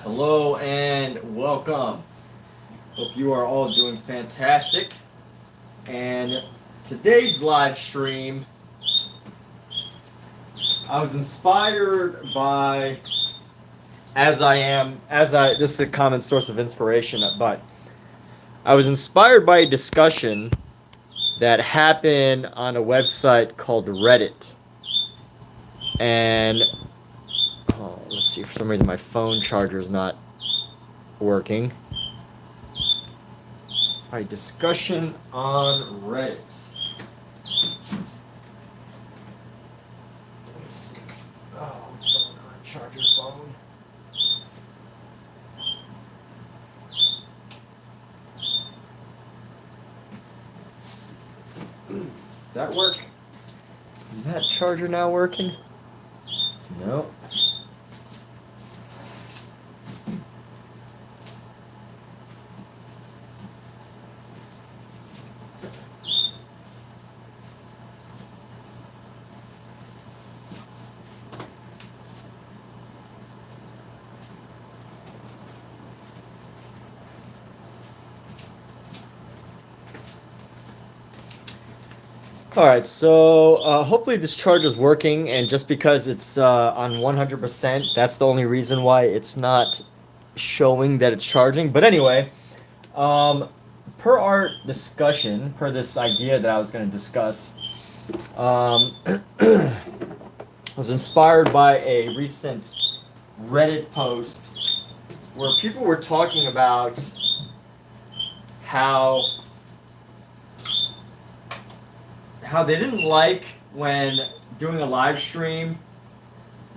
Hello and welcome. Hope you are all doing fantastic. And today's live stream, I was inspired by, this is a common source of inspiration, but I was inspired by a discussion that happened on a website called Reddit. And let's see, for some reason my phone charger is not working. A discussion on Reddit. Let's see. Oh, what's going on? Charger phone. Does that work? Is that charger now working? No. All right, so hopefully this charger is working, and just because it's on 100%, that's the only reason why it's not showing that it's charging. But anyway, per our discussion, per this idea that I was going to discuss, I was inspired by a recent Reddit post where people were talking about how they didn't like when doing a live stream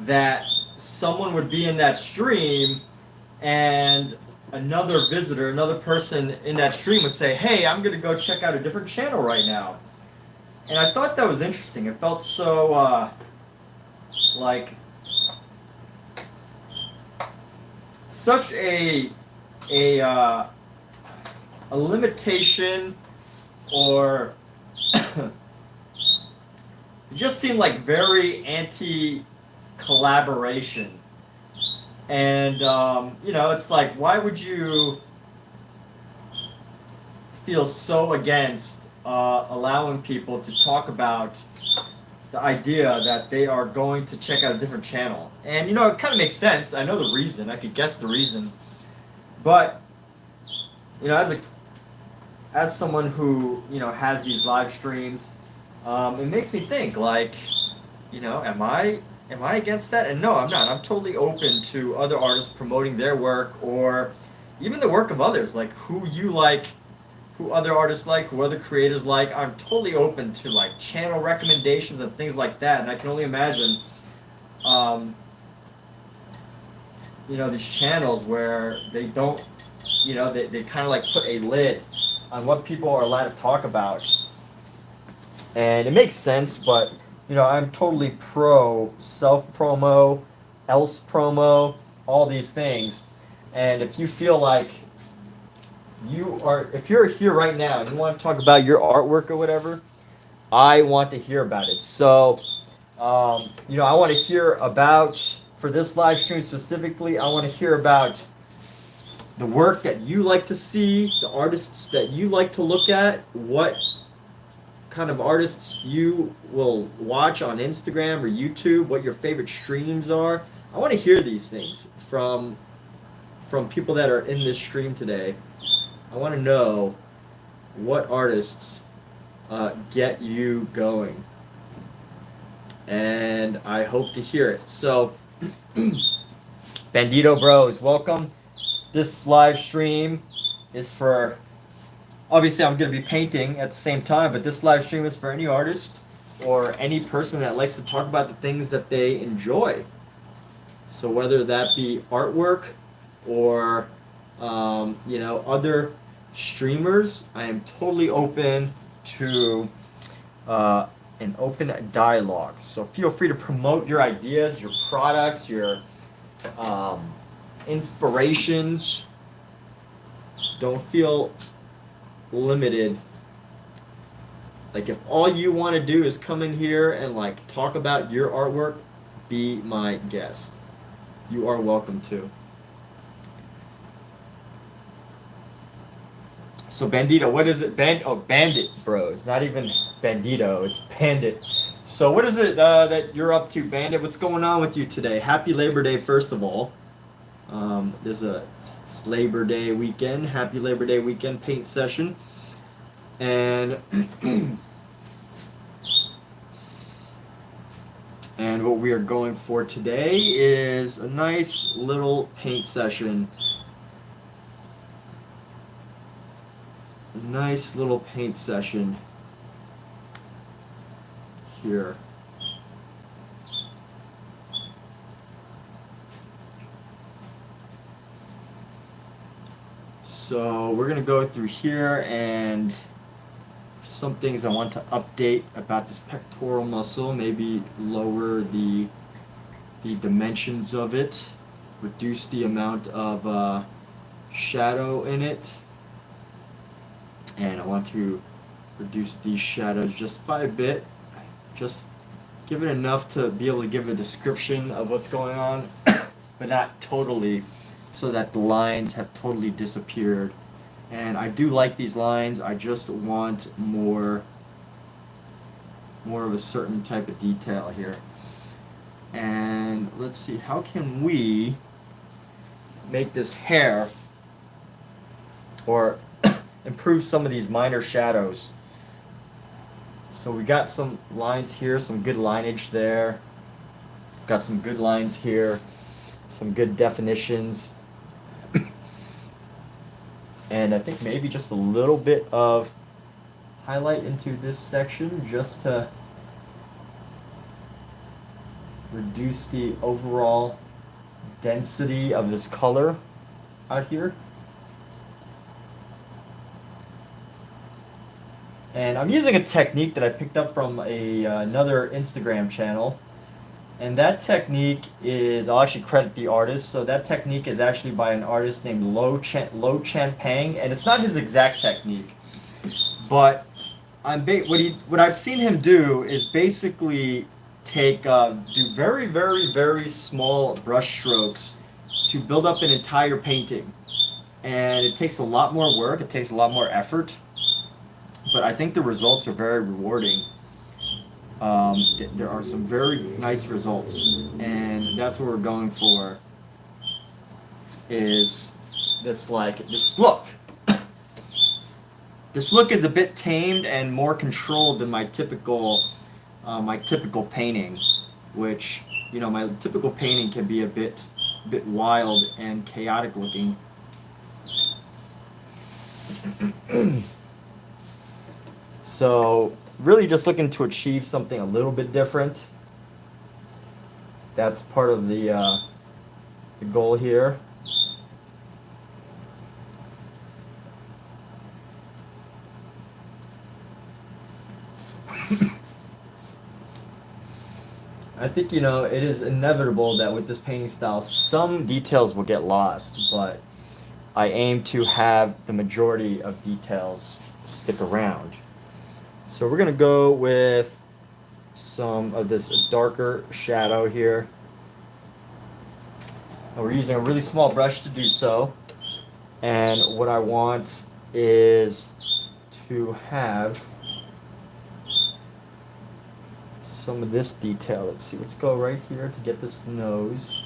that someone would be in that stream and another visitor, another person in that stream would say, "Hey, I'm going to go check out a different channel right now." And I thought that was interesting. It felt so like such a limitation, or it just seemed like very anti-collaboration. And, it's like, why would you feel so against allowing people to talk about the idea that they are going to check out a different channel? And, it kind of makes sense. I know the reason. I could guess the reason. But, as someone who, has these live streams, it makes me think, like, am I against that? And no, I'm not. I'm totally open to other artists promoting their work, or even the work of others, like who you like, who other artists like, who other creators like. I'm totally open to like channel recommendations and things like that. And I can only imagine, these channels where they don't, they kind of like put a lid on what people are allowed to talk about. And it makes sense, but I'm totally pro self-promo, else promo, all these things. And if you feel like if you're here right now and you want to talk about your artwork or whatever, I want to hear about it. So, I want to hear about, for this live stream specifically, I want to hear about the work that you like to see, the artists that you like to look at, what kind of artists you will watch on Instagram or YouTube, what your favorite streams are. I want to hear these things from people that are in this stream today. I want to know what artists get you going, and I hope to hear it. So, Bandito Bros, welcome. This live stream is for, obviously I'm going to be painting at the same time, but this live stream is for any artist or any person that likes to talk about the things that they enjoy. So whether that be artwork or, other streamers, I am totally open to an open dialogue. So feel free to promote your ideas, your products, your inspirations. Don't feel limited. Like, if all you want to do is come in here and like talk about your artwork, be my guest. You are welcome to. So Bandito, what is it? Bandit Bros. Not even Bandito, it's Bandit. So what is it that you're up to, Bandit? What's going on with you today? Happy Labor Day, first of all. There's it's Labor Day weekend. Happy Labor Day weekend paint session. And and what we are going for today is a nice little paint session. A nice little paint session here. So we're gonna go through here, and some things I want to update about this pectoral muscle. Maybe lower the dimensions of it, reduce the amount of shadow in it, and I want to reduce these shadows just by a bit. Just give it enough to be able to give a description of what's going on, but not totally, so that the lines have totally disappeared. And I do like these lines, I just want more of a certain type of detail here. And let's see, how can we make this hair, or improve some of these minor shadows? So we got some lines here, some good lineage there. Got some good lines here, some good definitions. And I think maybe just a little bit of highlight into this section, just to reduce the overall density of this color out here. And I'm using a technique that I picked up from another Instagram channel. And that technique is, I'll actually credit the artist. So that technique is actually by an artist named Lo Chan Pang, and it's not his exact technique. But what I've seen him do is basically do very, very, very small brush strokes to build up an entire painting. And it takes a lot more work, it takes a lot more effort, but I think the results are very rewarding. There are some very nice results, and that's what we're going for, is this look. This look is a bit tamed and more controlled than my typical painting, which, you know, my typical painting can be a bit wild and chaotic looking. So really just looking to achieve something a little bit different. That's part of the goal here. I think, you know, it is inevitable that with this painting style, some details will get lost, but I aim to have the majority of details stick around. So we're going to go with some of this darker shadow here. And we're using a really small brush to do so. And what I want is to have some of this detail. Let's see, let's go right here to get this nose.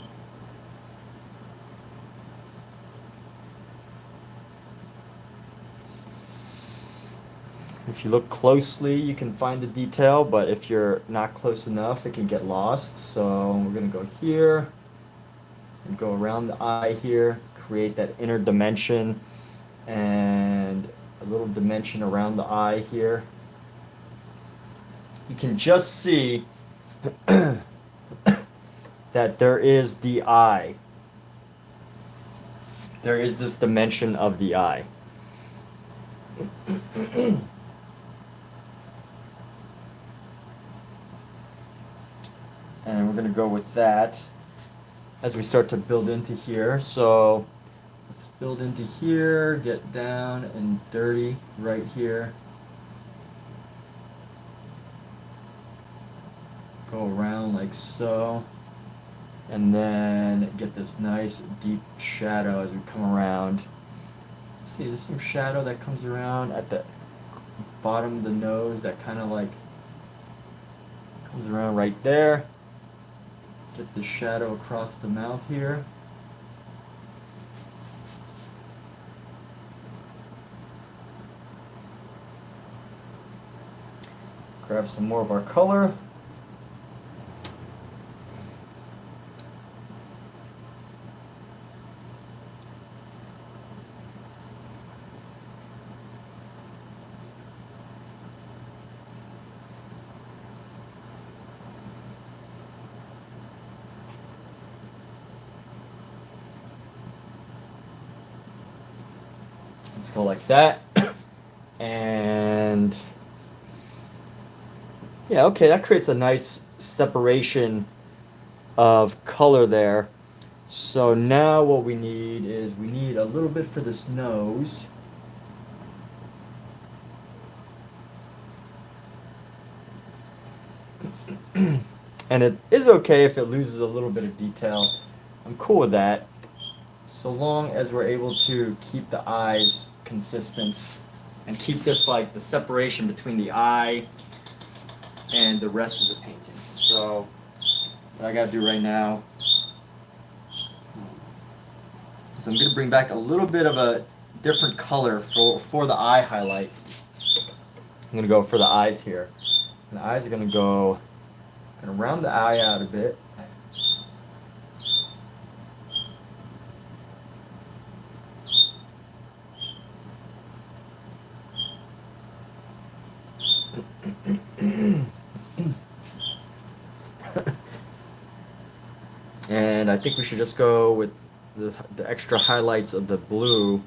If you look closely, you can find the detail, but if you're not close enough, it can get lost. So we're going to go here and go around the eye here, create that inner dimension and a little dimension around the eye here. You can just see that there is the eye. There is this dimension of the eye. And we're going to go with that as we start to build into here. So let's build into here, get down and dirty right here. Go around like so. And then get this nice deep shadow as we come around. Let's see, there's some shadow that comes around at the bottom of the nose that kind of like comes around right there. Get the shadow across the mouth here. Grab some more of our color. Let's go like that. And yeah, okay, that creates a nice separation of color there. So now what we need is we need a little bit for this nose. And it is okay if it loses a little bit of detail. I'm cool with that, so long as we're able to keep the eyes consistent and keep this like the separation between the eye and the rest of the painting. So what I gotta do right now is I'm gonna bring back a little bit of a different color for the eye highlight. I'm gonna go for the eyes here. And the eyes are gonna round the eye out a bit. And I think we should just go with the extra highlights of the blue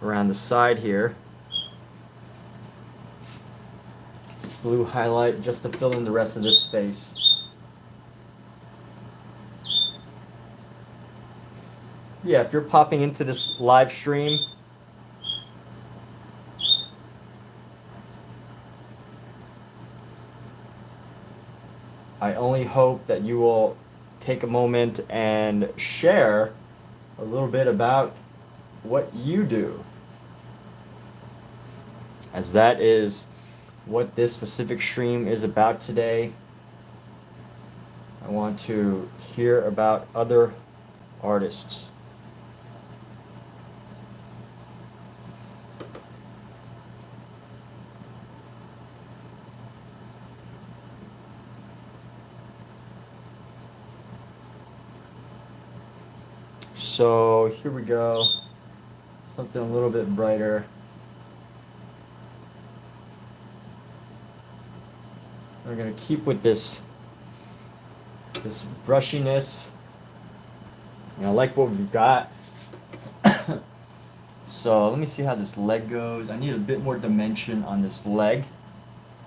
around the side here. Blue highlight just to fill in the rest of this space. Yeah, if you're popping into this live stream, I only hope that you will take a moment and share a little bit about what you do, as that is what this specific stream is about today. I want to hear about other artists. So here we go, something a little bit brighter. We're gonna keep with this brushiness. And I like what we've got. So let me see how this leg goes. I need a bit more dimension on this leg.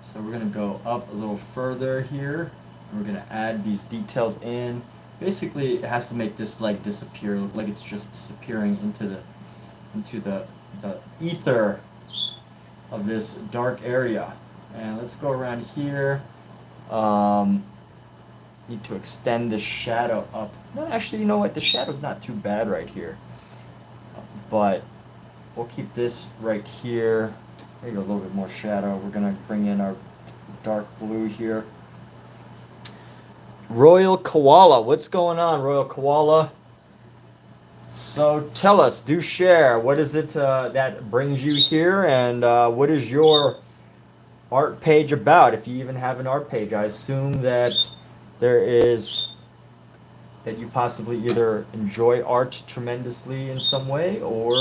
So we're gonna go up a little further here. And we're gonna add these details in. Basically, it has to make this leg disappear, look like it's just disappearing into the ether of this dark area. And let's go around here. Need to extend the shadow up. No, actually, you know what? The shadow's not too bad right here. But we'll keep this right here. Maybe a little bit more shadow. We're gonna bring in our dark blue here. Royal Koala, what's going on, Royal Koala? So tell us, do share. What is it that brings you here, and what is your art page about? If you even have an art page, I assume that that you possibly either enjoy art tremendously in some way, or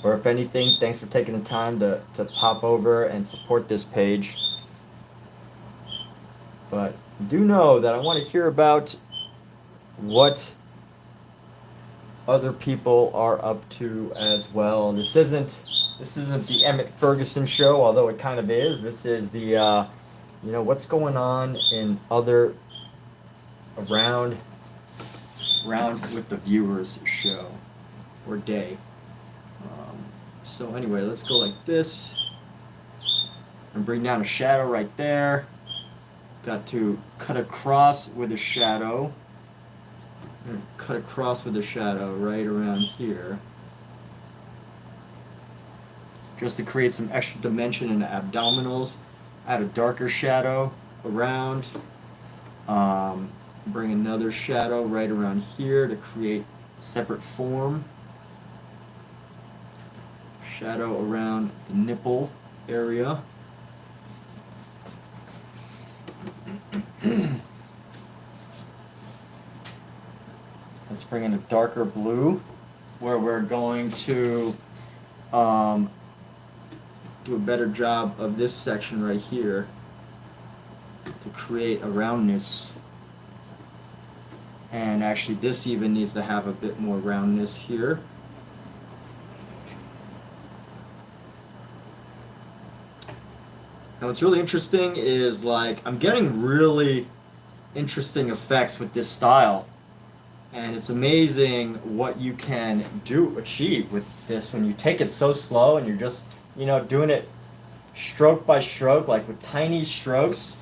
or if anything, thanks for taking the time to pop over and support this page. But do know that I want to hear about what other people are up to as well. This isn't the Emmett Ferguson show, although it kind of is. This is the what's going on in other around with the viewer's show or day. So anyway, let's go like this and bring down a shadow right there. Got to cut across with a shadow. Cut across with a shadow right around here, just to create some extra dimension in the abdominals. Add a darker shadow around. Bring another shadow right around here to create separate form. Shadow around the nipple area. Let's bring in a darker blue, where we're going to do a better job of this section right here to create a roundness. And actually this even needs to have a bit more roundness here. Now what's really interesting is, like, I'm getting really interesting effects with this style. And it's amazing what you can achieve with this when you take it so slow and you're just, doing it stroke by stroke, like with tiny strokes,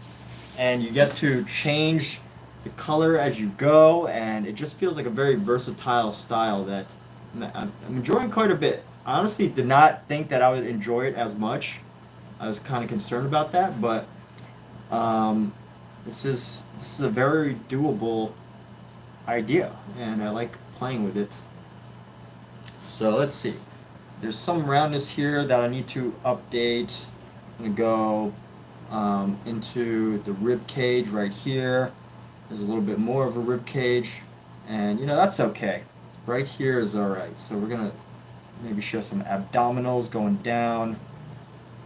and you get to change the color as you go, and it just feels like a very versatile style that I'm enjoying quite a bit. I honestly did not think that I would enjoy it as much. I was kind of concerned about that, but this is a very doable idea, and I like playing with it. So let's see. There's some roundness here that I need to update. I'm gonna go into the rib cage right here. There's a little bit more of a rib cage, and that's okay. Right here is all right. So we're gonna maybe show some abdominals going down,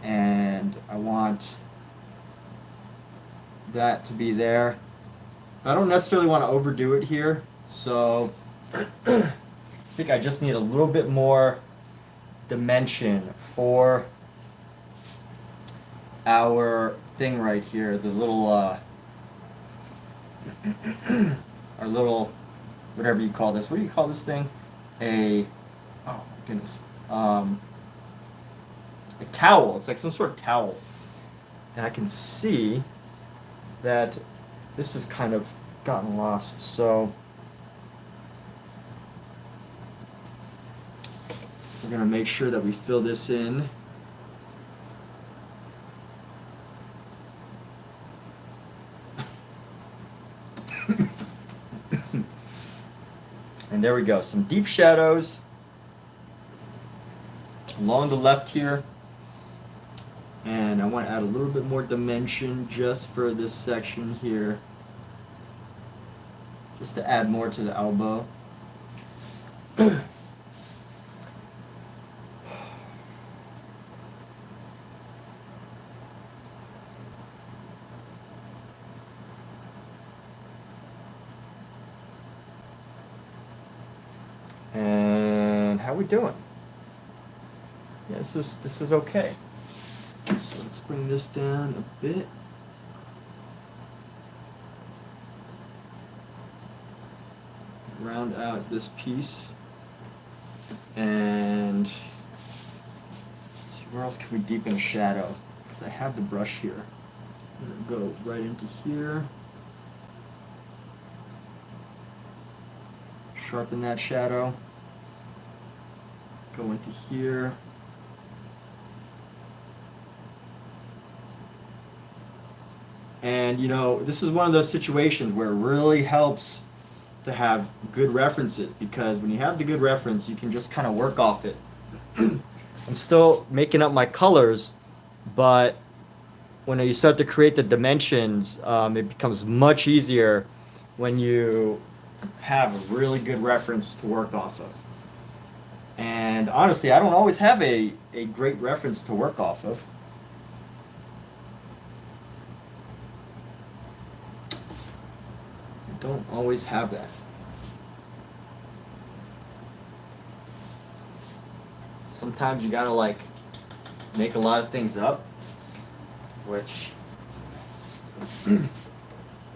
and I want that to be there. I don't necessarily want to overdo it here, so I think I just need a little bit more dimension for our thing right here, the little our little, whatever you call this. What do you call this thing? Oh my goodness. A towel. It's like some sort of towel. And I can see that this has kind of gotten lost, so we're going to make sure that we fill this in. And there we go, some deep shadows along the left here. And I want to add a little bit more dimension just for this section here, just to add more to the elbow. And how we doing? Yeah, this is okay. So let's bring this down a bit. Round out this piece. And let's see, where else can we deepen a shadow? Because I have the brush here. I'm going to go right into here. Sharpen that shadow. Go into here. And this is one of those situations where it really helps to have good references, because when you have the good reference, you can just kind of work off it. I'm still making up my colors, but when you start to create the dimensions, it becomes much easier when you have a really good reference to work off of. And honestly, I don't always have a great reference to work off of. Don't always have that. Sometimes you gotta make a lot of things up, which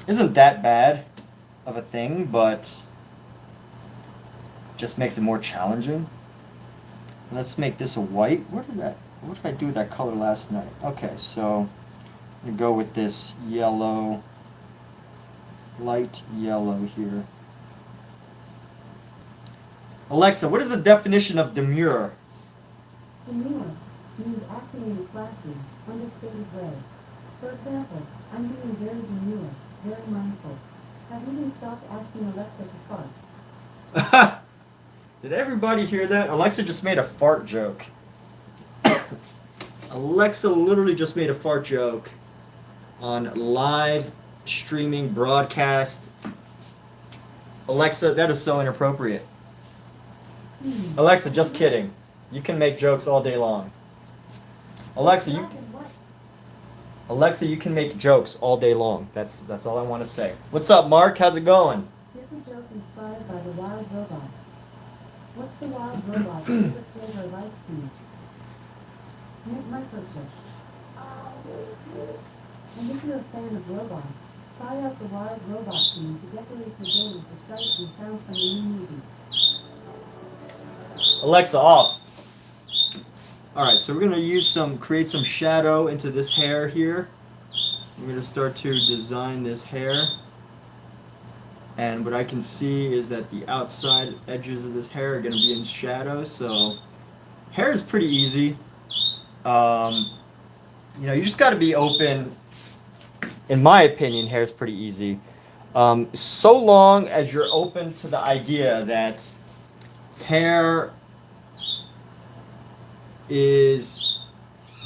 isn't that bad, of a thing, but just makes it more challenging. Let's make this a white. What did I do with that color last night? Okay, so I'm gonna go with this yellow, light yellow here. Alexa, what is the definition of demure? Demure means acting in a classy, understated way. For example, I'm being very demure, very mindful. Have even stopped asking Alexa to fart. Did everybody hear that? Alexa just made a fart joke. Alexa literally just made a fart joke on live streaming broadcast. Alexa, that is so inappropriate. Alexa, just kidding. You can make jokes all day long. Alexa, you can make jokes all day long. That's all I want to say. What's up, Mark? How's it going? Here's a joke inspired by the wild robot. What's the wild robot's favorite flavor of ice cream? Mint microchip. And if you're a fan of robots, try out the wild robot theme to decorate your day with the sights and sounds from the new movie. Alexa, off. All right, so we're gonna create some shadow into this hair here. I'm gonna start to design this hair. And what I can see is that the outside edges of this hair are gonna be in shadow, so hair is pretty easy. You just gotta be open. In my opinion, hair is pretty easy. So long as you're open to the idea that hair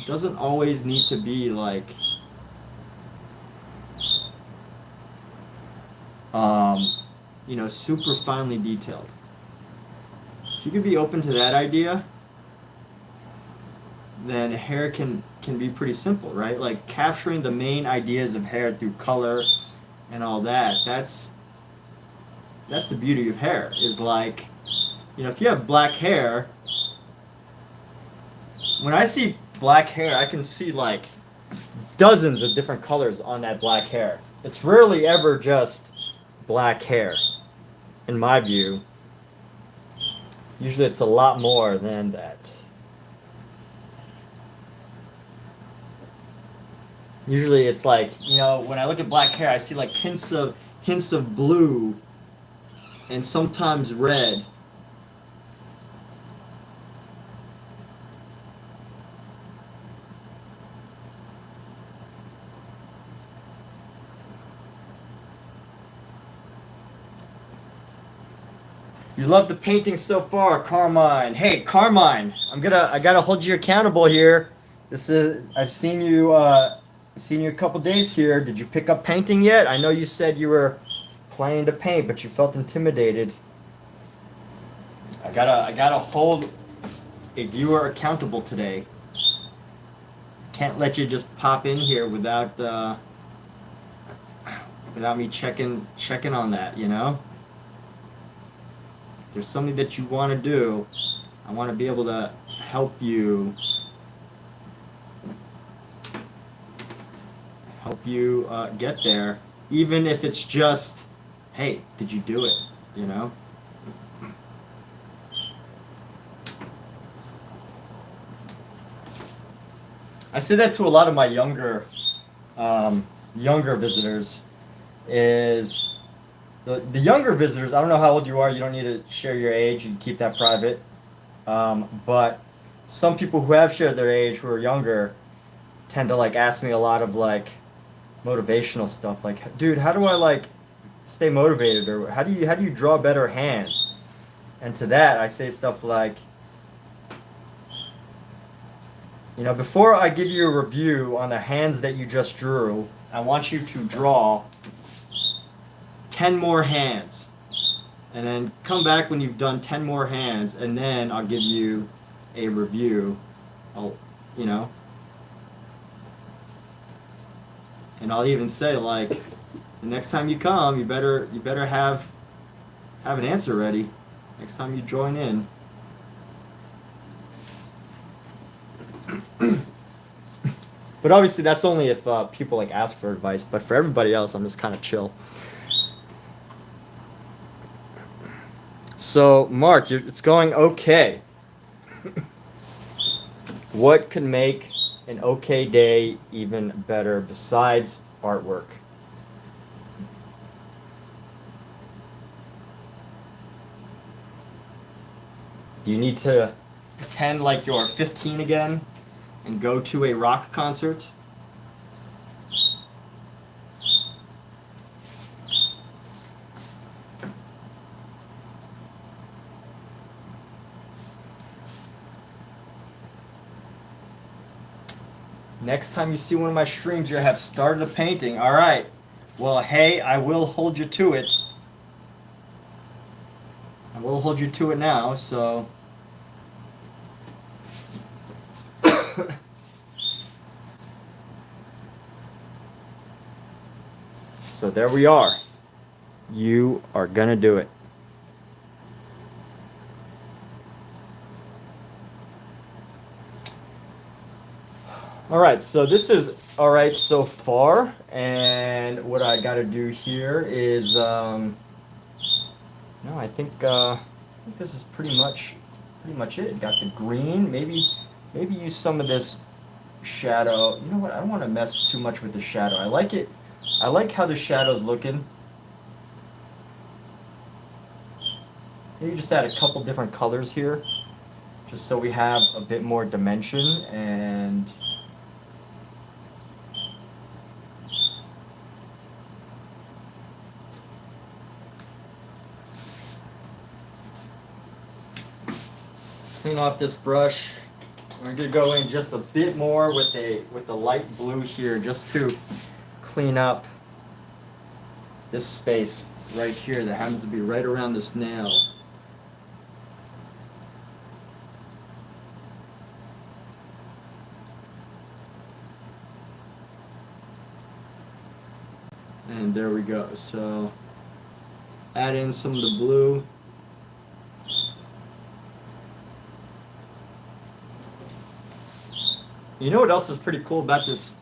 doesn't always need to be like super finely detailed. If you can be open to that idea, then hair can be pretty simple, right? Like capturing the main ideas of hair through color and all that. That's the beauty of hair, is like, if you have black hair, when I see black hair, I can see like dozens of different colors on that black hair. It's rarely ever just black hair, in my view. Usually it's a lot more than that. Usually it's like, when I look at black hair, I see like hints of blue and sometimes red. You love the painting so far, Carmine. Hey, Carmine, I gotta hold you accountable here. I've seen you a couple days here. Did you pick up painting yet? I know you said you were planning to paint, but you felt intimidated. I gotta hold a viewer accountable today. Can't let you just pop in here without me checking on that, If there's something that you want to do, I want to be able to help you get there, even if it's just, hey, did you do it? I say that to a lot of my younger visitors. Is the younger visitors, I don't know how old you are, you don't need to share your age, you can keep that private. But some people who have shared their age, who are younger, tend to like ask me a lot of like motivational stuff, like, dude, how do I like stay motivated, or how do you draw better hands? And to that I say stuff like, before I give you a review on the hands that you just drew, I want you to draw 10 more hands, and then come back when you've done 10 more hands, and then I'll give you a review. And I'll even say, like, the next time you come, you better have an answer ready next time you join in. But obviously that's only if people like ask for advice, but for everybody else I'm just kind of chill. So, Mark, it's going okay. What could make an okay day even better besides artwork? Do you need to pretend like you're 15 again and go to a rock concert? Next time you see one of my streams, you have started a painting. All right. Well, hey, I will hold you to it. I will hold you to it now, so. So there we are. You are going to do it. All right, so this is all right so far, and what I got to do here is, no, I think this is pretty much it. Got the green, maybe use some of this shadow. You know what? I don't want to mess too much with the shadow. I like it. I like how the shadow's looking. Maybe just add a couple different colors here, just so we have a bit more dimension and. Clean off this brush. We're gonna go in just a bit more with the light blue here, just to clean up this space right here that happens to be right around this nail. And there we go. So add in some of the blue. You know what else is pretty cool about this?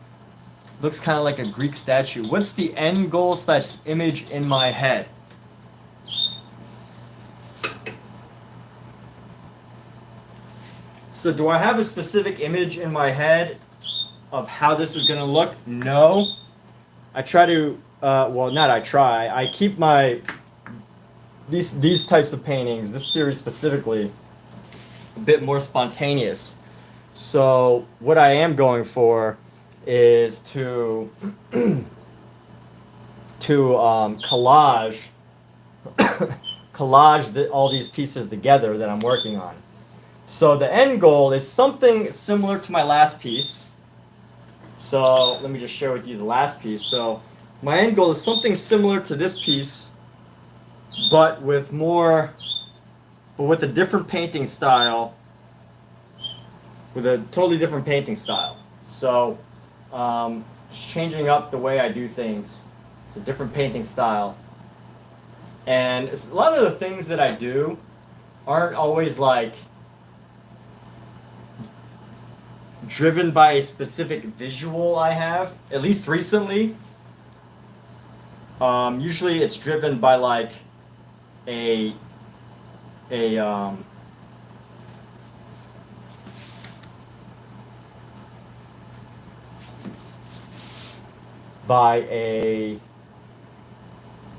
Looks kind of like a Greek statue. What's the end goal / image in my head? So do I have a specific image in my head of how this is going to look? No. I try to, well, not I try. I keep my, these types of paintings, this series specifically, a bit more spontaneous. So what I am going for is to collage all these pieces together that I'm working on. So the end goal is something similar to my last piece. So let me just share with you the last piece. So my end goal is something similar to this piece, but with a different painting style. With a totally different painting style. So just changing up the way I do things. It's a different painting style. And a lot of the things that I do aren't always like driven by a specific visual I have, at least recently. Usually it's driven by like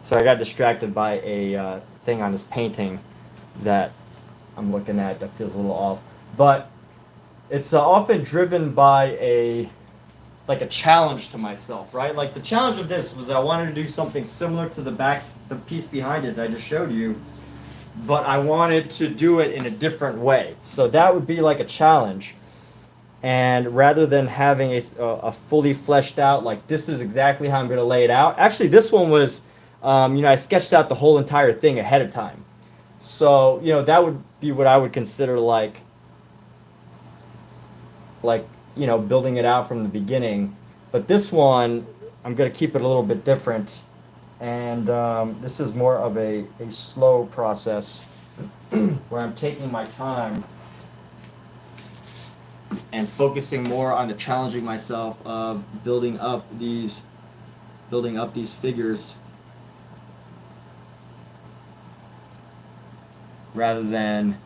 sorry, I got distracted by a thing on this painting that I'm looking at that feels a little off. But it's often driven by a challenge to myself, right? Like the challenge of this was that I wanted to do something similar to the piece behind it that I just showed you, but I wanted to do it in a different way. So that would be like a challenge. And rather than having a fully fleshed out, like this is exactly how I'm going to lay it out. Actually, this one was, I sketched out the whole entire thing ahead of time. So, that would be what I would consider like, building it out from the beginning. But this one, I'm going to keep it a little bit different. And this is more of a slow process where I'm taking my time and focusing more on the challenging myself of building up these figures. rather than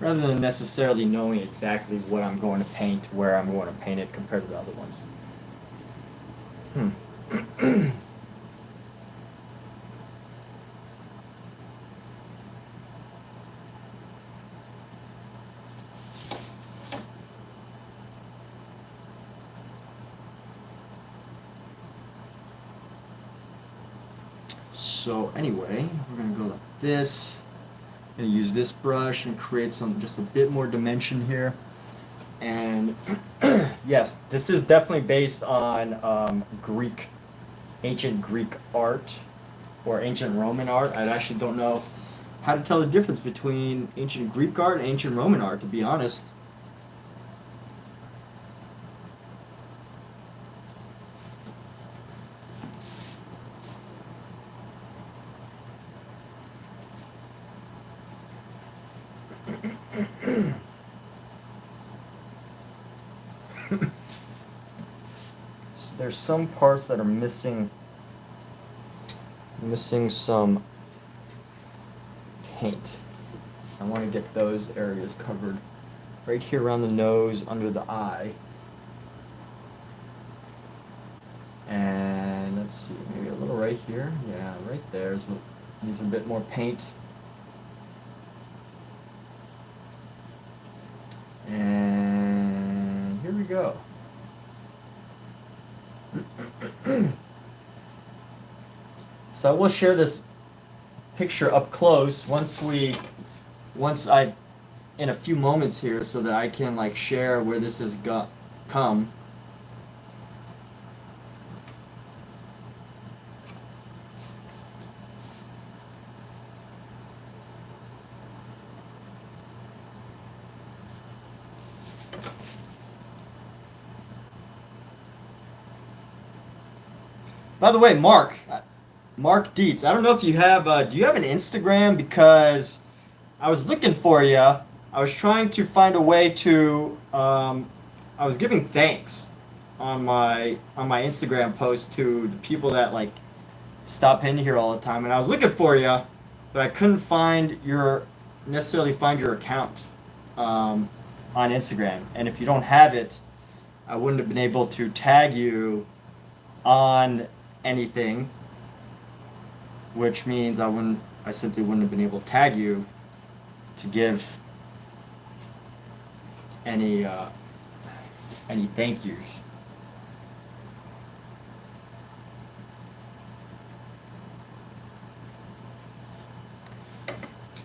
necessarily knowing exactly what I'm going to paint, where I'm going to paint it compared to the other ones. So anyway, we're going to go like this. I'm going to use this brush and create just a bit more dimension here. And yes, this is definitely based on ancient Greek art or ancient Roman art. I actually don't know how to tell the difference between ancient Greek art and ancient Roman art, to be honest. So there's some parts that are missing some paint. I want to get those areas covered. Right here around the nose, under the eye. And let's see, maybe a little right here. Yeah, right there needs a bit more paint. And here we go. So I will share this picture up close in a few moments here, so that I can like share where this has come. By the way, Mark Dietz, I don't know if you have, do you have an Instagram? Because I was looking for you. I was trying to find a way to, I was giving thanks on my Instagram post to the people that stop in here all the time, and I was looking for you, but I couldn't necessarily find your account on Instagram. And if you don't have it, I wouldn't have been able to tag you on anything, which means I simply wouldn't have been able to tag you to give any thank yous.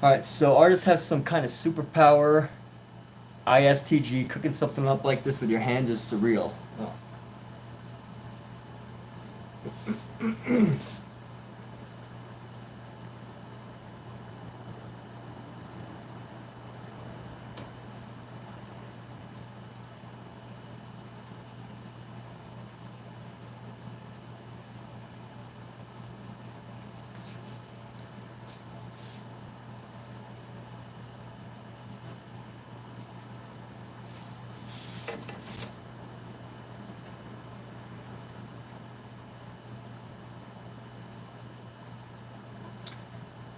Alright, so artists have some kind of superpower. ISTG, cooking something up like this with your hands is surreal. Oh.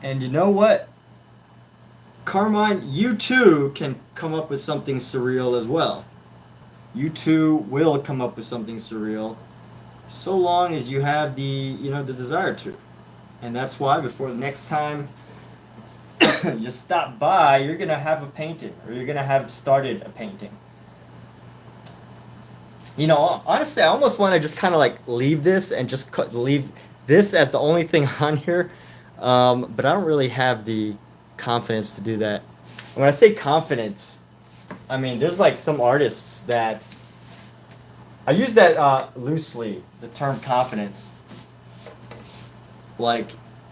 And you know what? Carmine, you too can come up with something surreal as well. You too will come up with something surreal, so long as you have the desire to. And that's why before the next time you stop by, you're gonna have a painting, or you're gonna have started a painting. Honestly, I almost want to just kind of leave this and just leave this as the only thing on here. But I don't really have the confidence to do that. And when I say confidence, I mean there's some artists that I use that loosely, the term confidence.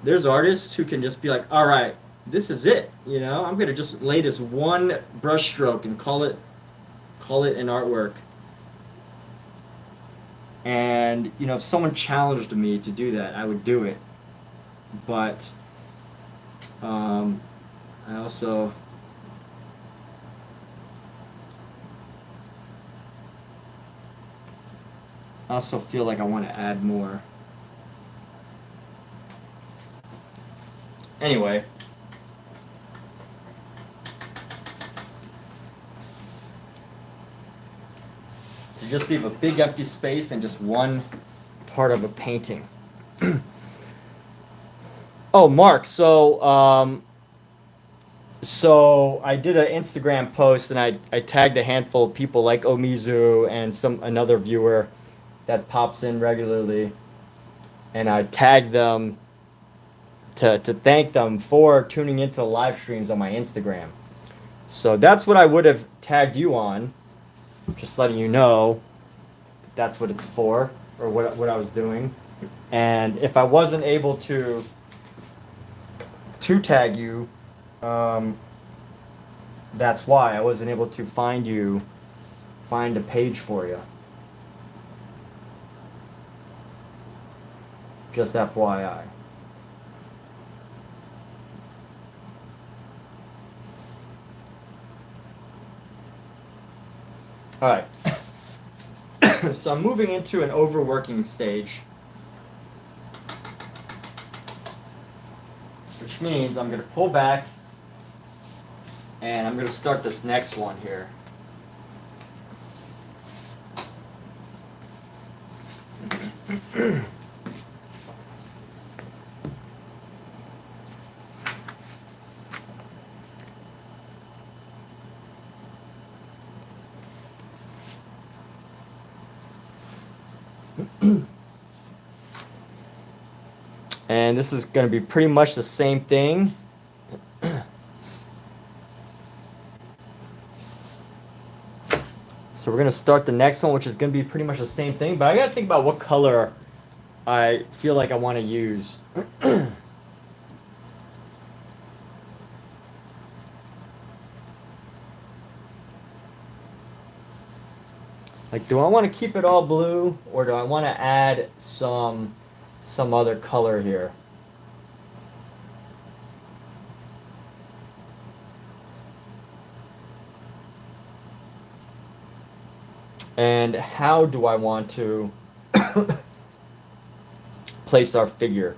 There's artists who can just be like, all right, this is it. I'm gonna just lay this one brush stroke and call it an artwork. And if someone challenged me to do that, I would do it. But I also feel like I want to add more Anyway. To just leave a big empty space and just one part of a painting. Oh, Mark, so I did an Instagram post and I tagged a handful of people like Omizu and another viewer that pops in regularly, and I tagged them to thank them for tuning into the live streams on my Instagram. So that's what I would have tagged you on, just letting you know that's what it's for, or what I was doing. And if I wasn't able to tag you, that's why I wasn't able to find a page for you. Just FYI. All right. So I'm moving into an overworking stage, which means I'm going to pull back and I'm going to start this next one here. And this is going to be pretty much the same thing. So we're going to start the next one, which is going to be pretty much the same thing, but I got to think about what color I feel like I want to use. Like, do I want to keep it all blue, or do I want to add some other color here? And how do I want to place our figure?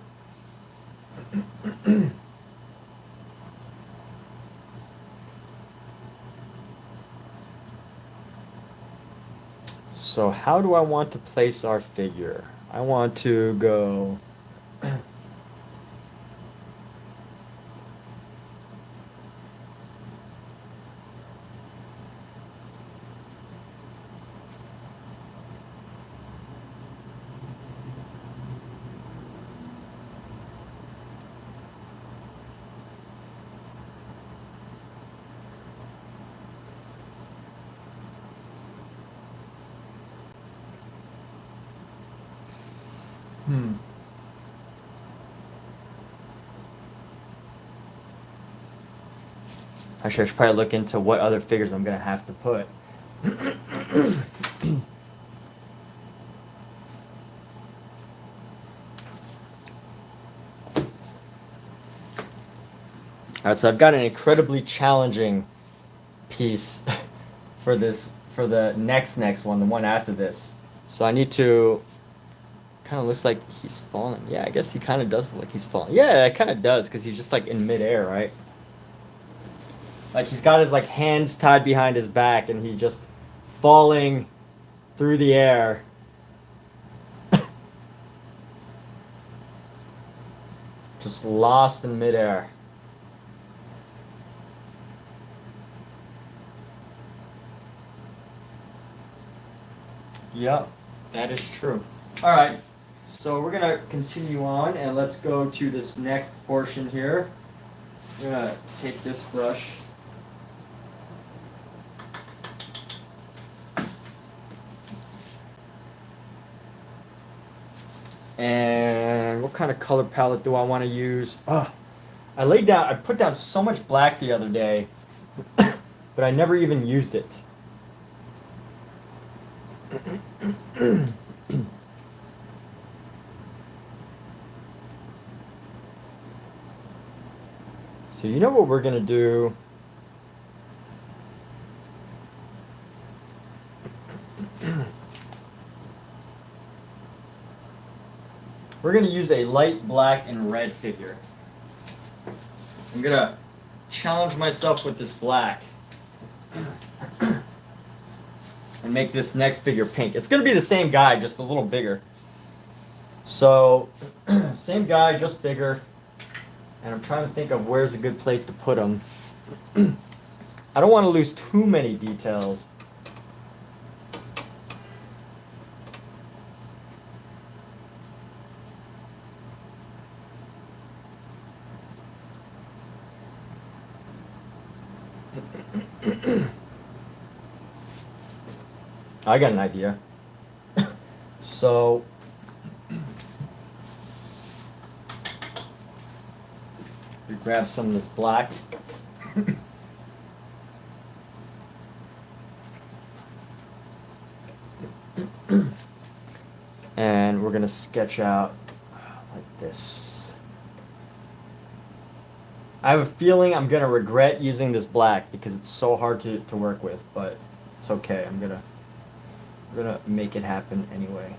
So how do I want to place our figure? I want to go Actually, I should probably look into what other figures I'm going to have to put. Alright, so I've got an incredibly challenging piece for the next one, the one after this. So I need to, kind of looks like he's falling. Yeah, I guess he kind of does look like he's falling. Yeah, it kind of does, because he's just like in midair, right? Like he's got his like hands tied behind his back and he's just falling through the air. Just lost in midair. Yep, that is true. All right, so we're gonna continue on and let's go to this next portion here. I'm gonna take this brush. And what kind of color palette do I want to use? Oh, I put down so much black the other day, but I never even used it. So you know what we're gonna do? We're going to use a light black and red figure. I'm gonna challenge myself with this black and make this next figure pink. It's gonna be the same guy, just a little bigger. So, same guy, just bigger. And I'm trying to think of where's a good place to put him. I don't want to lose too many details. I got an idea. So, we grab some of this black. And we're gonna sketch out like this. I have a feeling I'm gonna regret using this black because it's so hard to work with, but it's okay. I'm gonna make it happen anyway.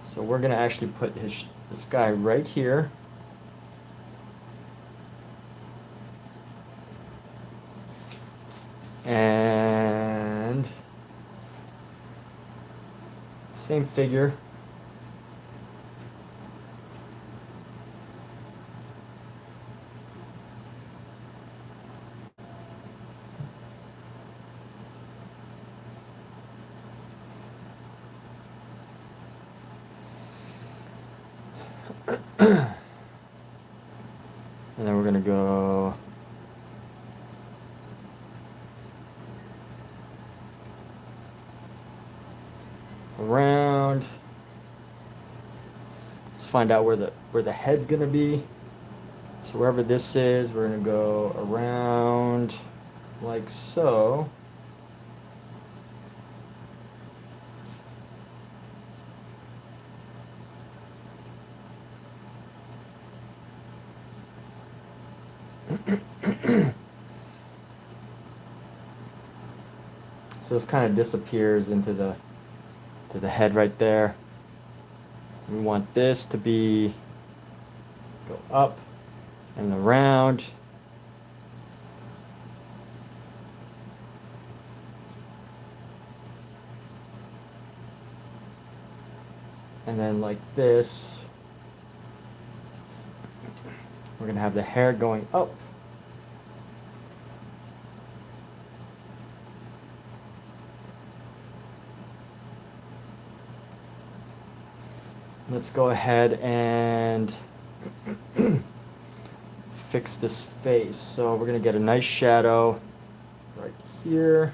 So we're gonna actually put this guy right here. And same figure. And then we're gonna go around. Let's find out where the head's gonna be. So wherever this is, we're gonna go around like so. So this kind of disappears into the head right there. We want this to be go up and around. And then like this, we're gonna have the hair going up. Let's go ahead and fix this face. So we're gonna get a nice shadow right here.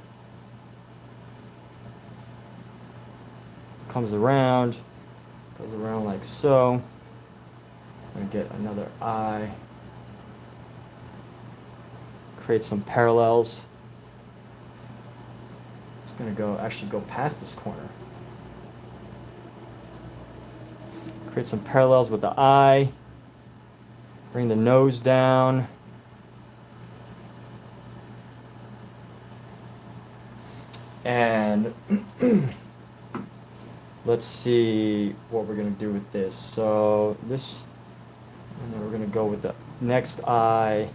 Comes around, goes around like so. I'm gonna get another eye. Create some parallels. Just gonna actually go past this corner. Create some parallels with the eye. Bring the nose down. And let's see what we're gonna do with this. So this, and then we're gonna go with the next eye.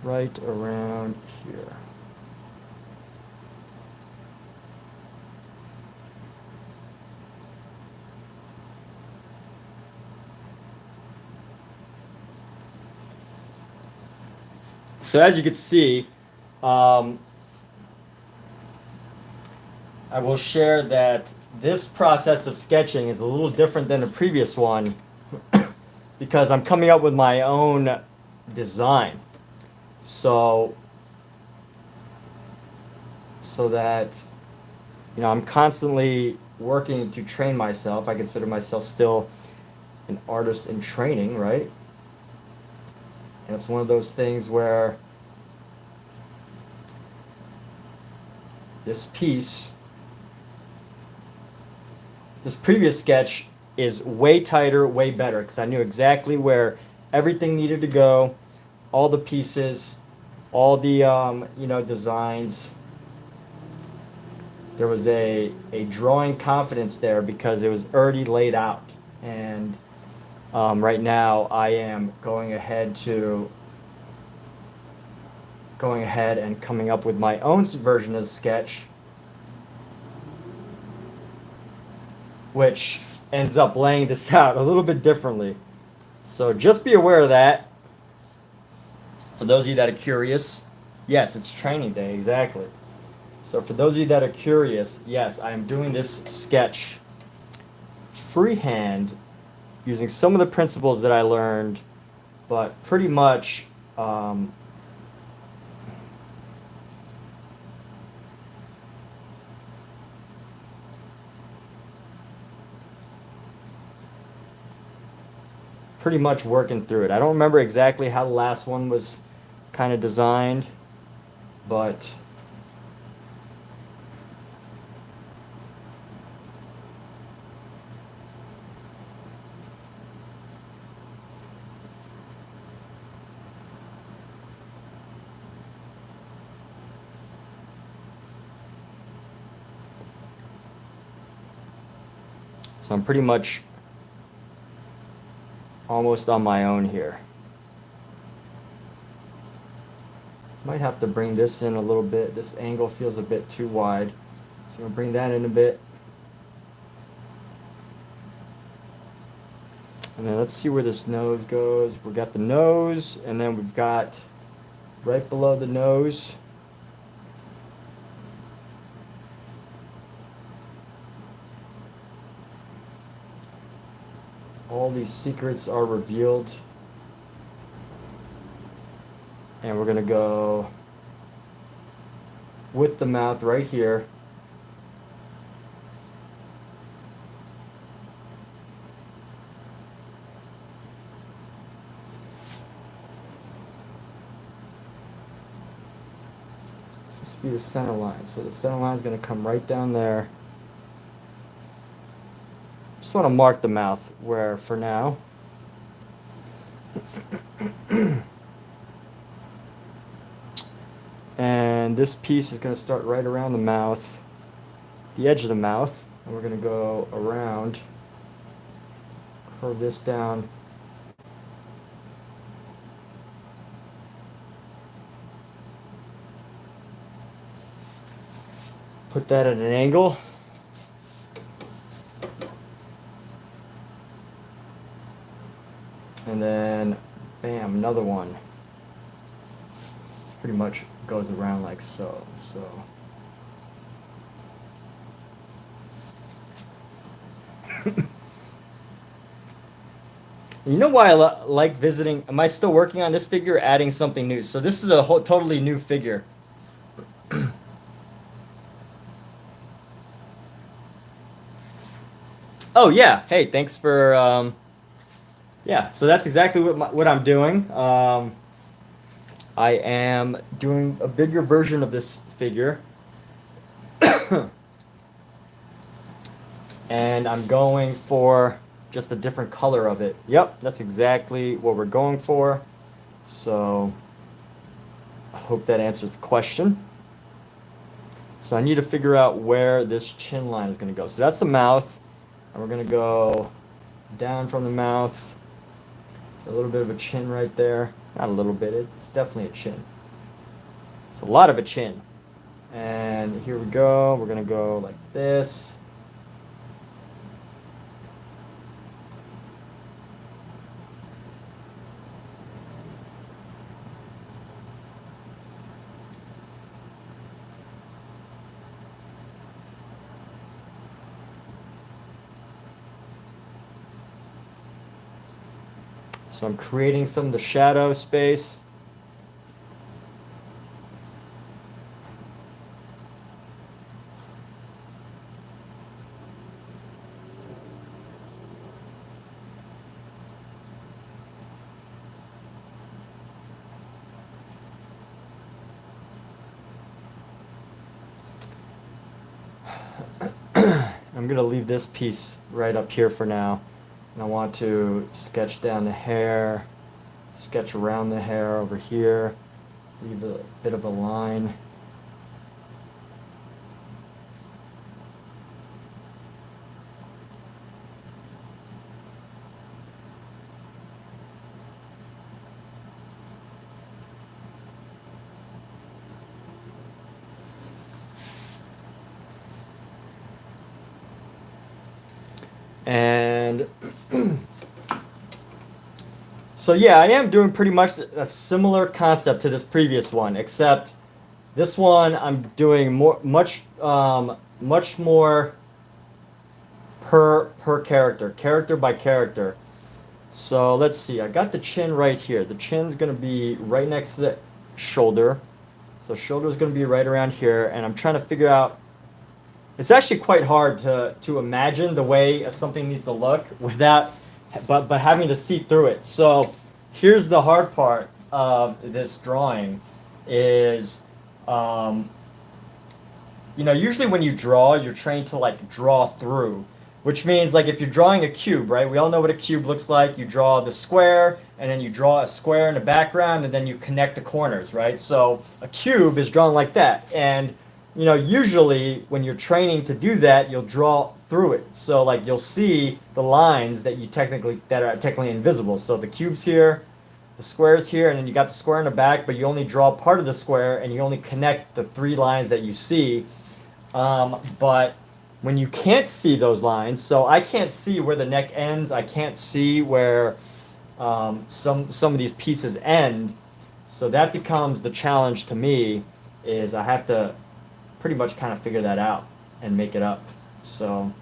Right around here. So as you can see, I will share that this process of sketching is a little different than the previous one because I'm coming up with my own design. So that, I'm constantly working to train myself. I consider myself still an artist in training, right? And it's one of those things where this previous sketch is way tighter, way better, because I knew exactly where everything needed to go, all the pieces, all the, designs. there was a drawing confidence there because it was already laid out. And right now I am going ahead and coming up with my own version of the sketch, which ends up laying this out a little bit differently. So just be aware of that. For those of you that are curious, yes, it's training day, exactly. So for those of you that are curious, yes, I am doing this sketch freehand using some of the principles that I learned, but pretty much working through it. I don't remember exactly how the last one was kind of designed, but so I'm pretty much almost on my own here. Might have to bring this in a little bit. This angle feels a bit too wide. So I'm going to bring that in a bit. And then let's see where this nose goes. We've got the nose, and then we've got right below the nose. All these secrets are revealed. And we're going to go with the mouth right here. This will be the center line. So the center line is going to come right down there. Just want to mark the mouth where for now. And this piece is going to start right around the mouth, the edge of the mouth, and we're going to go around, curve this down. Put that at an angle. And then, bam, another one. It's pretty much goes around like so. You know why I like visiting? Am I still working on this figure or adding something new? So this is a totally new figure. Oh yeah, hey, thanks for yeah, so that's exactly what I'm doing. I am doing a bigger version of this figure. And I'm going for just a different color of it. Yep, that's exactly what we're going for. So I hope that answers the question. So I need to figure out where this chin line is going to go. So that's the mouth. And we're going to go down from the mouth. A little bit of a chin right there. Not a little bit, it's definitely a chin. It's a lot of a chin. And here we go. We're going to go like this. So I'm creating some of the shadow space. I'm going to leave this piece right up here for now. And I want to sketch down the hair, sketch around the hair over here, leave a bit of a line. And so yeah, I am doing pretty much a similar concept to this previous one, except this one I'm doing much more per character by character. So let's see, I got the chin right here. The chin's gonna be right next to the shoulder. So shoulder's gonna be right around here, and I'm trying to figure out, it's actually quite hard to imagine the way something needs to look without, but having to see through it. So here's the hard part of this drawing is, usually when you draw, you're trained to like draw through, which means like if you're drawing a cube, right? We all know what a cube looks like. You draw the square, and then you draw a square in the background, and then you connect the corners, right? So a cube is drawn like that. And usually when you're training to do that, you'll draw through it. So like you'll see the lines that are technically invisible. So the cube's here, the square's here, and then you got the square in the back, but you only draw part of the square, and you only connect the 3 lines that you see. But when you can't see those lines, so I can't see where the neck ends, I can't see where some of these pieces end. So that becomes the challenge to me, is I have to pretty much kind of figure that out and make it up. So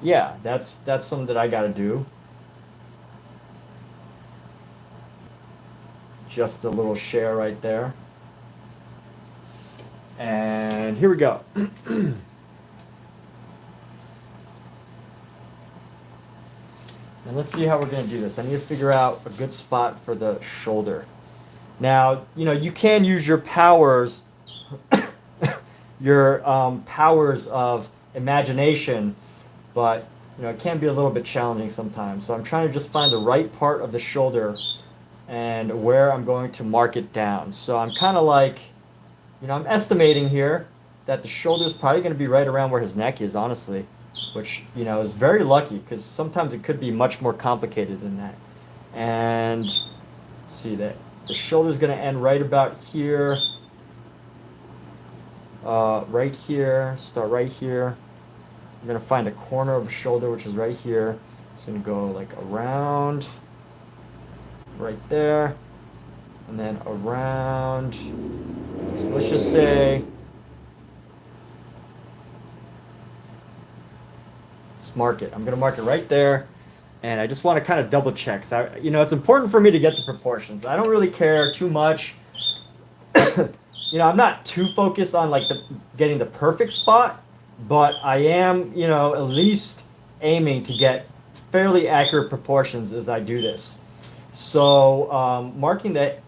yeah, that's something that I got to do. Just a little share right there. And here we go. And let's see how we're going to do this. I need to figure out a good spot for the shoulder. Now, you can use your powers, powers of imagination, but it can be a little bit challenging sometimes. So I'm trying to just find the right part of the shoulder and where I'm going to mark it down. So I'm kind of like, I'm estimating here that the shoulder is probably going to be right around where his neck is, honestly, which, is very lucky, because sometimes it could be much more complicated than that. And let's see, that the shoulder is going to end right about here, right here, start right here. I'm going to find a corner of the shoulder, which is right here. It's going to go like around, right there, and then around. So let's just say, let's mark it. I'm going to mark it right there. And I just want to kind of double check. So, it's important for me to get the proportions. I don't really care too much. I'm not too focused on like getting the perfect spot, but I am, at least aiming to get fairly accurate proportions as I do this. So marking that,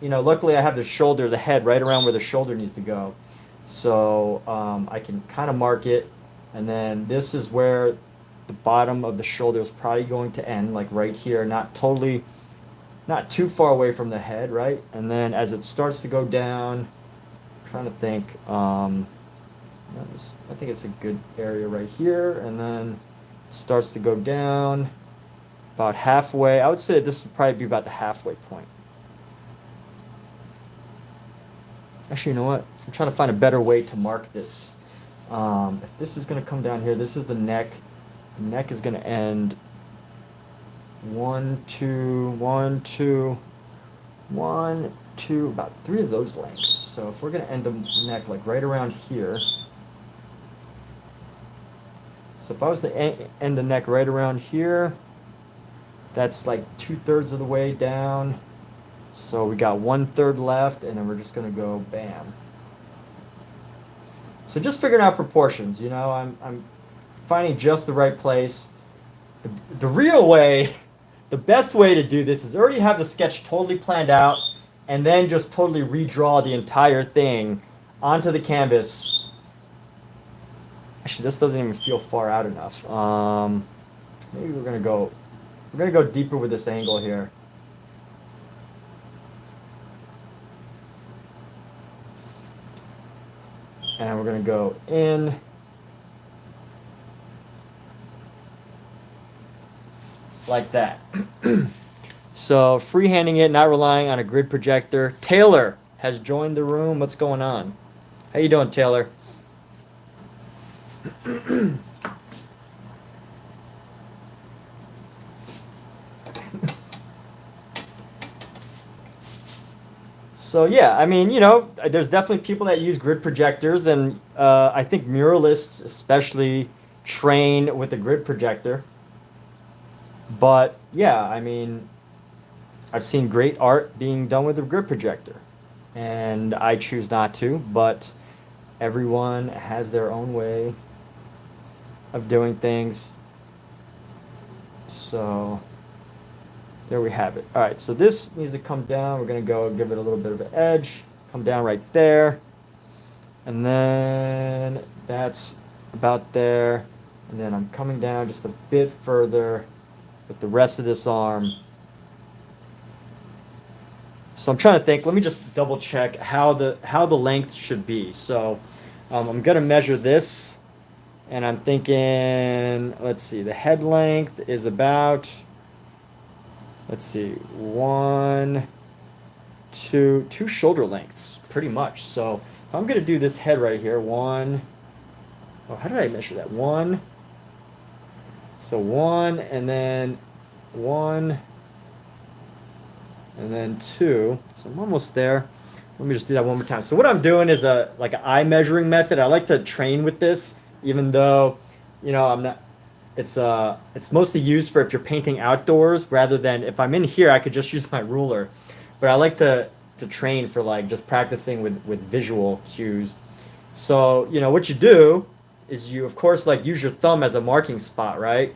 luckily I have the head right around where the shoulder needs to go. So I can kind of mark it, and then this is where the bottom of the shoulder is probably going to end, like right here, not too far away from the head, right? And then as it starts to go down, I'm trying to think, I think it's a good area right here, and then it starts to go down about halfway. I would say this would probably be about the halfway point. Actually, you know what? I'm trying to find a better way to mark this. If this is going to come down here, this is the neck. The neck is going to end 1, 2, 1, 2, 1, 2, about 3 of those lengths. So if we're going to end the neck like right around here. So if I was to end the neck right around here, that's like 2/3 of the way down. So we got 1/3 left, and then we're just going to go bam. So just figuring out proportions, I'm finding just the right place. The real way, the best way to do this is already have the sketch totally planned out, and then just totally redraw the entire thing onto the canvas. Actually, this doesn't even feel far out enough. Maybe we're gonna go deeper with this angle here. And we're going to go in. Like that. So freehanding it, not relying on a grid projector. Taylor has joined the room. What's going on? How you doing, Taylor? So yeah, I mean, you know, there's definitely people that use grid projectors, and I think muralists especially train with a grid projector. But yeah, I mean, I've seen great art being done with a grid projector, and I choose not to, but everyone has their own way of doing things. So there we have it. All right, so this needs to come down. We're gonna go give it a little bit of an edge, come down right there. And then that's about there. And then I'm coming down just a bit further with the rest of this arm. So I'm trying to think, let me just double check how the length should be. So I'm gonna measure this, and I'm thinking, let's see, the head length is about, let's see, two shoulder lengths, pretty much. So if I'm gonna do this head right here, how did I measure that? So one, and then one, and then two. So I'm almost there. Let me just do that one more time. So what I'm doing is like an eye measuring method. I like to train with this, even though, you know, I'm not. It's mostly used for if you're painting outdoors, rather than if I'm in here, I could just use my ruler. But I like to train for like just practicing with visual cues. So, you know, what you do is you, of course, like use your thumb as a marking spot, right?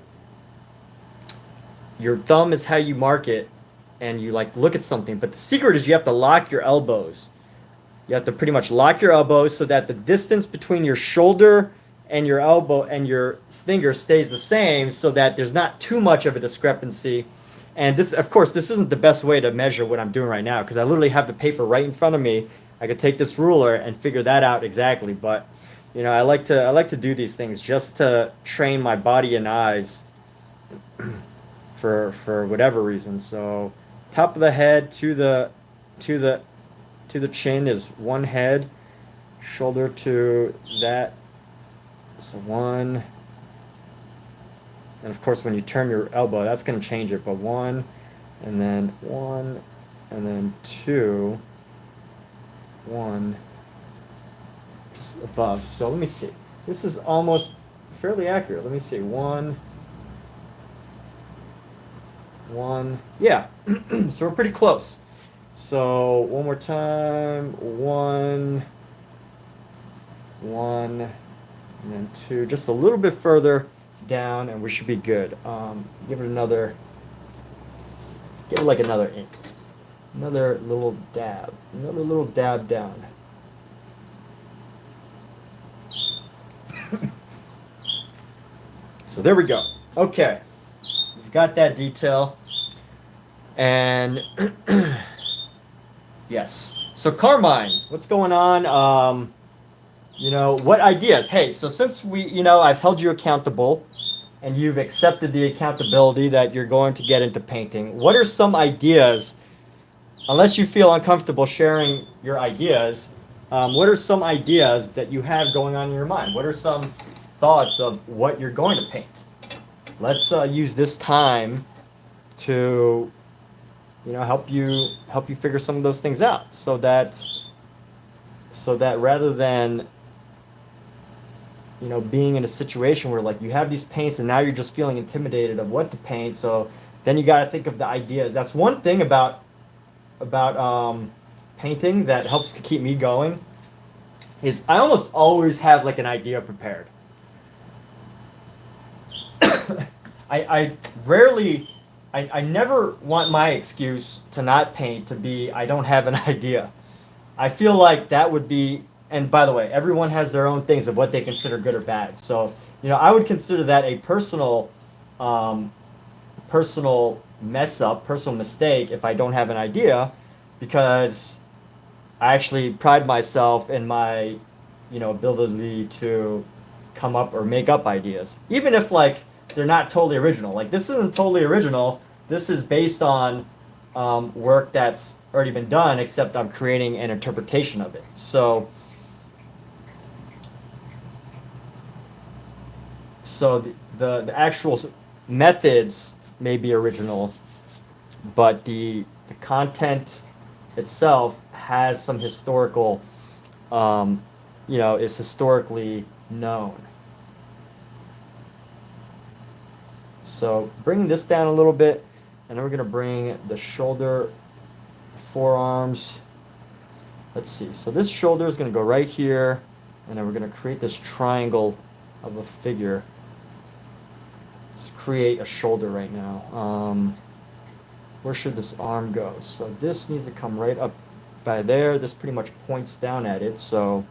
Your thumb is how you mark it, and you like look at something. But the secret is you have to lock your elbows. You have to pretty much lock your elbows so that the distance between your shoulder and your elbow and your finger stays the same, so that there's not too much of a discrepancy. And this, of course, this isn't the best way to measure what I'm doing right now, because I literally have the paper right in front of me. I could take this ruler and figure that out exactly. But, you know, I like to do these things just to train my body and eyes for whatever reason. So top of the head to the chin is one head, shoulder to that, so one, and of course when you turn your elbow, that's going to change it, but one, and then two, one, just above. So let me see, this is almost fairly accurate. Let me see, one, yeah. So we're pretty close. So one more time, one, and then two, just a little bit further down, and we should be good. Give it like another little dab down. So there we go. Okay, we've got that detail, and yes. So Carmine, what's going on? You know, what ideas? Hey, so since I've held you accountable, and you've accepted the accountability that you're going to get into painting, what are some ideas, unless you feel uncomfortable sharing your ideas, what are some ideas that you have going on in your mind? What are some thoughts of what you're going to paint? Let's use this time to, help you figure some of those things out, so that rather than being in a situation where like you have these paints and now you're just feeling intimidated of what to paint. So then you got to think of the ideas. That's one thing about painting that helps to keep me going, is I almost always have like an idea prepared. I never want my excuse to not paint to be I don't have an idea. I feel like that would be, and by the way, everyone has their own things of what they consider good or bad. So, I would consider that a personal mess up, personal mistake if I don't have an idea, because I actually pride myself in my, ability to come up or make up ideas, even if like they're not totally original. Like this isn't totally original. This is based on work that's already been done, except I'm creating an interpretation of it. So so the actual methods may be original, but the content itself has some historical, is historically known. So bringing this down a little bit, and then we're going to bring the shoulder, forearms. Let's see. So this shoulder is going to go right here, and then we're going to create this triangle of a figure. Let's create a shoulder right now. Where should this arm go? So this needs to come right up by there. This pretty much points down at it. So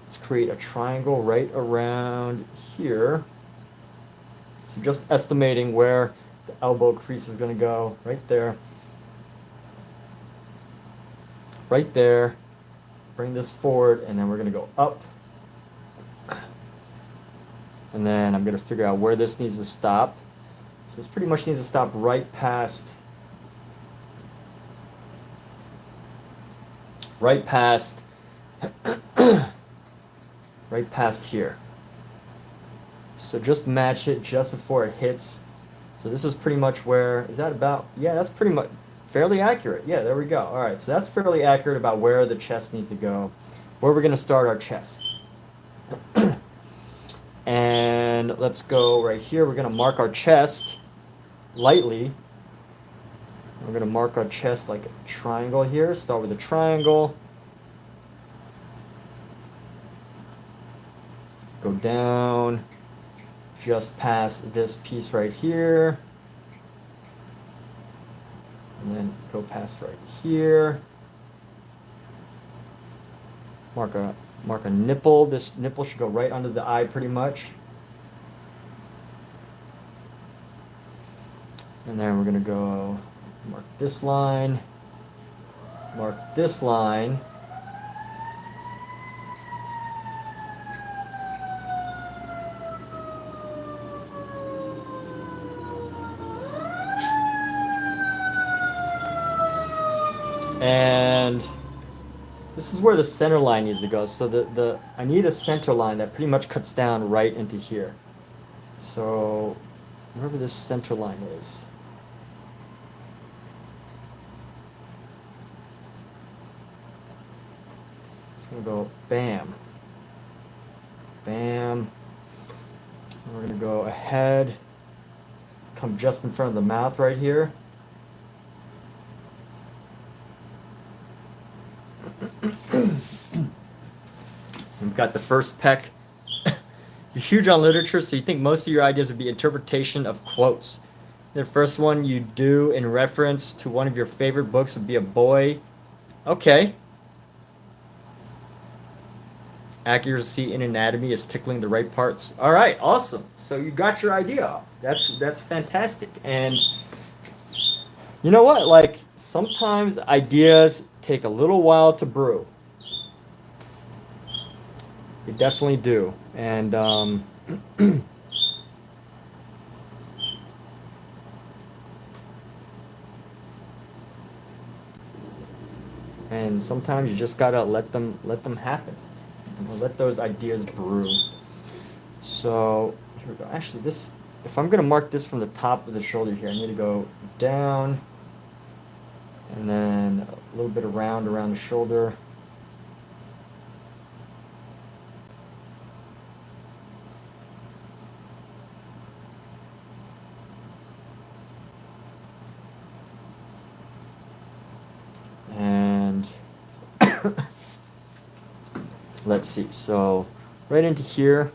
let's create a triangle right around here. So just estimating where the elbow crease is going to go, right there. Right there. Bring this forward, and then we're going to go up. And then I'm going to figure out where this needs to stop. So this pretty much needs to stop right past right past here. So just match it just before it hits. So this is pretty much where, is that about, yeah, that's pretty much fairly accurate. Yeah, there we go. All right, so that's fairly accurate about where the chest needs to go, where we're going to start our chest. And let's go right here. We're going to mark our chest lightly. We're going to mark our chest like a triangle here. Start with a triangle. Go down just past this piece right here. And then go past right here. Mark a nipple. This nipple should go right under the eye pretty much. And then we're going to go mark this line. Mark this line. And this is where the center line needs to go. So I need a center line that pretty much cuts down right into here. So wherever this center line is. It's going to go bam. Bam. And we're going to go ahead. Come just in front of the mouth right here. We've got the first peck. You're huge on literature, so you think most of your ideas would be interpretation of quotes. The first one you do in reference to one of your favorite books would be a boy. Okay. Accuracy in anatomy is tickling the right parts. All right, awesome. So you got your idea. That's fantastic. And you know what? Like sometimes ideas take a little while to brew. They definitely do. And and sometimes you just gotta let them happen. Let those ideas brew. So here we go. Actually, if I'm gonna mark this from the top of the shoulder here, I need to go down and then a little bit around the shoulder. And let's see. So right into here,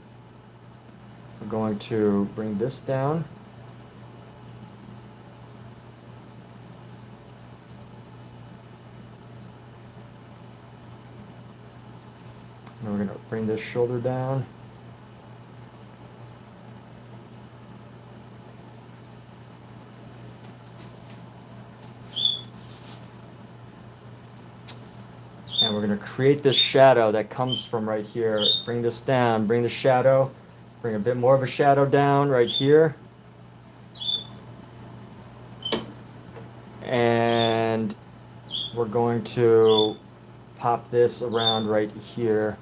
we're going to bring this down. And we're going to bring this shoulder down. And we're going to create this shadow that comes from right here. Bring this down, bring the shadow, bring a bit more of a shadow down right here. And we're going to pop this around right here.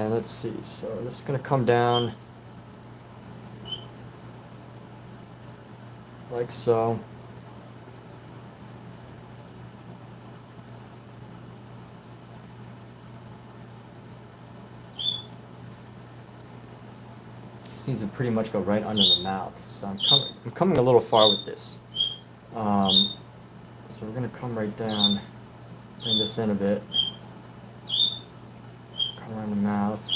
And let's see, so this is going to come down like so. This needs to pretty much go right under the mouth. So I'm coming a little far with this. So we're going to come right down, bring this in a bit, come around the mouth.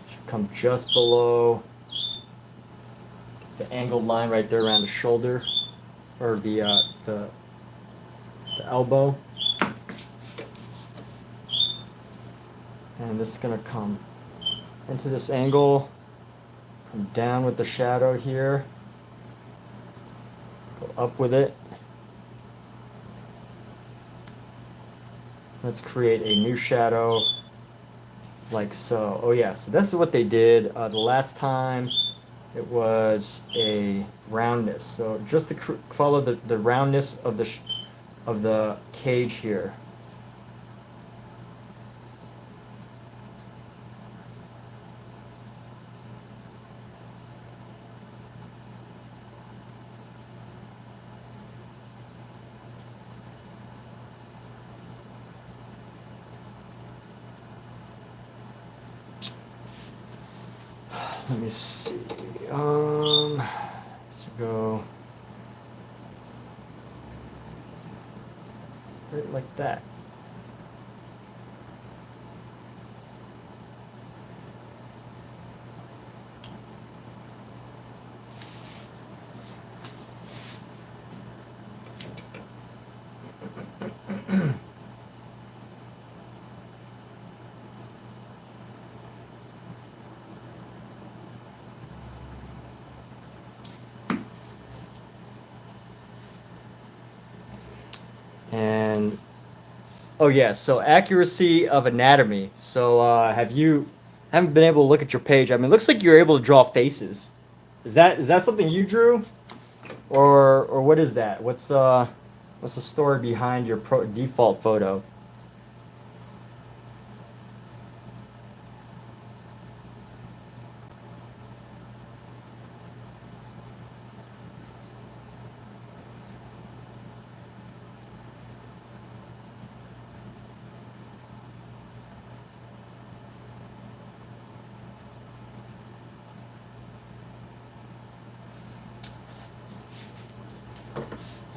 Should come just below the angled line right there around the shoulder, or the elbow. And this is going to come into this angle, come down with the shadow here, go up with it. Let's create a new shadow like so. Oh yeah, so this is what they did the last time. It was a roundness. So just to follow the roundness of the cage here. Let me see. Let's go right like that. And oh yeah, so accuracy of anatomy. So haven't been able to look at your page. I mean, it looks like you're able to draw faces. Is that something you drew, or what is that? What's the story behind your default photo?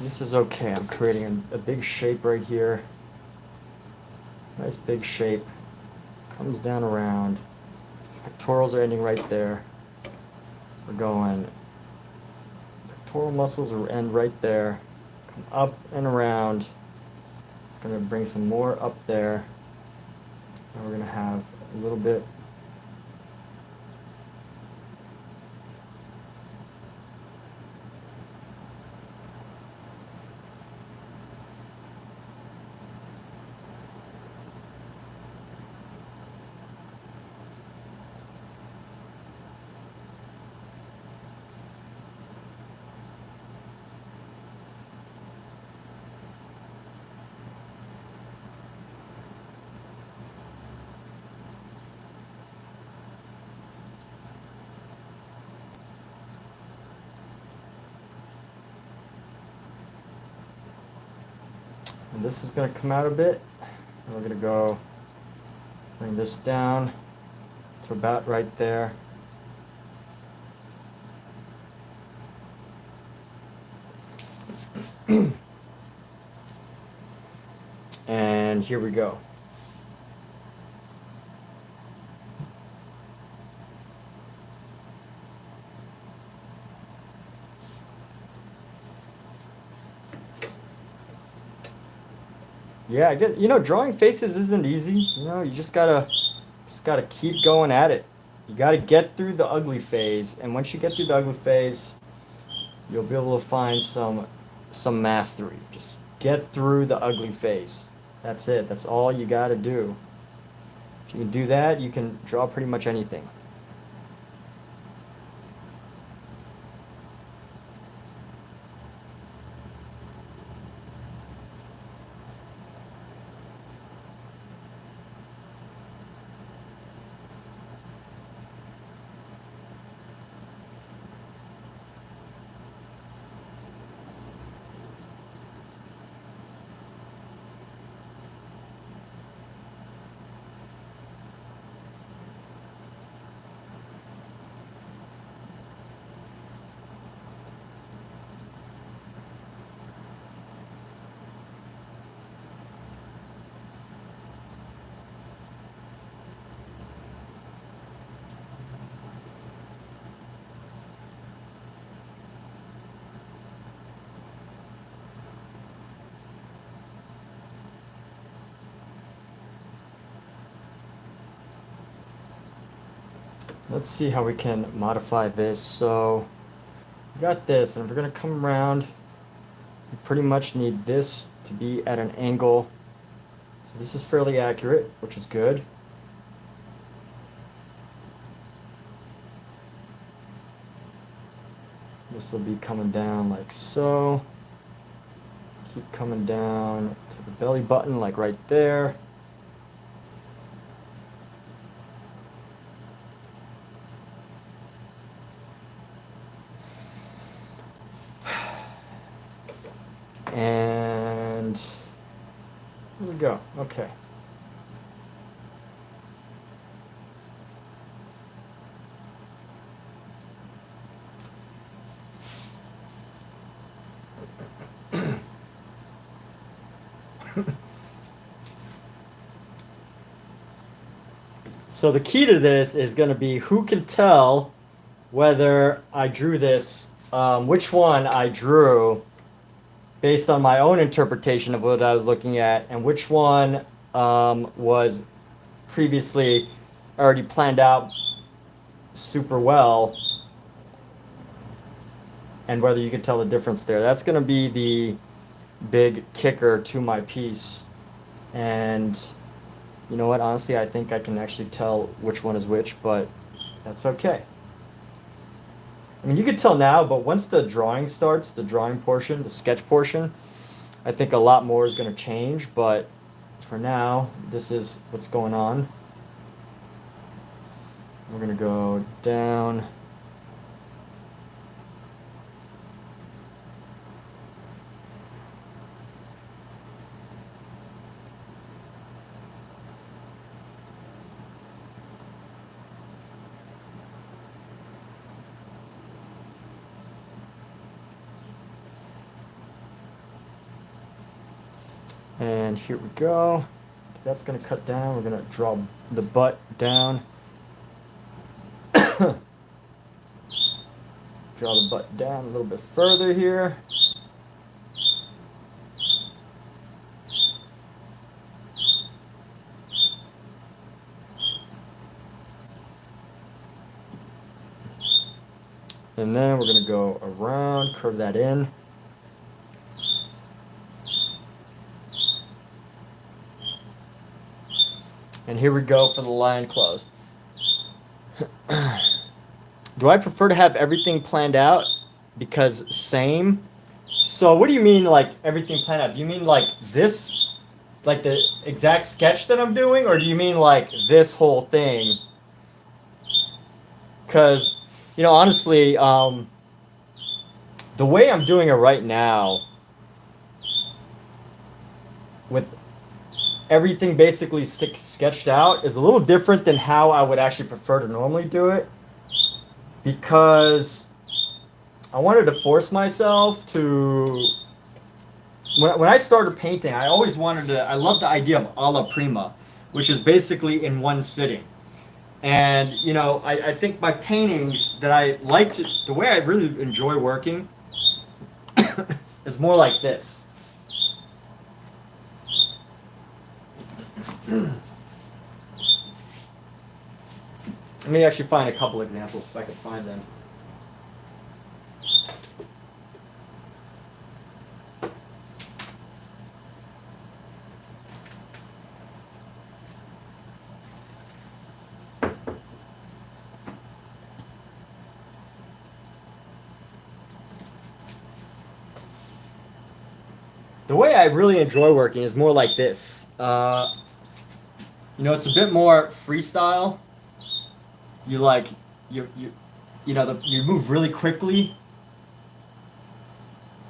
This is okay. I'm creating a big shape right here. Nice big shape. Comes down around. Pectorals are ending right there. We're going. Pectoral muscles will end right there. Come up and around. It's going to bring some more up there. And we're going to have a little bit. And this is going to come out a bit. And we're going to go bring this down to about right there. And here we go. Yeah, I get, drawing faces isn't easy. You just gotta keep going at it. You gotta get through the ugly phase, and once you get through the ugly phase, you'll be able to find some mastery. Just get through the ugly phase. That's it. That's all you gotta do. If you can do that, you can draw pretty much anything. let's see how we can modify this. So we got this, and if we're gonna come around, you pretty much need this to be at an angle. So this is fairly accurate, which is good. This will be coming down like so. Keep coming down to the belly button, like right there. And here we go. Okay. So the key to this is going to be who can tell whether I drew this, which one I drew based on my own interpretation of what I was looking at, and which one was previously already planned out super well, and whether you can tell the difference there. That's going to be the big kicker to my piece. And you know what, honestly, I think I can actually tell which one is which, but that's okay. I mean, you could tell now, but once the drawing starts, the drawing portion, the sketch portion, I think a lot more is going to change, but for now, this is what's going on. We're going to go down. And here we go. That's going to cut down. We're going to draw the butt down. Draw the butt down a little bit further here. And then we're going to go around, curve that in. And here we go for the line close. Do I prefer to have everything planned out? Because same. So what do you mean like everything planned out? Do you mean like this, like the exact sketch that I'm doing? Or do you mean like this whole thing? Because, you know, honestly, the way I'm doing it right now, with everything basically sketched out, is a little different than how I would actually prefer to normally do it, because I wanted to force myself to, when I started painting, I always wanted to, I love the idea of alla prima, which is basically in one sitting. And, you know, I think my paintings that I like to, the way I really enjoy working is more like this. Let me actually find a couple examples if I can find them. The way I really enjoy working is more like this. You know, it's a bit more freestyle. You like, you know, you move really quickly.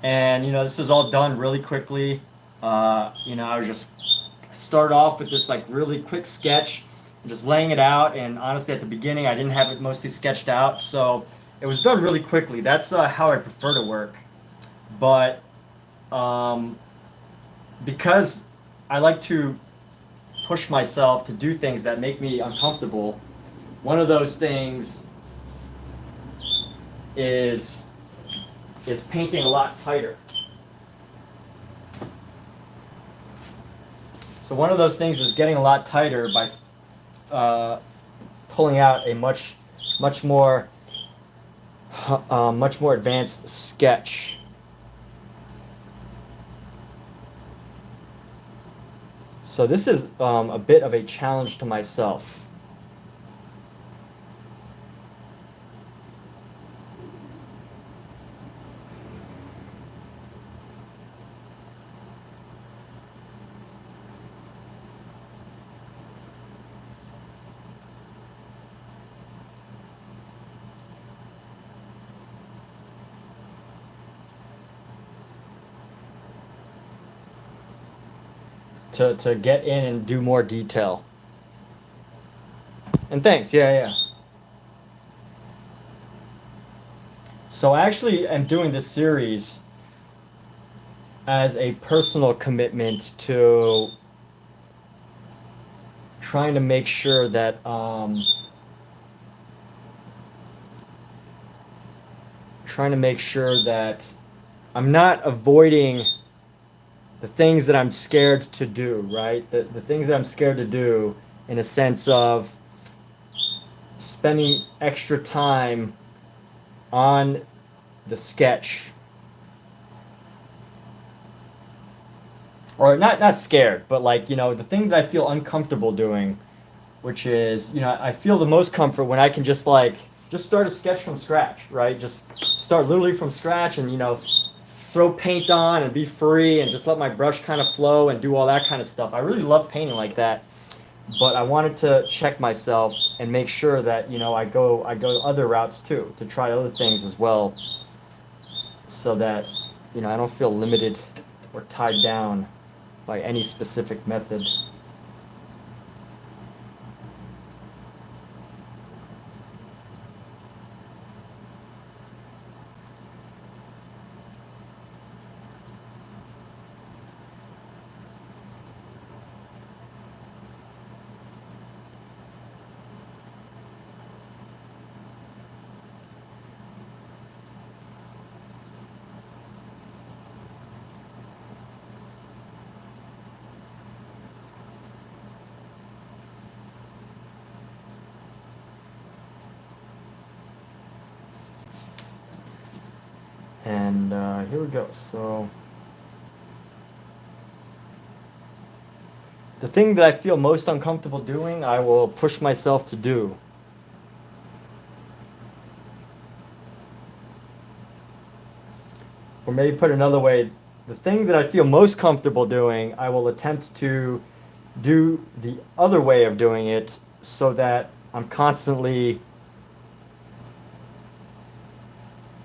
And, you know, this is all done really quickly. You know, I was just start off with this like really quick sketch, just laying it out. And honestly, at the beginning, I didn't have it mostly sketched out. So it was done really quickly. That's how I prefer to work. But because I like to push myself to do things that make me uncomfortable, one of those things is painting a lot tighter. So one of those things is getting a lot tighter by pulling out a much much much more advanced sketch. So this is a bit of a challenge to myself. To get in and do more detail. And thanks, yeah. So I actually am doing this series as a personal commitment to trying to make sure that I'm not avoiding the things that I'm scared to do, right? The things that I'm scared to do in a sense of spending extra time on the sketch. Or not scared, but like, you know, the thing that I feel uncomfortable doing, which is, you know, I feel the most comfort when I can just start a sketch from scratch, right? Just start literally from scratch and, you know, throw paint on and be free and just let my brush kind of flow and do all that kind of stuff. I really love painting like that, but I wanted to check myself and make sure that, you know, I go other routes too, to try other things as well, so that, you know, I don't feel limited or tied down by any specific method. And here we go. So the thing that I feel most uncomfortable doing, I will push myself to do. Or maybe put another way, the thing that I feel most comfortable doing, I will attempt to do the other way of doing it, so that I'm constantly,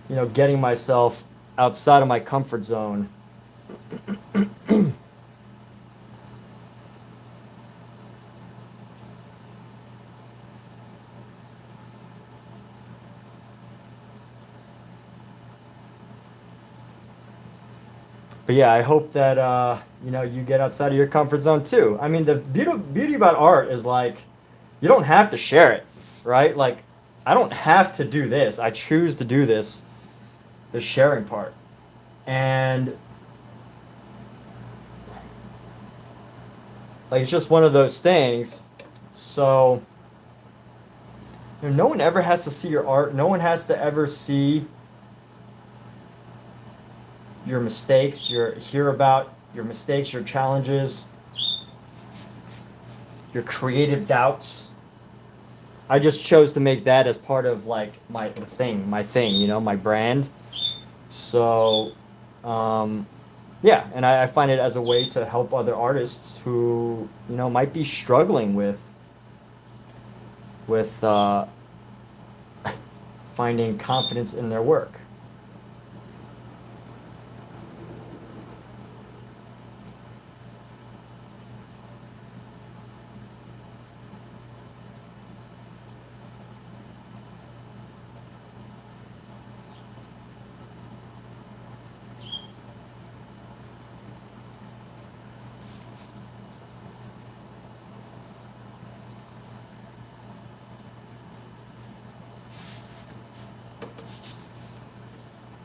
you know, getting myself outside of my comfort zone. But yeah, I hope that you know, you get outside of your comfort zone too. I mean, the beauty about art is like, you don't have to share it, right? Like, I don't have to do this. I choose to do this, the sharing part. And like, it's just one of those things. So, you know, no one ever has to see your art. No one has to ever see your mistakes, hear about your mistakes, your challenges, your creative doubts. I just chose to make that as part of like my thing, you know, my brand. So, yeah, and I find it as a way to help other artists who, you know, might be struggling with finding confidence in their work.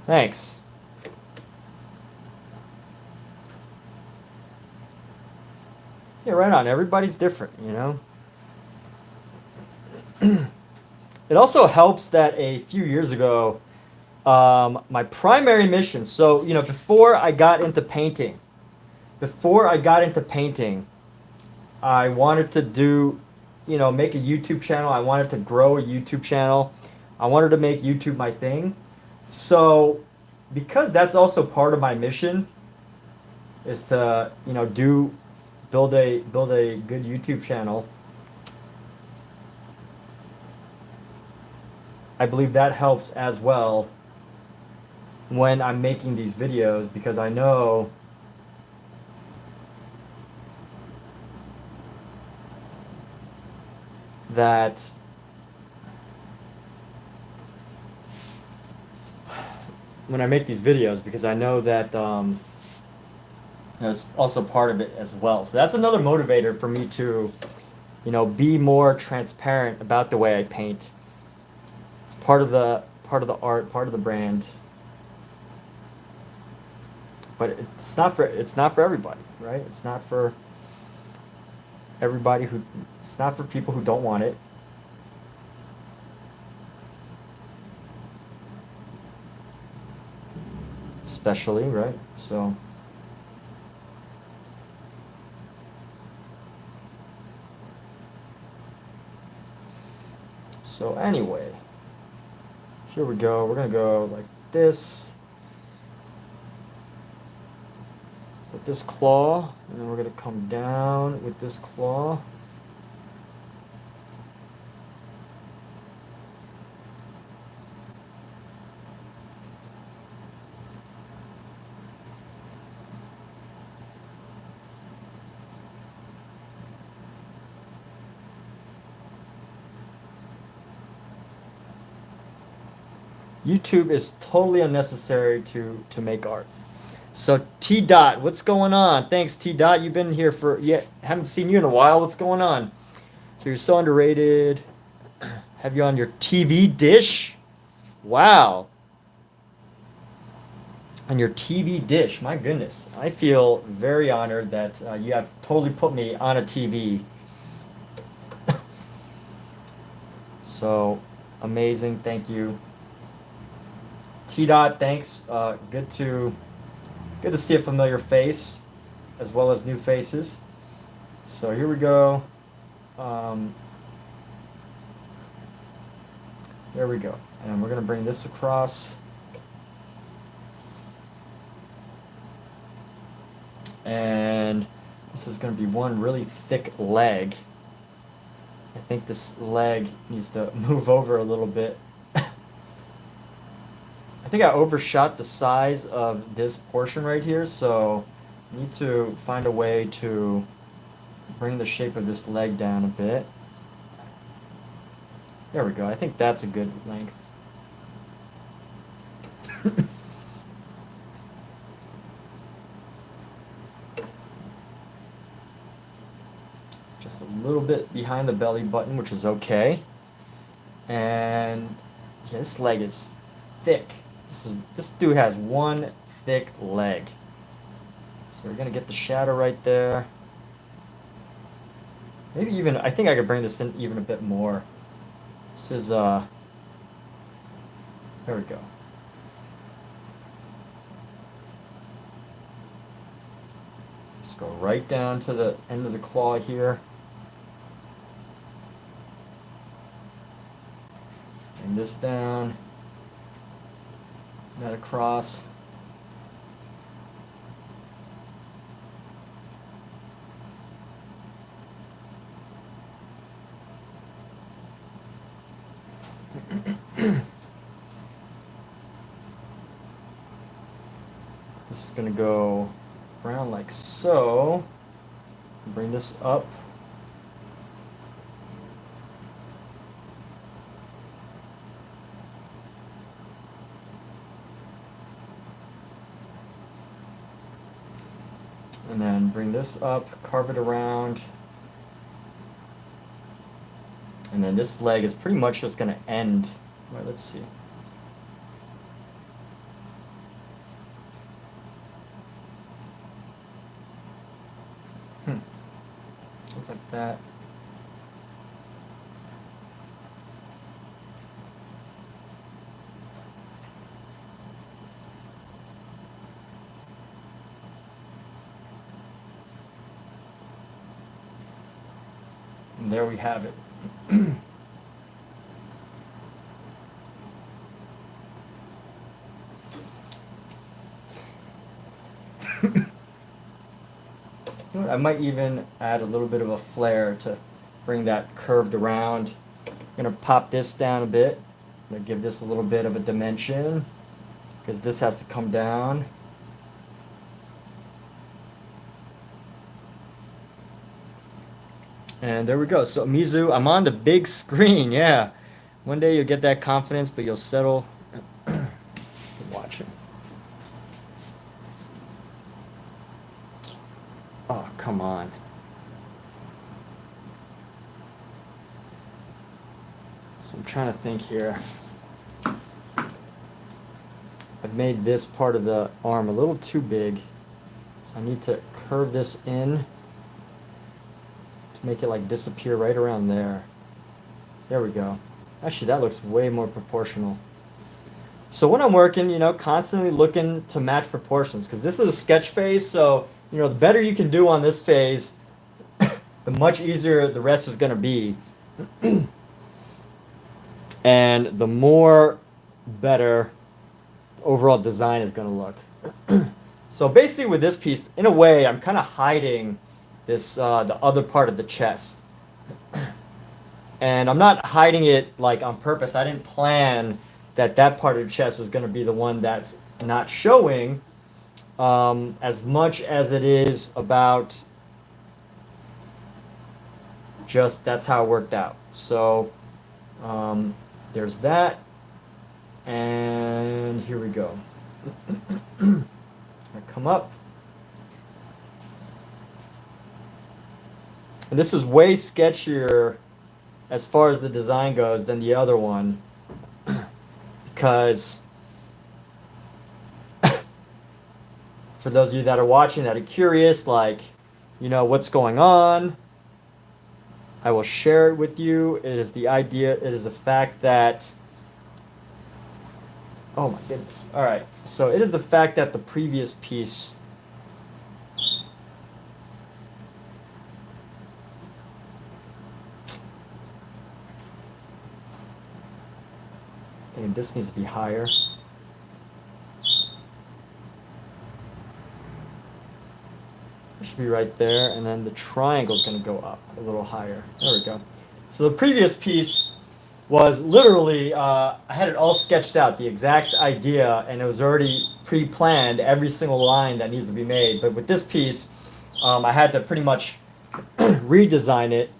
Thanks. Yeah, right on. Everybody's different, you know? it also helps that a few years ago, my primary mission. So before I got into painting, I wanted to do, make a YouTube channel. I wanted to grow a YouTube channel. I wanted to make YouTube my thing. So, because that's also part of my mission, is to, build a good YouTube channel. I believe that helps as well when I'm making these videos because I know that when I make these videos because I know that it's also part of it as well. So that's another motivator for me to, be more transparent about the way I paint. It's part of the art, part of the brand. But it's not for everybody, right? It's not for everybody who it's not for people who don't want it. Especially, right? So anyway, here we go. We're gonna go like this with this claw, and then we're gonna come down with this claw. YouTube is totally unnecessary to make art. So T Dot, what's going on? Thanks T Dot. You've been here for haven't seen you in a while. What's going on? So you're so underrated. Have you on your TV dish? Wow. On your TV dish. My goodness. I feel very honored that you have totally put me on a TV. So amazing. Thank you. T Dot, thanks. Good to see a familiar face as well as new faces. So here we go. There we go. And we're going to bring this across. And this is going to be one really thick leg. I think this leg needs to move over a little bit. I think I overshot the size of this portion right here, so I need to find a way to bring the shape of this leg down a bit. There we go. I think that's a good length. Just a little bit behind the belly button, which is okay. And yeah, this leg is thick. This dude has one thick leg. So we're gonna get the shadow right there. Maybe even, I think I could bring this in even a bit more. This is, there we go. Just go right down to the end of the claw here. Bring this down. That across. This is going to go around like so. Bring this up. And then bring this up, carve it around. And then this leg is pretty much just going to end. Right, let's see. Just like that. And there we have it. You know what, I might even add a little bit of a flare to bring that curved around. I'm gonna pop this down a bit. I'm gonna give this a little bit of a dimension because this has to come down. And there we go. So Mizu, I'm on the big screen. Yeah. One day you'll get that confidence, but you'll settle. Watch it. Oh, come on. So I'm trying to think here. I've made this part of the arm a little too big. So I need to curve this in to make it like disappear right around there. There we go. Actually, that looks way more proportional. So when I'm working, constantly looking to match proportions, because this is a sketch phase, so, the better you can do on this phase, the much easier the rest is going to be. And the more better the overall design is going to look. So basically with this piece, in a way, I'm kind of hiding this, the other part of the chest. And I'm not hiding it like on purpose. I didn't plan that part of the chest was going to be the one that's not showing, as much as it is about just that's how it worked out. So there's that. And here we go. I come up. And this is way sketchier as far as the design goes than the other one, because for those of you that are watching that are curious, like, what's going on, I will share it with you. It is the fact that, oh my goodness. All right. So it is the fact that the previous piece I think this needs to be higher. It should be right there, and then the triangle is going to go up a little higher. There we go. So the previous piece was literally, I had it all sketched out, the exact idea, and it was already pre-planned, every single line that needs to be made. But with this piece, I had to pretty much redesign it,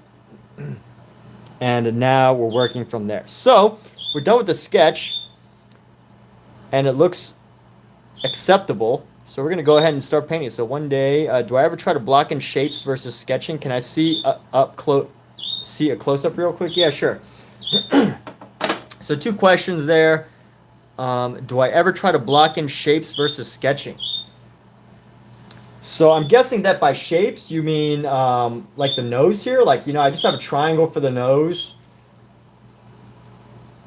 and now we're working from there. So we're done with the sketch, and it looks acceptable. So we're going to go ahead and start painting. So one day, do I ever try to block in shapes versus sketching? Can I see a close-up real quick? Yeah, sure. So 2 questions there. Do I ever try to block in shapes versus sketching? So I'm guessing that by shapes, you mean like the nose here? Like, I just have a triangle for the nose.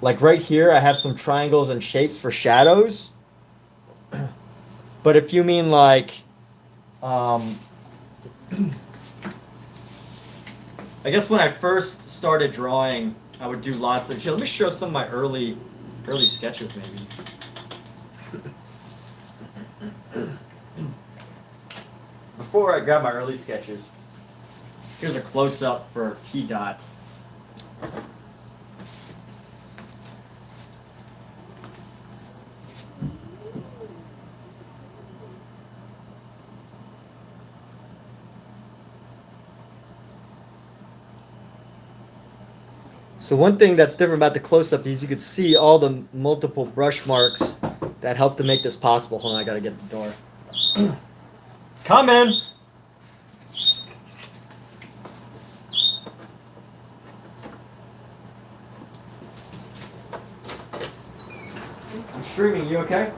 Like right here, I have some triangles and shapes for shadows. But if you mean like, I guess when I first started drawing, I would do lots of, here, let me show some of my early sketches maybe. Before I grab my early sketches, here's a close-up for T-Dot. So one thing that's different about the close-up is you can see all the multiple brush marks that help to make this possible. Hold on, I gotta get the door. Come in! I'm streaming, you okay?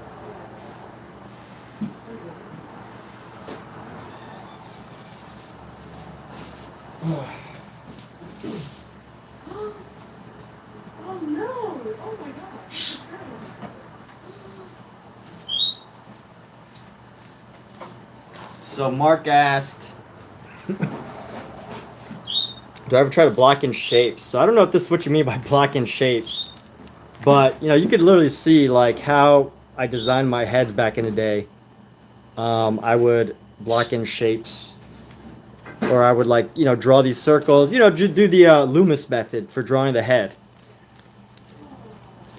So Mark asked, do I ever try to block in shapes? So I don't know if this is what you mean by block in shapes, but you know, you could literally see like how I designed my heads back in the day. I would block in shapes, or I would like, you know, draw these circles, you know, do the Loomis method for drawing the head.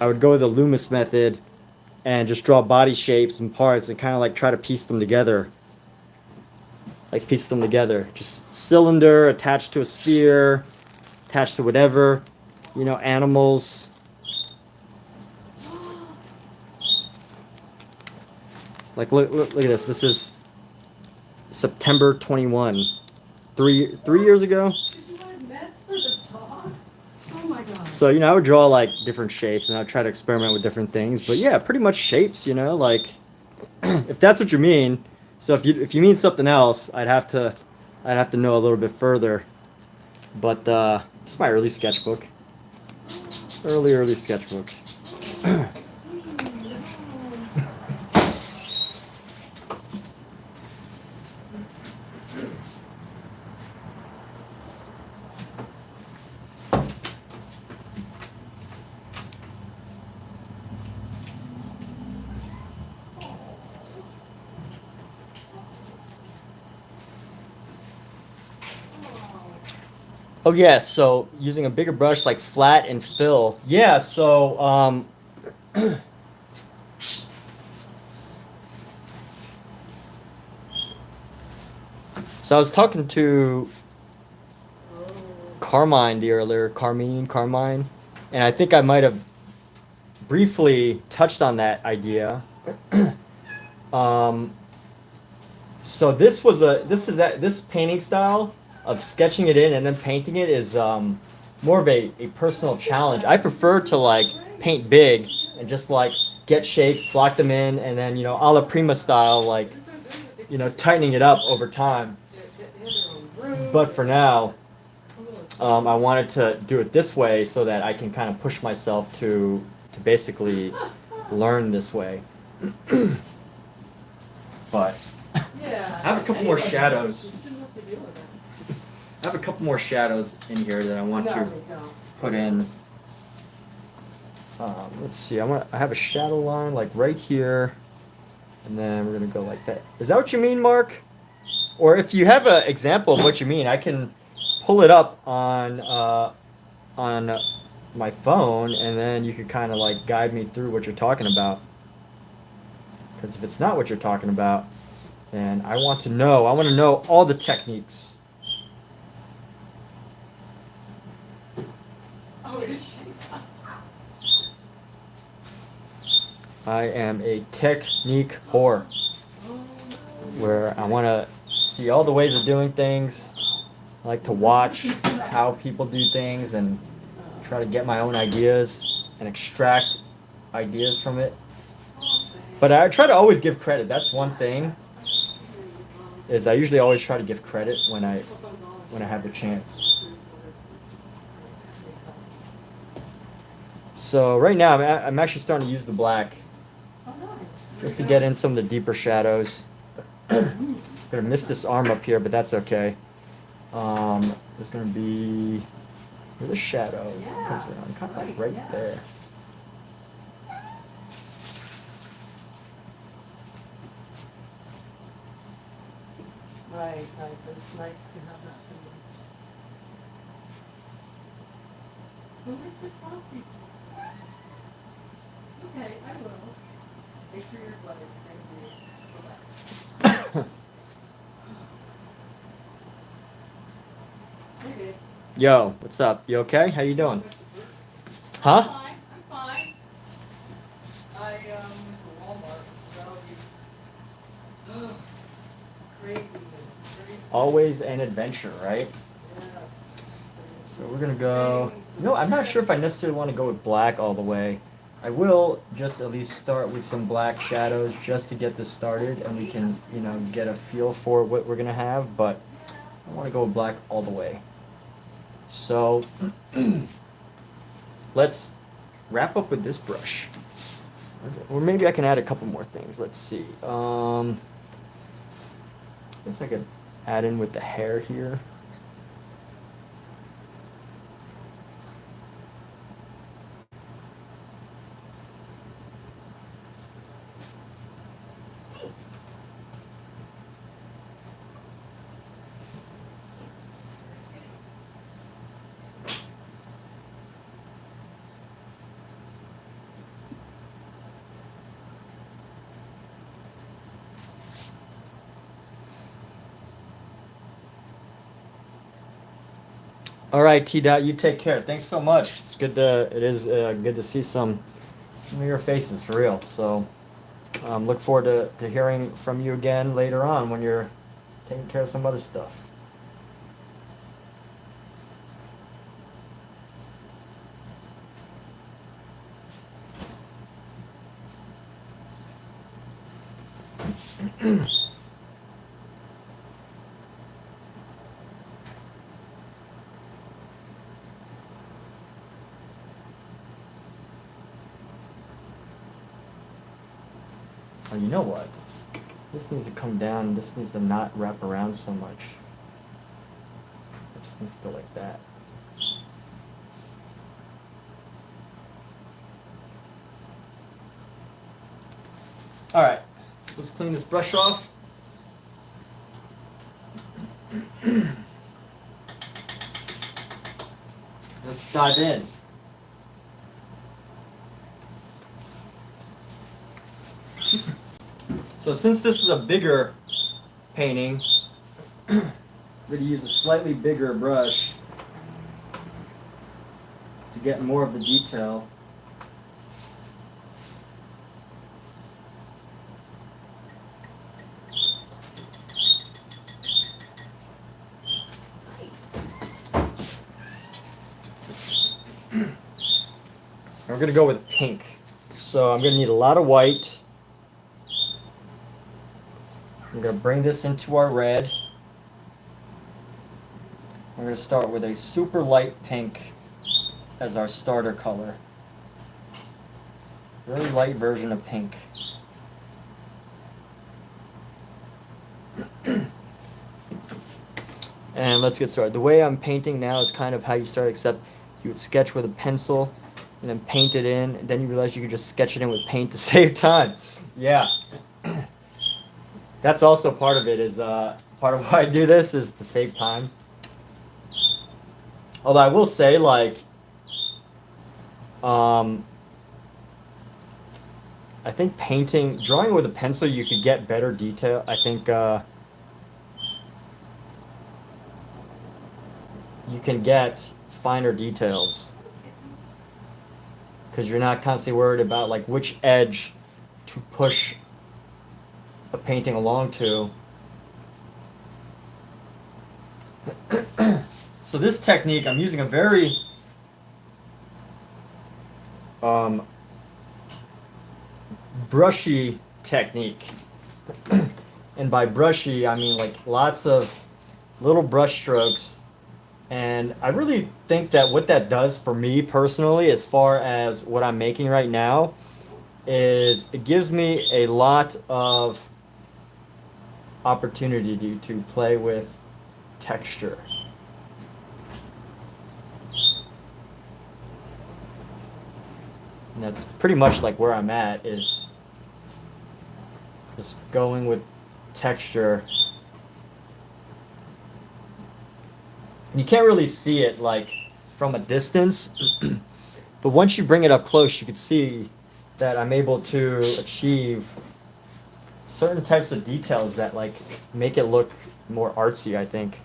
I would go with the Loomis method and just draw body shapes and parts and kind of like try to piece them together. Like piece them together. Just cylinder attached to a sphere, attached to whatever, you know, animals. Like look at this. This is September 21. Three years ago. Oh my god. So, you know, I would draw like different shapes and I'd try to experiment with different things. But yeah, pretty much shapes, you know, like if that's what you mean. So if you mean something else, I'd have to know a little bit further. But this is my early sketchbook. Early sketchbook. Oh yeah, so using a bigger brush like flat and fill. Yeah, so so I was talking to Carmine Carmine, and I think I might have briefly touched on that idea. um, so this painting style of sketching it in and then painting it is more of a personal challenge. I prefer to like paint big and just like get shapes, block them in, and then, you know, a la Prima style, like, you know, tightening it up over time. But for now, I wanted to do it this way so that I can kind of push myself to basically learn this way. But Yeah. I have a couple more shadows. I have a couple more shadows in here that I want to put in. Let's see. I have a shadow line like right here, and then we're gonna go like that. Is that what you mean, Mark? Or if you have an example of what you mean, I can pull it up on my phone, and then you could kind of like guide me through what you're talking about. Because if it's not what you're talking about, then I want to know. I want to know all the techniques. Oh, is she? I am a technique whore, where I want to see all the ways of doing things. I like to watch how people do things and try to get my own ideas and extract ideas from it. But I try to always give credit. That's one thing. Is I usually always try to give credit when I have the chance. So right now I'm actually starting to use the black just to get in some of the deeper shadows. I'm gonna miss this arm up here, but that's okay. There's gonna be where the shadow comes around, kind of like right there. Right. It's nice to have that for you. Well, where's the top pieces? Okay, I will. Make sure your legs, thank you. Go back. Okay. Yo, what's up? You okay? How you doing? Huh? I'm fine. I went to Walmart, got all these craziness. Always an adventure, right? Yes. So we're gonna go. No, I'm not sure if I necessarily want to go with black all the way. I will just at least start with some black shadows just to get this started, and we can, you know, get a feel for what we're gonna have. But I want to go with black all the way. So let's wrap up with this brush. Or maybe I can add a couple more things. Let's see. I guess I could add in with the hair here. All right, T Dot, you take care. Thanks so much. It is good to see some familiar faces for real. So look forward to hearing from you again later on when you're taking care of some other stuff. Oh, you know what? This needs to come down. This needs to not wrap around so much. It just needs to go like that. All right, let's clean this brush off. Let's dive in. So since this is a bigger painting, we're going to use a slightly bigger brush to get more of the detail. And we're going to go with pink. So I'm going to need a lot of white. I'm going to bring this into our red. We're going to start with a super light pink as our starter color. Really light version of pink. And let's get started. The way I'm painting now is kind of how you start, except you would sketch with a pencil and then paint it in, and then you realize you could just sketch it in with paint to save time. Yeah. That's also part of it, is part of why I do this is to save time. Although I will say, like, I think drawing with a pencil, you could get better detail. I think you can get finer details because you're not constantly worried about like which edge to push a painting along to. So this technique, I'm using a very brushy technique. And by brushy, I mean like lots of little brush strokes. And I really think that what that does for me personally, as far as what I'm making right now, is it gives me a lot of opportunity to play with texture. And that's pretty much like where I'm at, is just going with texture. You can't really see it like from a distance, but once you bring it up close, you can see that I'm able to achieve certain types of details that like make it look more artsy, I think.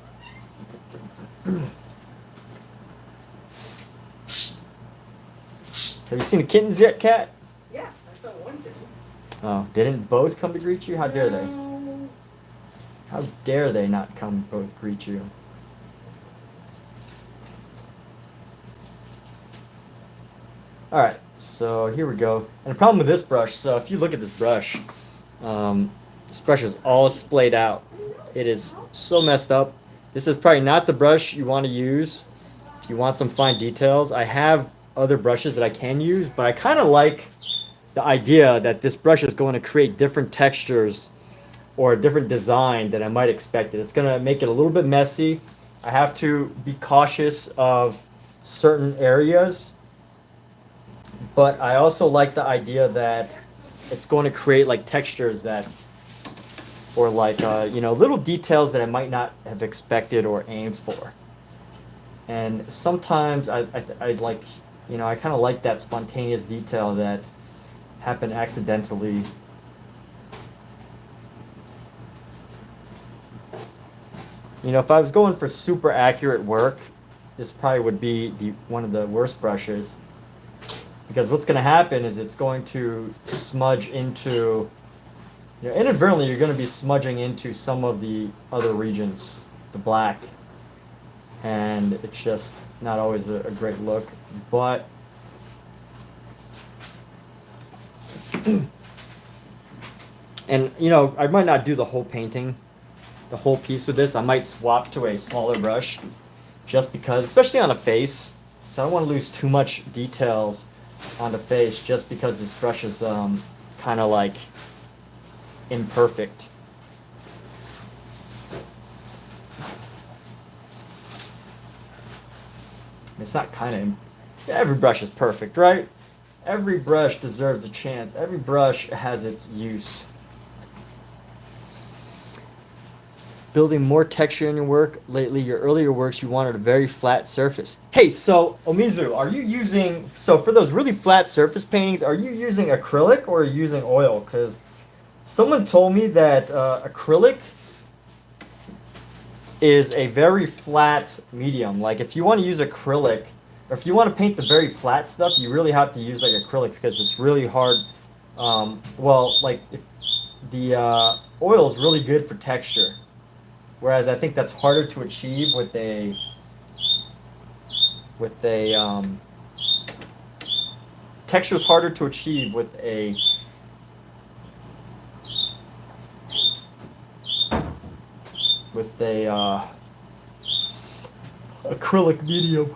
Have you seen the kittens yet, Kat? Yeah, I saw one thing. Oh, didn't both come to greet you? How dare they? No. How dare they not come both greet you? Alright, so here we go. And the problem with this brush, so if you look at this brush is all splayed out. It is so messed up. This is probably not the brush you want to use if you want some fine details. I have other brushes that I can use, but I kind of like the idea that this brush is going to create different textures or a different design than I might expect it. It's going to make it a little bit messy. I have to be cautious of certain areas, but I also like the idea that it's going to create like textures that, or like little details that I might not have expected or aimed for. And sometimes I like, I kind of like that spontaneous detail that happened accidentally. If I was going for super accurate work, this probably would be one of the worst brushes, because what's going to happen is it's going to smudge into, inadvertently you're going to be smudging into some of the other regions, the black, and it's just not always a great look. But and I might not do the whole painting, the whole piece with this. I might swap to a smaller brush, just because, especially on a face, so I don't want to lose too much details on the face, just because this brush is kind of like imperfect. It's not kind of, every brush is perfect, right? Every brush deserves a chance. Every brush has its use. Building more texture in your work. Lately, your earlier works, you wanted a very flat surface. Hey, so Omizu, are you using, so for those really flat surface paintings, are you using acrylic or are you using oil? Because someone told me that acrylic is a very flat medium. Like if you want to use acrylic, or if you want to paint the very flat stuff, you really have to use like acrylic, because it's really hard. Well, like if the oil is really good for texture. Whereas I think that's harder to achieve with a texture is harder to achieve with a acrylic medium.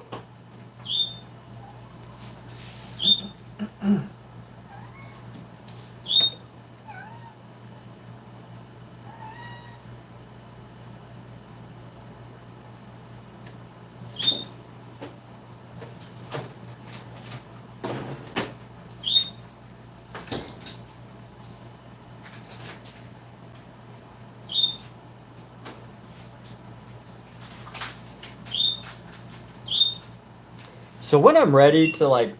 So when I'm ready to like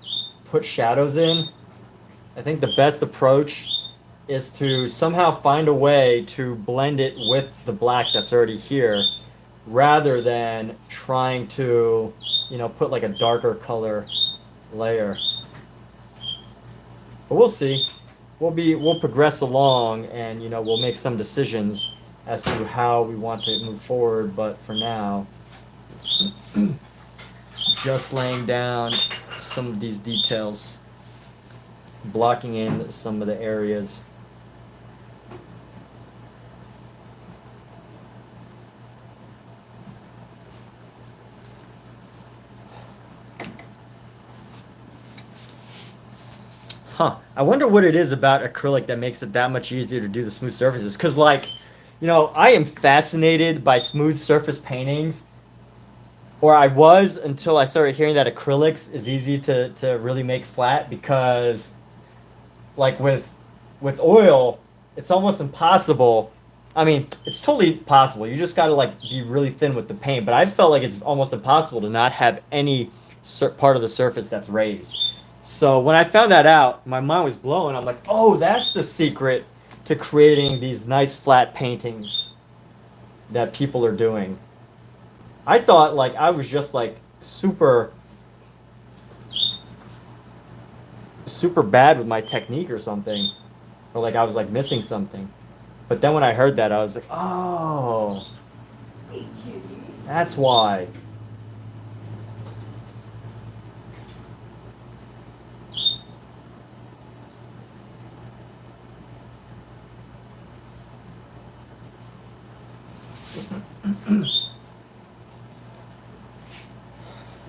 put shadows in, I think the best approach is to somehow find a way to blend it with the black that's already here, rather than trying to, put like a darker color layer. But we'll see. We'll progress along, and we'll make some decisions as to how we want to move forward. But for now, just laying down some of these details, blocking in some of the areas. I wonder what it is about acrylic that makes it that much easier to do the smooth surfaces. Because, like, I am fascinated by smooth surface paintings. Or I was, until I started hearing that acrylics is easy to really make flat, because, like, with oil, it's almost impossible. I mean, it's totally possible. You just got to, like, be really thin with the paint. But I felt like it's almost impossible to not have any part of the surface that's raised. So when I found that out, my mind was blown. I'm like, oh, that's the secret to creating these nice flat paintings that people are doing. I thought like I was just like super bad with my technique or something, or like I was like missing something. But then when I heard that, I was like, oh, that's why.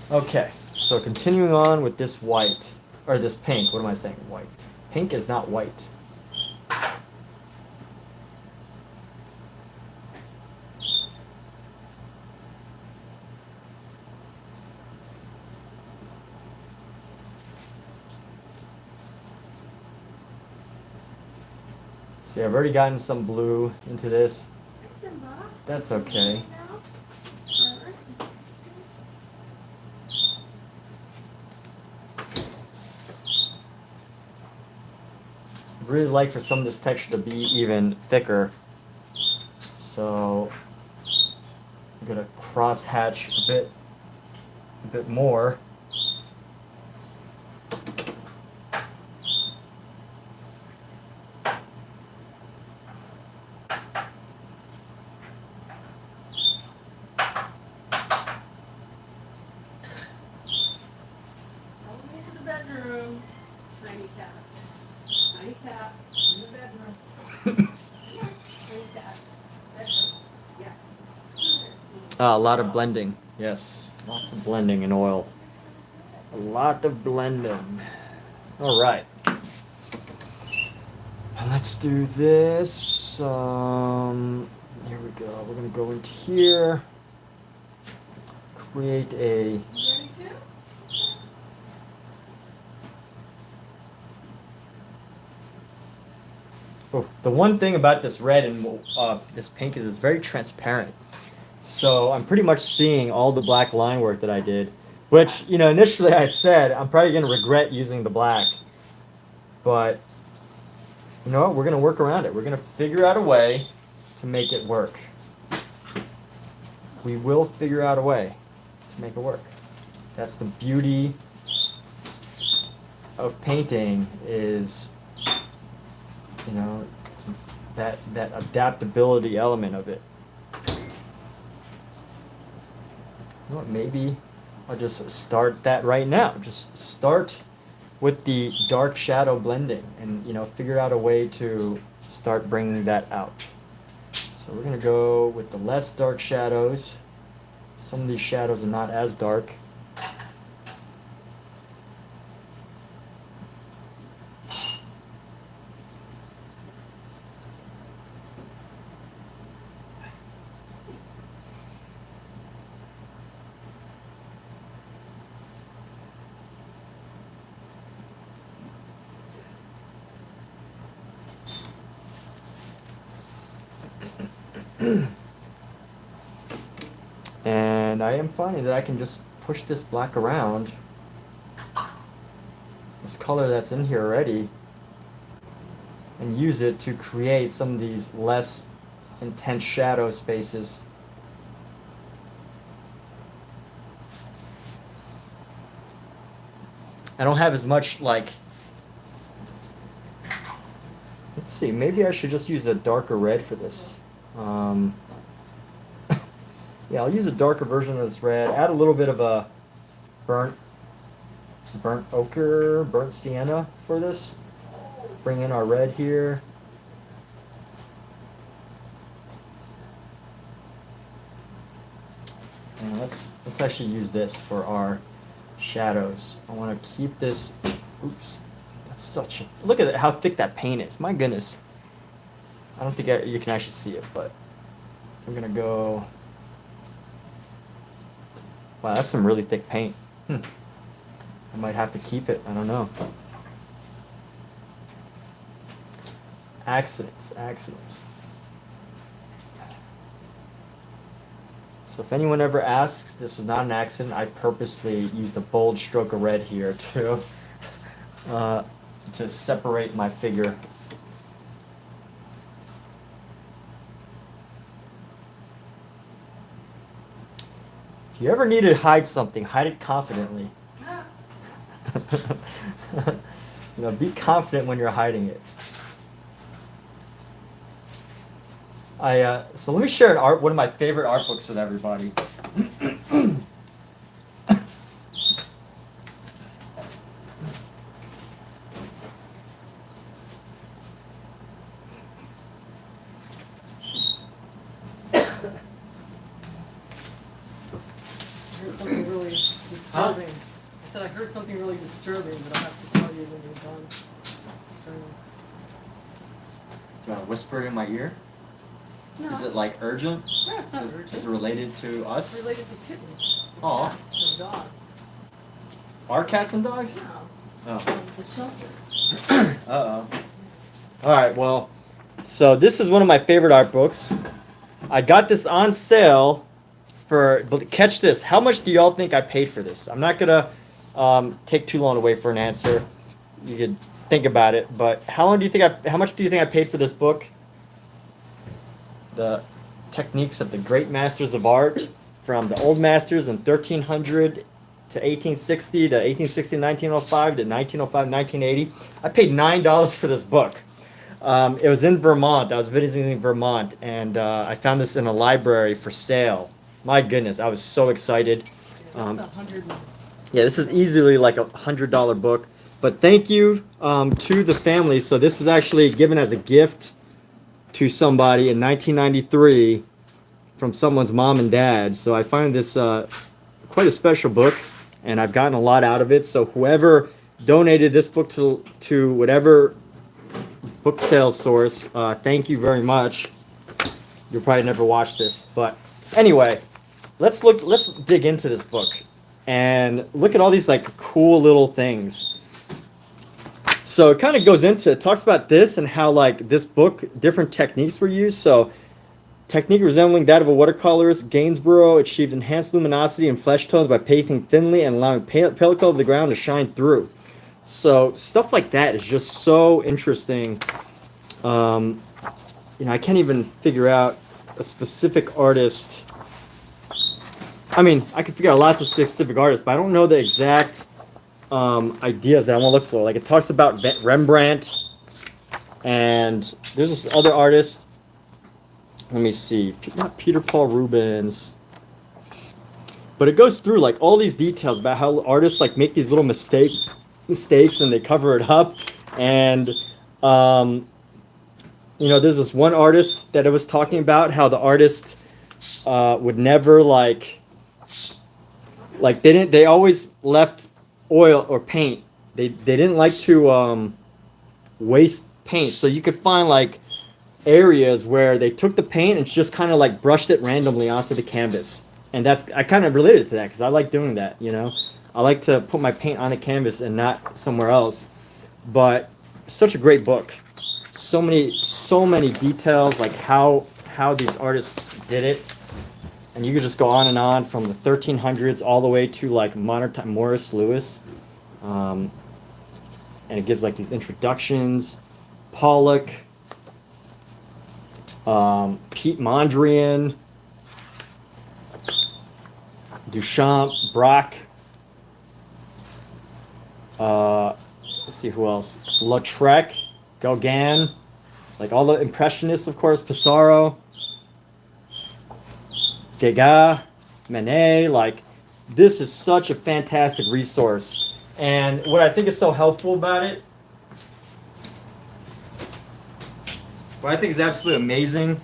Okay, so continuing on with this white, or this pink, what am I saying? White. Pink is not white. See, I've already gotten some blue into this. That's okay. Really like for some of this texture to be even thicker, so I'm gonna cross hatch a bit a bit more. Going into the bedroom. Tiny cats. Tiny cats in the bedroom. Tiny cats. Bedroom. Yes. A lot of blending. Yes, lots of blending in oil. A lot of blending. All right. Let's do this. Here we go. We're gonna go into here. Create a. You ready to? Oh, the one thing about this red and this pink is it's very transparent. So I'm pretty much seeing all the black line work that I did, which, you know, initially I had said I'm probably going to regret using the black. But, you know what? We're going to work around it. We're going to figure out a way to make it work. We will figure out a way to make it work. That's the beauty of painting is, you know, that adaptability element of it. You know what, maybe I'll just start that right now. Just start with the dark shadow blending and, you know, figure out a way to start bringing that out. So we're going to go with the less dark shadows. Some of these shadows are not as dark. And I am finding that I can just push this black around, this color that's in here already, and use it to create some of these less intense shadow spaces. I don't have as much, like, let's see, maybe I should just use a darker red for this. Yeah, I'll use a darker version of this red. Add a little bit of a burnt ochre, burnt sienna for this. Bring in our red here. And let's actually use this for our shadows. I want to keep this. Oops, that's such a look at it, how thick that paint is. My goodness. I don't think you can actually see it, but we're gonna go. Wow, that's some really thick paint. I might have to keep it. I don't know. Accidents. So if anyone ever asks, this was not an accident. I purposely used a bold stroke of red here to separate my figure. If you ever need to hide something, hide it confidently. You know, be confident when you're hiding it. So let me share one of my favorite art books with everybody. Something really disturbing. I said I heard something really disturbing, but I'll have to tell you when you're done. Disturbing. Do you want to whisper it in my ear? No. Is it like urgent? No, it's not urgent. Is it related to It's us? related to kittens. And Aw. cats and dogs. Our cats and dogs? No. Oh. From the shelter. Uh-oh. All right, well, so this is one of my favorite art books. I got this on sale but catch this. How much do y'all think I paid for this? I'm not going to take too long to wait for an answer. You could think about it, but how much do you think I paid for this book? The Techniques of the Great Masters of Art from the Old Masters in 1300 to 1860 to 1860 1905 to 1905 1980. I paid $9 for this book. It was in Vermont. I was visiting Vermont, and I found this in a library for sale. My goodness, I was so excited. Yeah, that's 100. Yeah, this is easily like $100 book. But thank you to the family. So this was actually given as a gift to somebody in 1993 from someone's mom and dad. So I find this quite a special book, and I've gotten a lot out of it. So whoever donated this book to whatever book sales source, thank you very much. You'll probably never watch this, but anyway, let's dig into this book and look at all these like cool little things. So it kind of goes into, it talks about this and how like this book, different techniques were used. So technique resembling that of a watercolorist, Gainsborough achieved enhanced luminosity and flesh tones by painting thinly and allowing pale color of the ground to shine through. So stuff like that is just so interesting. I can't even figure out a specific artist. I mean, I can figure out lots of specific artists, but I don't know the exact ideas that I want to look for. Like it talks about Rembrandt, and there's this other artist. Let me see, not Peter Paul Rubens, but it goes through like all these details about how artists like make these little mistakes and they cover it up. And there's this one artist that I was talking about, how the artist would never like they always left oil or paint. They didn't like to waste paint. So you could find like areas where they took the paint and just kind of like brushed it randomly onto the canvas. And I kind of related to that because I like doing that, I like to put my paint on a canvas and not somewhere else. But such a great book. So many details, like how these artists did it. And you could just go on and on from the 1300s all the way to like modern time, Morris Louis. And it gives like these introductions. Pollock, Pete Mondrian, Duchamp, Braque. Let's see who else. Lautrec, Gauguin, like all the Impressionists, of course, Pissarro, Degas, Manet. Like, this is such a fantastic resource. And what I think is so helpful about it, what I think is absolutely amazing.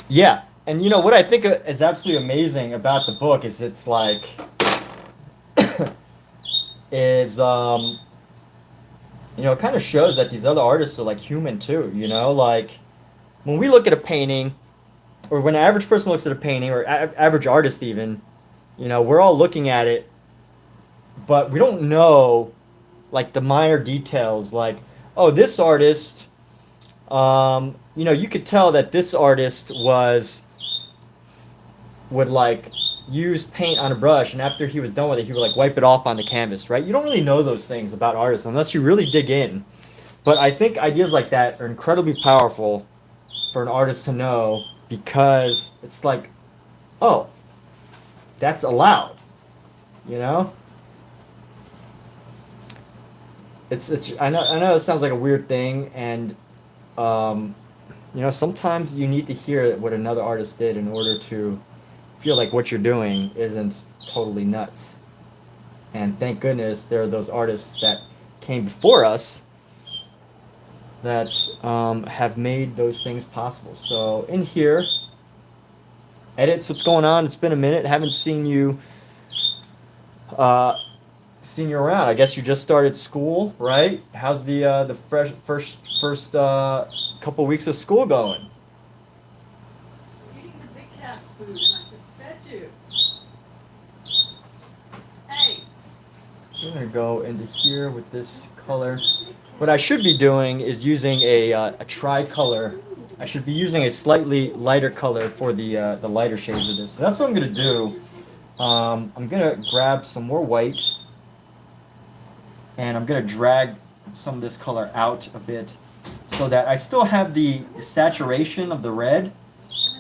Yeah, and what I think is absolutely amazing about the book is it's like, it kind of shows that these other artists are like human too, like when we look at a painting, or when an average person looks at a painting, or average artist even, we're all looking at it, but we don't know like the minor details, like, oh, this artist, you could tell that this artist would like use paint on a brush, and after he was done with it, he would like wipe it off on the canvas, right? You don't really know those things about artists unless you really dig in. But I think ideas like that are incredibly powerful for an artist to know, because it's like, oh, that's allowed, It's I know it sounds like a weird thing, and sometimes you need to hear what another artist did in order to feel like what you're doing isn't totally nuts. And thank goodness there are those artists that came before us that have made those things possible. So in here, edits, what's going on? It's been a minute. Haven't seen you around. I guess you just started school, right? How's the first couple weeks of school going? Eating the big cat's food, and I just fed you. Hey. We're gonna go into here with this color. What I should be doing is using a tri-color. I should be using a slightly lighter color for the lighter shades of this. So that's what I'm gonna do. I'm gonna grab some more white, and I'm gonna drag some of this color out a bit so that I still have the saturation of the red,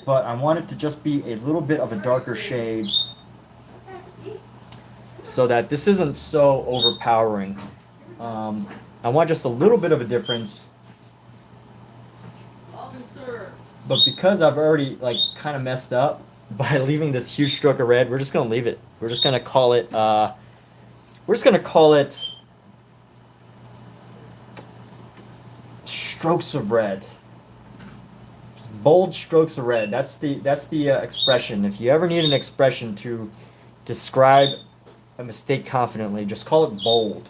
but I want it to just be a little bit of a darker shade so that this isn't so overpowering. I want just a little bit of a difference. Officer. But because I've already like kind of messed up by leaving this huge stroke of red, we're just gonna leave it. We're just gonna call it strokes of red. Just bold strokes of red. That's the expression. If you ever need an expression to describe a mistake confidently, just call it bold.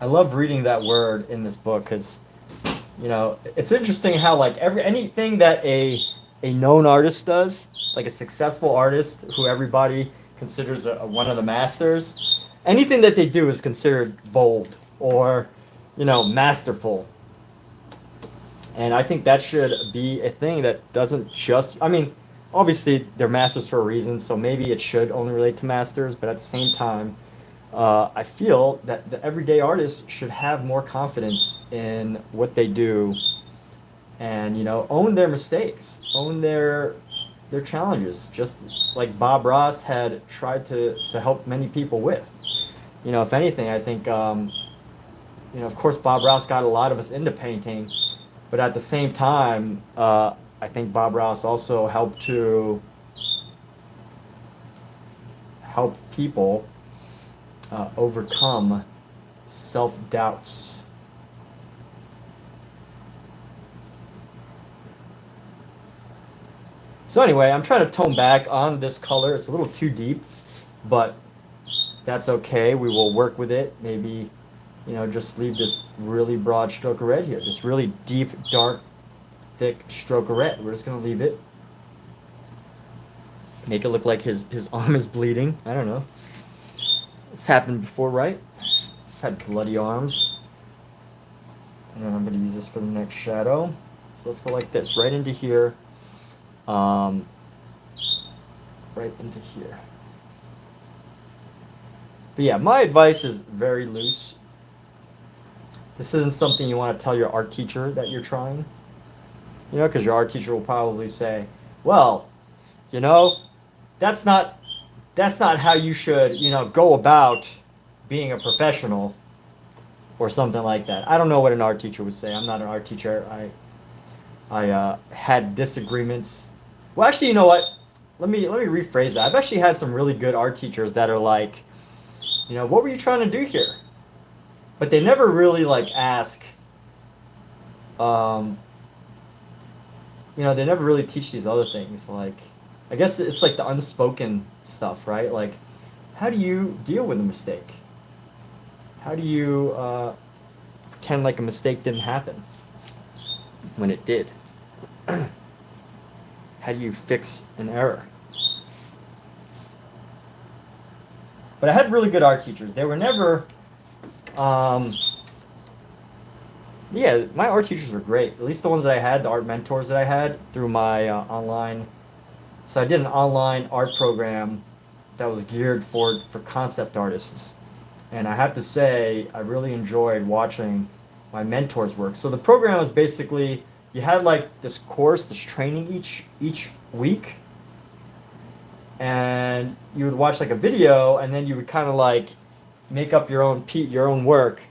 I love reading that word in this book because, you know, it's interesting how like anything that a known artist does, like a successful artist who everybody considers one of the masters, anything that they do is considered bold or, you know, masterful. And I think that should be a thing that doesn't just, I mean, obviously they're masters for a reason, so maybe it should only relate to masters, but at the same time, I feel that the everyday artist should have more confidence in what they do, and you know, own their mistakes, own their challenges, just like Bob Ross had tried to help many people with. You know, if anything, I think you know, of course, Bob Ross got a lot of us into painting, but at the same time, I think Bob Ross also helped to help people overcome self-doubts. So anyway, I'm trying to tone back on this color. It's a little too deep, but that's okay. We will work with it. Maybe, you know, just leave this really broad stroke of red here. This really deep, dark, thick stroke of red. We're just going to leave it. Make it look like his arm is bleeding. I don't know. It's happened before, right? I've had bloody arms. And then I'm going to use this for the next shadow. So let's go like this, right into here. Right into here. But yeah, my advice is very loose. This isn't something you want to tell your art teacher that you're trying. You know, because your art teacher will probably say, well, you know, that's not how you should, you know, go about being a professional or something like that. I don't know what an art teacher would say. I'm not an art teacher. I had disagreements. Well, actually, you know what? Let me rephrase that. I've actually had some really good art teachers that are like, you know, what were you trying to do here? But they never really like ask. You know, they never really teach these other things. Like, I guess it's like the unspoken stuff, right? Like, how do you deal with a mistake? How do you pretend like a mistake didn't happen when it did? How do you fix an error? But I had really good art teachers. They were never, yeah, my art teachers were great. At least the ones that I had, the art mentors that I had through my online. So I did an online art program that was geared for concept artists. And I have to say, I really enjoyed watching my mentors work. So the program was basically, you had like this course, this training each week. And you would watch like a video, and then you would kind of like make up your own work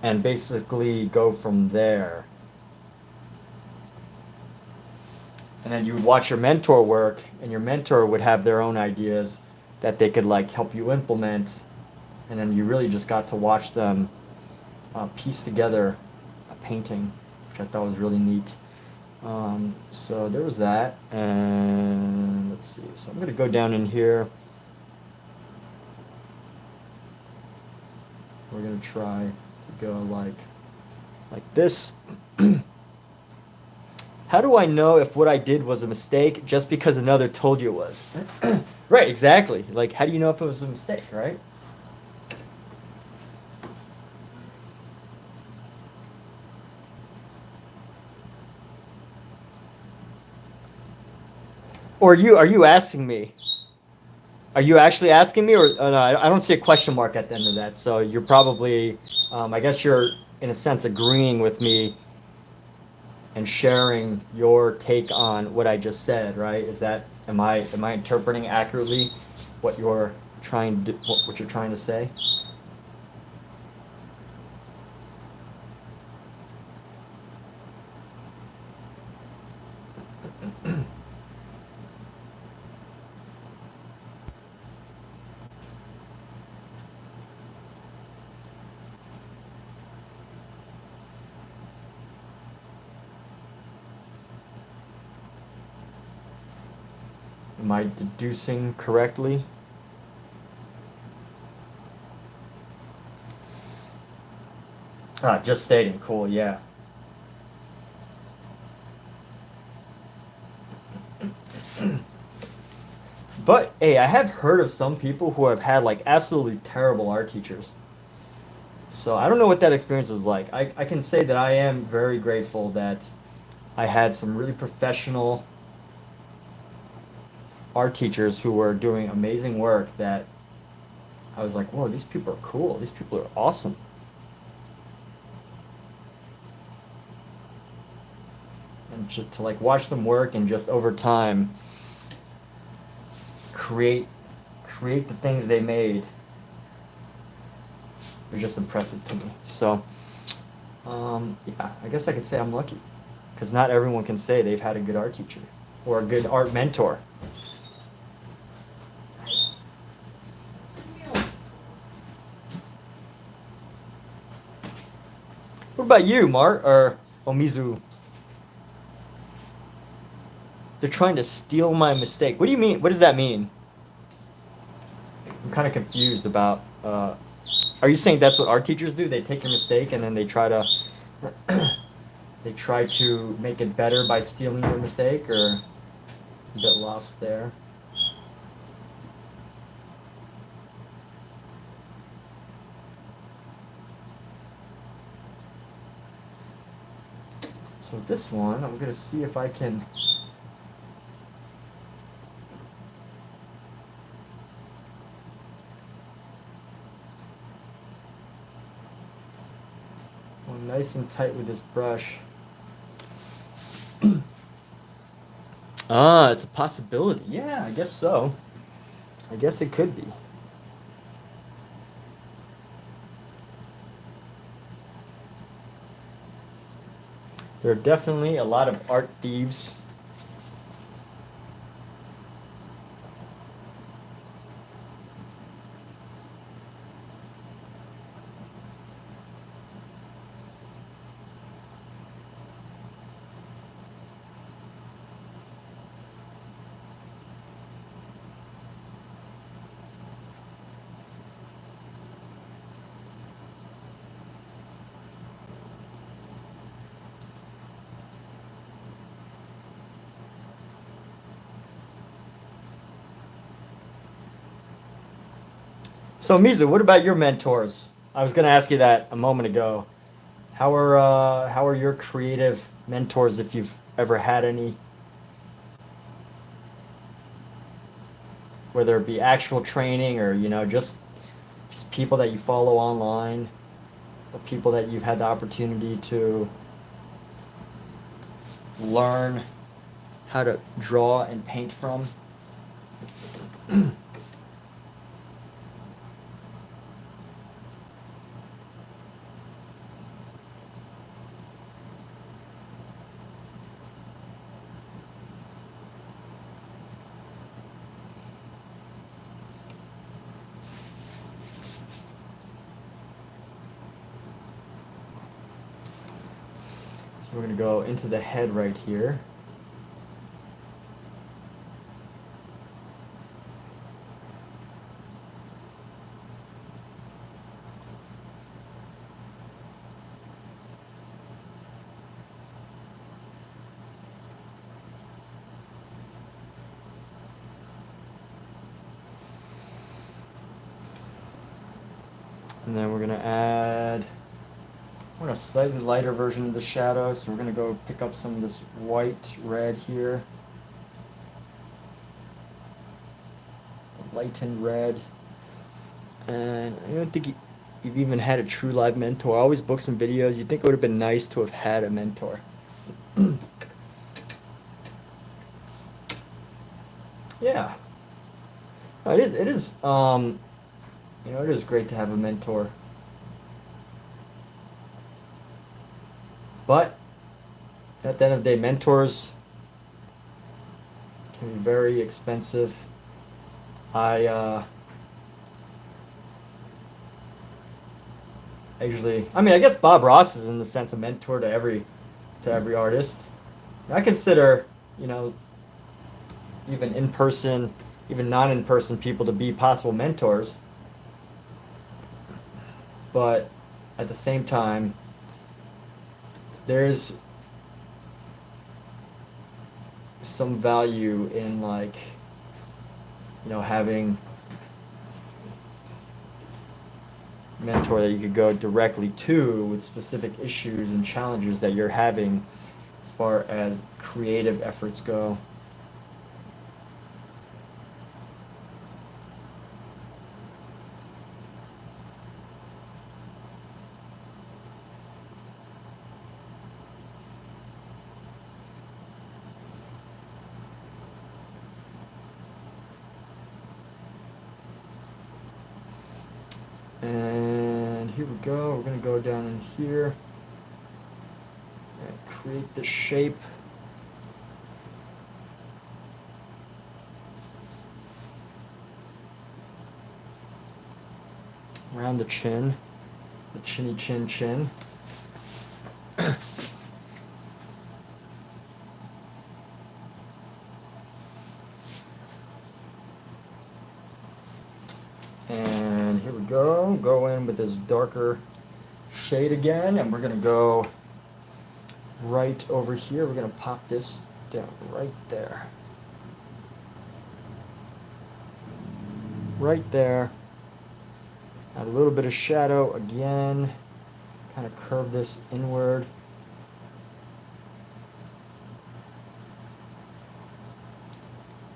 and basically go from there. And then you would watch your mentor work, and your mentor would have their own ideas that they could like help you implement, and then you really just got to watch them piece together a painting, which I thought was really neat. So there was that, and let's see. So I'm gonna go down in here. We're gonna try to go like this. How do I know if what I did was a mistake just because another told you it was? Right, exactly. Like, how do you know if it was a mistake, right? Or are you asking me? Are you actually asking me, or oh, no? I don't see a question mark at the end of that. So you're probably, I guess you're in a sense agreeing with me and sharing your take on what I just said, right? Is that am I interpreting accurately what you're trying to what you're trying to say? Am I deducing correctly? Ah, just stating. Cool. Yeah. But hey, I have heard of some people who have had like absolutely terrible art teachers. So I don't know what that experience was like. I can say that I am very grateful that I had some really professional art teachers who were doing amazing work that I was like, whoa, these people are cool. These people are awesome. And to like watch them work and just over time create create the things they made was just impressive to me. So yeah, I guess I could say I'm lucky because not everyone can say they've had a good art teacher or a good art mentor. What about you, Mart or Omizu? They're trying to steal my mistake. What do you mean? What does that mean? I'm kind of confused about. Are you saying that's what art teachers do? They take your mistake and then they try to they try to make it better by stealing your mistake, or a bit lost there. So this one, I'm gonna see if I can. Go nice and tight with this brush. Ah, it's a possibility. Yeah, I guess so. I guess it could be. There are definitely a lot of art thieves. So Mizu, what about your mentors? I was going to ask you that a moment ago. How are your creative mentors, if you've ever had any, whether it be actual training or just people that you follow online, or people that you've had the opportunity to learn how to draw and paint from? So we're going to go into the head right here. And then we're going to add, I want a slightly lighter version of the shadow, so we're going to go pick up some of this white red here. lighten red. And I don't think you've even had a true live mentor. I always book some videos. You'd think it would have been nice to have had a mentor. Yeah. No, it is, you know, it is great to have a mentor. But at the end of the day, mentors can be very expensive. I mean, I guess Bob Ross is in the sense a mentor to every artist. I consider, you know, even in person, even non-in-person people to be possible mentors. But at the same time, there's some value in, like, you know, having a mentor that you could go directly to with specific issues and challenges that you're having as far as creative efforts go. And here we go. We're going to go down in here and create the shape. Around the chin, the chinny chin chin. And here we go. Go in with this darker shade again, and we're gonna go right over here. We're gonna pop this down right there. Right there. Add a little bit of shadow again. Kind of curve this inward.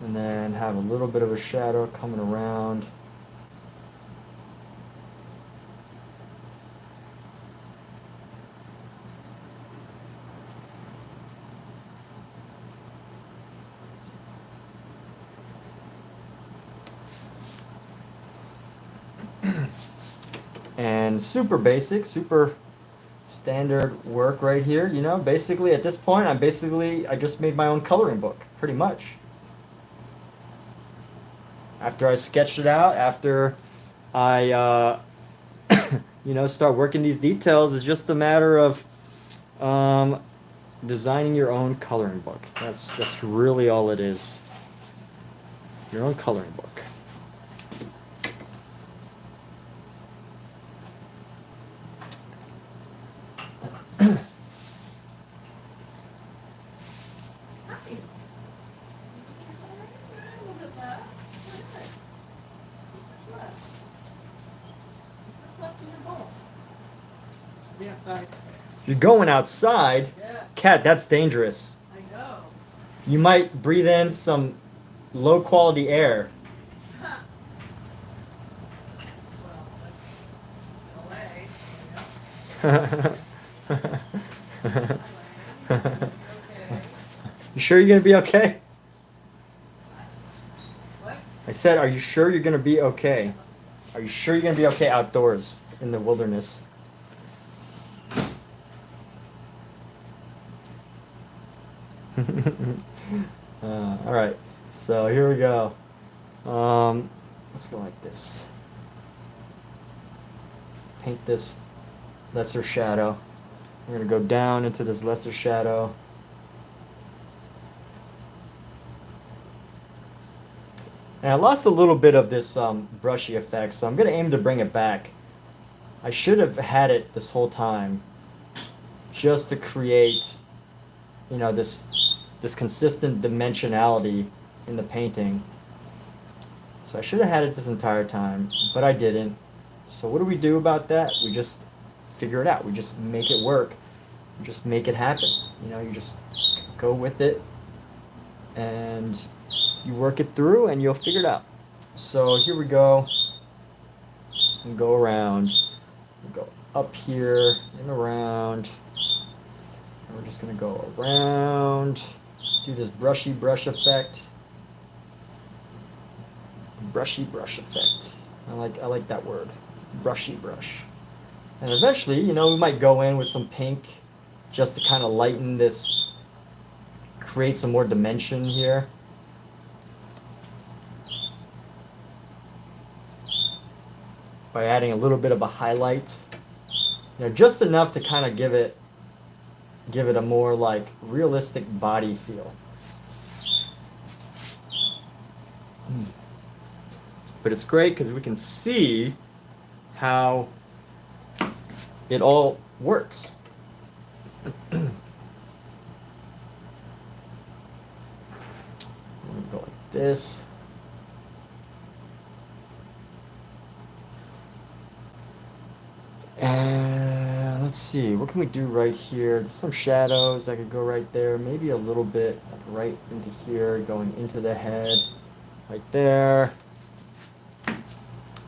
And then have a little bit of a shadow coming around. And super basic, super standard work right here. You know, basically at this point, I just made my own coloring book, pretty much. After I sketched it out, after I, you know, start working these details, it's just a matter of designing your own coloring book. That's really all it is. Your own coloring book. You're going outside? Yes. Kat, that's dangerous. I know. You might breathe in some low quality air. Well, that's just LA. You sure you're gonna be okay? What? I said, are you sure you're gonna be okay? Are you sure you're gonna be okay outdoors in the wilderness? All right, so here we go. Let's go like this. Paint this lesser shadow. We're gonna go down into this lesser shadow. And I lost a little bit of this brushy effect, so I'm gonna aim to bring it back. I should have had it this whole time, just to create, you know, this consistent dimensionality in the painting. So I should have had it this entire time, but I didn't. So what do we do about that? We just figure it out. We just make it work. We just make it happen. You know, you just go with it and you work it through and you'll figure it out. So here we go. And go around. We go up here and around. And we're just gonna go around. Do this brushy brush effect. Brushy brush effect. I like that word. Brushy brush. And eventually, you know, we might go in with some pink just to kind of lighten this, create some more dimension here. By adding a little bit of a highlight. You know, just enough to kind of give it a more like realistic body feel. But it's great because we can see how it all works. I'm gonna go like this. And let's see, what can we do right here? There's some shadows that could go right there. Maybe a little bit right into here, going into the head, right there.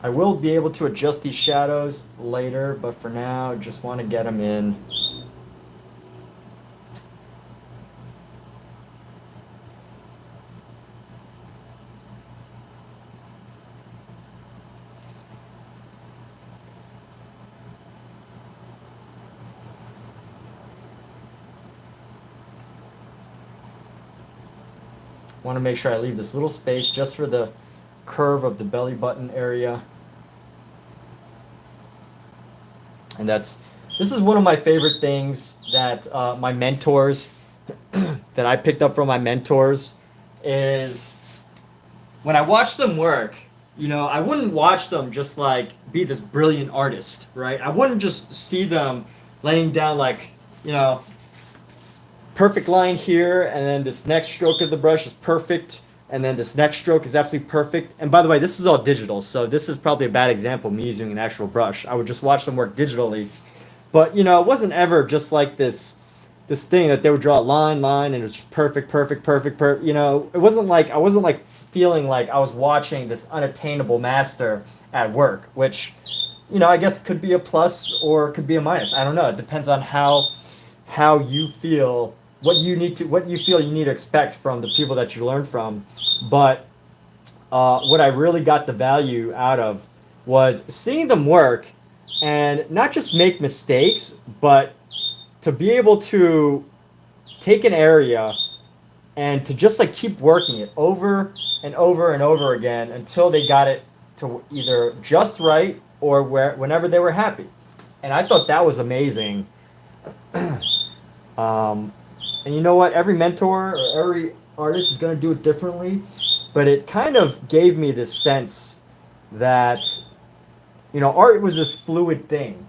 I will be able to adjust these shadows later, but for now, just want to get them in. Want to make sure I leave this little space just for the curve of the belly button area. And this is one of my favorite things that my mentors, that I picked up from my mentors, is when I watch them work, you know, I wouldn't watch them just like be this brilliant artist, right? I wouldn't just see them laying down like, you know, perfect line here, and then this next stroke of the brush is perfect, and then this next stroke is absolutely perfect. And by the way, this is all digital, so this is probably a bad example of me using an actual brush. I would just watch them work digitally. But, you know, it wasn't ever just like this thing that they would draw a line, and it was just perfect. You know, it wasn't like, I wasn't like feeling like I was watching this unattainable master at work, which, you know, I guess could be a plus or could be a minus. I don't know. It depends on how you feel, what you feel you need to expect from the people that you learn from. But what I really got the value out of was seeing them work and not just make mistakes, but to be able to take an area and to just like keep working it over and over and over again until they got it to either just right or whenever they were happy. And I thought that was amazing. And you know what? Every mentor or every artist is going to do it differently, but it kind of gave me this sense that, you know, art was this fluid thing.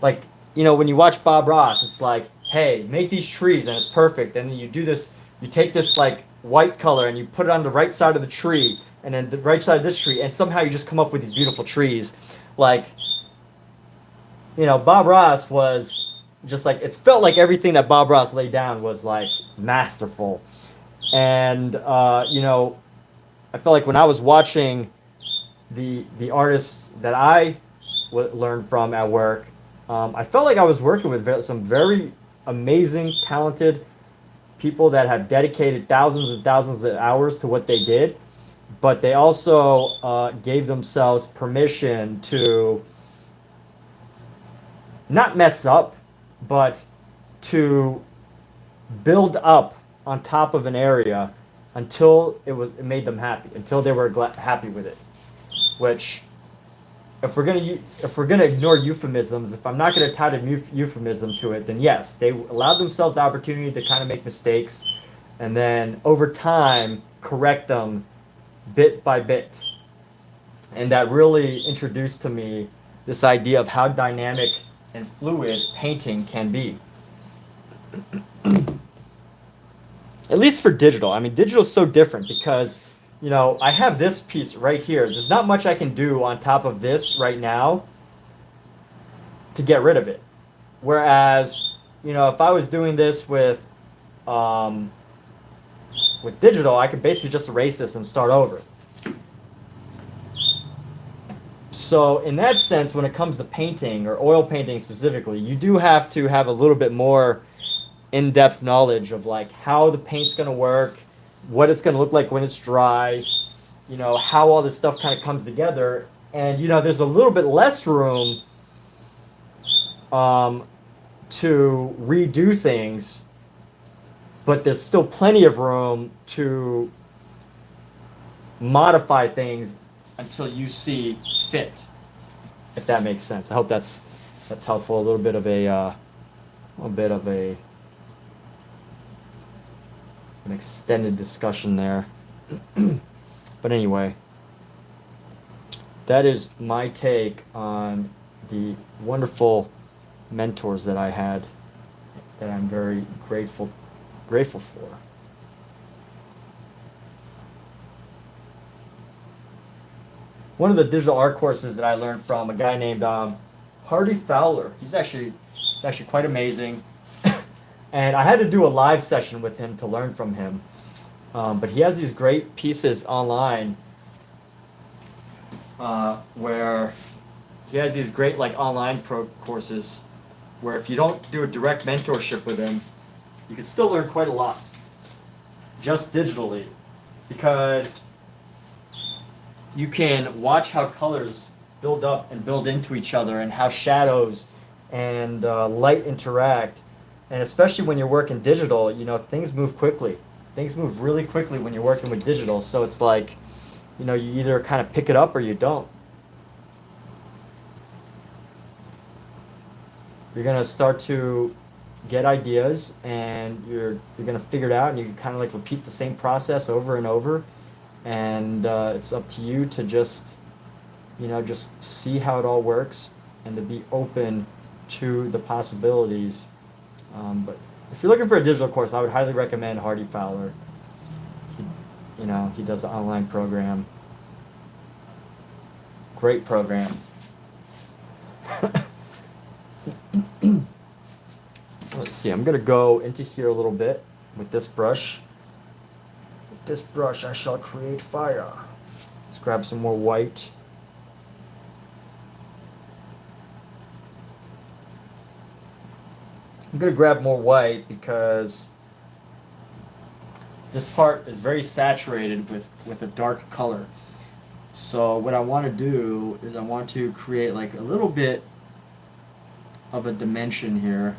Like, you know, when you watch Bob Ross, it's like, hey, make these trees and it's perfect. And then you do this, you take this like white color and you put it on the right side of the tree and then the right side of this tree, and somehow you just come up with these beautiful trees. Like, you know, Bob Ross was just like, it felt like everything that Bob Ross laid down was like masterful. And you know, I felt like when I was watching the artists that I learned from at work, I felt like I was working with some very amazing, talented people that have dedicated thousands and thousands of hours to what they did, but they also gave themselves permission to not mess up, but to build up on top of an area until it made them happy, until they were happy with it. Which, if we're gonna ignore euphemisms, if I'm not gonna tie a euphemism to it, then yes, they allowed themselves the opportunity to kind of make mistakes, and then over time correct them bit by bit. And that really introduced to me this idea of how dynamic and fluid painting can be. At least for digital. I mean, digital is so different because, you know, I have this piece right here. There's not much I can do on top of this right now to get rid of it. Whereas, you know, if I was doing this with digital, I could basically just erase this and start over. So in that sense, when it comes to painting or oil painting specifically, you do have to have a little bit more in-depth knowledge of like how the paint's going to work, what it's going to look like when it's dry, you know, how all this stuff kind of comes together. And you know, there's a little bit less room to redo things, but there's still plenty of room to modify things until you see fit, if that makes sense. I hope that's helpful. A little bit of an extended discussion there. But anyway, that is my take on the wonderful mentors that I had, that I'm very grateful for. One of the digital art courses that I learned from a guy named Hardy Fowler. He's actually quite amazing. And I had to do a live session with him to learn from him. But he has these great pieces online where he has these great like online pro courses where if you don't do a direct mentorship with him, you can still learn quite a lot just digitally, because you can watch how colors build up and build into each other, and how shadows and light interact. And especially when you're working digital, you know, things move quickly. Things move really quickly when you're working with digital. So it's like, you know, you either kind of pick it up or you don't. You're gonna start to get ideas, and you're gonna figure it out, and you can kind of like repeat the same process over and over. And it's up to you to just, you know, just see how it all works, and to be open to the possibilities. But if you're looking for a digital course, I would highly recommend Hardy Fowler. You know, he does the online program. Great program. Let's see, I'm going to go into here a little bit with this brush. With this brush, I shall create fire. Let's grab some more white. I'm going to grab more white because this part is very saturated with a dark color. So what I want to do is I want to create like a little bit of a dimension here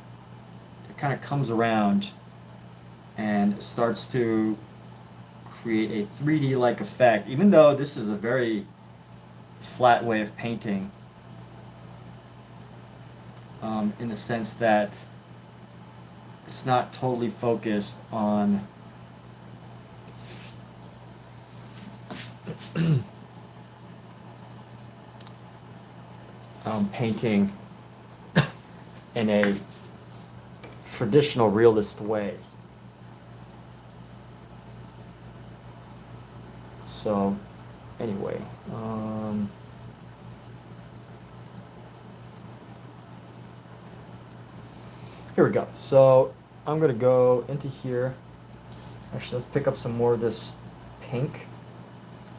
that kind of comes around and starts to create a 3D like effect, even though this is a very flat way of painting, in the sense that it's not totally focused on painting in a traditional realist way. So anyway, here we go. So I'm gonna go into here. Actually, let's pick up some more of this pink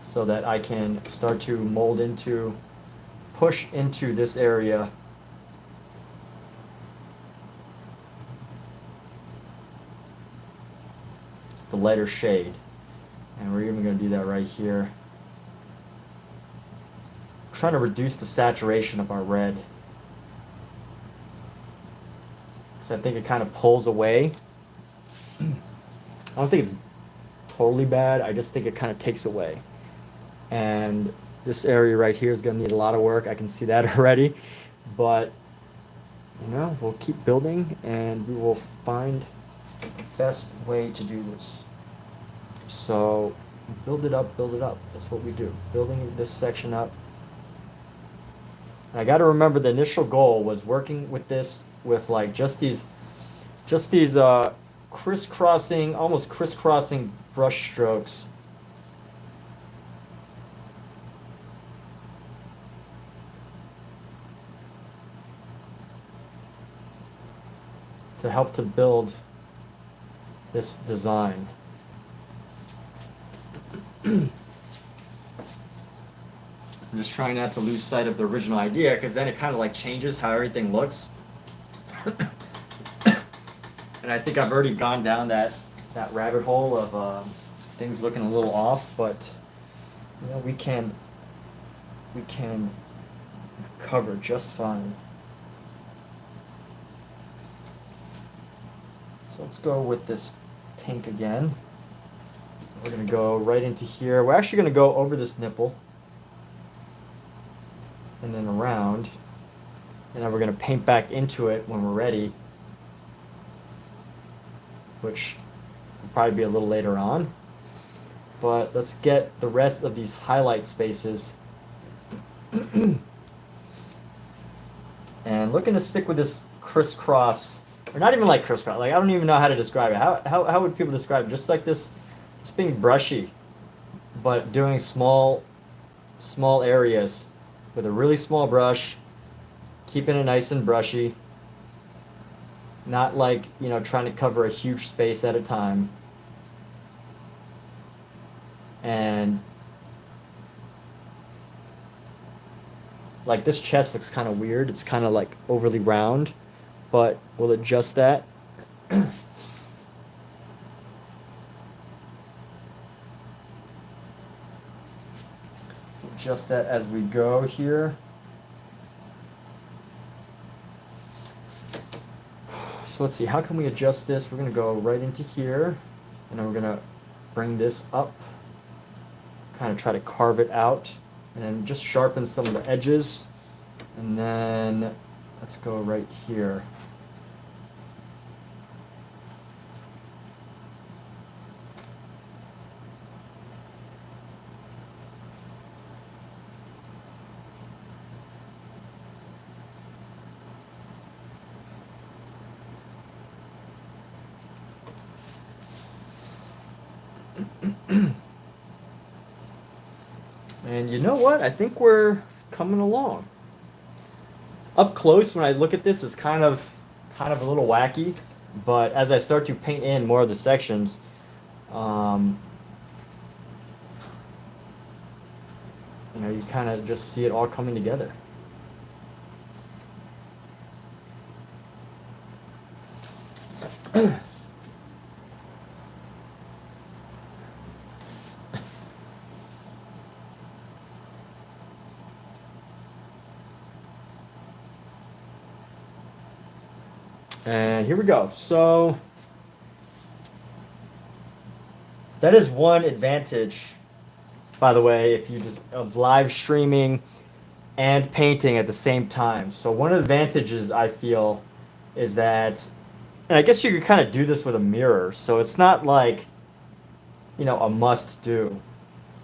so that I can start to mold into, push into this area. The lighter shade. And we're even going to do that right here. I'm trying to reduce the saturation of our red, because I think it kind of pulls away. I don't think it's totally bad, I just think it kind of takes away. And this area right here is going to need a lot of work. I can see that already. But, you know, we'll keep building and we will find the best way to do this. So build it up, build it up. That's what we do. Building this section up. And I got to remember the initial goal was working with this with like just these crisscrossing, almost crisscrossing brush strokes. To help to build this design. I'm just trying not to lose sight of the original idea, because then it kind of like changes how everything looks. And I think I've already gone down that rabbit hole of things looking a little off, but you know, we can cover just fine. So let's go with this pink again. We're gonna go right into here. We're actually gonna go over this nipple and then around, and then we're gonna paint back into it when we're ready, which will probably be a little later on. But let's get the rest of these highlight spaces. And looking to stick with this crisscross, or not even like crisscross, like I don't even know how to describe it. How would people describe it? Just like this, just being brushy, but doing small areas with a really small brush, keeping it nice and brushy. Not like, you know, trying to cover a huge space at a time. And like this chest looks kind of weird. It's kind of like overly round, but we'll adjust that. Adjust that as we go here. So let's see, how can we adjust this? We're going to go right into here, and then we're going to bring this up, kind of try to carve it out, and then just sharpen some of the edges. And then let's go right here. And you know what? I think we're coming along. Up close, when I look at this, it's kind of a little wacky, but as I start to paint in more of the sections, you know, you kind of just see it all coming together. And here we go. So that is one advantage, by the way, if you just of live streaming and painting at the same time. So one of the advantages I feel is that, and I guess you could kind of do this with a mirror. So it's not like, you know, a must do.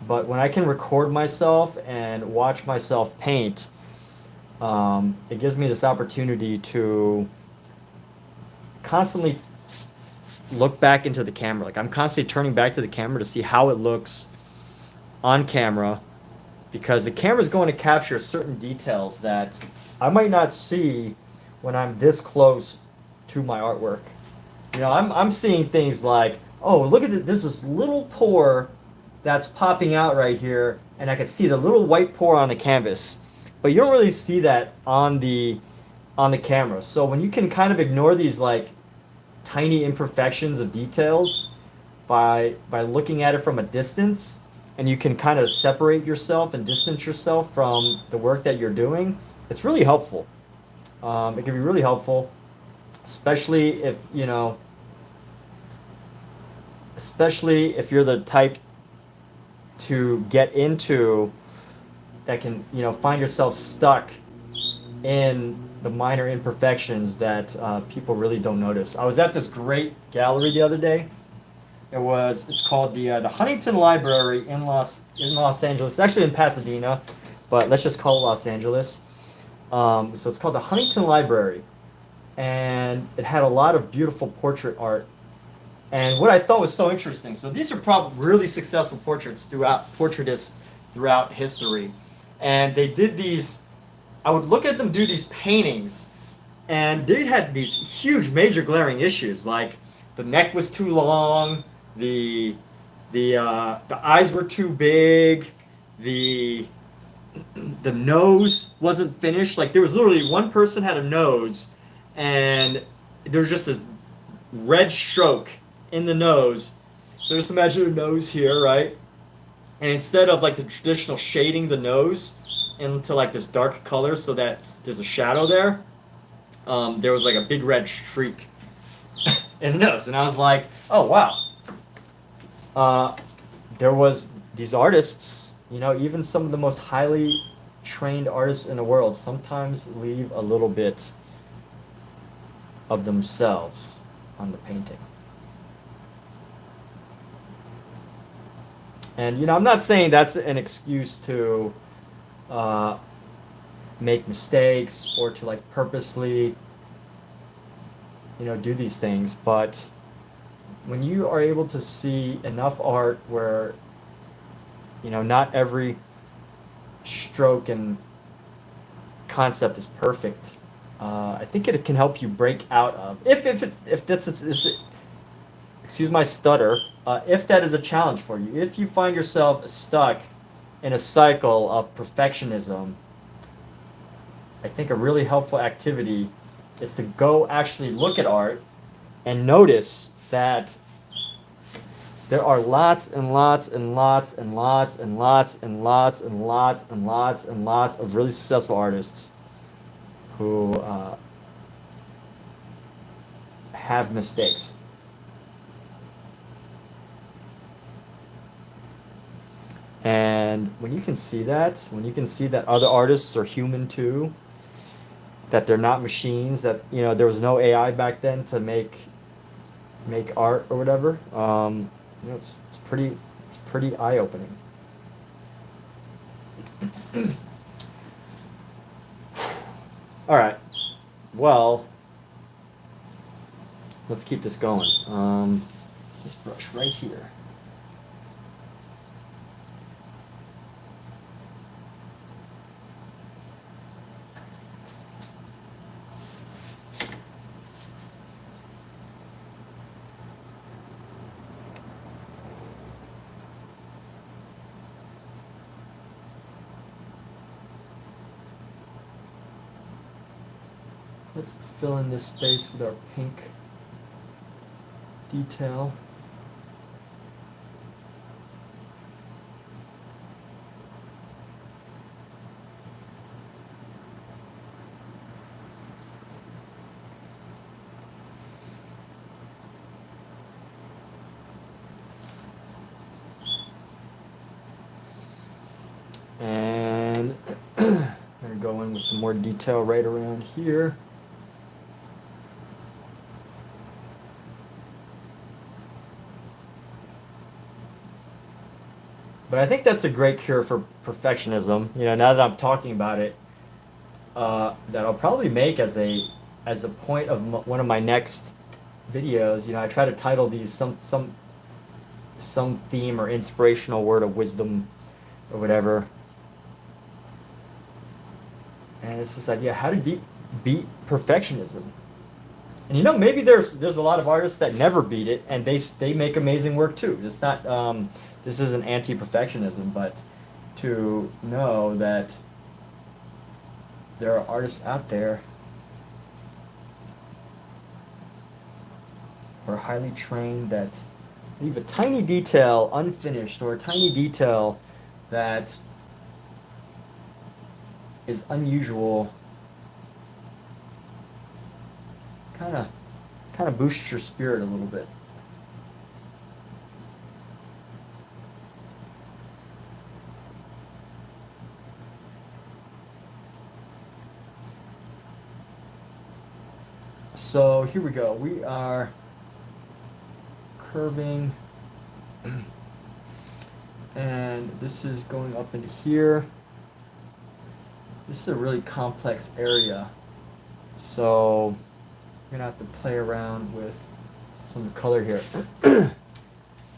But when I can record myself and watch myself paint, it gives me this opportunity to constantly look back into the camera. Like I'm constantly turning back to the camera to see how it looks on camera, because the camera is going to capture certain details that I might not see when I'm this close to my artwork. You know, I'm seeing things like, oh, look at it, there's this little pore that's popping out right here, and I can see the little white pore on the canvas, but you don't really see that on the camera. So when you can kind of ignore these like tiny imperfections of details by looking at it from a distance, and you can kind of separate yourself and distance yourself from the work that you're doing, it's really helpful. It can be really helpful, especially if, you know, especially if you're the type to get into that can, you know, find yourself stuck in the minor imperfections that people really don't notice. I was at this great gallery the other day. It's called the Huntington Library in Los Angeles. It's actually in Pasadena, but let's just call it Los Angeles. So it's called the Huntington Library, and it had a lot of beautiful portrait art. And what I thought was so interesting, so these are probably really successful portraitists throughout history, and they did these. I would look at them do these paintings, and they had these huge, major, glaring issues. Like the neck was too long, the eyes were too big, the the nose wasn't finished. Like there was literally one person had a nose, and there was just this red stroke in the nose. So just imagine a nose here, right? And instead of like the traditional shading the nose into like this dark color so that there's a shadow there, there was like a big red streak in the nose, and I was like, oh wow. There was these artists, you know, even some of the most highly trained artists in the world sometimes leave a little bit of themselves on the painting. And you know, I'm not saying that's an excuse to make mistakes or to like purposely, you know, do these things, but when you are able to see enough art where, you know, not every stroke and concept is perfect, I think it can help you break out of if that's excuse my stutter, if that is a challenge for you, if you find yourself stuck in a cycle of perfectionism, I think a really helpful activity is to go actually look at art and notice that there are lots and lots and lots and lots and lots and lots and lots and lots and lots of really successful artists who have mistakes. And when you can see that, when you can see that other artists are human too, that they're not machines, that, you know, there was no AI back then to make art or whatever, you know, it's pretty eye-opening. All right, well, let's keep this going. This brush right here. Let's fill in this space with our pink detail. And I'm going to go in with some more detail right around here. But I think that's a great cure for perfectionism. You know, now that I'm talking about it, that I'll probably make as a point of one of my next videos. You know, I try to title these some theme or inspirational word of wisdom or whatever. And it's this idea: how to beat perfectionism. And you know, maybe there's a lot of artists that never beat it, and they make amazing work too. It's not this isn't anti-perfectionism, but to know that there are artists out there who are highly trained that leave a tiny detail unfinished, or a tiny detail that is unusual. Kind of boosts your spirit a little bit. So here we go. We are curving, and this is going up into here. This is a really complex area, so I'm gonna have to play around with some color here. It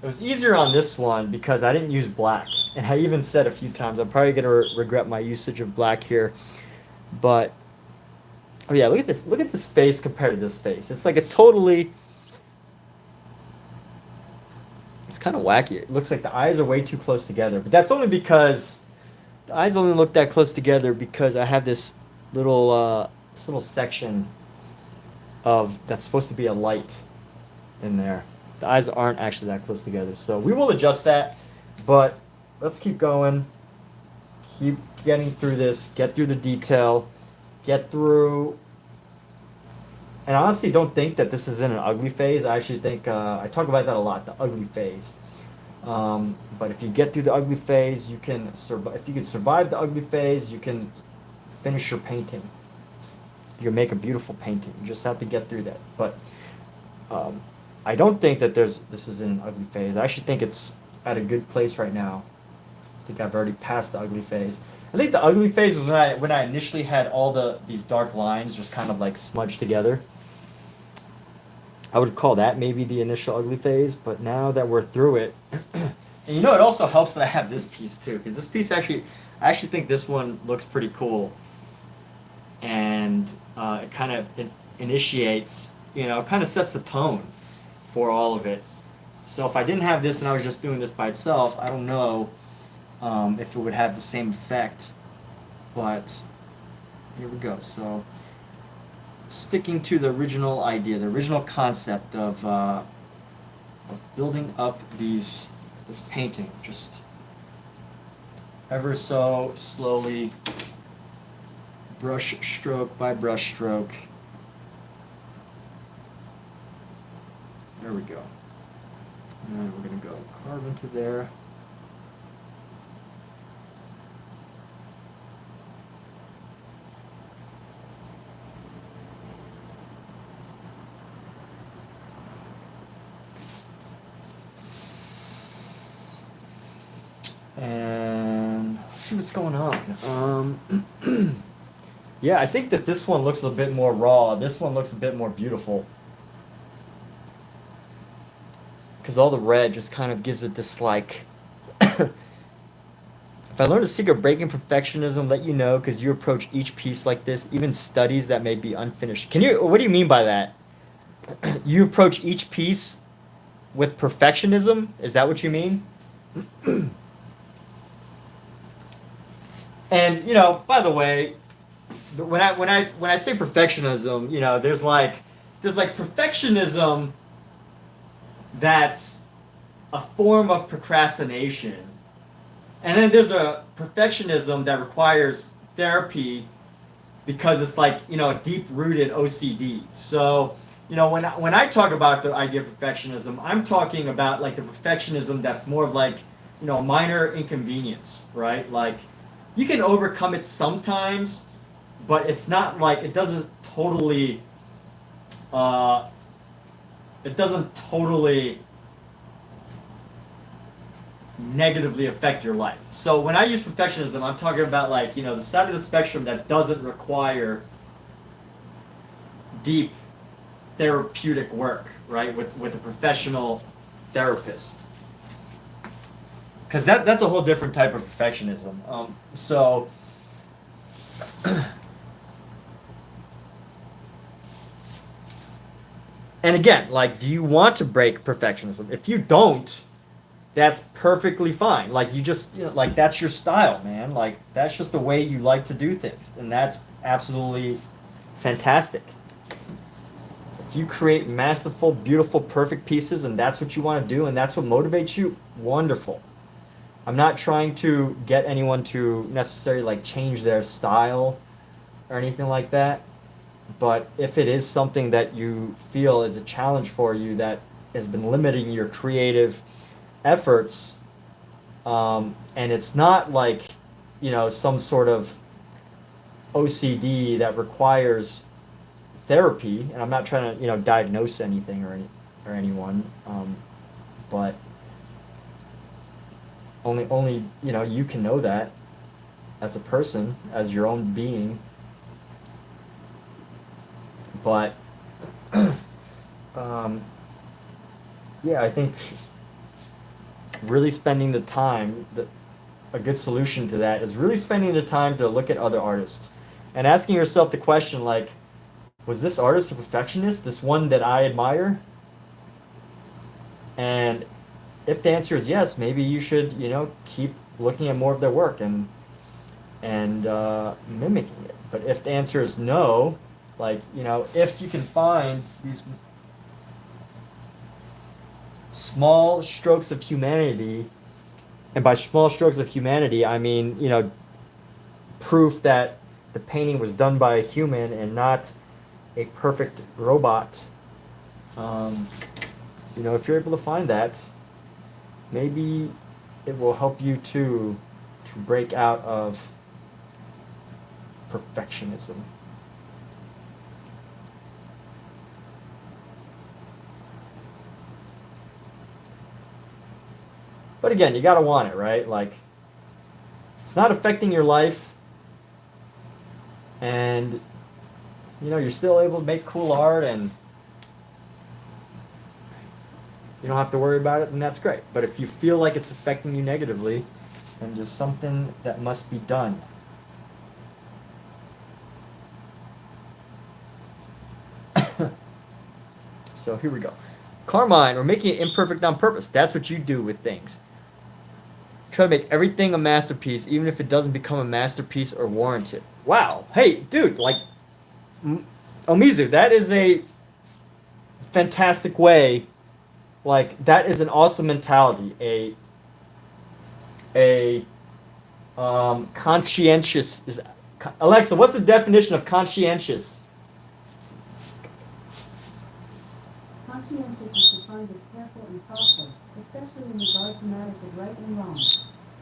was easier on this one because I didn't use black, and I even said a few times I'm probably gonna regret my usage of black here, but oh yeah, look at this. Look at this face compared to this face. It's like a totally, it's kind of wacky. It looks like the eyes are way too close together, but that's only because The eyes only look that close together because I have this little section of that's supposed to be a light in there. The eyes aren't actually that close together, so we will adjust that. But let's keep going. Keep getting through this. Get through the detail. Get through. And I honestly don't think that this is in an ugly phase. I actually think I talk about that a lot. The ugly phase. But if you get through the ugly phase, you can survive. If you can survive the ugly phase, you can finish your painting. You can make a beautiful painting. You just have to get through that. But I don't think that this is in an ugly phase. I actually think it's at a good place right now. I think I've already passed the ugly phase. I think the ugly phase was when I initially had all these dark lines just kind of like smudged together. I would call that maybe the initial ugly phase, but now that we're through it, and you know, it also helps that I have this piece too, because this piece I actually think this one looks pretty cool, and it kind of initiates, you know, kind of sets the tone for all of it. So if I didn't have this and I was just doing this by itself, I don't know if it would have the same effect, but here we go. So sticking to the original idea, the original concept of building up this painting, just ever so slowly, brush stroke by brush stroke. There we go. And we're gonna go carve into there. And let's see what's going on. Yeah, I think that this one looks a bit more raw. This one looks a bit more beautiful. Because all the red just kind of gives it this like... If I learned a secret of breaking perfectionism, let you know, because you approach each piece like this, even studies that may be unfinished. What do you mean by that? You approach each piece with perfectionism? Is that what you mean? And, you know, by the way, when I say perfectionism, you know, there's like perfectionism that's a form of procrastination. And then there's a perfectionism that requires therapy because it's like, you know, deep-rooted OCD. So, you know, when I talk about the idea of perfectionism, I'm talking about like the perfectionism that's more of like, you know, a minor inconvenience, right? Like, you can overcome it sometimes, but it's not like it doesn't totally negatively affect your life. So when I use perfectionism, I'm talking about like, you know, the side of the spectrum that doesn't require deep therapeutic work, right? With a professional therapist. Because that's a whole different type of perfectionism. So, and again, like, do you want to break perfectionism? If you don't, that's perfectly fine. Like, you just, you know, like, that's your style, man. Like, that's just the way you like to do things. And that's absolutely fantastic. If you create masterful, beautiful, perfect pieces and that's what you want to do and that's what motivates you, wonderful. I'm not trying to get anyone to necessarily like change their style or anything like that. But if it is something that you feel is a challenge for you that has been limiting your creative efforts, and it's not like, you know, some sort of OCD that requires therapy, and I'm not trying to, you know, diagnose anything or anyone, but only you know, you can know that as a person, as your own being. But yeah, I think really spending the time, a good solution to that is really spending the time to look at other artists and asking yourself the question, like, was this artist a perfectionist, this one that I admire? And if the answer is yes, maybe you should, you know, keep looking at more of their work and and mimicking it. But if the answer is no, like, you know, if you can find these small strokes of humanity, and by small strokes of humanity, I mean, you know, proof that the painting was done by a human and not a perfect robot. You know, if you're able to find that, maybe it will help you to break out of perfectionism. But again, you gotta want it, right? Like, it's not affecting your life, and you know, you're still able to make cool art, and you don't have to worry about it, and that's great. But if you feel like it's affecting you negatively, then there's something that must be done. So here we go. Carmine, we're making it imperfect on purpose. That's what you do with things. Try to make everything a masterpiece, even if it doesn't become a masterpiece or warranted. Wow. Hey, dude, like, Omizu, that is a fantastic way. Like, that is an awesome mentality. Conscientious is. Alexa, what's the definition of conscientious? Conscientious is defined as careful and thoughtful, especially in regard to matters of right and wrong.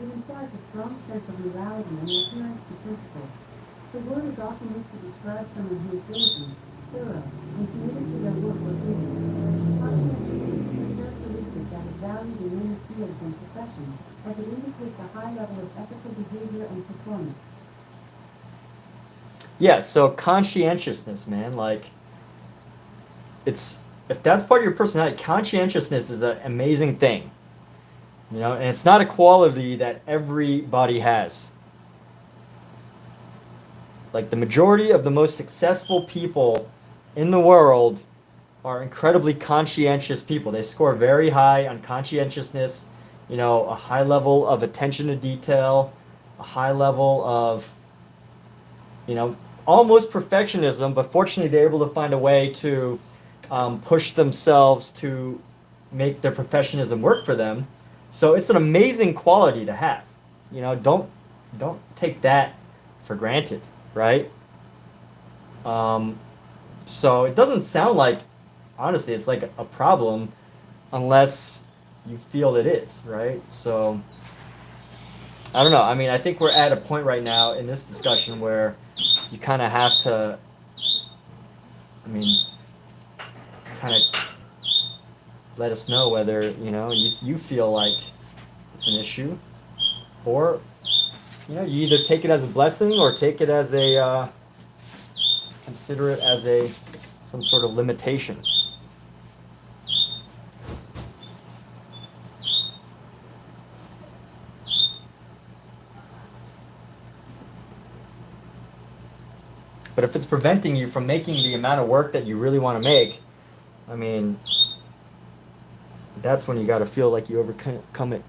It implies a strong sense of morality and adherence to principles. The word is often used to describe someone who is diligent, thorough, and committed to their work or duties. Conscientiousness is a characteristic that is valued in many fields and professions, as it indicates a high level of ethical behavior and performance. Yeah, so conscientiousness, man, like, it's, if that's part of your personality, conscientiousness is an amazing thing. You know, and it's not a quality that everybody has. Like, the majority of the most successful people in the world are incredibly conscientious people. They score very high on conscientiousness, you know, a high level of attention to detail, a high level of, you know, almost perfectionism, but fortunately they're able to find a way to push themselves to make their perfectionism work for them. So it's an amazing quality to have. You know, don't take that for granted, right? So it doesn't sound like, honestly, it's like a problem unless you feel it is, right? So I don't know. I mean, I think we're at a point right now in this discussion where you kind of have to, I mean, kind of let us know whether, you know, you feel like it's an issue, or, you know, you either take it as a blessing or take it as a, consider it as a, some sort of limitation. But if it's preventing you from making the amount of work that you really want to make, I mean, that's when you got to feel like you overcome it.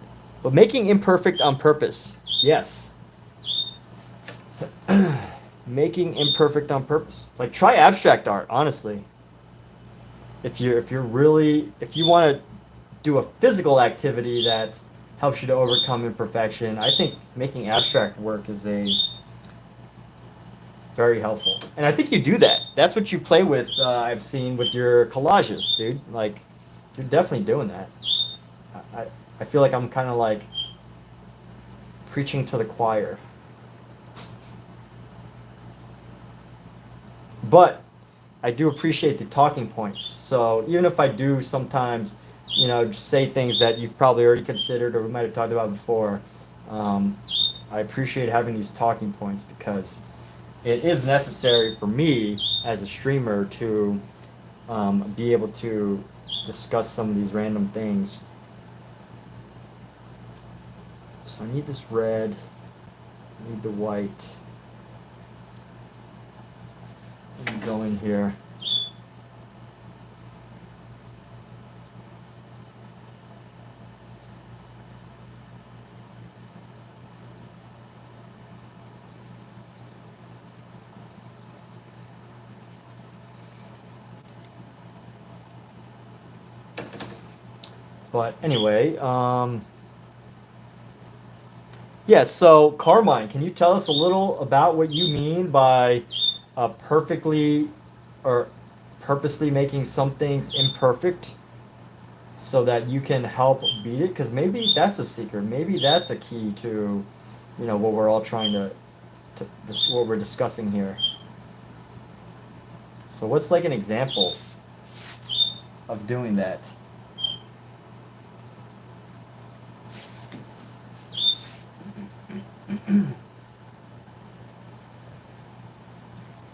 But making imperfect on purpose, yes. Making imperfect on purpose. Like, try abstract art, honestly. If you want to do a physical activity that helps you to overcome imperfection, I think making abstract work is a very helpful. And I think you do that. That's what you play with, I've seen with your collages, dude. Like, you're definitely doing that. I feel like I'm kind of like preaching to the choir. But I do appreciate the talking points. So even if I do sometimes, you know, just say things that you've probably already considered or we might have talked about before, I appreciate having these talking points because it is necessary for me as a streamer to be able to discuss some of these random things. So I need this red, I need the white. Let me go in here. But anyway, yeah, so Carmine, can you tell us a little about what you mean by perfectly or purposely making some things imperfect so that you can help beat it? Because maybe that's a secret. Maybe that's a key to, what we're all trying to what we're discussing here. So what's like an example of doing that?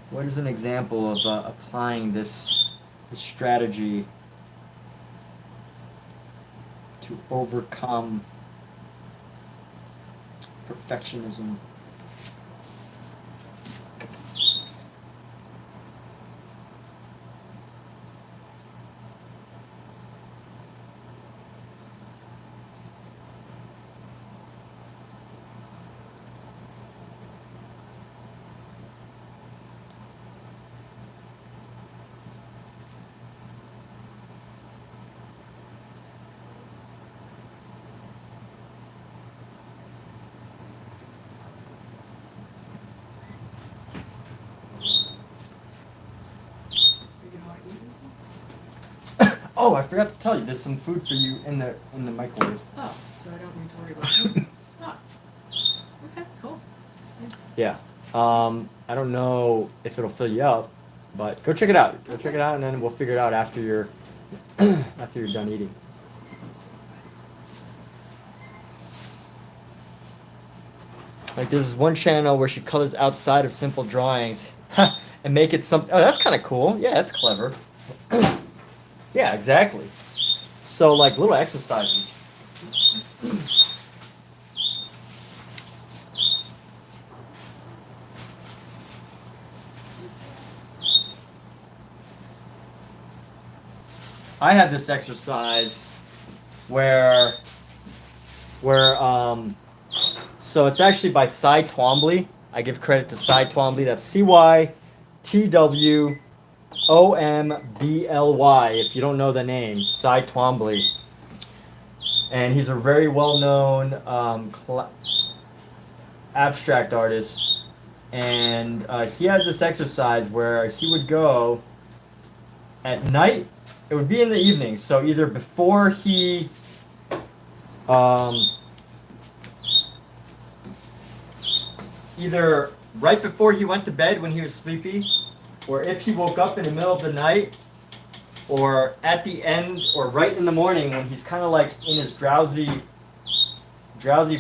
What is an example of applying this strategy to overcome perfectionism? Oh, I forgot to tell you, there's some food for you in the microwave. Oh, so I don't need to worry about that. Oh. Okay, cool. Thanks. Yeah. I don't know if it'll fill you up, but go check it out. Go check it out, and then we'll figure it out after you're after you're done eating. Like there's one channel where she colors outside of simple drawings and make it something. Oh, that's kind of cool. Yeah, that's clever. Yeah, exactly. So like little exercises. I have this exercise where so it's actually by Cy Twombly. I give credit to Cy Twombly. That's CYTWOMBLY. If you don't know the name, Cy Twombly. And he's a very well-known abstract artist. And he had this exercise where he would go at night. It would be in the evening, so either before he either right before he went to bed when he was sleepy, or if he woke up in the middle of the night, or at the end, or right in the morning when he's kind of like in his drowsy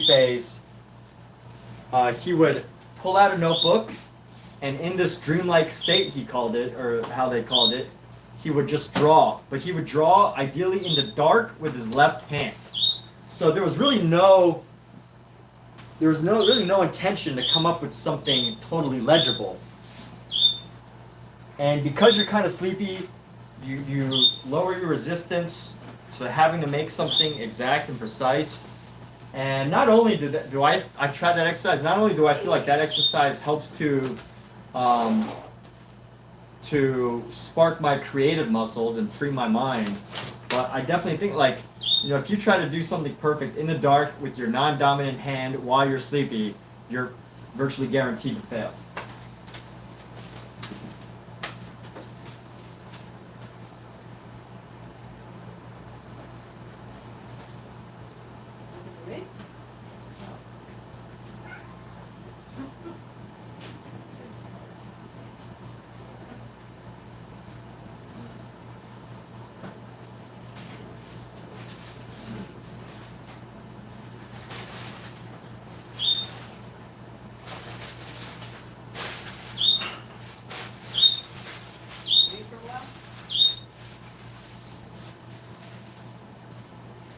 phase, he would pull out a notebook, and in this dreamlike state, he called it, or how they called it, he would just draw. But he would draw ideally in the dark with his left hand. So there was really no intention to come up with something totally legible. And because you're kind of sleepy, you lower your resistance to having to make something exact and precise. And not only do I tried that exercise, not only do I feel like that exercise helps to spark my creative muscles and free my mind, but I definitely think like, if you try to do something perfect in the dark with your non-dominant hand while you're sleepy, you're virtually guaranteed to fail. Ready?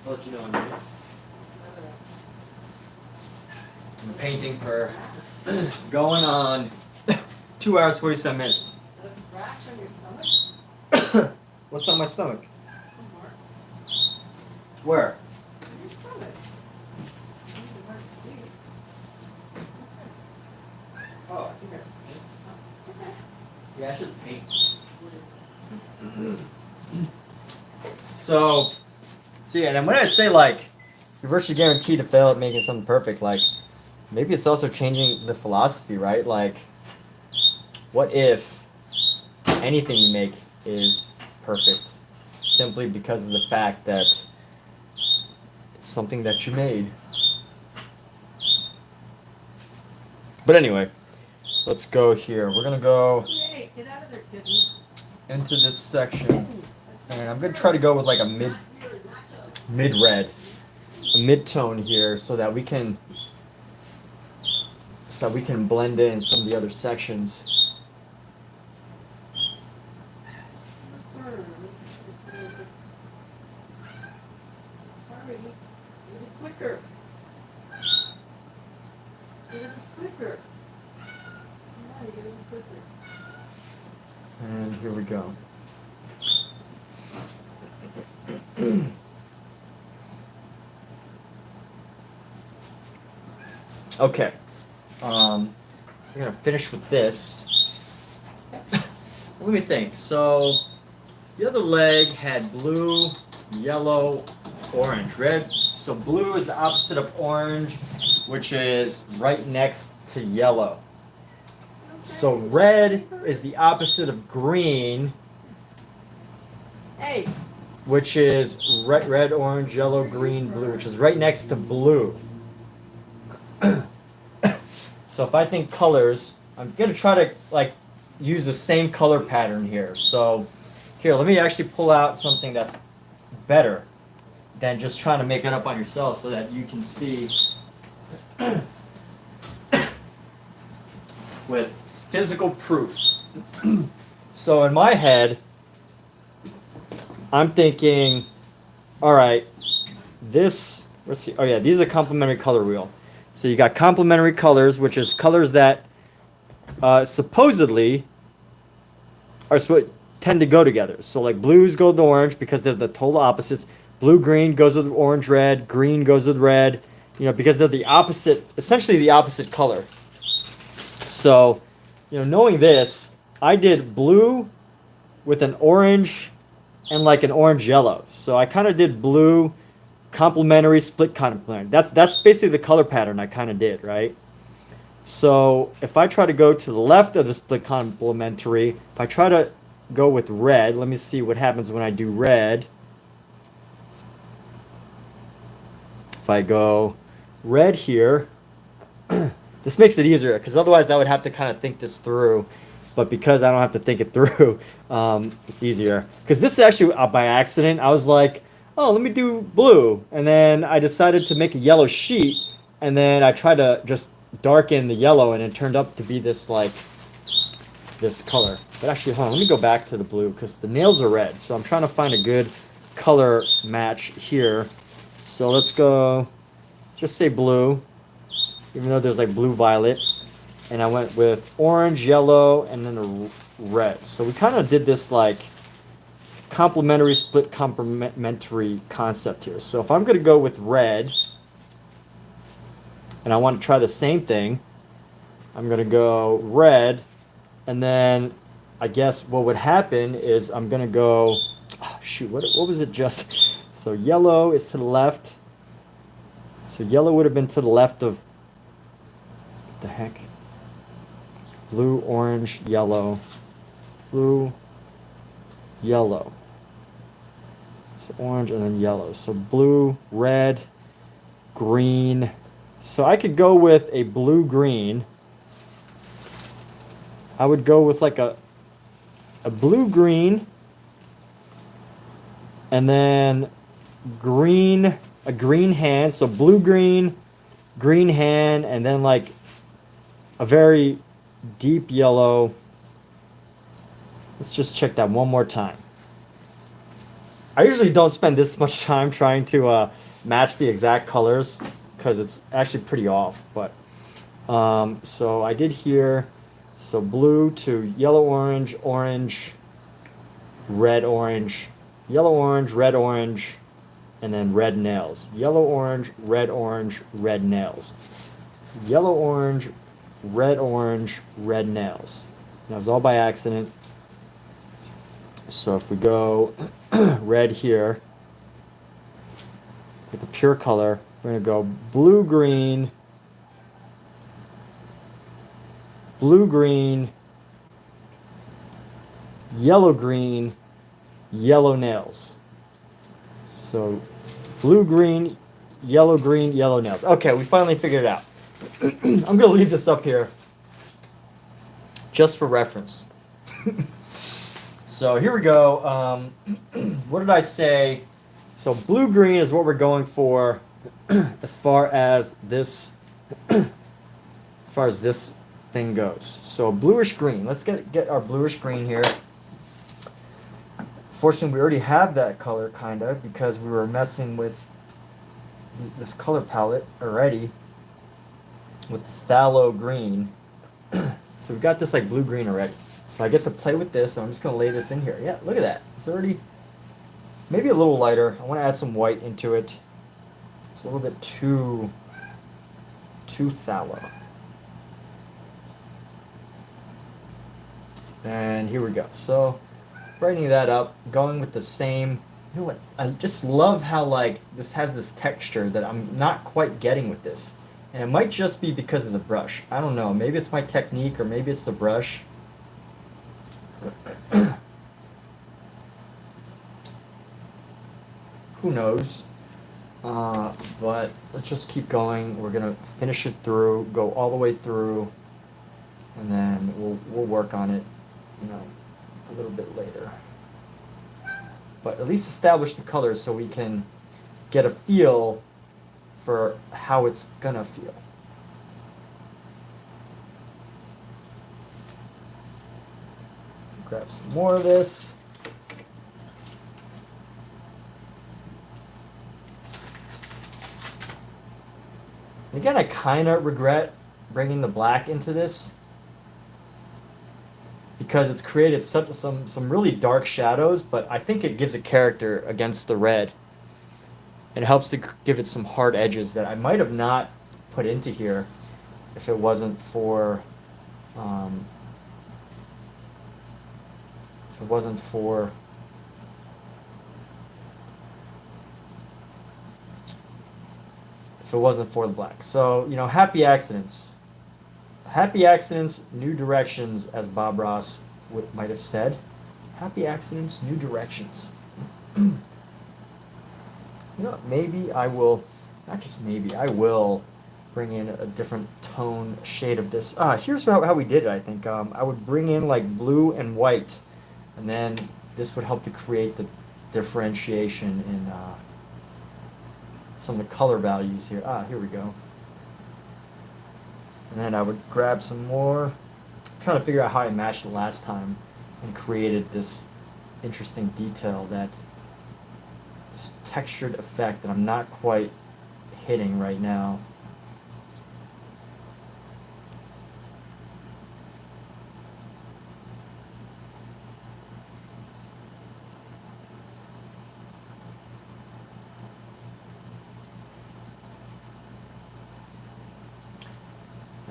I'll let you know in a minute. I'm painting for going on 2 hours 47 minutes. Is that a scratch on your stomach? What's on my stomach? Mark. Where? Your stomach. It's hard to see. Oh, I think that's paint. Okay. Yeah, it's just paint. So So yeah, and when I say like you're virtually guaranteed to fail at making something perfect, like maybe it's also changing the philosophy, right? Like, what if anything you make is perfect simply because of the fact that it's something that you made? But anyway, let's go here. We're gonna go Hey, get out of there, kitten. into this section, and I'm gonna try to go with like a mid red, a mid tone here, so that we can blend in some of the other sections. Sorry, get it quicker. Get it quicker. Yeah, you gotta be quicker. And here we go. Okay. We're gonna finish with this. Let me think. So the other leg had blue, yellow, orange, red. So blue is the opposite of orange, which is right next to yellow. So red is the opposite of green, Hey, which is red, orange, yellow, green, blue, which is right next to blue. So if I think colors, I'm gonna try to like use the same color pattern here. So here, let me actually pull out something that's better than just trying to make it up on yourself, so that you can see with physical proof. So in my head, I'm thinking, all right, let's see. Oh yeah, these are the complementary color wheel. So you got complementary colors, which is colors that supposedly tend to go together. So like blues go with orange because they're the total opposites. Blue green goes with orange red. Green goes with red. Because they're the opposite, essentially the opposite color. So, knowing this, I did blue with an orange and like an orange yellow. So I kind of did blue complementary, split complementary. That's basically the color pattern I kind of did, right? So if I try to go to the left of the split complementary, if I try to go with red, let me see what happens when I do red. If I go red here, this makes it easier because otherwise I would have to kind of think this through. But because I don't have to think it through, it's easier. Because this is actually by accident. I was like, oh, let me do blue. And then I decided to make a yellow sheet. And then I tried to just darken the yellow, and it turned up to be this color. But actually, hold on, let me go back to the blue because the nails are red. So I'm trying to find a good color match here. So let's go, just say blue, even though there's like blue violet. And I went with orange, yellow, and then a red. So we kind of did this like complementary, split complementary concept here. So if I'm going to go with red, and I want to try the same thing, I'm going to go red, and then I guess what would happen is I'm going to go, oh, shoot, what was it just? So yellow is to the left. So yellow would have been to the left of, what the heck? Blue, orange, yellow, blue, yellow. So orange and then yellow. So blue, red, green. So I could go with a blue green. I would go with like a blue green, and then a green hand. So blue green, green hand, and then like a very deep yellow. Let's just check that one more time. I usually don't spend this much time trying to match the exact colors because it's actually pretty off. But so I did here. So blue to yellow, orange, orange, red, orange, yellow, orange, red, orange, and then red nails. Yellow, orange, red, nails. Yellow, orange, red nails. That was all by accident. So if we go red here, with the pure color. We're gonna go blue green, yellow green, yellow nails. So blue green, yellow nails. Okay, we finally figured it out. I'm gonna leave this up here just for reference. So here we go. What did I say? So blue green is what we're going for as far as this thing goes. So bluish green. Let's get our bluish green here. Fortunately, we already have that color kind of because we were messing with this color palette already with phthalo green. So we got this like blue green already. So I get to play with this, and I'm just gonna lay this in here. Yeah, look at that. It's already maybe a little lighter. I want to add some white into it. It's a little bit too phthalo. And here we go. So brightening that up, going with the same. You know what? I just love how like this has this texture that I'm not quite getting with this. And it might just be because of the brush. I don't know. Maybe it's my technique or maybe it's the brush. Who knows? But let's just keep going. We're gonna finish it through, go all the way through, and then we'll work on it, you know, a little bit later. But at least establish the colors so we can get a feel for how it's gonna feel. So grab some more of this. And again, I kind of regret bringing the black into this because it's created some really dark shadows, but I think it gives a character against the red. It helps to give it some hard edges that I might have not put into here if it wasn't for the black. So, you know, happy accidents. Happy accidents, new directions, as Bob Ross might have said. Happy accidents, new directions. You know, maybe I will, not just maybe, I will bring in a different tone shade of this. Here's how we did it, I think. I would bring in like blue and white, and then this would help to create the differentiation in some of the color values here. Here we go. And then I would grab some more. I'm trying to figure out how I matched it last time and created this interesting detail, that this textured effect that I'm not quite hitting right now.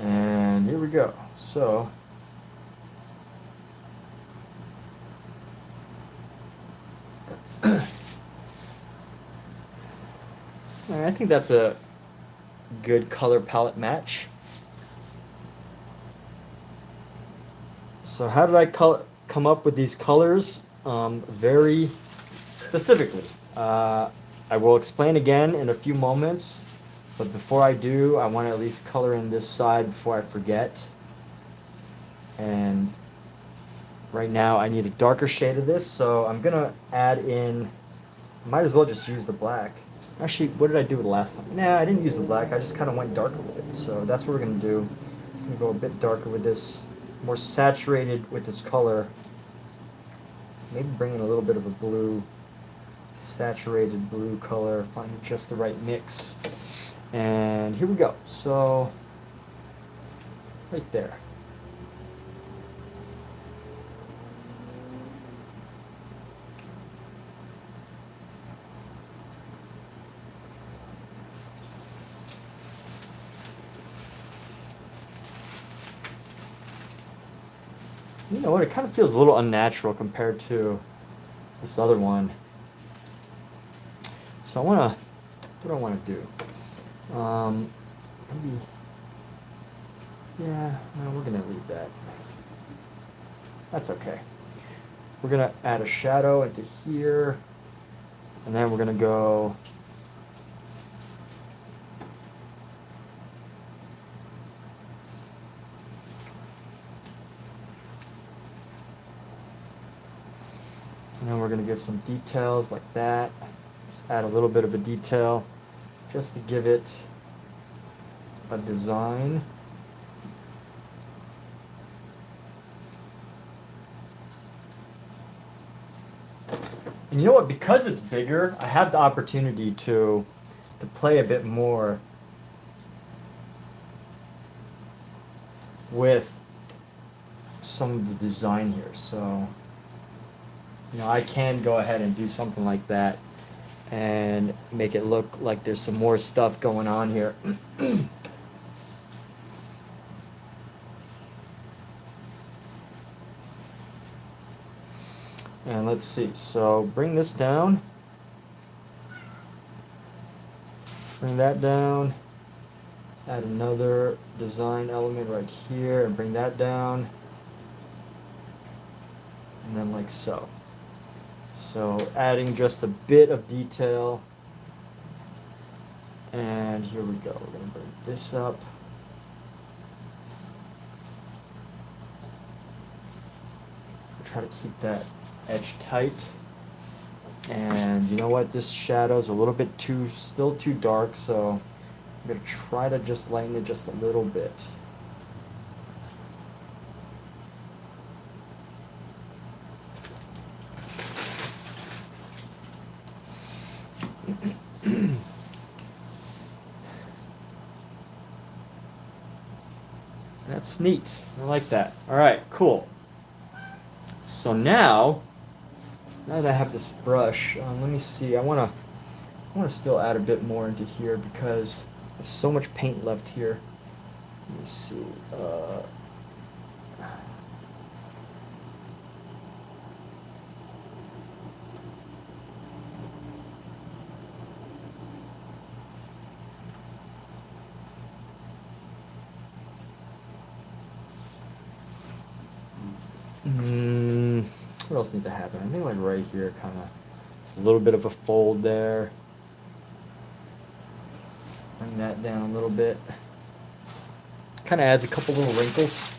And here we go. So I think that's a good color palette match. So how did I come up with these colors? Very specifically. I will explain again in a few moments. But before I do, I want to at least color in this side before I forget. And right now I need a darker shade of this, so I'm going to add in, might as well just use the black. Actually, what did I do with the last time? Nah, I didn't use the black, I just kind of went darker with it. So that's what we're going to do. I'm going to go a bit darker with this, more saturated with this color. Maybe bring in a little bit of a blue, saturated blue color, find just the right mix. And here we go. So, right there. You know what? It kind of feels a little unnatural compared to this other one. So I want to what do I want to do? Maybe, yeah, no, we're gonna leave that. That's okay. We're gonna add a shadow into here, and then we're gonna go and then we're going to give some details like that. Just add a little bit of a detail just to give it a design. And you know what? Because it's bigger, I have the opportunity to play a bit more with some of the design here. So, you know, I can go ahead and do something like that and make it look like there's some more stuff going on here. And let's see, so bring this down, bring that down, add another design element right here and bring that down, and then like so. So adding just a bit of detail, and here we go, we're going to bring this up. Try to keep that edge tight. And you know what, this shadow's a little bit still too dark, so I'm going to try to just lighten it just a little bit. That's neat. I like that. All right, cool. So now that I have this brush, let me see. I want to still add a bit more into here because there's so much paint left here. Let me see. What else needs to happen? I think like right here, kind of, a little bit of a fold there. Bring that down a little bit. Kind of adds a couple little wrinkles.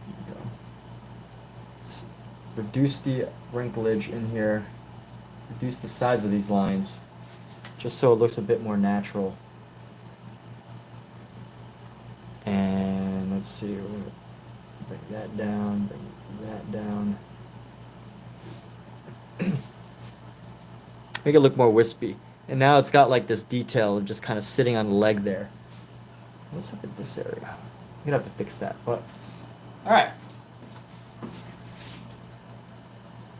There you go. Let's reduce the wrinklage in here. Reduce the size of these lines, just so it looks a bit more natural. And let's see. Bring that down, bring that down. Make it look more wispy. And now it's got like this detail of just kind of sitting on the leg there. What's up at this area? I'm gonna have to fix that, but all right.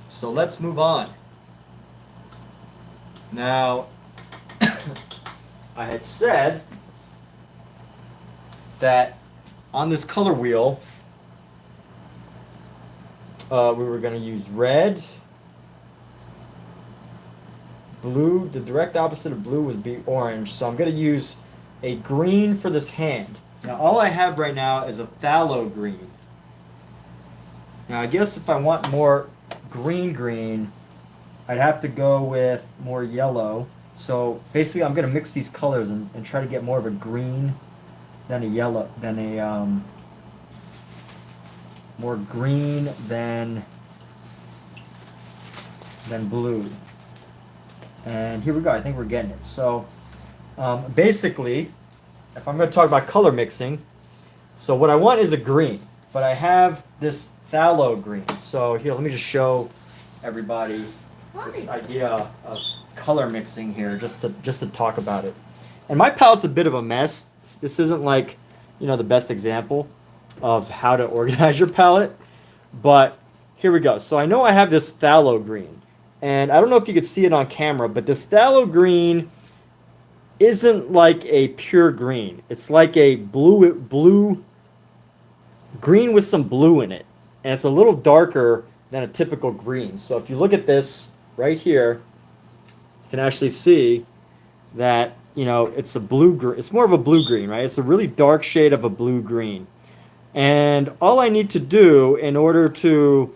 So let's move on. Now, I had said that on this color wheel, we were going to use red, blue. The direct opposite of blue would be orange. So I'm going to use a green for this hand. Now all I have right now is a phthalo green. Now I guess if I want more green, I'd have to go with more yellow. So basically I'm going to mix these colors and try to get more of a green than a yellow, than a more green than blue. And here we go. I think we're getting it. So basically, if I'm going to talk about color mixing, so what I want is a green, but I have this phthalo green. So here, let me just show everybody this idea of color mixing here, just to talk about it. And my palette's a bit of a mess. This isn't like, you know, the best example of how to organize your palette, but here we go. So I know I have this phthalo green, and I don't know if you could see it on camera, but this phthalo green isn't like a pure green. It's like a blue green with some blue in it, and it's a little darker than a typical green. So if you look at this right here, you can actually see that, you know, it's a blue-green. It's more of a blue-green, right? It's a really dark shade of a blue-green. And all I need to do in order to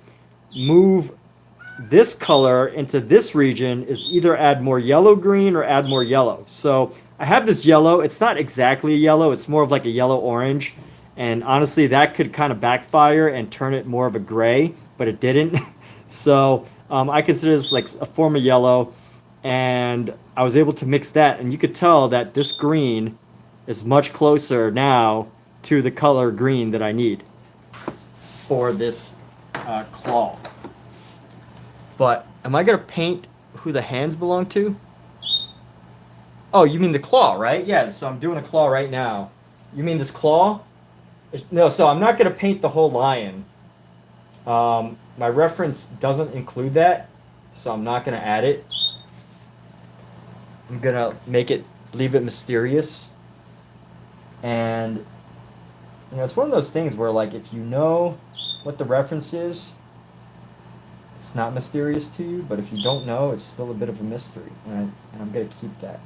move this color into this region is either add more yellow green or add more yellow. So I have this yellow. It's not exactly a yellow. It's more of like a yellow orange. And honestly, that could kind of backfire and turn it more of a gray, but it didn't. So I consider this like a form of yellow. And I was able to mix that. And you could tell that this green is much closer now to the color green that I need for this claw. But am I going to paint who the hands belong to? Oh, you mean the claw, right? Yeah, so I'm doing a claw right now. You mean this claw? No, so I'm not going to paint the whole lion. My reference doesn't include that, so I'm not going to add it. I'm going to leave it mysterious. And, you know, it's one of those things where, like, if you know what the reference is, it's not mysterious to you, but if you don't know, it's still a bit of a mystery, and I'm going to keep that.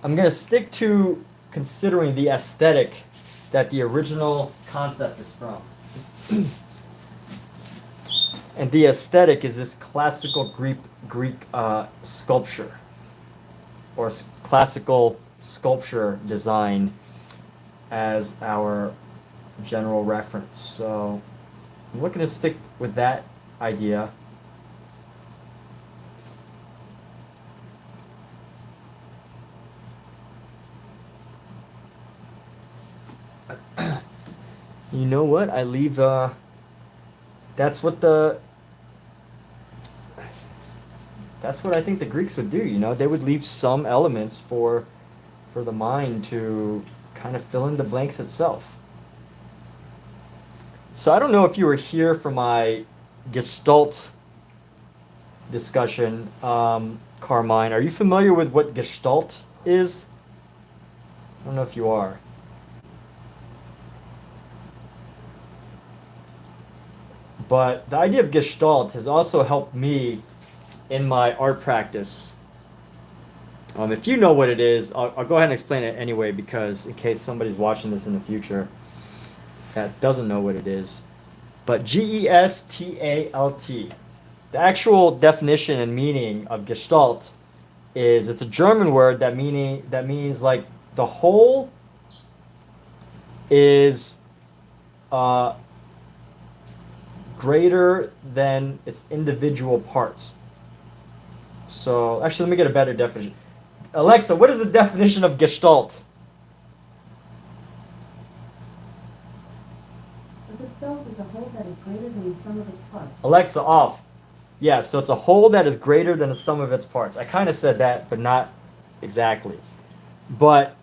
I'm going to stick to considering the aesthetic that the original concept is from. And the aesthetic is this classical Greek sculpture, or classical sculpture design as our general reference. So I'm looking to stick with that idea. You know what? I leave. That's what I think the Greeks would do. You know, they would leave some elements for the mind to kind of fill in the blanks itself. So I don't know if you were here for my Gestalt discussion, Carmine. Are you familiar with what Gestalt is? I don't know if you are. But the idea of Gestalt has also helped me in my art practice. If you know what it is, I'll go ahead and explain it anyway, because in case somebody's watching this in the future that doesn't know what it is. But Gestalt, the actual definition and meaning of Gestalt is, it's a German word that means like the whole is greater than its individual parts. So actually, let me get a better definition. Alexa, what is the definition of Gestalt? A gestalt is a whole that is greater than the sum of its parts. Alexa, off. Yeah, so it's a whole that is greater than the sum of its parts. I kind of said that, but not exactly. But,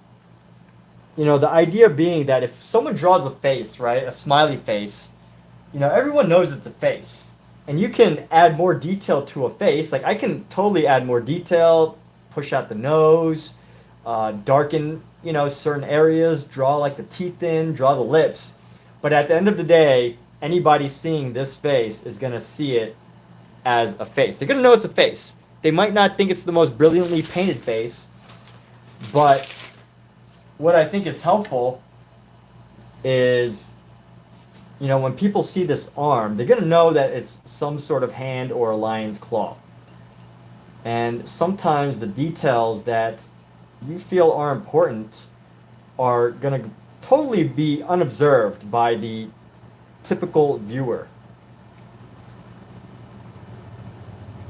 you know, the idea being that if someone draws a face, right, a smiley face, you know, everyone knows it's a face. And you can add more detail to a face. Like, I can totally add more detail, push out the nose, darken, you know, certain areas, draw like the teeth in, draw the lips. But at the end of the day, anybody seeing this face is going to see it as a face. They're going to know it's a face. They might not think it's the most brilliantly painted face, but what I think is helpful is, you know, when people see this arm, they're going to know that it's some sort of hand or a lion's claw. And sometimes the details that you feel are important are going to totally be unobserved by the typical viewer,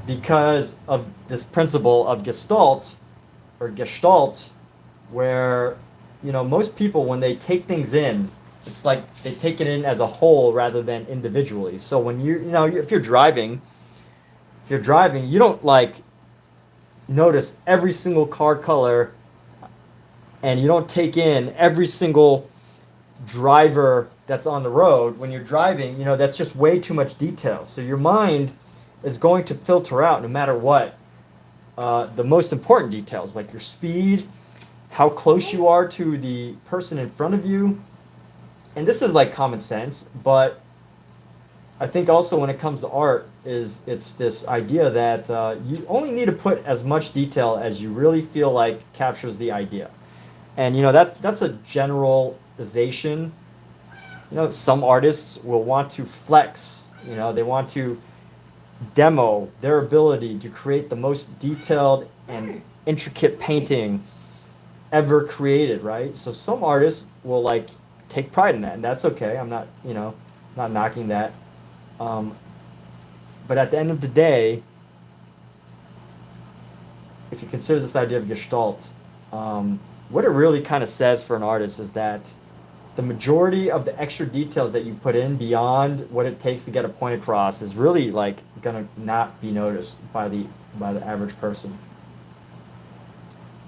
because of this principle of Gestalt, where, you know, most people, when they take things in, it's like they take it in as a whole rather than individually. So when if you're driving, you don't like notice every single car color, and you don't take in every single driver that's on the road. When you're driving, you know, that's just way too much detail. So your mind is going to filter out, no matter what, the most important details, like your speed, how close you are to the person in front of you. And this is like common sense, but I think also when it comes to art it's this idea that you only need to put as much detail as you really feel like captures the idea. And that's a generalization. Some artists will want to flex. They want to demo their ability to create the most detailed and intricate painting ever created, right? So some artists will like take pride in that, and that's okay. I'm not, not knocking that. But at the end of the day, if you consider this idea of Gestalt, what it really kind of says for an artist is that the majority of the extra details that you put in beyond what it takes to get a point across is really like gonna not be noticed by the average person.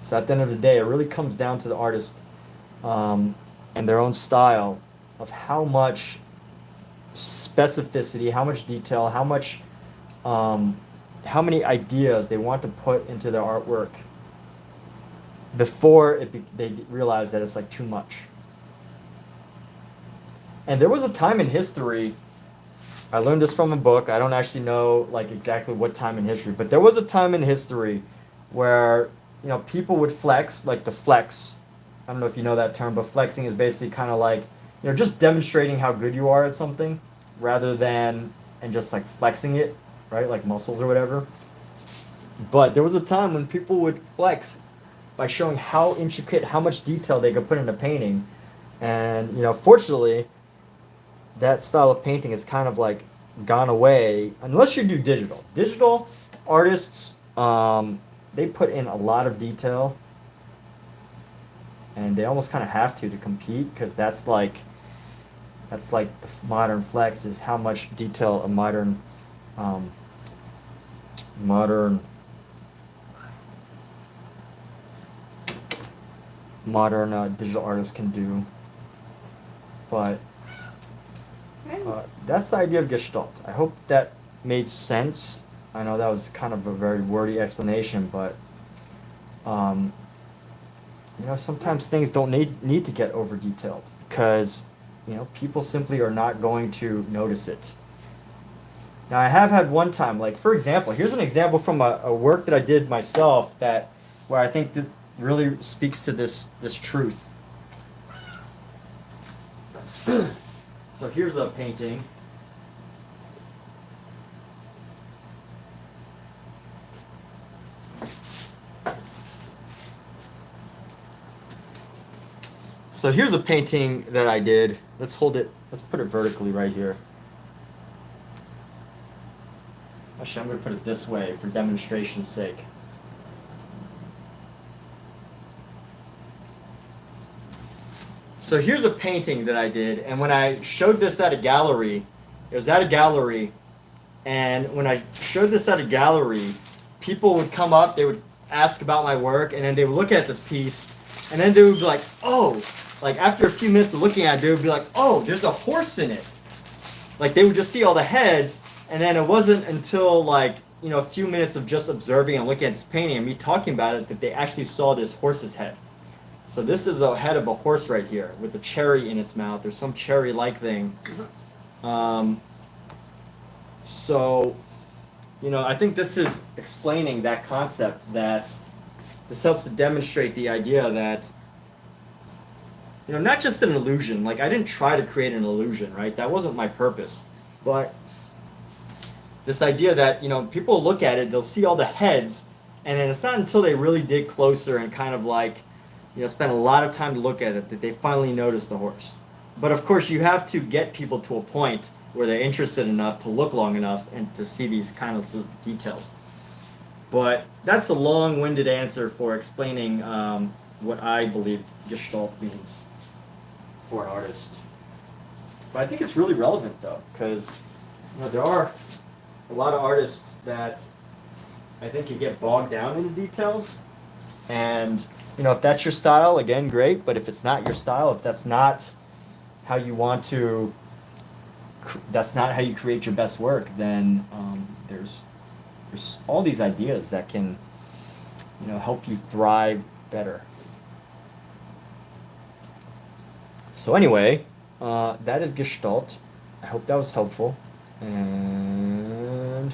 So at the end of the day, it really comes down to the artist and their own style of how much specificity, how much detail, how many ideas they want to put into their artwork before they realize that it's like too much. And there was a time in history, I learned this from a book, I don't actually know like exactly what time in history, but there was a time in history where people would flex, like the flex. I don't know if you know that term, but flexing is basically kind of like just demonstrating how good you are at something rather than and just like flexing it, right, like muscles or whatever. But there was a time when people would flex by showing how intricate, how much detail they could put in a painting. And fortunately, that style of painting is kind of like gone away unless you do digital. Digital artists, they put in a lot of detail, and they almost kind of have to compete, because that's like the modern flex, is how much detail a modern digital artist can do. But that's the idea of Gestalt. I hope that made sense. I know that was kind of a very wordy explanation, but sometimes things don't need to get over detailed, because people simply are not going to notice it. Now, I have had one time, like for example, here's an example from a work that I did myself where I think this really speaks to this truth. So here's a painting. So here's a painting that I did. Let's put it vertically right here. Actually, I'm going to put it this way for demonstration's sake. So here's a painting that I did, and when I showed this at a gallery, it was at a gallery, and when I showed this at a gallery, people would come up, they would ask about my work, and then they would look at this piece, and then they would be like, oh, like after a few minutes of looking at it, they would be like, oh, there's a horse in it. Like they would just see all the heads, and then it wasn't until like, a few minutes of just observing and looking at this painting and me talking about it that they actually saw this horse's head. So this is a head of a horse right here with a cherry in its mouth. There's some cherry-like thing. So, I think this is explaining that concept, that this helps to demonstrate the idea that, not just an illusion. Like, I didn't try to create an illusion, right? That wasn't my purpose. But this idea that, people look at it, they'll see all the heads, and then it's not until they really dig closer and kind of like, spend a lot of time to look at it that they finally notice the horse. But of course, you have to get people to a point where they're interested enough to look long enough and to see these kind of details. But that's a long-winded answer for explaining what I believe Gestalt means for an artist. But I think it's really relevant, though, because there are a lot of artists that I think can get bogged down in the details. And if that's your style, again, great. But if it's not your style, if that's not how you want to, that's not how you create your best work, then there's all these ideas that can, help you thrive better. So anyway, that is Gestalt. I hope that was helpful. And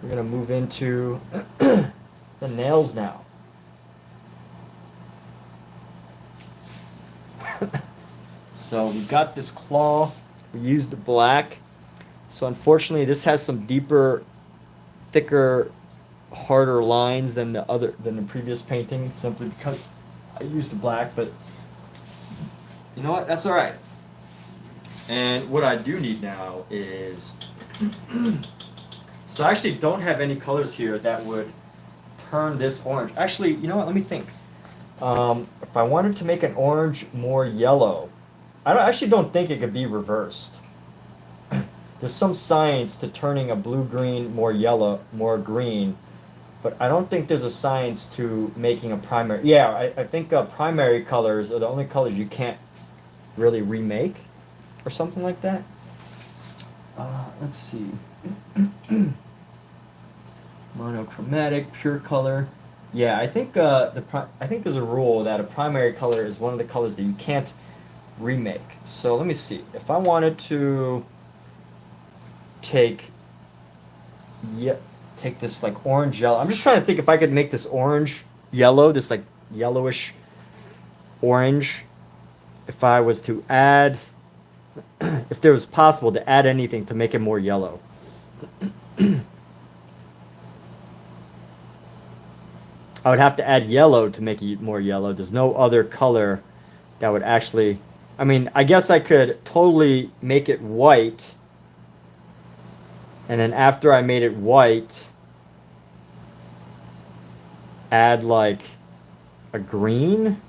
we're gonna move into the nails now. So we got this claw, we used the black. So unfortunately this has some deeper, thicker, harder lines than the previous painting, simply because I used the black, but you know what, that's all right. And what I do need now is, so I actually don't have any colors here that would turn this orange. Actually, you know what, let me think. If I wanted to make an orange more yellow, actually don't think it could be reversed. There's some science to turning a blue-green more yellow, more green, but I don't think there's a science to making a primary. Yeah, I think primary colors are the only colors you can't really remake or something like that. Let's see. Monochromatic, pure color. Yeah, I think I think there's a rule that a primary color is one of the colors that you can't remake. So let me see. If I wanted to take this like orange yellow. I'm just trying to think if I could make this orange yellow, this like yellowish orange. If I was to add, if there was possible to add anything to make it more yellow. I would have to add yellow to make it more yellow. There's no other color that would actually, I mean, I guess I could totally make it white. And then after I made it white, add like a green.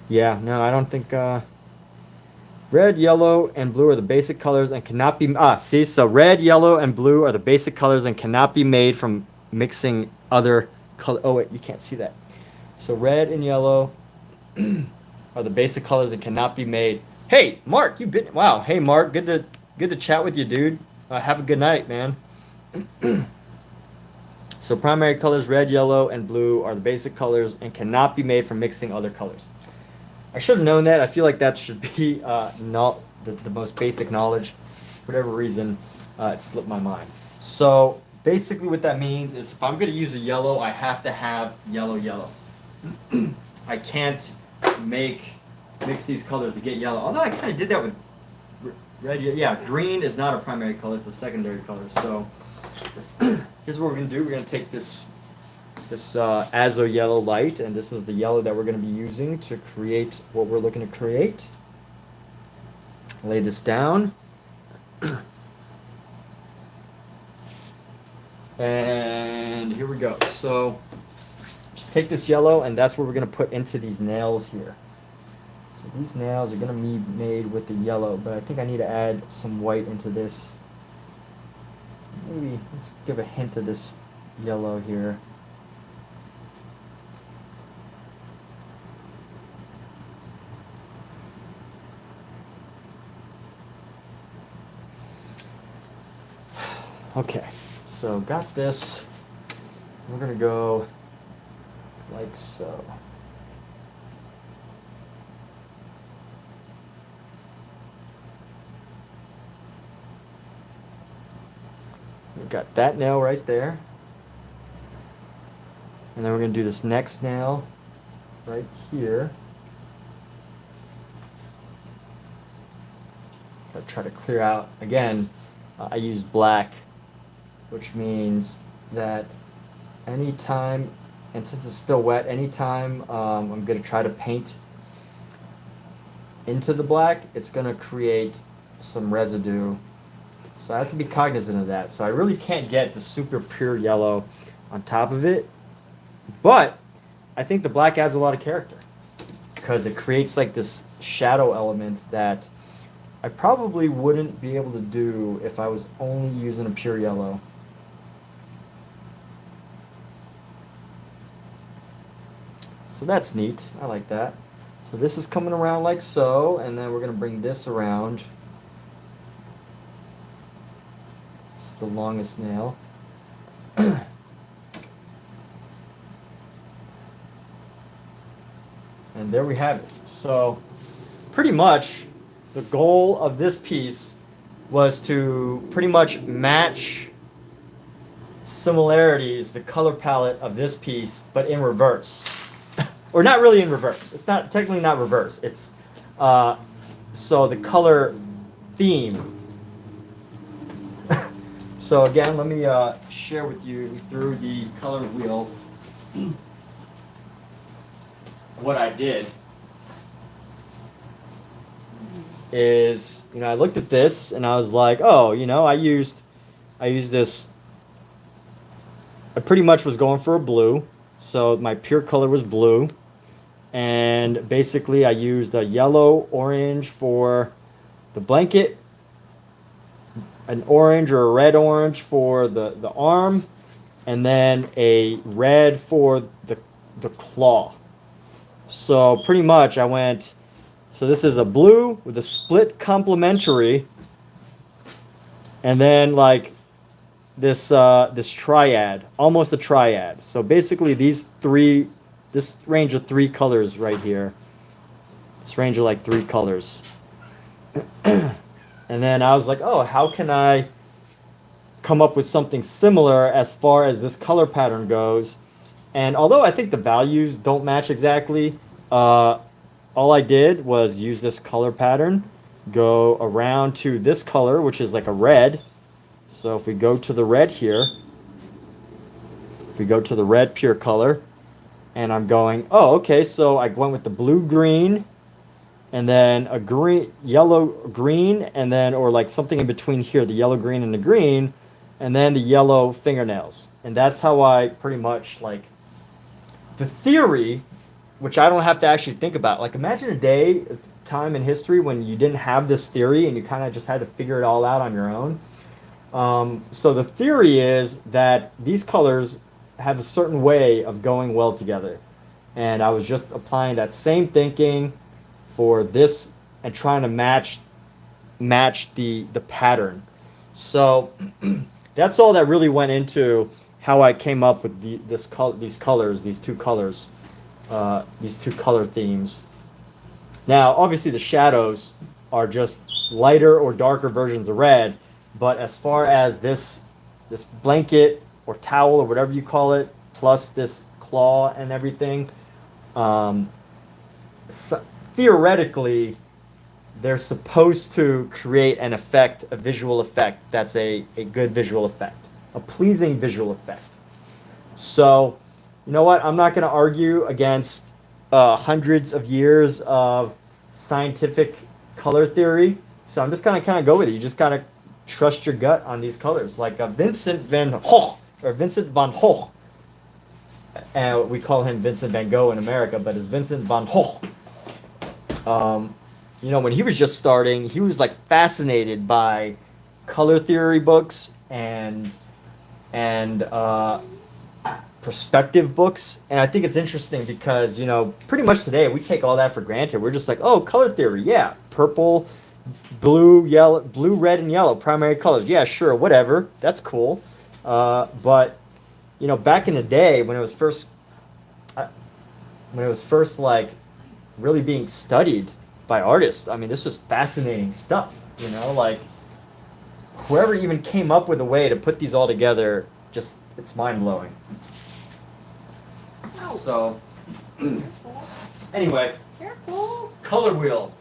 Yeah, no, I don't think, red, yellow, and blue are the basic colors and cannot be, see, so red, yellow, and blue are the basic colors and cannot be made from mixing other color. Oh wait, you can't see that. So red and yellow are the basic colors and cannot be made. Hey, Mark, you've been, wow. Hey, Mark, good to chat with you, dude. Have a good night, man. So primary colors, red, yellow, and blue are the basic colors and cannot be made from mixing other colors. I should have known that. I feel like that should be not the most basic knowledge. For whatever reason, it slipped my mind. So basically what that means is if I'm going to use a yellow, I have to have yellow. I can't mix these colors to get yellow. Although I kind of did that with red. Yeah, green is not a primary color. It's a secondary color. So here's what we're going to do. We're going to take this azo yellow light, and this is the yellow that we're going to be using to create what we're looking to create. Lay this down. And here we go. So just take this yellow, and that's what we're going to put into these nails here. So these nails are going to be made with the yellow, but I think I need to add some white into this. Maybe let's give a hint of this yellow here. Okay, so got this. We're gonna go like so. We've got that nail right there. And then we're gonna do this next nail right here. Gotta try to clear out, again, I used black, which means that anytime, and since it's still wet, anytime I'm going to try to paint into the black, it's going to create some residue. So I have to be cognizant of that. So I really can't get the super pure yellow on top of it. But I think the black adds a lot of character because it creates like this shadow element that I probably wouldn't be able to do if I was only using a pure yellow. So that's neat. I like that. So this is coming around like so, and then we're going to bring this around. This is the longest nail. And there we have it. So pretty much the goal of this piece was to pretty much match similarities, the color palette of this piece, but in reverse. Or not really in reverse. It's not technically not reverse. It's so the color theme. So again, let me share with you through the color wheel what I did. Is, you know, I looked at this and I was like, oh, you know, I used this. I pretty much was going for a blue, so my pure color was blue, and basically I used a yellow orange for the blanket, an orange or a red orange for the arm, and then a red for the claw. So pretty much I went. So this is a blue with a split complementary, and then like this this triad, almost a triad. So basically this range of 3 colors right here, this range of like 3 colors. And then I was like, oh, how can I come up with something similar as far as this color pattern goes? And although I think the values don't match exactly, all I did was use this color pattern, go around to this color, which is like a red. So if we go to the red here, if we go to the red pure color, and I'm going, oh, okay, so I went with the blue-green, and then a green, yellow-green, and then, or like something in between here, the yellow-green and the green, and then the yellow fingernails. And that's how I pretty much, like, the theory, which I don't have to actually think about. Like, imagine a day, time in history when you didn't have this theory and you kind of just had to figure it all out on your own. So the theory is that these colors have a certain way of going well together. And I was just applying that same thinking for this and trying to match the pattern. So that's all that really went into how I came up with these two color themes. Now, obviously the shadows are just lighter or darker versions of red, but as far as this blanket or towel or whatever you call it, plus this claw and everything, theoretically, they're supposed to create an effect, a visual effect that's a good visual effect, a pleasing visual effect. So, you know what? I'm not going to argue against hundreds of years of scientific color theory. So I'm just going to kind of go with it. You just got to trust your gut on these colors. Like Vincent van Gogh, or Vincent van Gogh. And we call him Vincent van Gogh in America, but it's Vincent van Gogh. You know, when he was just starting, he was like fascinated by color theory books and perspective books. And I think it's interesting because, you know, pretty much today we take all that for granted. We're just like, oh, color theory, yeah, purple, blue, yellow, blue, red, and yellow, primary colors. Yeah, sure, whatever, that's cool. But you know, back in the day when it was first like really being studied by artists, I mean, this was fascinating stuff. You know, like whoever even came up with a way to put these all together, just it's mind blowing. So, anyway, color wheel.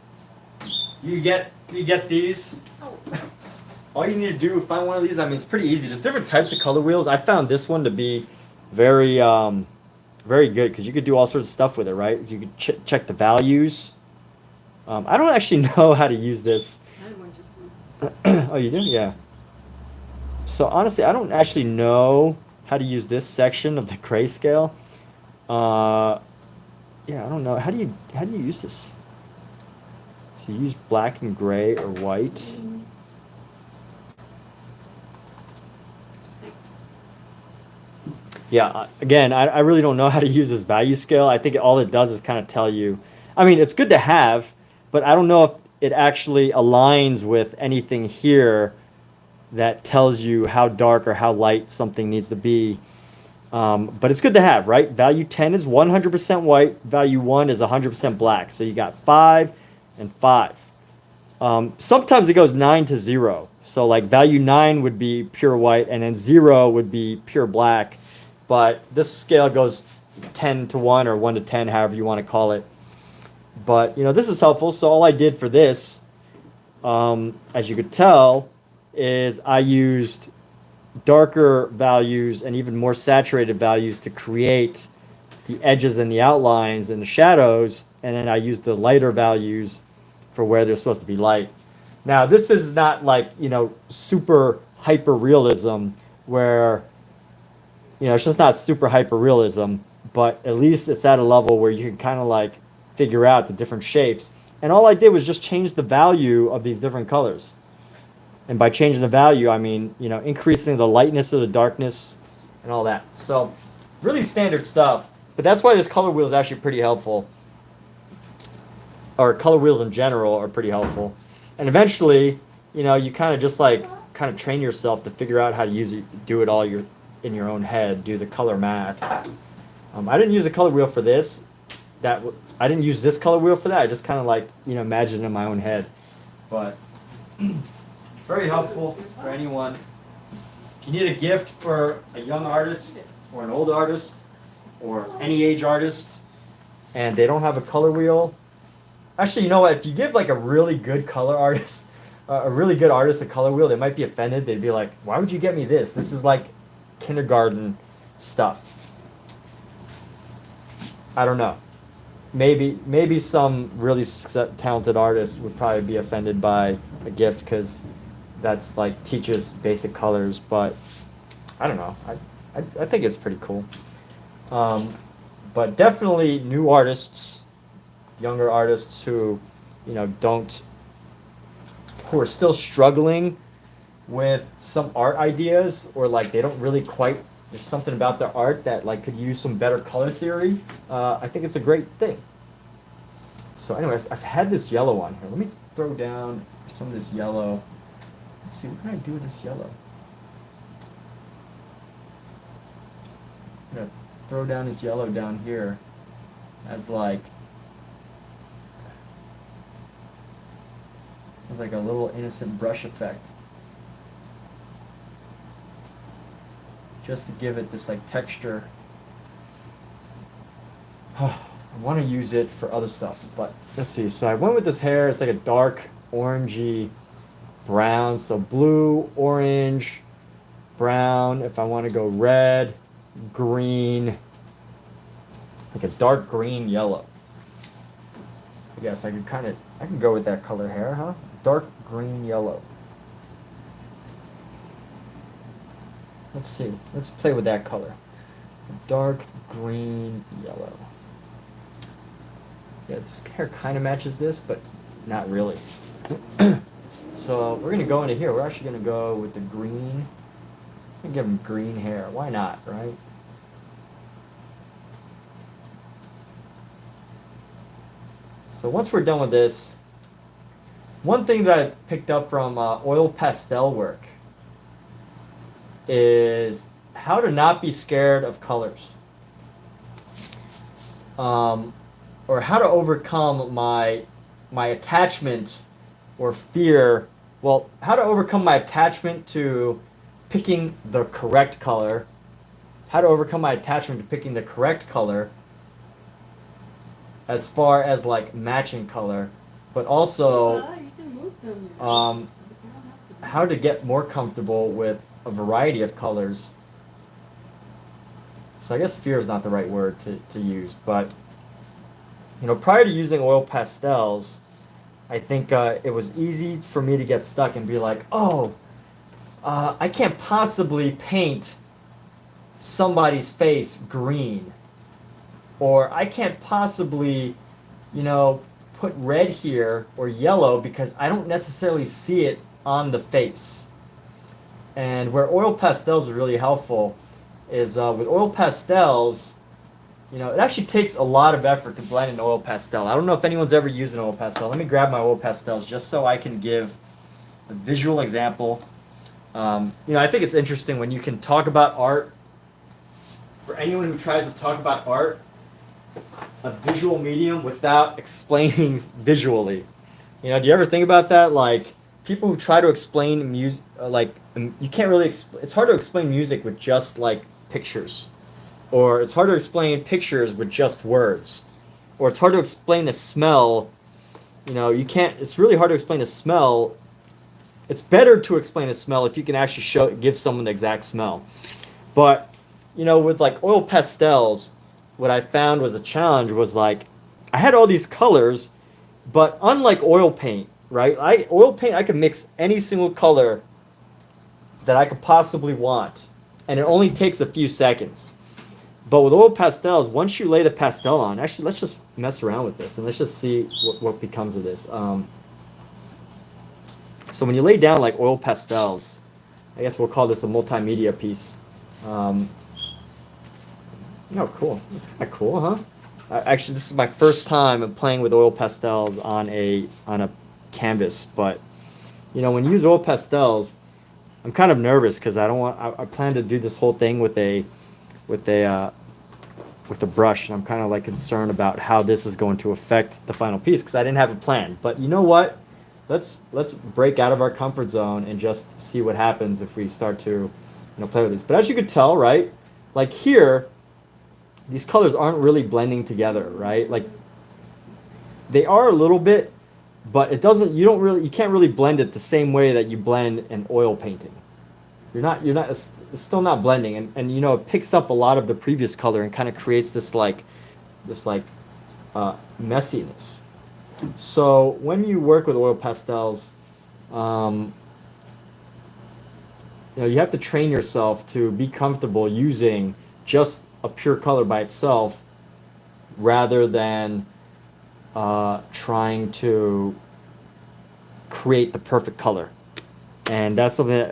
You get these. All you need to do, find one of these. I mean, it's pretty easy. There's different types of color wheels. I found this one to be very, very good because you could do all sorts of stuff with it, right? So you could check the values. I don't actually know how to use this. Oh, you do? Yeah. So honestly, I don't actually know how to use this section of the grayscale. Yeah, I don't know. How do you use this? So you use black and gray or white. Yeah, again, I really don't know how to use this value scale. I think all it does is kind of tell you. I mean, it's good to have, but I don't know if it actually aligns with anything here that tells you how dark or how light something needs to be. But it's good to have, right? Value 10 is 100% white. Value 1 is 100% black. So you got 5 and 5. Sometimes it goes 9 to 0. So like value 9 would be pure white, and then 0 would be pure black. But this scale goes 10 to 1 or 1 to 10, however you want to call it. But, this is helpful. So all I did for this, as you could tell, is I used darker values and even more saturated values to create the edges and the outlines and the shadows. And then I used the lighter values for where they're supposed to be light. Now, this is not like, super hyper realism where, it's just not super hyper realism, but at least it's at a level where you can kind of like figure out the different shapes. And all I did was just change the value of these different colors. And by changing the value, I mean, increasing the lightness or the darkness and all that. So really standard stuff. But that's why this color wheel is actually pretty helpful. Or color wheels in general are pretty helpful. And eventually, you kind of just like train yourself to figure out how to use it, do it all in your own head, do the color math. I didn't use a color wheel for this. I didn't use this color wheel for that. I just kind of like, imagined in my own head. But very helpful for anyone. If you need a gift for a young artist or an old artist or any age artist and they don't have a color wheel, actually, you know what? If you give like a really good color artist, a really good artist a color wheel, they might be offended. They'd be like, why would you get me this? This is like kindergarten stuff. I don't know. Maybe some really talented artists would probably be offended by a gift because that's like teaches basic colors, but I don't know. I think it's pretty cool. But definitely new artists, younger artists who, who are still struggling with some art ideas, or like they don't really quite, there's something about their art that like could use some better color theory. I think it's a great thing. So anyways, I've had this yellow on here. Let me throw down some of this yellow. Let's see, what can I do with this yellow? I'm gonna throw down this yellow down here as like a little innocent brush effect. Just to give it this like texture. I want to use it for other stuff, but let's see. So I went with this hair. It's like a dark orangey brown. So blue, orange, brown. If I want to go red, green, like a dark green yellow. I guess I can go with that color hair, huh? Dark green yellow. Let's see. Let's play with that color. Dark green yellow. Yeah, this hair kind of matches this, but not really. So we're going to go into here. We're actually going to go with the green. I'm going to give him green hair. Why not, right? So once we're done with this, one thing that I picked up from oil pastel work is how to not be scared of colors. Or how to overcome my attachment or fear. Well, how to overcome my attachment to picking the correct color. How to overcome my attachment to picking the correct color as far as like matching color, but also how to get more comfortable with a variety of colors. So I guess fear is not the right word to use, but prior to using oil pastels, I think it was easy for me to get stuck and be like, I can't possibly paint somebody's face green, or I can't possibly, put red here or yellow because I don't necessarily see it on the face. And where oil pastels are really helpful is with oil pastels, it actually takes a lot of effort to blend an oil pastel. I don't know if anyone's ever used an oil pastel. Let me grab my oil pastels just so I can give a visual example. I think it's interesting when you can talk about art. For anyone who tries to talk about art, a visual medium without explaining visually. Do you ever think about that? Like, people who try to explain music, you can't really. It's hard to explain music with just like pictures, or it's hard to explain pictures with just words, or it's hard to explain a smell. You know, you can't. It's really hard to explain a smell. It's better to explain a smell if you can actually give someone the exact smell. But you know, with like oil pastels, what I found was a challenge was like I had all these colors, but unlike oil paint, right? Oil paint I could mix any single color that I could possibly want, and it only takes a few seconds. But with oil pastels, once you lay the pastel on, actually, let's just mess around with this and let's just see what becomes of this. So when you lay down like oil pastels, I guess we'll call this a multimedia piece. Oh, cool. That's kind of cool, huh? Actually, this is my first time playing with oil pastels on a canvas. But you know, when you use oil pastels, I'm kind of nervous because I plan to do this whole thing with a brush, and I'm kind of like concerned about how this is going to affect the final piece because I didn't have a plan. But you know what? Let's break out of our comfort zone and just see what happens if we start to, play with these. But as you could tell, right, like here, these colors aren't really blending together, right? Like they are a little bit, but it doesn't. You can't really blend it the same way that you blend an oil painting. It's still not blending, and it picks up a lot of the previous color and kind of creates this messiness. So when you work with oil pastels, you have to train yourself to be comfortable using just a pure color by itself, rather than trying to create the perfect color. And that's something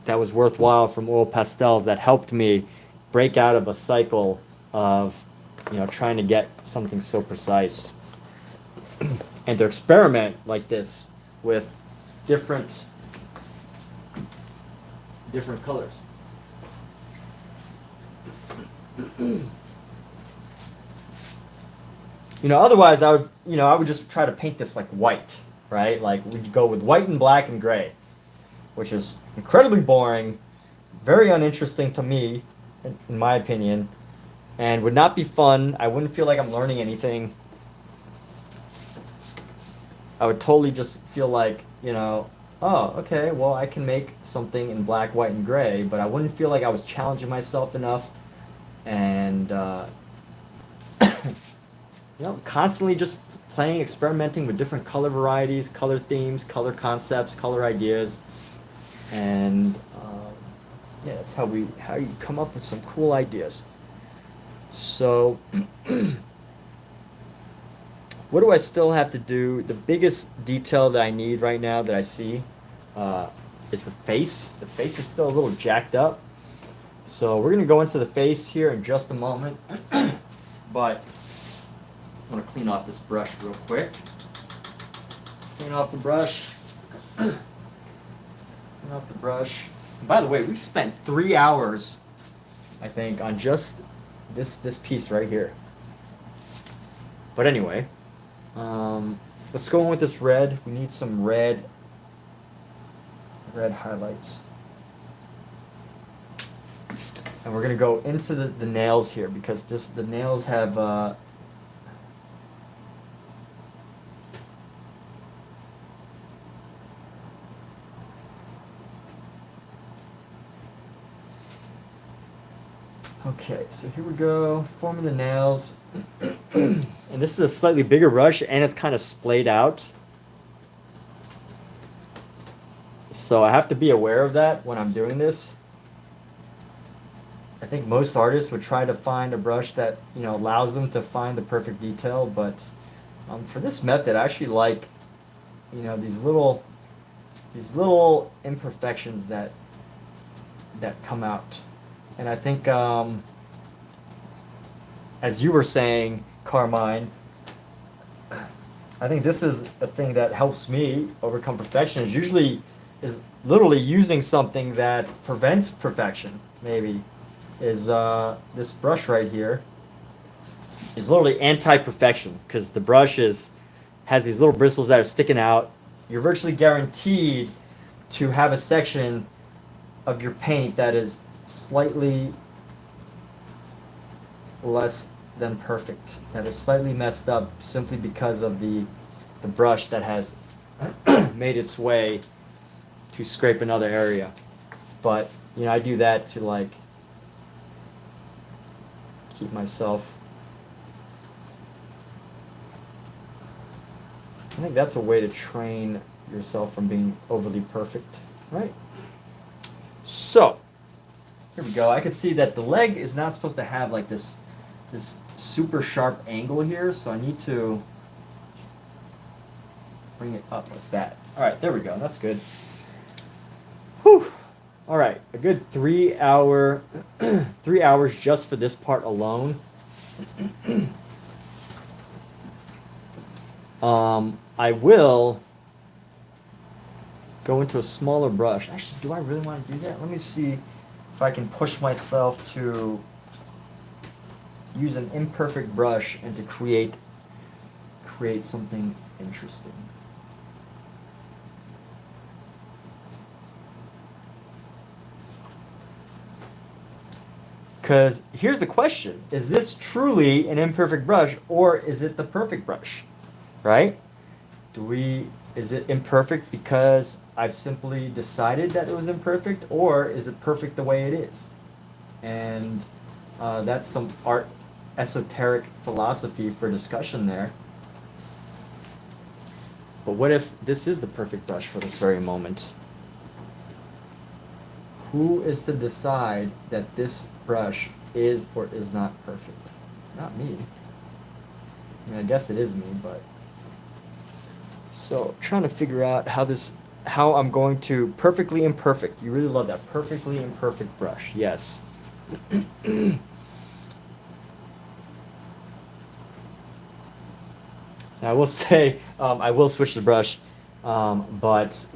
that was worthwhile from oil pastels that helped me break out of a cycle of trying to get something so precise, and to experiment like this with different colors. Otherwise I would just try to paint this like white, right? Like we'd go with white and black and gray, which is incredibly boring, very uninteresting to me, in my opinion, and would not be fun. I wouldn't feel like I'm learning anything. I would totally just feel like, oh, okay, well, I can make something in black, white, and gray, but I wouldn't feel like I was challenging myself enough, and, constantly just playing, experimenting with different color varieties, color themes, color concepts, color ideas, and, that's how you come up with some cool ideas. So, what do I still have to do? The biggest detail that I need right now that I see is the face. The face is still a little jacked up. So we're going to go into the face here in just a moment. But I want to clean off this brush real quick. Clean off the brush. Clean off the brush. And by the way, we've spent 3 hours, I think, on just this piece right here. But anyway, let's go in with this red. We need some red highlights. And we're going to go into the nails here because the nails have okay, so here we go, forming the nails. And this is a slightly bigger brush and it's kind of splayed out. So I have to be aware of that when I'm doing this. I think most artists would try to find a brush that allows them to find the perfect detail, but for this method, I actually like these little imperfections that come out, and I think as you were saying, Carmine, I think this is a thing that helps me overcome perfection. Is literally using something that prevents perfection. Maybe is this brush right here is literally anti-perfection because the brush has these little bristles that are sticking out, you're virtually guaranteed to have a section of your paint that is slightly less than perfect, that is slightly messed up simply because of the brush that has made its way to scrape another area. But you know, I do that to like keep myself. I think that's a way to train yourself from being overly perfect, right? So here we go. I can see that the leg is not supposed to have like this super sharp angle here, so I need to bring it up like that. All right, there we go. That's good. Whew. All right, a good 3 hour, 3 hours just for this part alone. I will go into a smaller brush. Actually, do I really want to do that? Let me see if I can push myself to use an imperfect brush and to create something interesting. Because here's the question: is this truly an imperfect brush, or is it the perfect brush? Right? Is it imperfect because I've simply decided that it was imperfect, or is it perfect the way it is? And that's some art esoteric philosophy for discussion there. But what if this is the perfect brush for this very moment? Who is to decide that this brush is or is not perfect? Not me. I mean, I guess it is me, but... So, trying to figure out how I'm going to perfectly imperfect. You really love that. Perfectly imperfect brush. Yes. Now, I will say, I will switch the brush, but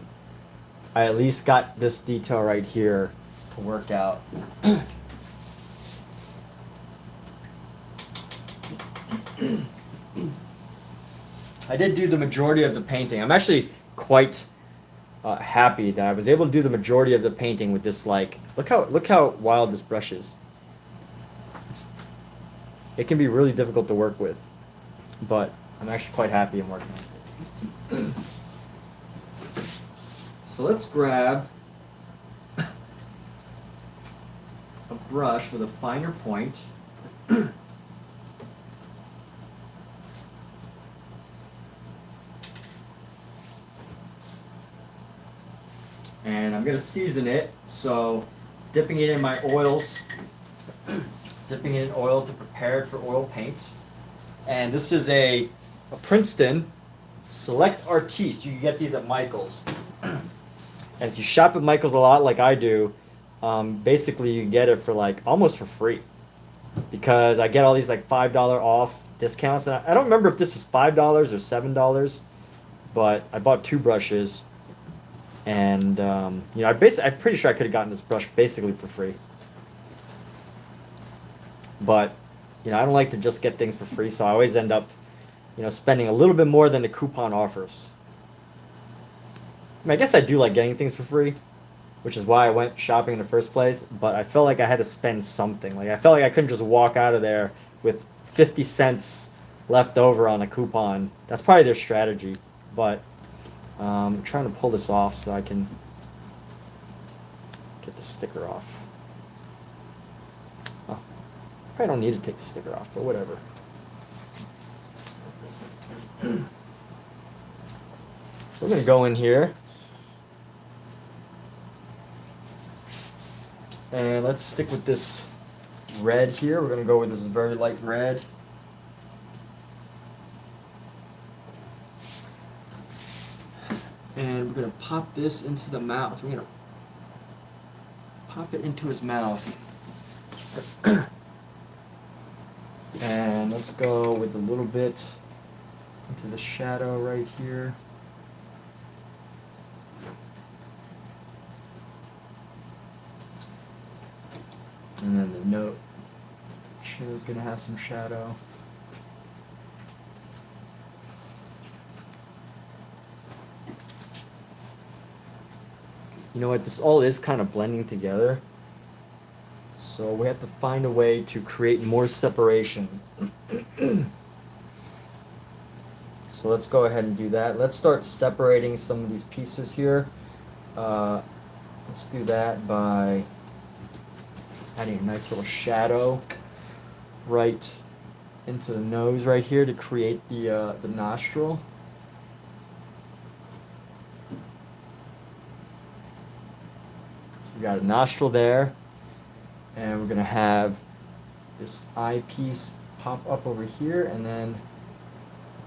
I at least got this detail right here to work out. I did do the majority of the painting. I'm actually quite happy that I was able to do the majority of the painting with this. Like, look how wild this brush is. It can be really difficult to work with, but I'm actually quite happy in working with it. So let's grab a brush with a finer point. And I'm going to season it, so dipping it in my oils, dipping it in oil to prepare it for oil paint. And this is a Princeton Select Artiste. You can get these at Michael's. And if you shop at Michael's a lot like I do, basically you get it for like almost for free. Because I get all these like $5 off discounts. And I don't remember if this is $5 or $7, but I bought 2 brushes. And you know, I'm pretty sure I could have gotten this brush basically for free. But you know, I don't like to just get things for free, so I always end up, you know, spending a little bit more than the coupon offers. I mean, I guess I do like getting things for free, which is why I went shopping in the first place. But I felt like I had to spend something. Like I felt like I couldn't just walk out of there with 50 cents left over on a coupon. That's probably their strategy, but. I'm trying to pull this off so I can get the sticker off. Oh, probably don't need to take the sticker off, but whatever. So we're going to go in here. And let's stick with this red here. We're going to go with this very light red. And we're going to pop this into the mouth. We're going to pop it into his mouth. And let's go with a little bit into the shadow right here. And then the note. Chin is going to have some shadow. you know what, this all is kind of blending together. So we have to find a way to create more separation. So let's go ahead and do that. Let's start separating some of these pieces here. Let's do that by adding a nice little shadow right into the nose right here to create the nostril. So we got a nostril there, and we're gonna have this eye piece pop up over here, and then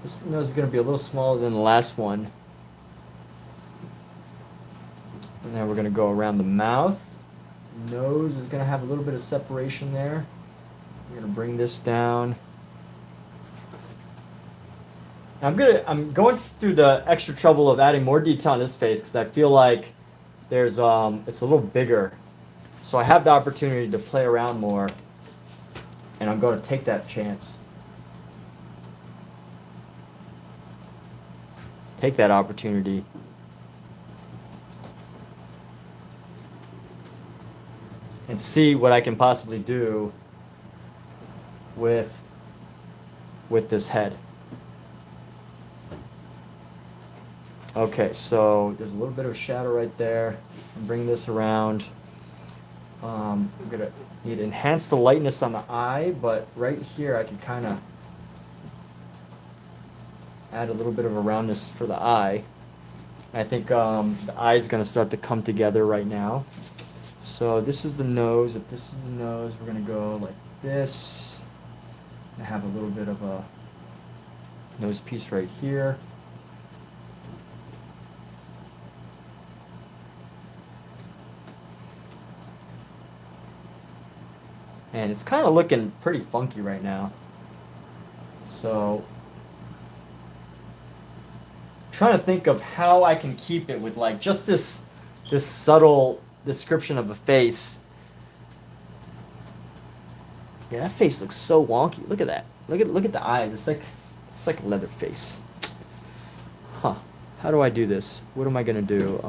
this nose is gonna be a little smaller than the last one. And then we're gonna go around the mouth. Nose is gonna have a little bit of separation there. We're gonna bring this down. I'm going through the extra trouble of adding more detail on this face because I feel like there's it's a little bigger. So I have the opportunity to play around more, and I'm going to take that chance. Take that opportunity. And see what I can possibly do with this head. Okay, so there's a little bit of shadow right there. Bring this around. I'm gonna need to enhance the lightness on the eye, but right here I can kind of add a little bit of a roundness for the eye. I think the eye is gonna start to come together right now. So this is the nose. If this is the nose, we're gonna go like this. I have a little bit of a nose piece right here. And it's kind of looking pretty funky right now. So, trying to think of how I can keep it with like just this subtle description of a face. Yeah, that face looks so wonky. Look at that. Look at the eyes. It's like a leather face. Huh. How do I do this? What am I gonna do?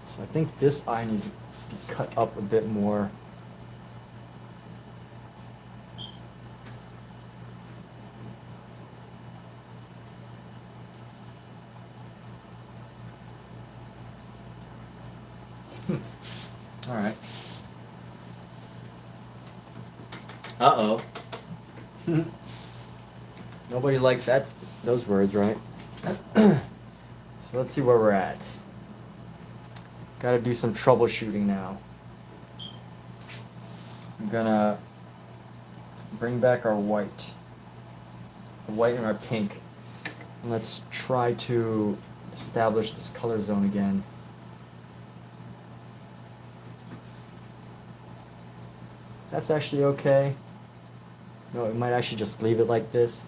So I think this eye needs to be cut up a bit more. All right. Uh-oh. Nobody likes those words, right? So let's see where we're at. Got to do some troubleshooting now. I'm gonna bring back our white. The white and our pink. And let's try to establish this color zone again. That's actually okay. No, it might actually just leave it like this.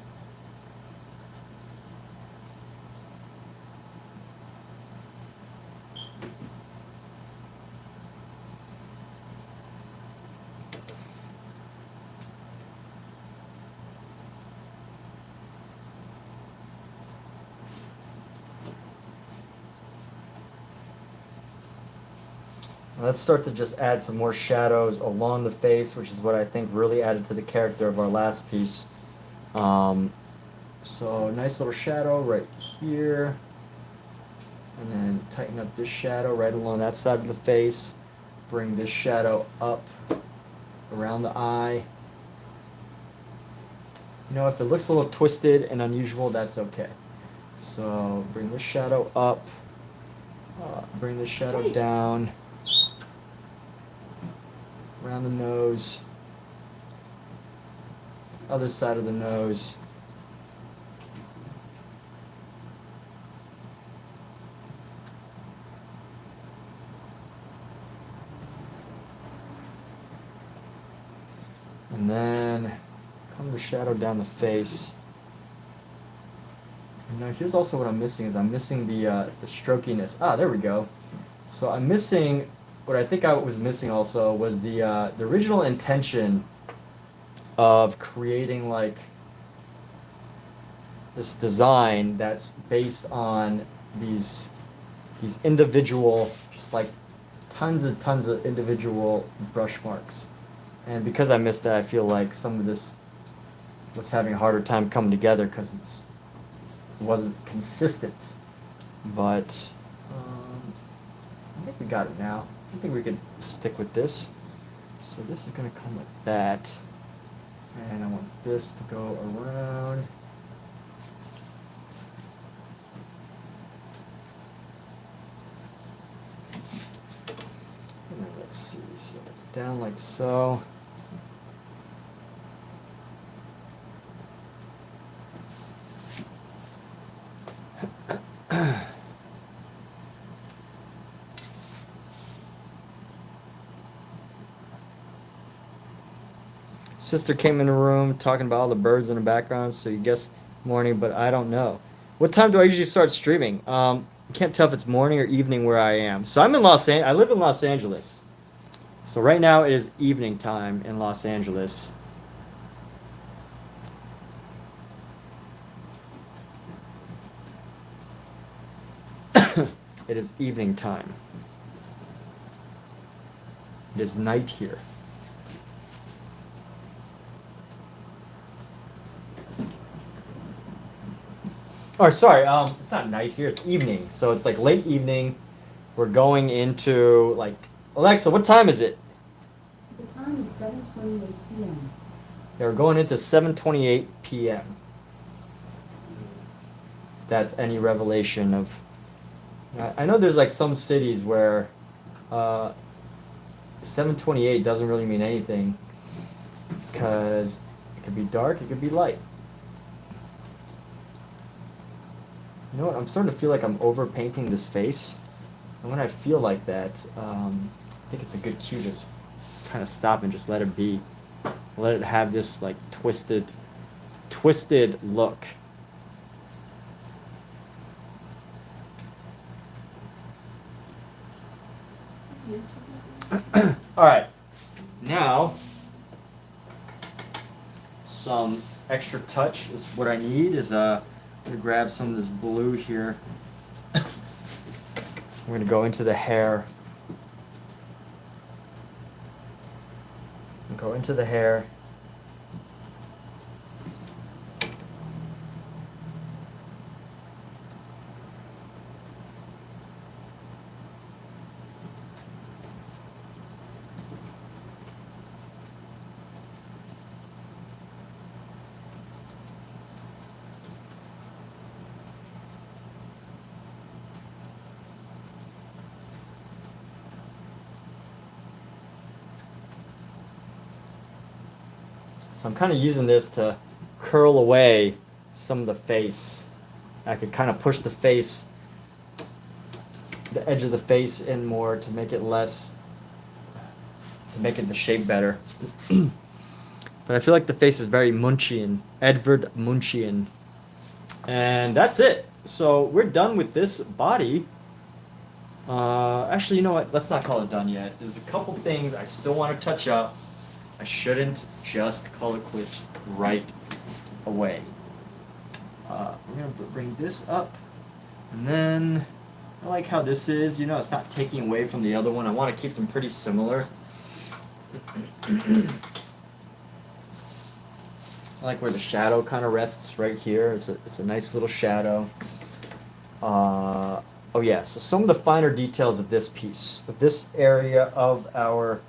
Let's start to just add some more shadows along the face, which is what I think really added to the character of our last piece. So nice little shadow right here. And then tighten up this shadow right along that side of the face. Bring this shadow up around the eye. You know, if it looks a little twisted and unusual, that's okay. So bring this shadow up. Bring this shadow down. Around the nose, other side of the nose. And then come the shadow down the face. And now here's also what I'm missing is I'm missing the strokiness. Ah, there we go. So I'm missing. What I think I was missing also was the original intention of creating like this design that's based on these individual, just like tons of individual brush marks. And because I missed that, I feel like some of this was having a harder time coming together because it wasn't consistent. But I think we got it now. I think we could stick with this. So this is going to come like that. And I want this to go around. And then let's see, so down like so. Sister came in the room talking about all the birds in the background, so you guess morning, but I don't know. What time do I usually start streaming? I can't tell if it's morning or evening where I am. So I'm in I live in Los Angeles. So right now it is evening time in Los Angeles. It is evening time. It is night here. Or sorry, it's not night here, it's evening. So it's like late evening. We're going into like, Alexa, what time is it? The time is 7:28 p.m. Yeah, we're going into 7:28 p.m. That's any revelation of, I know there's like some cities where 7:28 doesn't really mean anything because it could be dark, it could be light. You know what? I'm starting to feel like I'm overpainting this face. And when I feel like that, I think it's a good cue to just kind of stop and just let it be. Let it have this like twisted look. All right. Now, some extra touch is what I need is I'm gonna grab some of this blue here. We're gonna go into the hair. Go into the hair. So I'm kind of using this to curl away some of the face. I could kind of push the face, the edge of the face in more to make it less, to make it the shape better. But I feel like the face is very Munchian, Edvard Munchian. And that's it. So we're done with this body. Actually, you know what? Let's not call it done yet. There's a couple things I still want to touch up. I shouldn't just call it quits right away. We're going to bring this up. And then I like how this is. You know, it's not taking away from the other one. I want to keep them pretty similar. I like where the shadow kind of rests right here. It's a nice little shadow. Oh yeah, so some of the finer details of this piece, of this area of our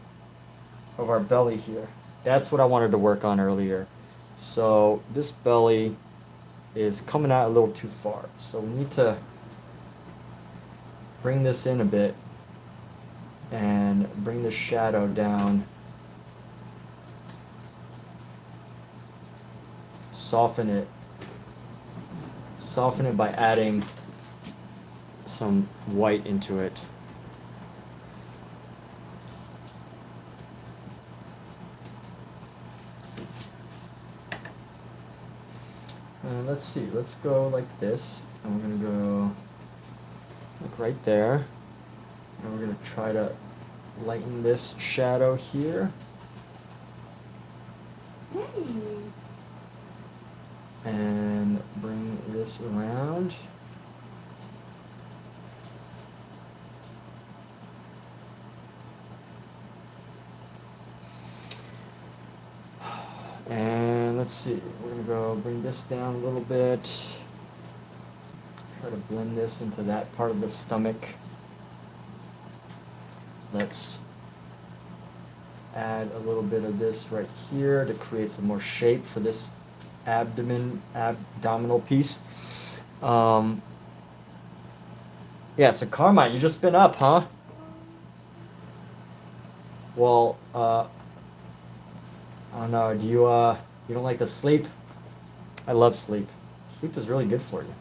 belly here. That's what I wanted to work on earlier. So this belly is coming out a little too far. So we need to bring this in a bit and bring the shadow down. Soften it. Soften it by adding some white into it. Let's see, let's go like this, and we're going to go like right there, and we're going to try to lighten this shadow here. Hey. And bring this around. And let's see, we're gonna go bring this down a little bit. Try to blend this into that part of the stomach. Let's add a little bit of this right here to create some more shape for this abdominal piece. Yeah, so Carmine, you just been up, huh? Well, I don't know, you don't like to sleep? I love sleep. Sleep is really good for you.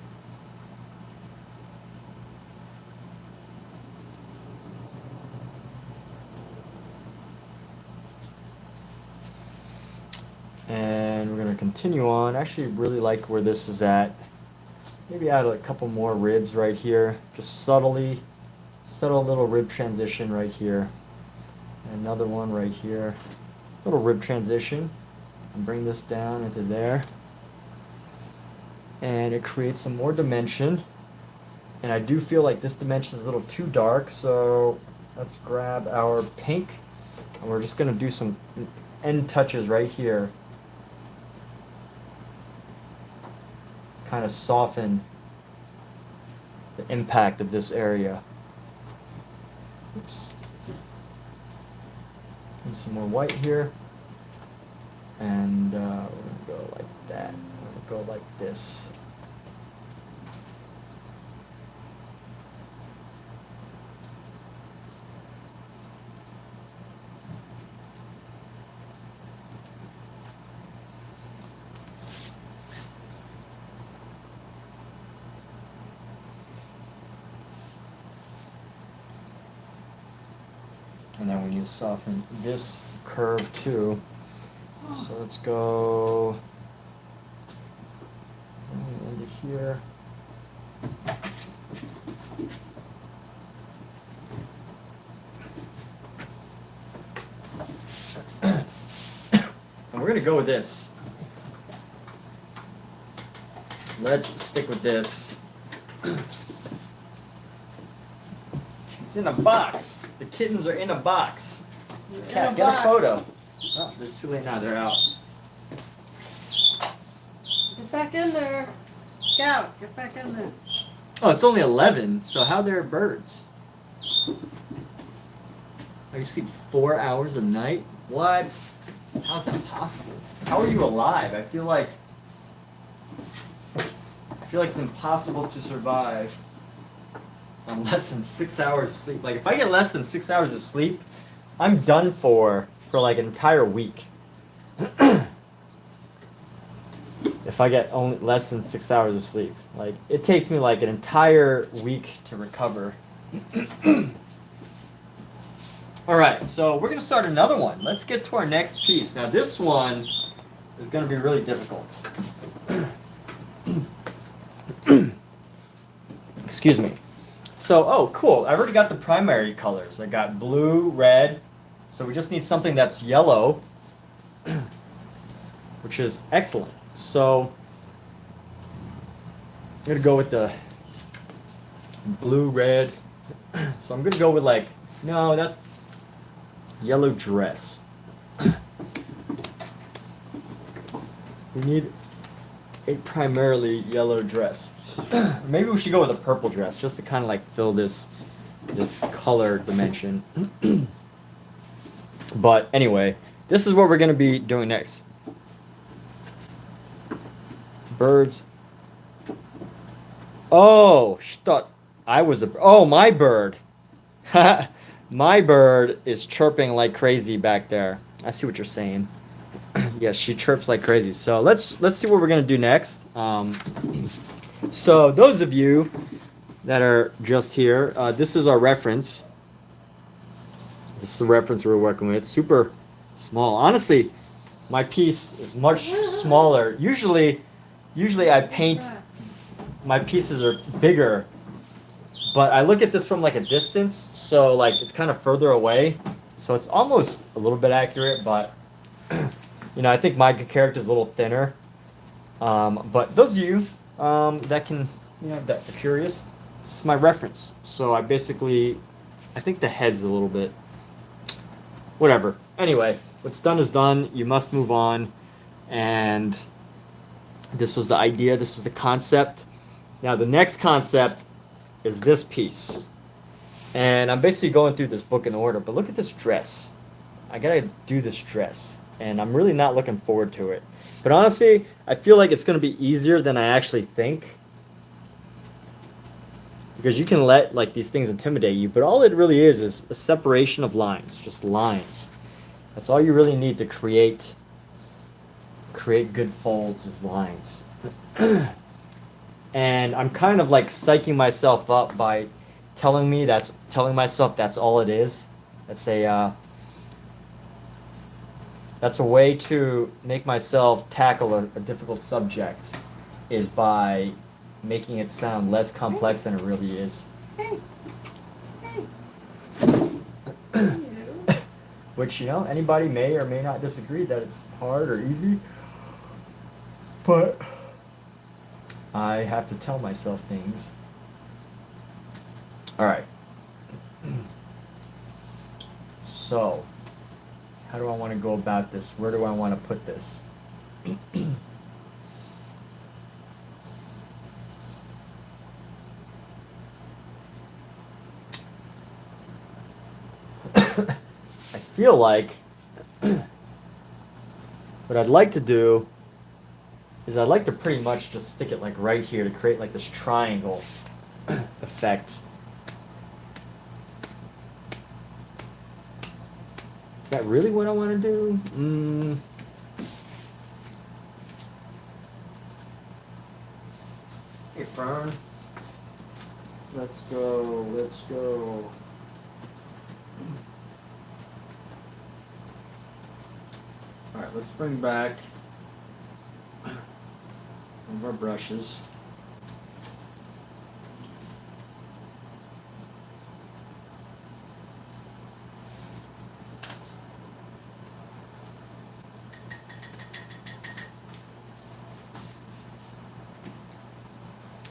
And we're gonna continue on. I actually really like where this is at. Maybe add a couple more ribs right here. Just subtle little rib transition right here. And another one right here. Little rib transition. And bring this down into there. And it creates some more dimension. And I do feel like this dimension is a little too dark, so let's grab our pink. And we're just gonna do some end touches right here. Kind of soften the impact of this area. Oops. And some more white here. And we're gonna go like that. We're gonna go like this. And then we need to soften this curve too. So let's go into here. And we're gonna go with this. Let's stick with this. It's in a box. The kittens are in a box. Cat, get a photo. Oh, it's too late now. They're out. Get back in there. Scout, get back in there. Oh, it's only 11, so how they're birds? Oh, you sleep 4 hours a night? What? How's that possible? How are you alive? I feel like it's impossible to survive on less than 6 hours of sleep. Like, if I get less than 6 hours of sleep, I'm done for like an entire week. If I get only less than 6 hours of sleep. Like, it takes me like an entire week to recover. Alright, so we're going to start another one. Let's get to our next piece. Now, this one is going to be really difficult. Excuse me. So, oh, cool. I already got the primary colors. I got blue, red. So we just need something that's yellow, which is excellent. So I'm going to go with the blue, red. So I'm going to go with like, no, that's yellow dress. We need a primarily yellow dress. Maybe we should go with a purple dress just to kind of like fill this color dimension. But anyway, this is what we're going to be doing next. Birds. Oh, she thought I was a... Oh, my bird. My bird is chirping like crazy back there. I see what you're saying. Yes, she chirps like crazy. So let's see what we're going to do next. So those of you that are just here, this is our reference. This is the reference we're working with. Super small. Honestly, my piece is much smaller. Usually I paint, my pieces are bigger, but I look at this from like a distance, so like it's kind of further away. So it's almost a little bit accurate, but you know, I think my character is a little thinner. But those of you that can, that are curious, this is my reference. So I think the head's a little bit, whatever. Anyway, what's done is done. You must move on. And this was the idea. This was the concept. Now the next concept is this piece. And I'm basically going through this book in order, but look at this dress. I gotta do this dress, and I'm really not looking forward to it. But honestly, I feel like it's gonna be easier than I actually think. Because you can let like these things intimidate you, but all it really is a separation of lines, just lines. That's all you really need to create good folds is lines. And I'm kind of like psyching myself up by telling myself that's all it is. That's a way to make myself tackle a difficult subject, is by making it sound less complex than it really is. Hey. Which, anybody may or may not disagree that it's hard or easy, but I have to tell myself things. All right. So, how do I want to go about this? Where do I want to put this? I feel like what I'd like to do is I'd like to pretty much just stick it like right here to create like this triangle effect. Is that really what I want to do? Hey, Fern. Let's go. All right, let's bring back one of our brushes.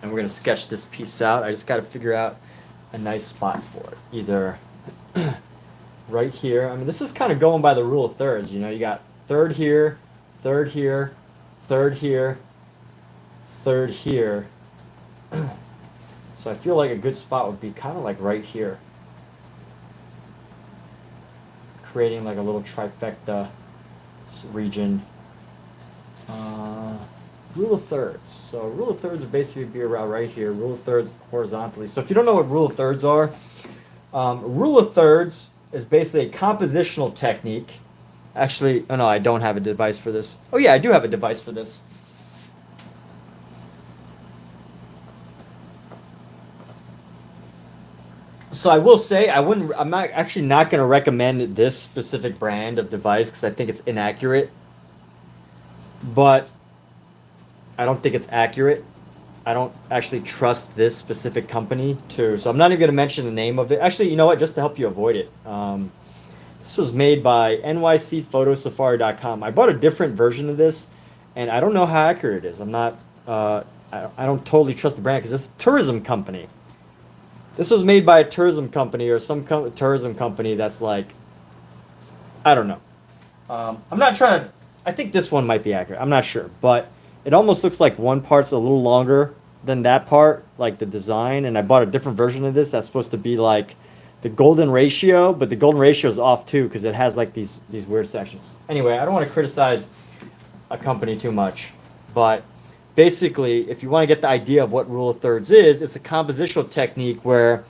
And we're going to sketch this piece out. I just got to figure out a nice spot for it. Either right here. I mean, this is kind of going by the rule of thirds. You got third here, third here, third here, third here. So I feel like a good spot would be kind of like right here. Creating like a little trifecta region. Rule of thirds. So rule of thirds would basically be around right here. Rule of thirds horizontally. So if you don't know what rule of thirds are, rule of thirds is basically a compositional technique. Actually, oh no, I don't have a device for this. Oh yeah, I do have a device for this. So I will say I'm actually not going to recommend this specific brand of device because I think it's inaccurate. But I don't think it's accurate. I don't actually trust this specific company so I'm not even going to mention the name of it. Actually, you know what? Just to help you avoid it. This was made by nycphotosafari.com. I bought a different version of this, and I don't know how accurate it is. I'm not. I don't totally trust the brand because it's a tourism company. This was made by a tourism company or some tourism company that's like, I don't know. I'm not trying to. I think this one might be accurate. I'm not sure, but it almost looks like one part's a little longer than that part, like the design. And I bought a different version of this that's supposed to be like the golden ratio, but the golden ratio is off too because it has like these weird sections. Anyway, I don't want to criticize a company too much, but basically, if you want to get the idea of what rule of thirds is, it's a compositional technique where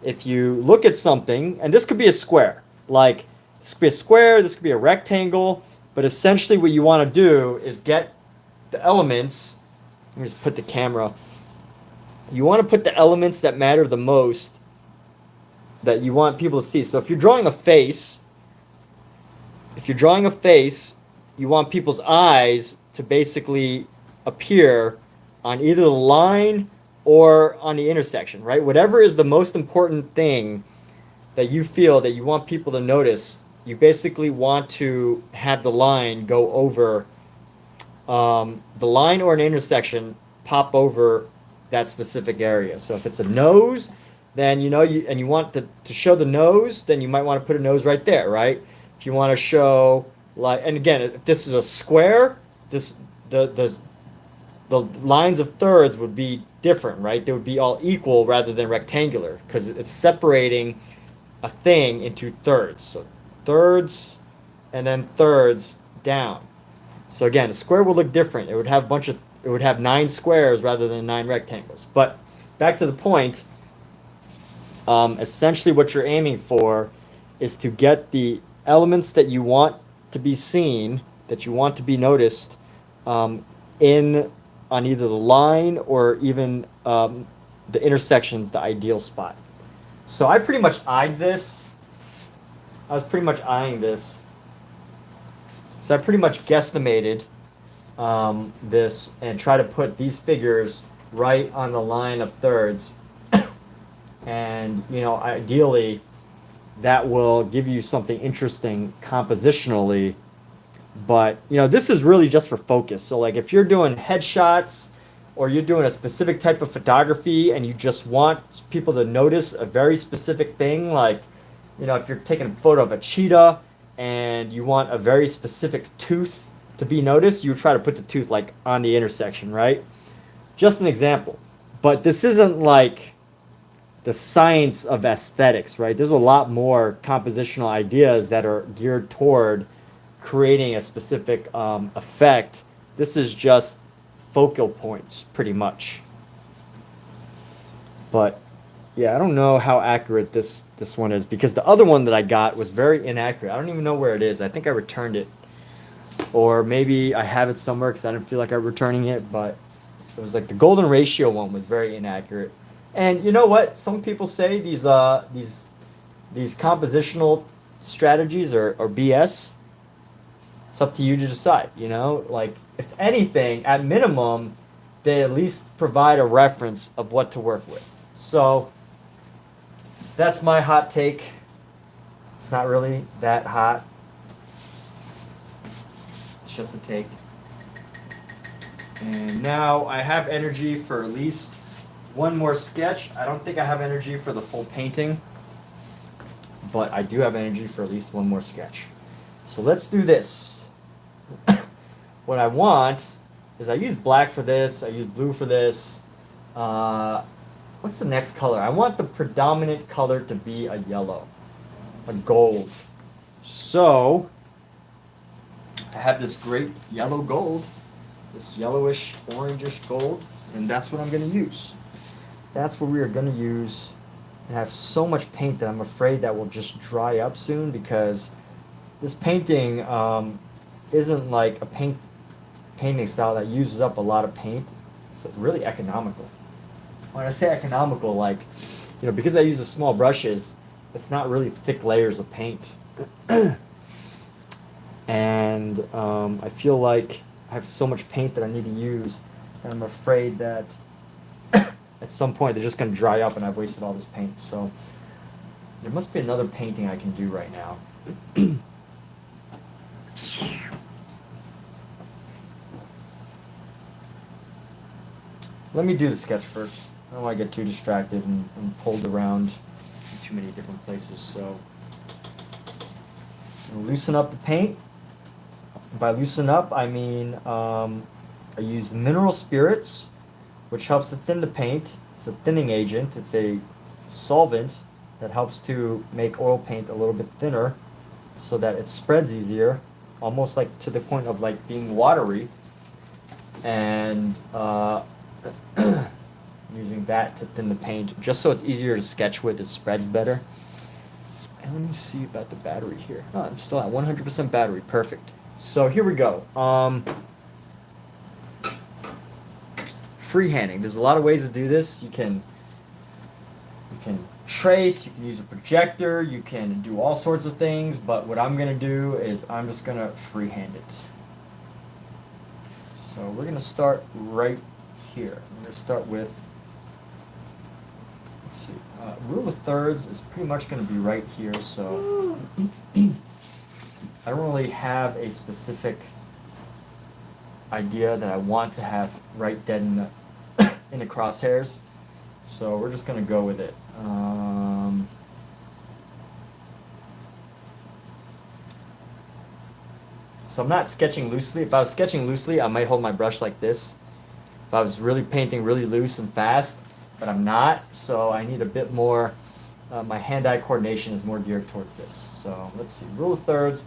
if you look at something, and this could be a square, like this could be a square, this could be a rectangle, but essentially what you want to do is get the elements. Let me just put the camera. You want to put the elements that matter the most that you want people to see. So if you're drawing a face, you want people's eyes to basically appear on either the line or on the intersection, right? Whatever is the most important thing that you feel that you want people to notice, you basically want to have the line go over the line or an intersection pop over that specific area. So if it's a nose, then you want to show the nose, then you might want to put a nose right there, right? If you want to show like, and again, if this is a square, this the lines of thirds would be different, right? They would be all equal rather than rectangular because it's separating a thing into thirds. So thirds and then thirds down. So again, a square will look different. It would have 9 squares rather than 9 rectangles. But back to the point, essentially what you're aiming for is to get the elements that you want to be seen, that you want to be noticed, in on either the line or even the intersection's the ideal spot. So I pretty much eyed this. I was pretty much eyeing this. So I pretty much guesstimated this and try to put these figures right on the line of thirds. And, ideally, that will give you something interesting compositionally. But, this is really just for focus. So, like, if you're doing headshots or you're doing a specific type of photography and you just want people to notice a very specific thing, like, if you're taking a photo of a cheetah and you want a very specific tooth to be noticed, you try to put the tooth, like, on the intersection, right? Just an example. But this isn't, like, the science of aesthetics, right? There's a lot more compositional ideas that are geared toward creating a specific effect. This is just focal points, pretty much. But yeah, I don't know how accurate this one is because the other one that I got was very inaccurate. I don't even know where it is. I think I returned it, or maybe I have it somewhere because I didn't feel like I'm returning it. But it was like the golden ratio one was very inaccurate. And you know what? Some people say these compositional strategies are BS. It's up to you to decide, Like, if anything, at minimum, they at least provide a reference of what to work with. So, that's my hot take. It's not really that hot. It's just a take. And now I have energy for at least one more sketch. I don't think I have energy for the full painting, but I do have energy for at least one more sketch. So let's do this. What I want is I use black for this, I use blue for this. What's the next color? I want the predominant color to be a yellow, a gold. So I have this great yellow gold, this yellowish, orangish gold, and that's what I'm going to use. That's what we are going to use. And I have so much paint that I'm afraid that will just dry up soon because this painting isn't like a painting style that uses up a lot of paint. It's really economical. When I say economical, like, because I use the small brushes, it's not really thick layers of paint. And I feel like I have so much paint that I need to use, and I'm afraid that at some point they're just going to dry up and I've wasted all this paint. So there must be another painting I can do right now. Let me do the sketch first. I don't want to get too distracted and pulled around in too many different places. So I'm gonna loosen up the paint. By loosen up, I mean I use mineral spirits, which helps to thin the paint. It's a thinning agent. It's a solvent that helps to make oil paint a little bit thinner so that it spreads easier, almost like to the point of like being watery. And using that to thin the paint just so it's easier to sketch with, it spreads better. And let me see about the battery here. Oh, I'm still at 100% battery. Perfect. So here we go. Freehanding. There's a lot of ways to do this. You can trace, you can use a projector, you can do all sorts of things, but what I'm going to do is I'm just going to freehand it. So we're going to start right here. I'm going to start with, let's see, rule of thirds is pretty much going to be right here, so I don't really have a specific idea that I want to have right dead in the in the crosshairs. So we're just gonna go with it. So I'm not sketching loosely. If I was sketching loosely, I might hold my brush like this. If I was really painting really loose and fast, but I'm not, so I need a bit more, my hand-eye coordination is more geared towards this. So let's see, rule of thirds.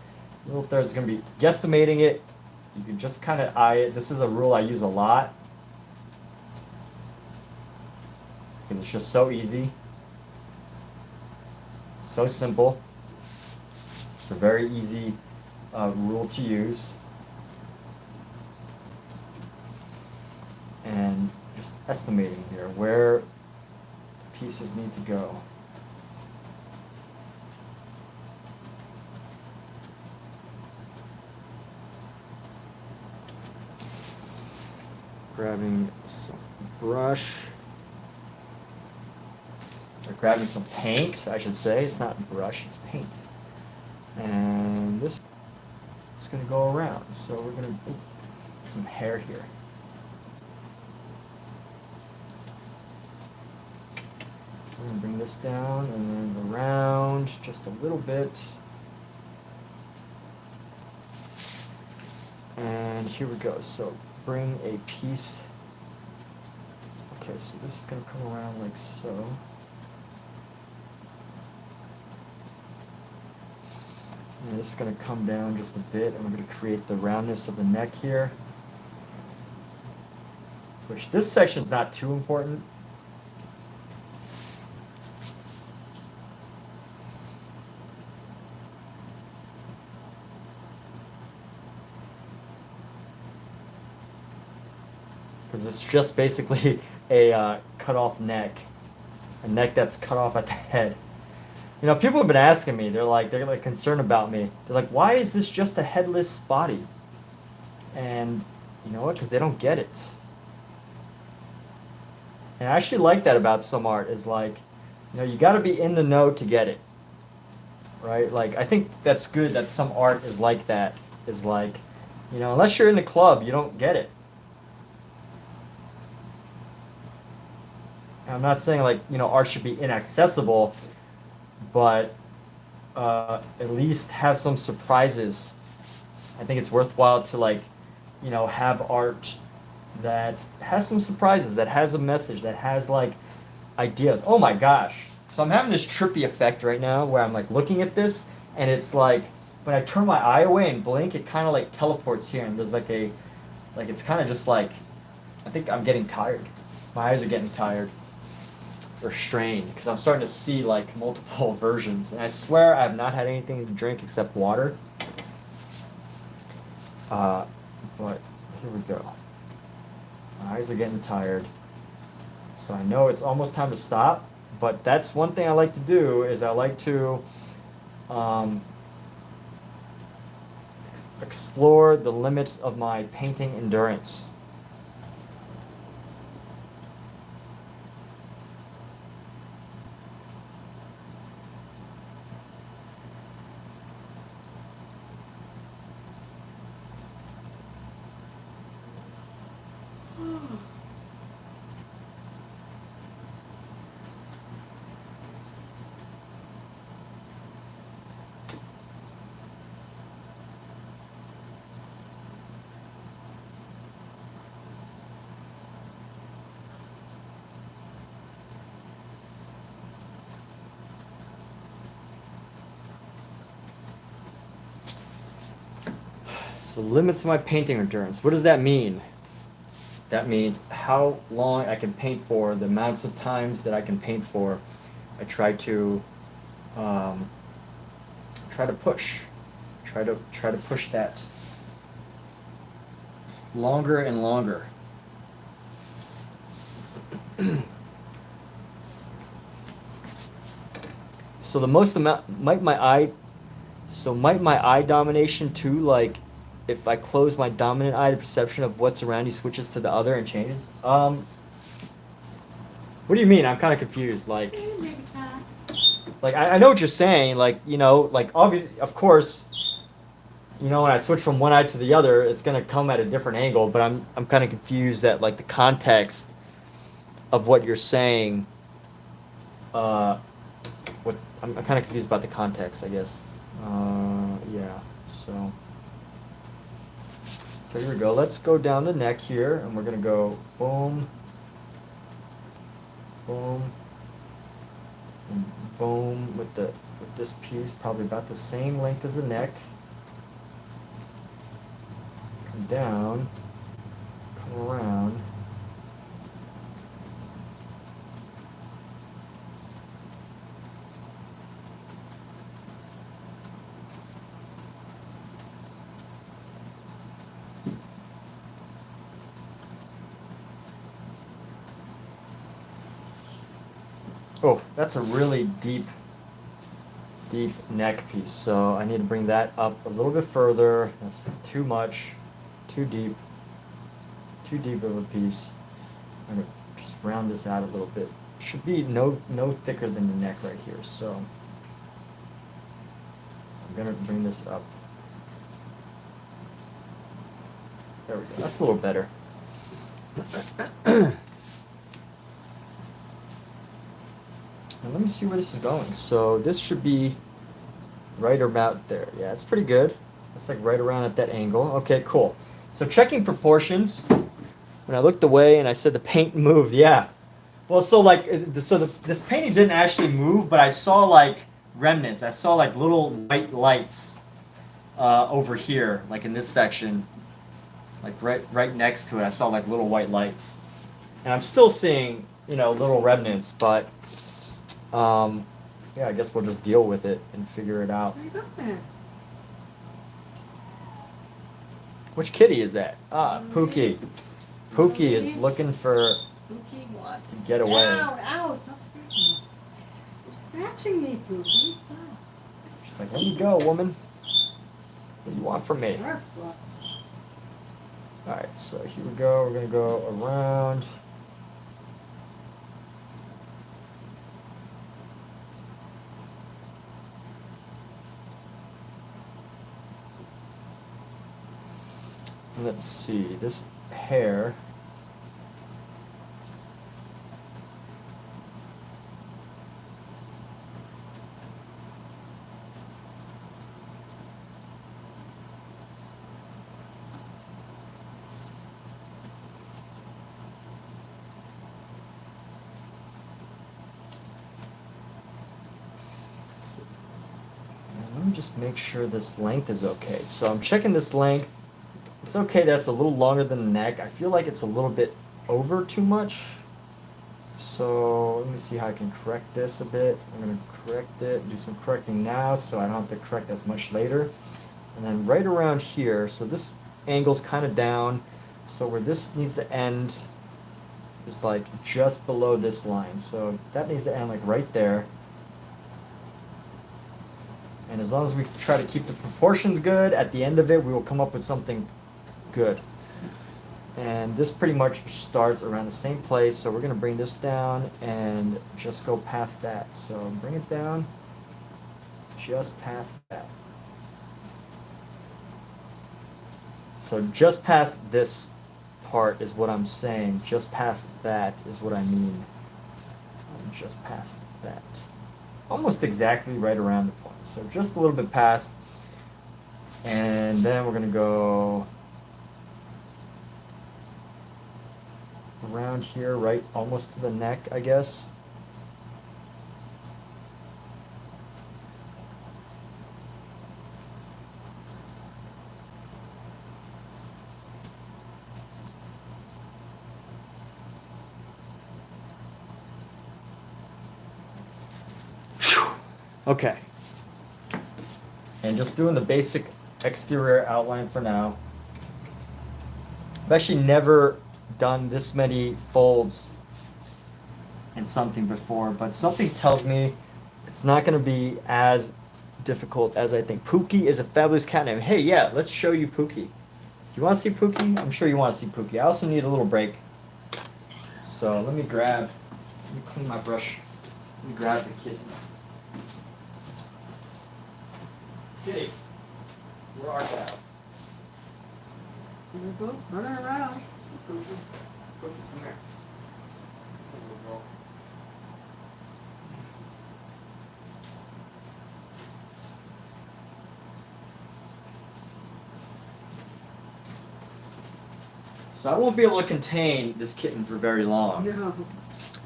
Rule of thirds is going to be guesstimating it. You can just kind of eye it. This is a rule I use a lot because it's just so easy, so simple. It's a very easy rule to use. And just estimating here where the pieces need to go. Grabbing some brush, or grabbing some paint, I should say. It's not brush, it's paint. And this is going to go around. So we're going to some hair here. I'm going to bring this down and then around just a little bit. And here we go. So bring a piece. Okay, so this is going to come around like so. And this is going to come down just a bit, and we're going to create the roundness of the neck here. Which this section is not too important. Because it's just basically a cut off neck, a neck that's cut off at the head. You know, people have been asking me, they're like concerned about me. They're like, why is this just a headless body? And you know what? Because they don't get it. And I actually like that about some art is like, you know, you got to be in the know to get it. Right? Like, I think that's good that some art is like that. Is like, you know, unless you're in the club, you don't get it. I'm not saying like, you know, art should be inaccessible, but at least have some surprises. I think it's worthwhile to like, you know, have art that has some surprises, that has a message, that has like ideas. Oh my gosh. So I'm having this trippy effect right now where I'm like looking at this and it's like when I turn my eye away and blink, it kind of like teleports here and there's like it's kind of just like, I think I'm getting tired. My eyes are getting tired. Or strained because I'm starting to see like multiple versions, and I swear I have not had anything to drink except water. But here we go. My eyes are getting tired, so I know it's almost time to stop. But that's one thing I like to do is I like to explore the limits of my painting endurance. So limits of my painting endurance. What does that mean? That means how long I can paint for, the amounts of times that I can paint for. I try to push that longer and longer. So the most amount might my eye domination too, like if I close my dominant eye, the perception of what's around you switches to the other and changes. What do you mean? I'm kind of confused. Like I know what you're saying. Like, you know, like obviously, of course, you know, when I switch from one eye to the other, it's gonna come at a different angle. But I'm kind of confused at like the context of what you're saying. What I'm kind of confused about the context, I guess. Yeah. So here we go. Let's go down the neck here, and we're gonna go boom, boom, and boom with this piece, probably about the same length as the neck. Come down, come around. Oh, that's a really deep neck piece. So I need to bring that up a little bit further. That's too much, too deep of a piece. I'm gonna just round this out a little bit. Should be no thicker than the neck right here. So I'm gonna bring this up. There we go. That's a little better. And let me see where this is going. So this should be right about there. Yeah, it's pretty good. It's like right around at that angle. Okay, cool. So checking proportions. When I looked away and I said the paint moved, yeah. Well, so like, this painting didn't actually move, but I saw like remnants. I saw like little white lights over here, like in this section, like right next to it. I saw like little white lights, and I'm still seeing, you know, little remnants, but. Yeah, I guess we'll just deal with it and figure it out. Where you going? Which kitty is that? Ah, Pookie. Pookie is looking for Pookie wants to get away. Down. Ow, stop scratching me. You're scratching me, Pookie. Stop. She's like, let me go, woman. What do you want from me? Sharp fluffs. Alright, so here we go. We're going to go around. Let's see, this hair. Let me just make sure this length is okay. So I'm checking this length. It's okay, that's a little longer than the neck. I feel like it's a little bit over too much. So let me see how I can correct this a bit. I'm going to correct it, do some correcting now so I don't have to correct as much later. And then right around here, so this angle's kind of down. So where this needs to end is like just below this line. So that needs to end like right there. And as long as we try to keep the proportions good, at the end of it, we will come up with something good. And this pretty much starts around the same place, so we're going to bring this down and just go past that. So bring it down just past that. So just past this part is what I'm saying. Just past that is what I mean. Just past that. Almost exactly right around the point. So just a little bit past. And then we're going to go around here, right almost to the neck, I guess. Okay. And just doing the basic exterior outline for now. I've actually never done this many folds in something before, but something tells me it's not going to be as difficult as I think. Pookie is a fabulous cat name. Hey, yeah, let's show you Pookie. You want to see Pookie? I'm sure you want to see Pookie. I also need a little break. So let me clean my brush. Let me grab the kitten. Kitty, Where are you? They're both running around. Pookie, come here. So I won't be able to contain this kitten for very long. No.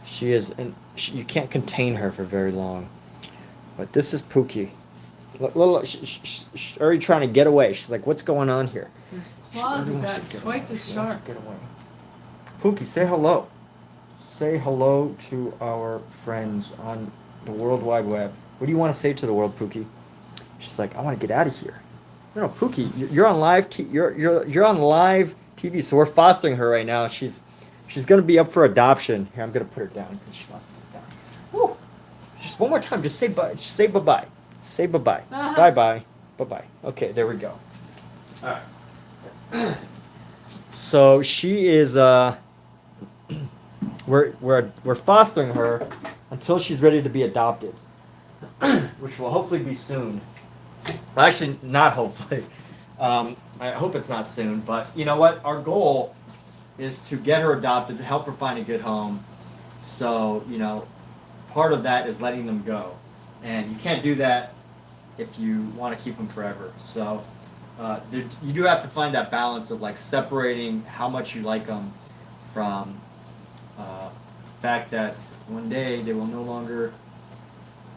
She is, you can't contain her for very long. But this is Pookie. Look, she's already trying to get away. She's like, "What's going on here?" Her claws She have wants got to get twice away. as She wants sharp. to get away. Pookie, say hello. Say hello to our friends on the World Wide Web. What do you want to say to the world, Pookie? She's like, "I want to get out of here." No, Pookie, you're on live. You're on live TV. So we're fostering her right now. She's gonna be up for adoption. Here, I'm gonna put her down because she wants to get down. Woo. Just one more time. Just say bye. Just say bye bye. Say bye bye. Bye bye. Bye bye. Okay, there we go. All right. So she is. We're fostering her until she's ready to be adopted, which will hopefully be soon. Well, actually, not hopefully. I hope it's not soon. But you know what? Our goal is to get her adopted, to help her find a good home. So part of that is letting them go, and you can't do that if you want to keep them forever. So you do have to find that balance of like separating how much you like them from the fact that one day they will no longer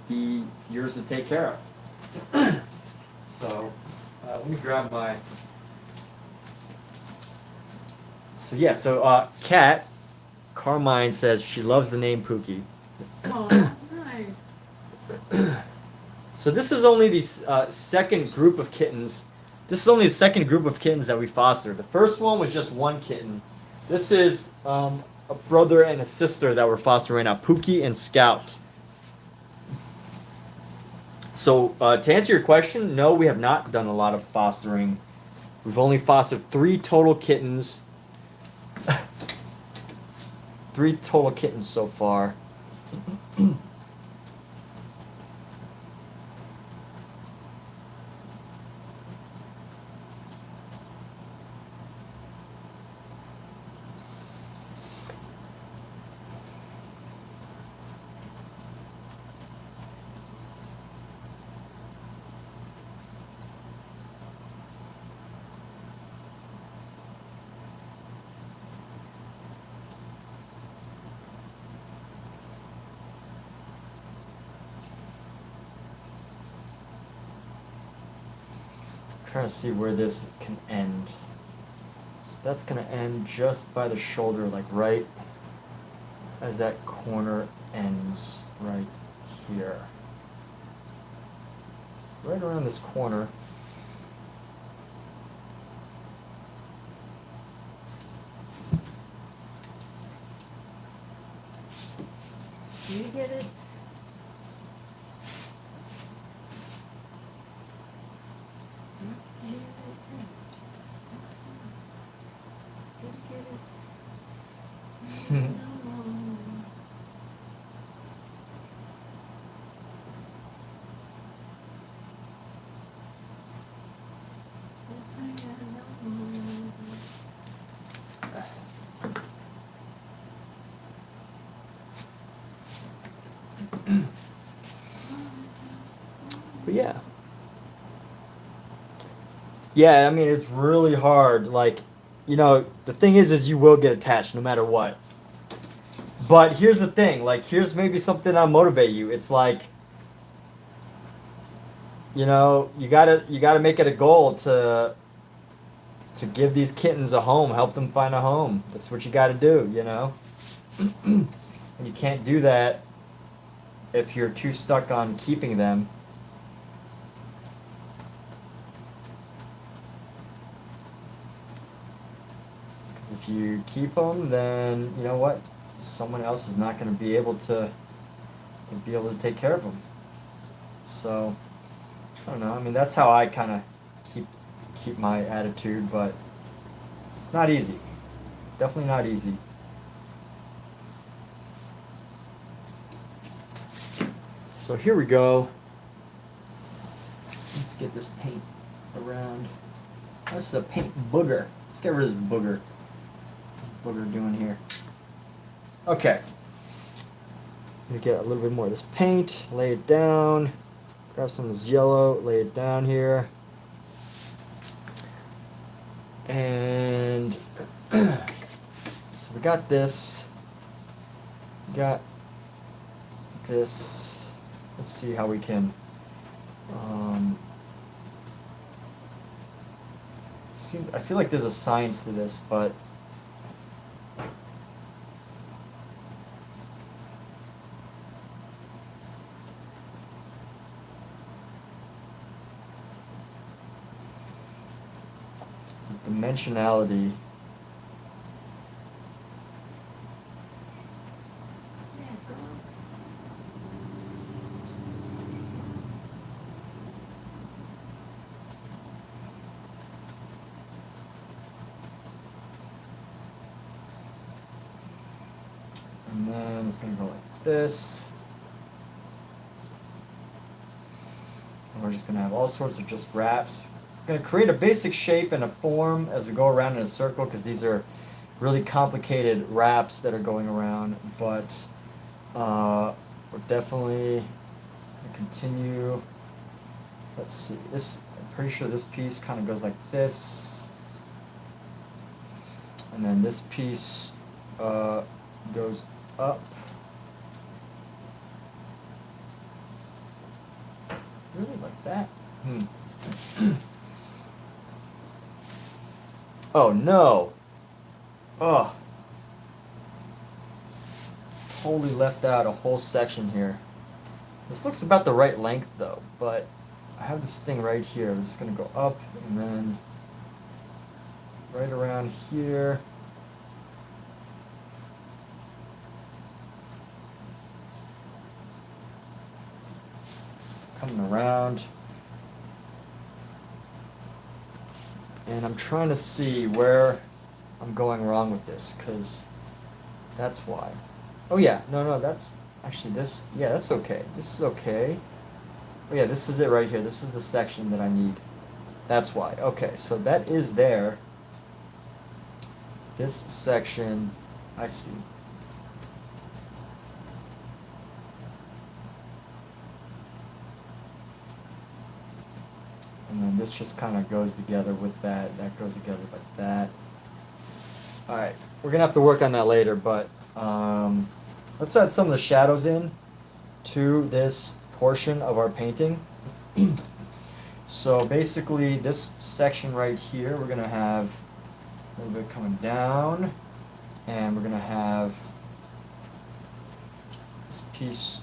be yours to take care of. So let me grab my. So yeah, Kat Carmine says she loves the name Pookie. Oh, nice. So this is only the second group of kittens. This is only the second group of kittens that we fostered. The first one was just one kitten. This is a brother and a sister that we're fostering right now, Pookie and Scout. So to answer your question, no, we have not done a lot of fostering. We've only fostered 3 total kittens. 3 total kittens so far. Trying to see where this can end. So that's gonna end just by the shoulder, like right as that corner ends right here. Right around this corner. You get it. But yeah. Yeah, I mean, it's really hard. Like, the thing is you will get attached no matter what. But here's the thing. Like, here's maybe something that'll motivate you. It's like, you gotta make it a goal to give these kittens a home, help them find a home. That's what you gotta do, And you can't do that if you're too stuck on keeping them. Because if you keep them, then you know what? Someone else is not going to be able to take care of them. So I don't know. I mean, that's how I kind of keep my attitude, but it's not easy. Definitely not easy. So here we go. Let's get this paint around. This is a paint booger. Let's get rid of this booger. Booger doing here. Okay. I'm gonna get a little bit more of this paint, lay it down, grab some of this yellow, lay it down here. And so we got this. We got this. Let's see how we can I feel like there's a science to this, but dimensionality. And then it's going to go like this. And we're just going to have all sorts of just wraps. We're going to create a basic shape and a form as we go around in a circle, because these are really complicated wraps that are going around. But we're definitely going to continue. Let's see. This, I'm pretty sure this piece kind of goes like this. And then this piece goes up. Really like that? Oh no! Oh. Totally left out a whole section here. This looks about the right length though, but I have this thing right here. This is gonna go up and then right around here. Coming around. And I'm trying to see where I'm going wrong with this, because that's why. Oh yeah, no, that's actually this, yeah, that's okay. This is okay. Oh yeah, this is it right here. This is the section that I need. That's why. Okay, so that is there. This section, I see. And then this just kind of goes together with that. That goes together like that. Alright, we're going to have to work on that later, but let's add some of the shadows in to this portion of our painting. So basically this section right here, we're going to have a little bit coming down, and we're going to have this piece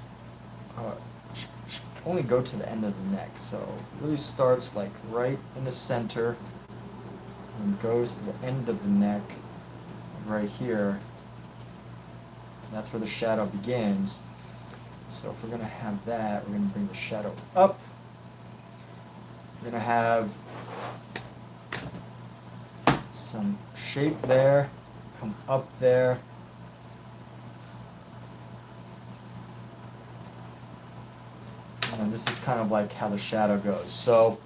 only go to the end of the neck, so it really starts like right in the center and goes to the end of the neck right here. That's where the shadow begins. So if we're going to have that, we're going to bring the shadow up. We're going to have some shape there, come up there. And this is kind of like how the shadow goes. So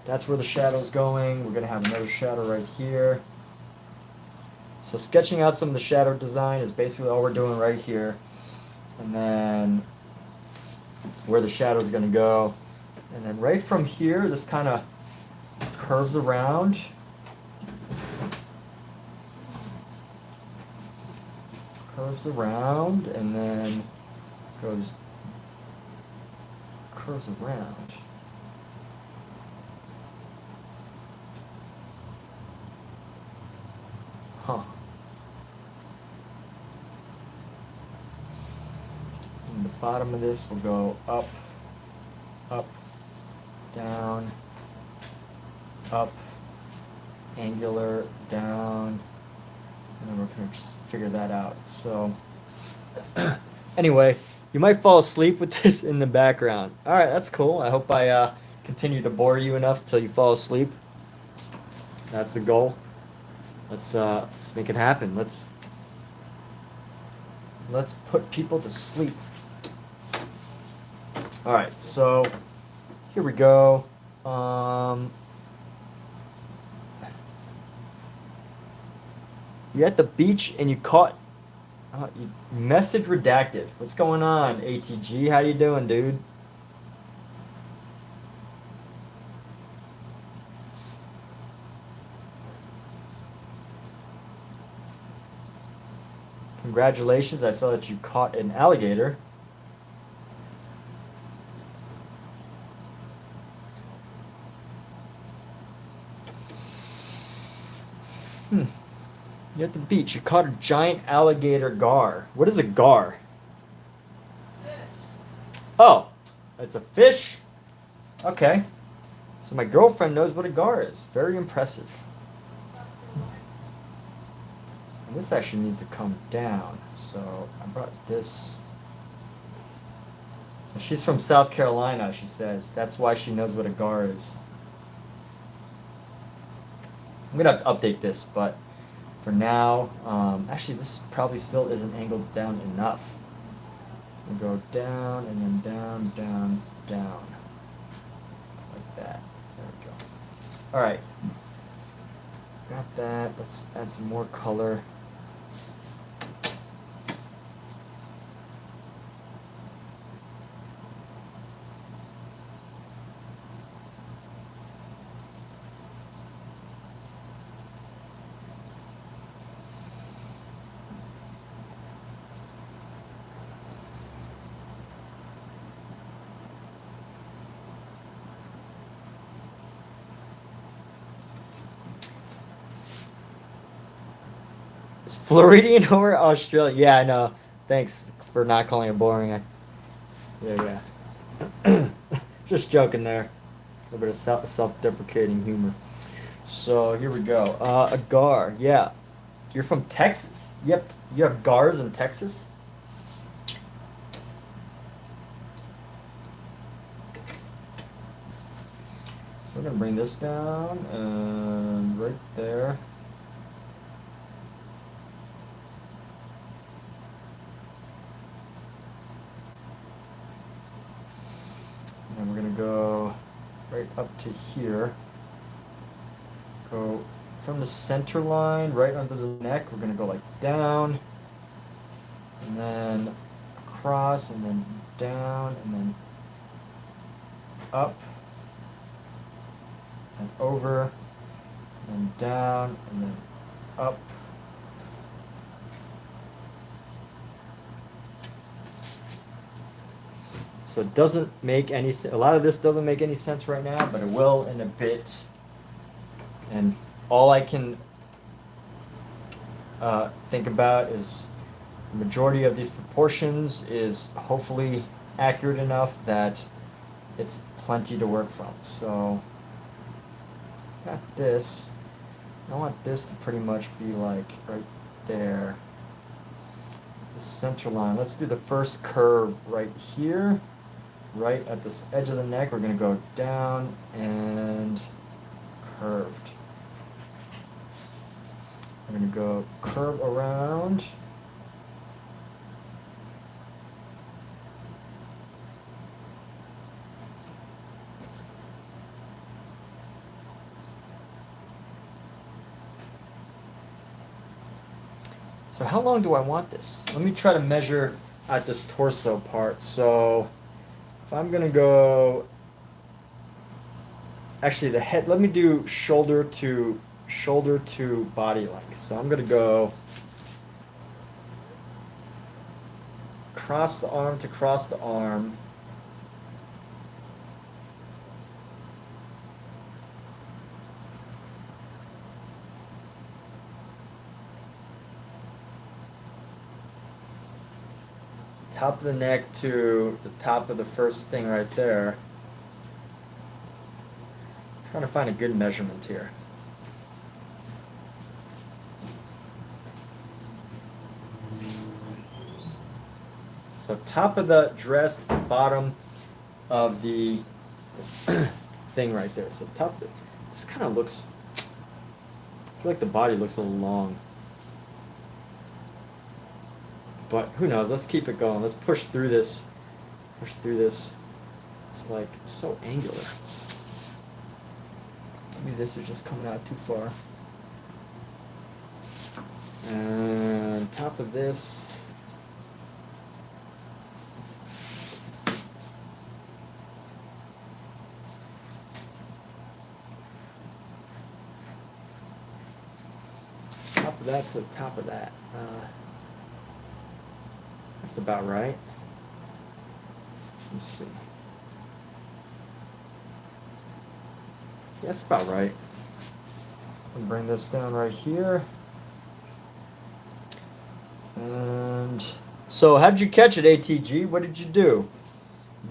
that's where the shadow's going. We're going to have another shadow right here. So sketching out some of the shadow design is basically all we're doing right here. And then where the shadow is going to go. And then right from here, this kind of curves around. Curves around and then goes curves around. Huh. And the bottom of this will go up, up, down, up, angular, down, and then we're going to just figure that out. So anyway, you might fall asleep with this in the background. All right, that's cool. I hope I continue to bore you enough till you fall asleep. That's the goal. Let's make it happen. Let's put people to sleep. All right, so here we go. You're at the beach and you caught message redacted. What's going on, ATG? How you doing, dude? Congratulations, I saw that you caught an alligator. You're at the beach. You caught a giant alligator gar. What is a gar? Oh, it's a fish? Okay. So my girlfriend knows what a gar is. Very impressive. And this actually needs to come down. So I brought this. So she's from South Carolina, she says. That's why she knows what a gar is. I'm going to have to update this, but for now, actually this probably still isn't angled down enough. We'll go down and then down, down, down. Like that. There we go. Alright. Got that. Let's add some more color. Is Floridian or Australia? Yeah, I know. Thanks for not calling it boring. Yeah. Just joking there. A little bit of self-deprecating humor. So here we go. A gar. Yeah. You're from Texas. Yep. You have gars in Texas? So we're going to bring this down and right there. And we're going to go right up to here. Go from the center line right under the neck. We're going to go like down. And then across and then down and then up. And over. And down and then up. So it doesn't make any sense. A lot of this doesn't make any sense right now, but it will in a bit. And all I can think about is the majority of these proportions is hopefully accurate enough that it's plenty to work from. So got this. I want this to pretty much be like right there. The center line. Let's do the first curve right here. Right at this edge of the neck, we're going to go down and curved. We're going to go curve around. So how long do I want this? Let me try to measure at this torso part. So if I'm going to go, actually the head, let me do shoulder to body length. So I'm going to go cross the arm to cross the arm. Top of the neck to the top of the first thing right there. I'm trying to find a good measurement here. So top of the dress, bottom of the thing right there. So top of it, this kind of looks, I feel like the body looks a little long. But who knows? Let's keep it going. Let's push through this. Push through this. It's like so angular. Maybe this is just coming out too far. top of this. Top of that to the top of that. That's about right. Let's see. That's about right. I'll bring this down right here. And so, how did you catch it, ATG? What did you do?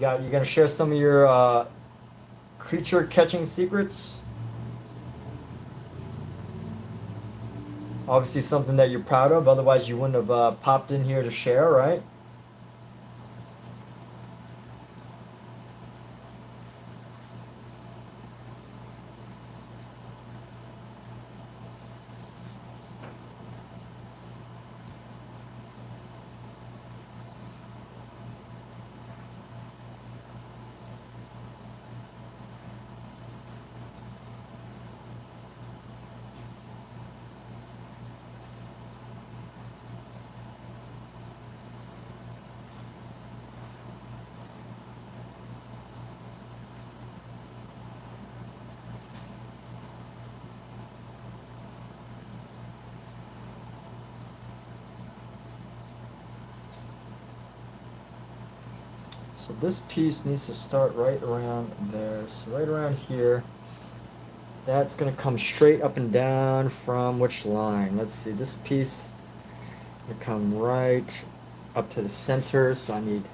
You gonna share some of your creature catching secrets? Obviously, something that you're proud of. Otherwise, you wouldn't have popped in here to share, right? So this piece needs to start right around there. So right around here. That's going to come straight up and down from which line? Let's see. This piece will come right up to the center. So I need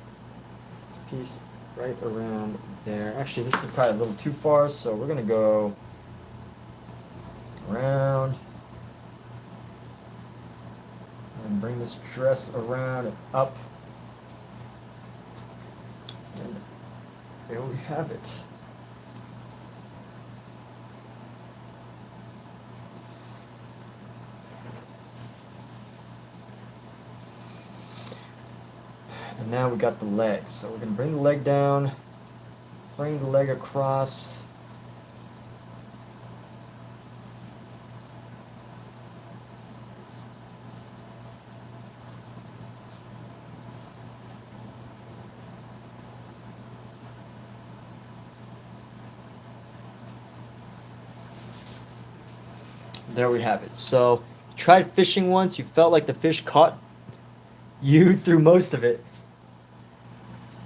this piece right around there. Actually, this is probably a little too far. So we're going to go around and bring this dress around and up. And there we have it. And now we got the legs. So we're going to bring the leg down, bring the leg across. There we have it. So you tried fishing once, you felt like the fish caught you through most of it.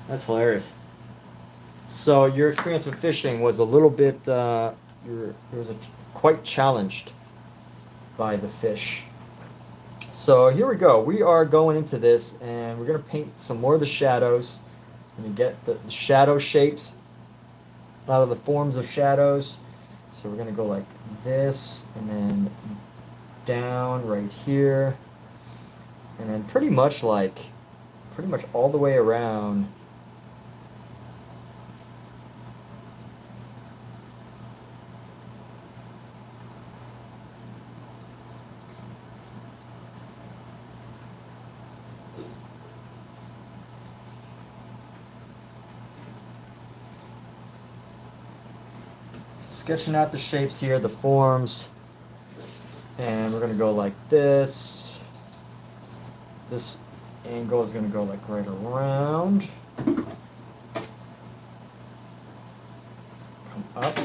That's hilarious. So your experience with fishing was a little bit, quite challenged by the fish. So here we go. We are going into this and we're going to paint some more of the shadows. And you get the shadow shapes out of the forms of shadows. So we're going to go like this and then down right here. And then pretty much all the way around. Sketching out the shapes here, the forms, and we're going to go like this. This angle is going to go like right around. Come up.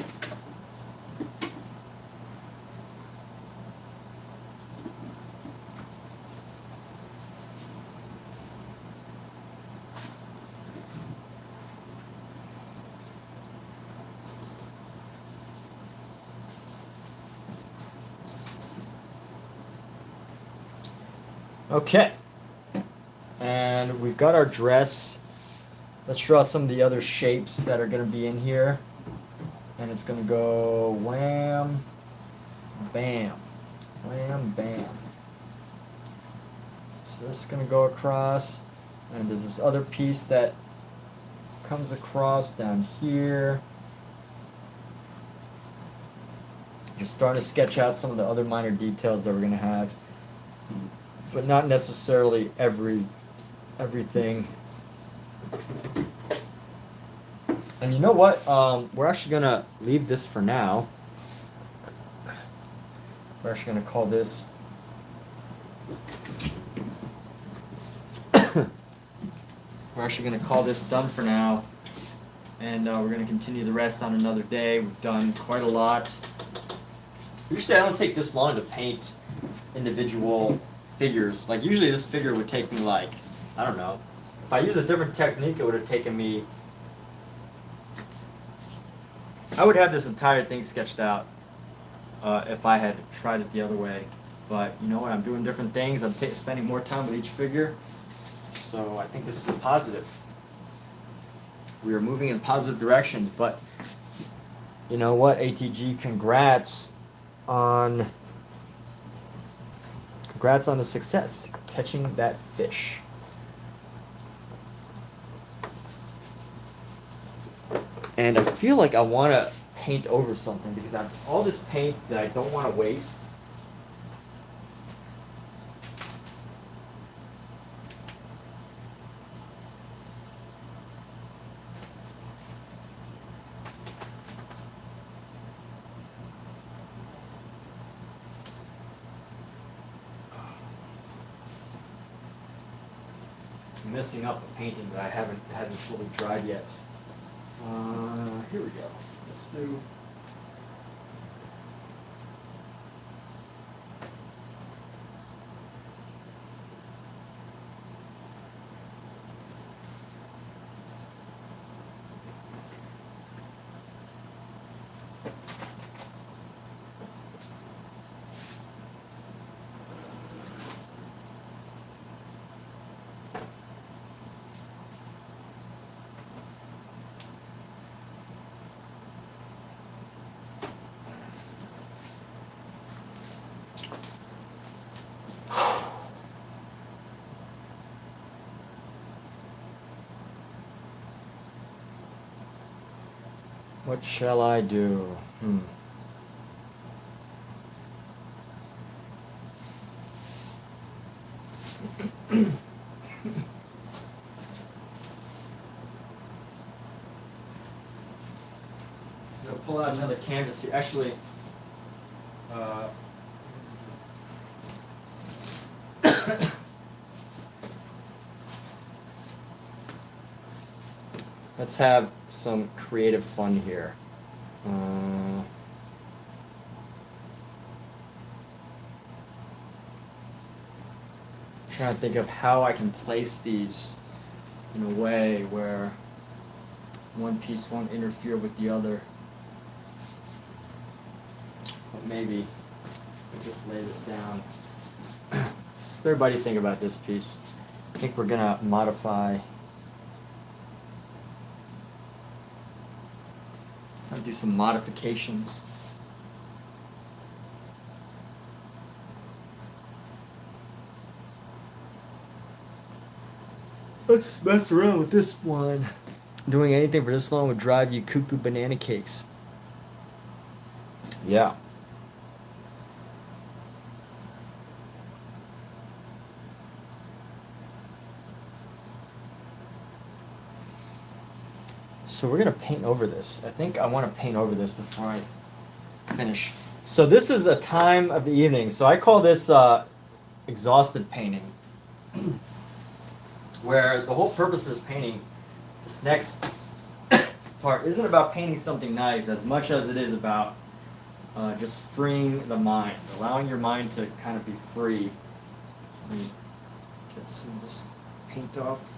Okay, and we've got our dress. Let's draw some of the other shapes that are going to be in here. And it's going to go wham, bam, wham, bam. So this is going to go across, and there's this other piece that comes across down here. Just starting to sketch out some of the other minor details that we're going to have. But not necessarily everything. And you know what? We're actually gonna leave this for now. We're actually gonna call this we're actually going to call this done for now. And we're going to continue the rest on another day. We've done quite a lot. Usually I don't take this long to paint individual figures. Like usually this figure would take me like, I don't know. If I used a different technique, it would have taken me, I would have this entire thing sketched out if I had tried it the other way. But you know what, I'm doing different things. I'm spending more time with each figure. So I think this is a positive. We are moving in positive directions, but you know what, ATG, congrats on the success, catching that fish. And I feel like I want to paint over something because I have all this paint that I don't want to waste. Messing up a painting that hasn't fully dried yet. Here we go. Let's do. What shall I do? I'll pull out another canvas here. Actually, let's have some creative fun here. Trying to think of how I can place these in a way where one piece won't interfere with the other. But maybe I'll just lay this down. So everybody think about this piece. I think we're gonna modify. I'll do some modifications. Let's mess around with this one. Doing anything for this long would drive you cuckoo banana cakes. Yeah. So we're gonna paint over this. I think I want to paint over this before I finish. So this is a time of the evening. So I call this exhausted painting, where the whole purpose of this painting, this next part, isn't about painting something nice as much as it is about just freeing the mind, allowing your mind to kind of be free. Let me get some of this paint off.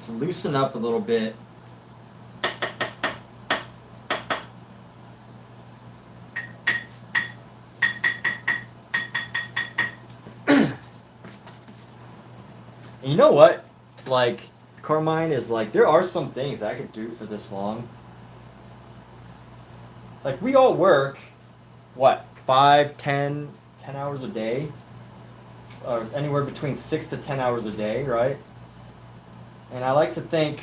To loosen up a little bit. And you know what? Like, Carmine is like, there are some things that I could do for this long. Like, we all work, what, 5, 10 hours a day? Or anywhere between 6 to 10 hours a day, right? And I like to think,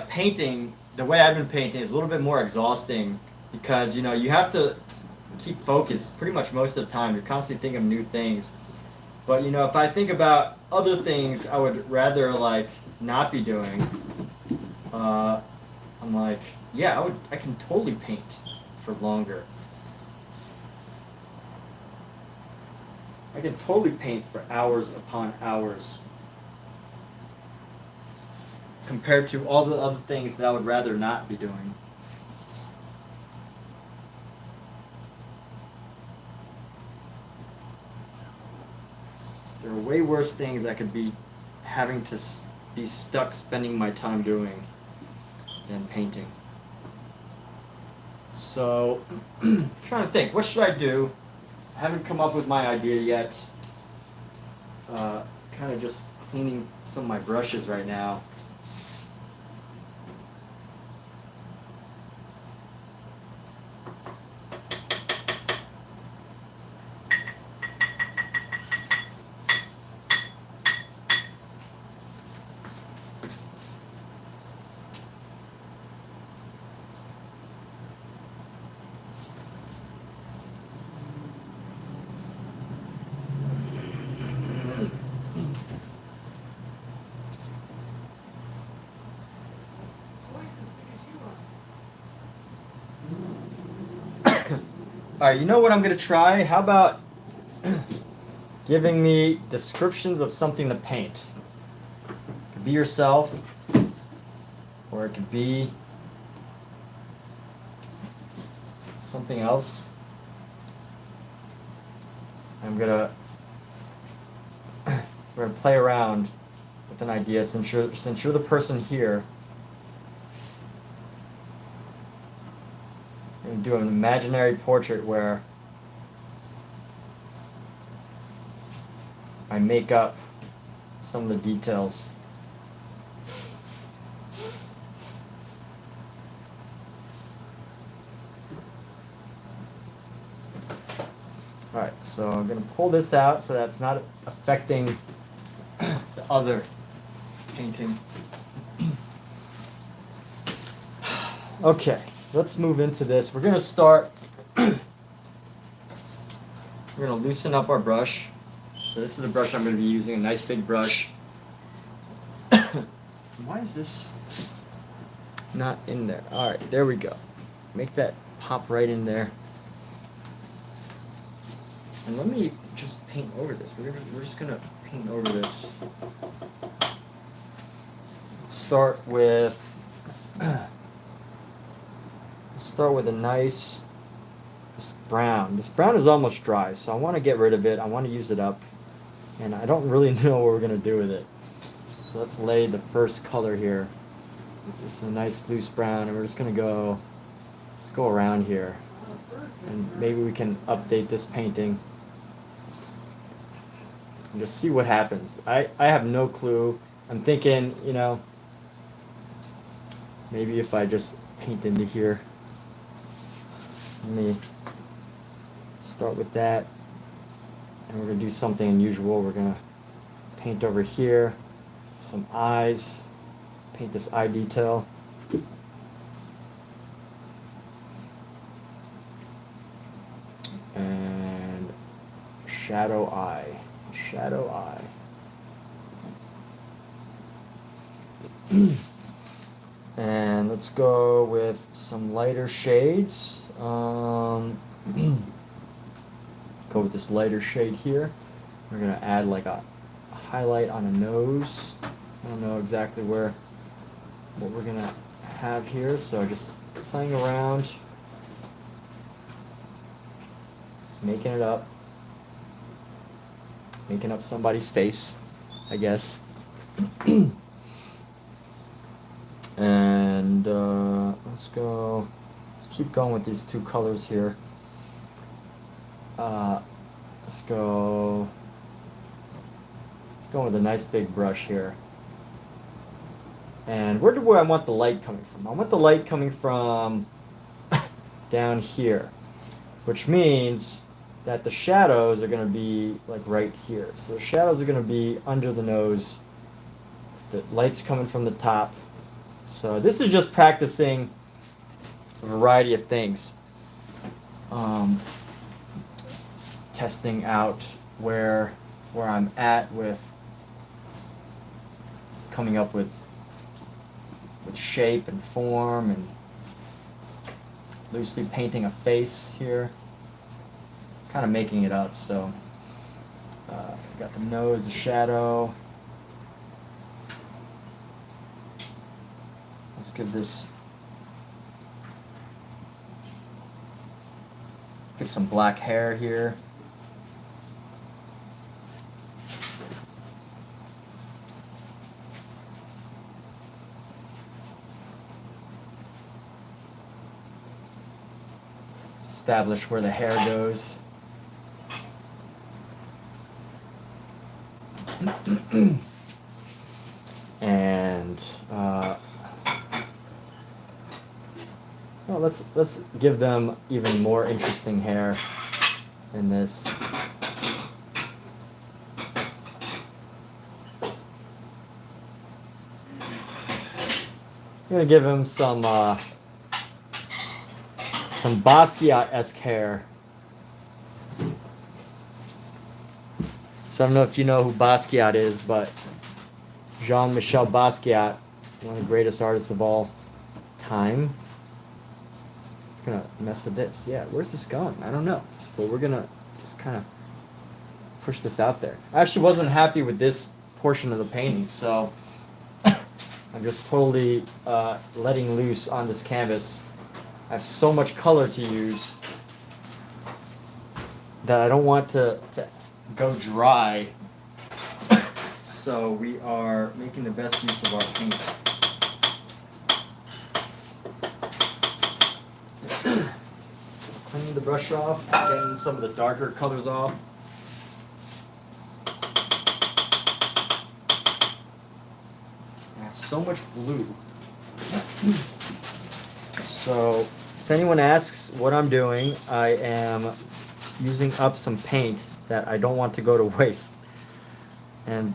painting, the way I've been painting is a little bit more exhausting because, you know, you have to keep focused pretty much most of the time. You're constantly thinking of new things. But, you know, if I think about other things I would rather, like, not be doing, I'm like, yeah, I can totally paint for longer. I can totally paint for hours upon hours compared to all the other things that I would rather not be doing. There are way worse things I could be having to be stuck spending my time doing than painting. So, trying to think, what should I do? I haven't come up with my idea yet. Kind of just cleaning some of my brushes right now. Alright, you know what I'm going to try? How about giving me descriptions of something to paint? It could be yourself, or it could be something else. We're gonna play around with an idea since you're the person here. And do an imaginary portrait where I make up some of the details. Alright, so I'm going to pull this out so that's not affecting the other painting. Okay. Let's move into this. We're going to start, we're going to loosen up our brush. So this is the brush I'm going to be using, a nice big brush. Why is this not in there? Alright, there we go. Make that pop right in there. And let me just paint over this. We're just going to paint over this. Let's start with a nice brown. This brown is almost dry, so I want to get rid of it. I want to use it up, and I don't really know what we're going to do with it. So let's lay the first color here. This is a nice loose brown, and we're just going to go around here, and maybe we can update this painting and just see what happens. I have no clue. I'm thinking, you know, maybe if I just paint into here. Let me start with that, and we're going to do something unusual. We're going to paint over here, some eyes, paint this eye detail. And shadow eye. And let's go with some lighter shades. Go with this lighter shade here. We're gonna add like a highlight on a nose. I don't know exactly what we're gonna have here, so just playing around, just making it up, making up somebody's face, I guess. And let's keep going with these two colors here. Let's go with a nice big brush here. And where do I want the light coming from? I want the light coming from down here, which means that the shadows are going to be like right here. So the shadows are going to be under the nose. The light's coming from the top. So this is just practicing a variety of things. Testing out where I'm at with coming up with shape and form, and loosely painting a face here, kind of making it up. So Got the nose, the shadow. Let's give this. Give some black hair here. Establish where the hair goes. And well, let's give them even more interesting hair in this. I'm gonna give him some Basquiat-esque hair. So I don't know if you know who Basquiat is, but Jean-Michel Basquiat, one of the greatest artists of all time. It's gonna mess with this. Yeah, where's this going? I don't know. But we're gonna just kind of push this out there. I actually wasn't happy with this portion of the painting, so I'm just totally letting loose on this canvas. I have so much color to use that I don't want to go dry. So we are making the best use of our paint. So cleaning the brush off, getting some of the darker colors off. I have so much blue. So if anyone asks what I'm doing, I am using up some paint that I don't want to go to waste. And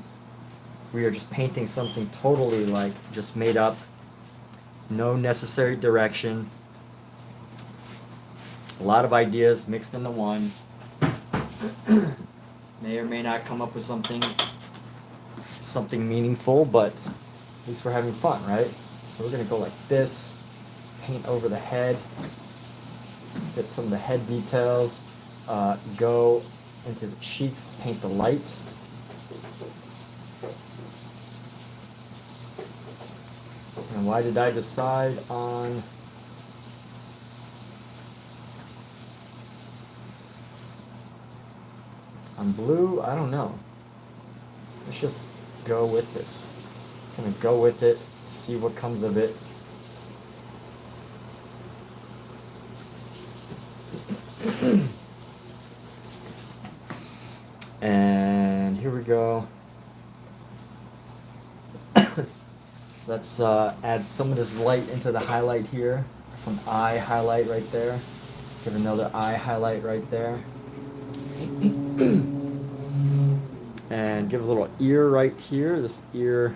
we are just painting something totally like just made up. No necessary direction. A lot of ideas mixed into one. May or may not come up with something meaningful, but at least we're having fun, right? So we're gonna go like this. Paint over the head, get some of the head details, go into the cheeks, paint the light. And why did I decide on blue? I don't know. Let's just go with this. I'm gonna go with it, see what comes of it. And here we go. Let's add some of this light into the highlight here. Some eye highlight right there. Give another eye highlight right there. And give a little ear right here. This ear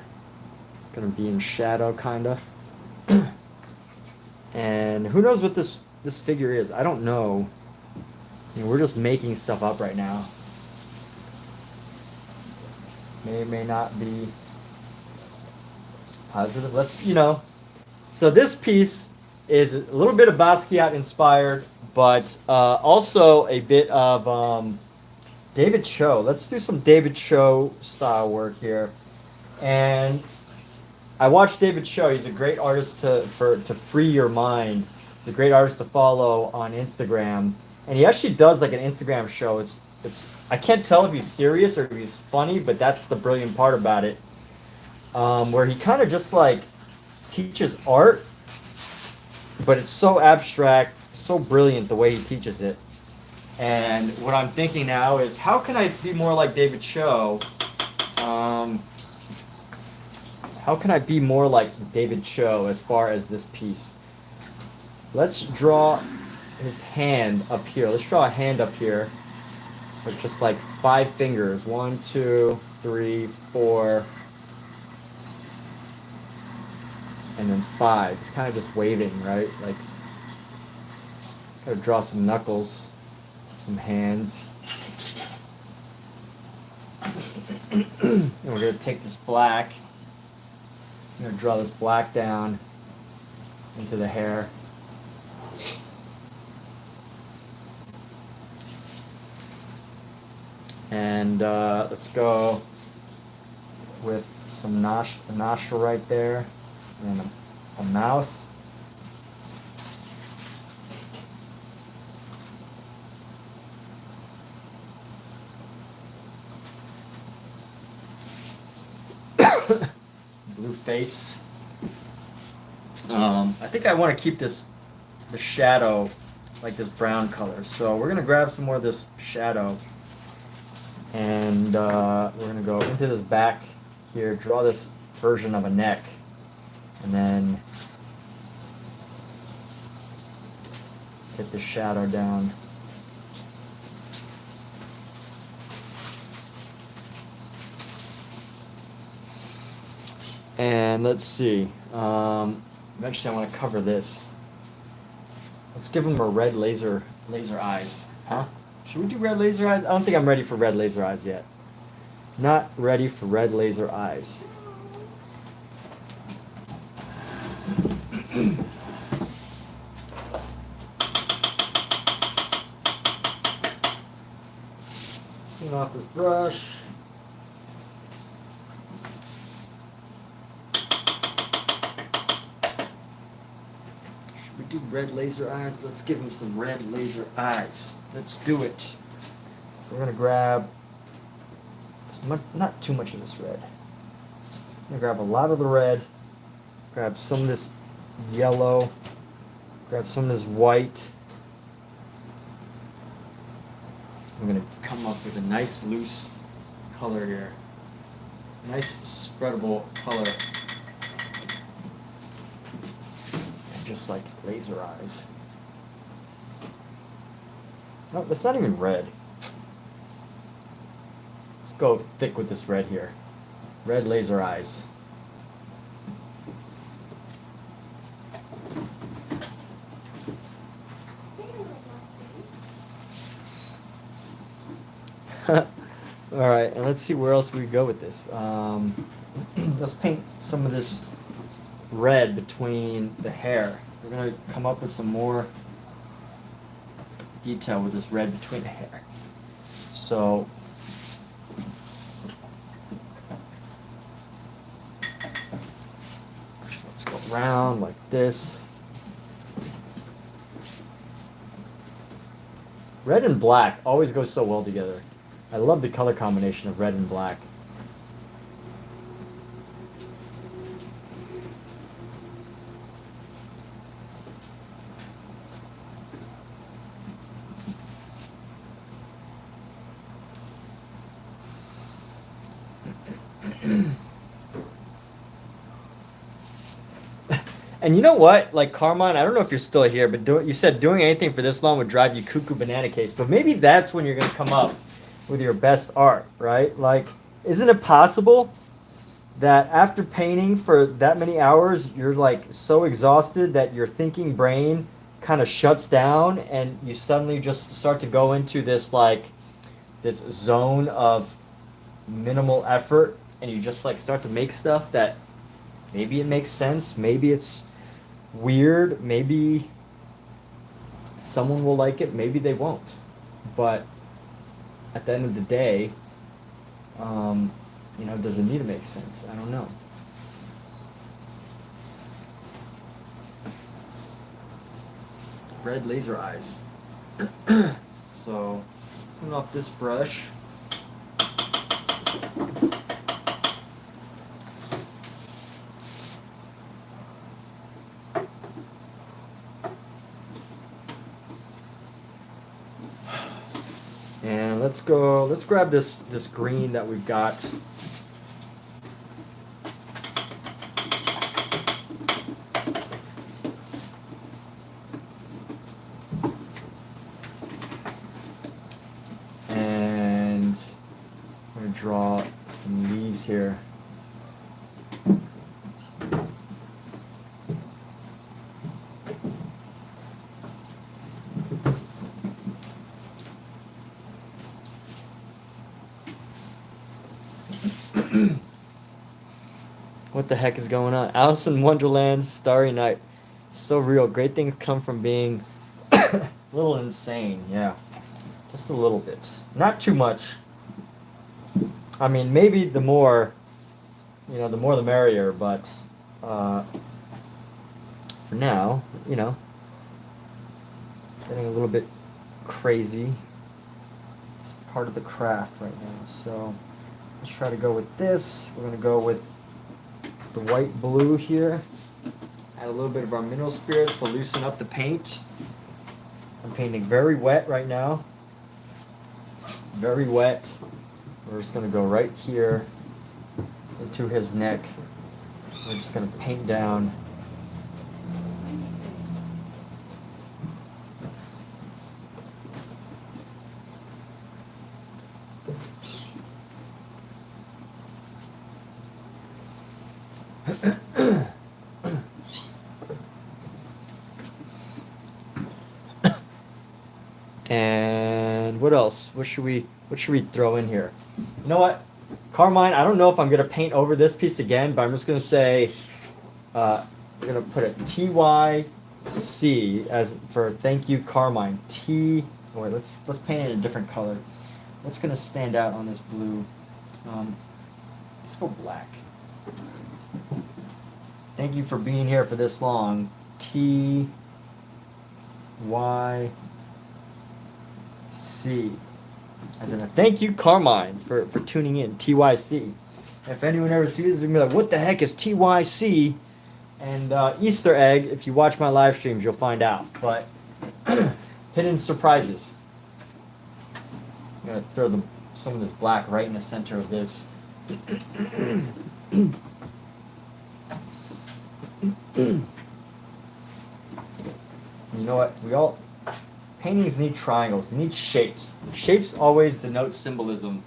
is going to be in shadow, kind of. And who knows what this figure is? I don't know. I mean, we're just making stuff up right now. May or may not be positive. Let's, so this piece is a little bit of Basquiat inspired, but also a bit of David Cho. Let's do some David Cho style work here. And I watched David Cho. He's a great artist to free your mind. He's a great artist to follow on Instagram. And he actually does like an Instagram show. It's I can't tell if he's serious or if he's funny, but that's the brilliant part about it. Where he kind of just like teaches art, but it's so abstract, so brilliant the way he teaches it. And what I'm thinking now is, how can I be more like David Cho? How can I be more like David Cho as far as this piece? Let's draw his hand up here. Let's draw a hand up here with just like 5 fingers. 1, 2, 3, 4, and then 5. It's kind of just waving, right? Like, gotta draw some knuckles, some hands. And we're gonna take this black. I'm gonna draw this black down into the hair. And let's go with some a nostril right there, and a mouth. Blue face. I think I want to keep the shadow like this brown color. So we're gonna grab some more of this shadow, and we're gonna go into this back here, draw this version of a neck, and then get the shadow down. And let's see. Eventually, I want to cover this. Let's give him a red laser eyes. Huh? Should we do red laser eyes? I don't think I'm ready for red laser eyes yet. Not ready for red laser eyes. Clean off this brush. Do red laser eyes. Let's give him some red laser eyes. Let's do it. So we're gonna grab not too much of this red. I'm gonna grab a lot of the red, grab some of this yellow, grab some of this white. I'm gonna come up with a nice loose color here. Nice spreadable color. Just like laser eyes. No, that's not even red. Let's go thick with this red here. Red laser eyes. Alright, and let's see where else we go with this. Let's paint some of this red between the hair. We're going to come up with some more detail with this red between the hair. So let's go around like this. Red and black always go so well together. I love the color combination of red and black. And you know what? Like, Carmine, I don't know if you're still here, but you said doing anything for this long would drive you cuckoo banana case. But maybe that's when you're going to come up with your best art, right? Like, isn't it possible that after painting for that many hours, you're like so exhausted that your thinking brain kind of shuts down and you suddenly just start to go into this zone of minimal effort, and you just like start to make stuff that maybe it makes sense, maybe it's weird, maybe someone will like it, maybe they won't. But at the end of the day, does it need to make sense? I don't know. Red laser eyes. So, putting off this brush. And let's grab this green that we've got. And I'm going to draw some leaves here. What the heck is going on? Alice in Wonderland's Starry Night. So real. Great things come from being a little insane. Yeah. Just a little bit. Not too much. I mean, maybe the more, you know, the more the merrier, but for now, you know, getting a little bit crazy. It's part of the craft right now. So let's try to go with this. We're gonna go with the white blue here. Add a little bit of our mineral spirits to loosen up the paint. I'm painting very wet right now. Very wet. We're just gonna go right here into his neck. We're just gonna paint down. And what else? What should we throw in here? You know what? Carmine, I don't know if I'm gonna paint over this piece again, but I'm just gonna say we're gonna put a TYC as for thank you, Carmine. Oh wait, let's paint it a different color. What's gonna stand out on this blue? Let's go black. Thank you for being here for this long. TYC. As in a thank you, Carmine, for tuning in. TYC. If anyone ever sees this, they're gonna be like, what the heck is TYC? And Easter egg, if you watch my live streams, you'll find out. But hidden surprises. I'm gonna throw some of this black right in the center of this. You know what? Paintings need triangles, need shapes. Shapes always denote symbolism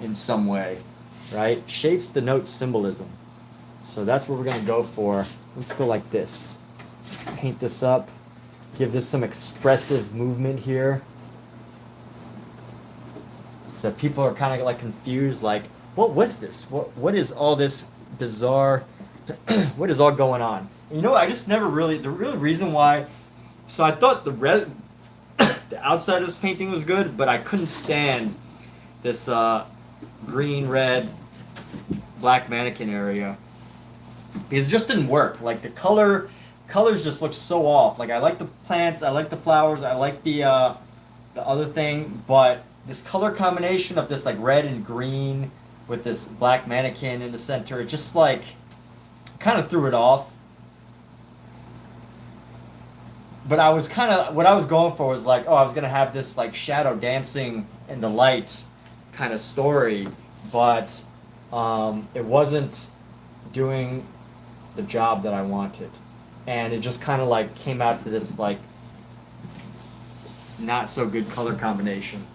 in some way, right? Shapes denote symbolism. So that's what we're gonna go for. Let's go like this. Paint this up. Give this some expressive movement here. So that people are kind of like confused, like, what was this? What is all this bizarre, what is all going on? And you know what, I just never really, the real reason why, so I thought the outside of this painting was good, but I couldn't stand this green, red, black mannequin area. Because it just didn't work. Like the colors just looked so off. Like I like the plants, I like the flowers, I like the other thing, but this color combination of this like red and green with this black mannequin in the center, it just like kind of threw it off. But I was what I was going for was like, oh, I was gonna have this like shadow dancing in the light kind of story, but it wasn't doing the job that I wanted, and it just kind of like came out to this like not so good color combination.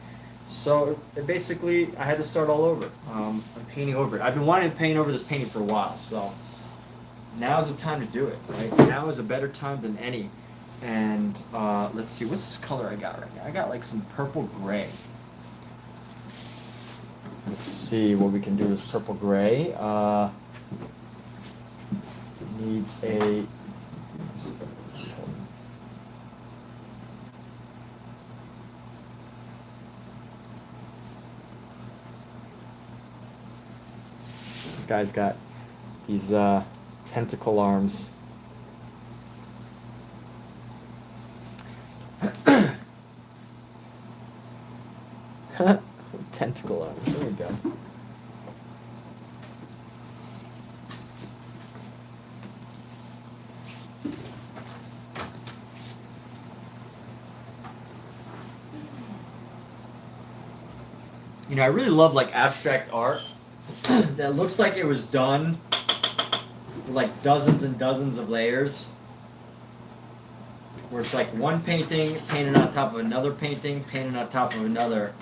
So it basically, I had to start all over. I'm painting over it. I've been wanting to paint over this painting for a while, so now is the time to do it. Right? Now is a better time than any. And let's see, what's this color I got right now? I got like some purple gray. Let's see what we can do with this purple gray. Needs a. Let's see, hold on. This guy's got these tentacle arms. Tentacle arms. There we go. You know, I really love like abstract art that looks like it was done with like dozens and dozens of layers. Where it's like one painting painted on top of another painting painted on top of another,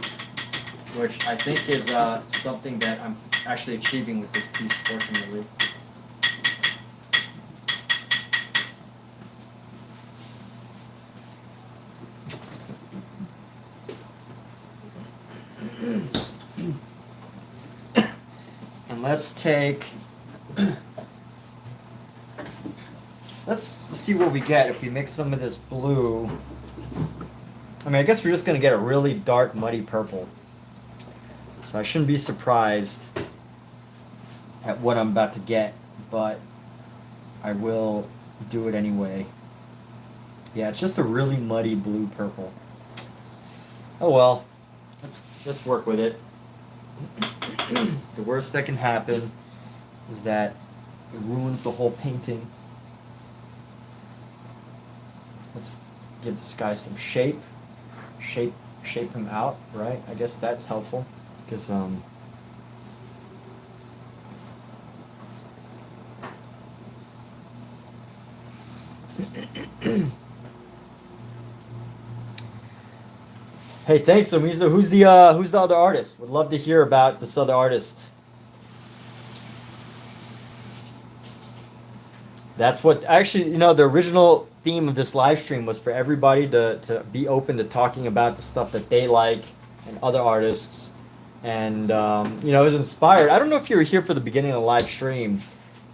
which I think is something that I'm actually achieving with this piece, fortunately. And let's take, let's see what we get if we mix some of this blue. I mean, I guess we're just going to get a really dark, muddy purple. So I shouldn't be surprised at what I'm about to get, but I will do it anyway. Yeah, it's just a really muddy blue purple. Oh well, let's work with it. The worst that can happen is that it ruins the whole painting. Let's give this guy some shape him out, right? I guess that's helpful because hey, thanks, Amizo. Who's the other artist? Would love to hear about this other artist. That's what actually, the original theme of this live stream was for everybody to be open to talking about the stuff that they like and other artists. And, it was inspired. I don't know if you were here for the beginning of the live stream,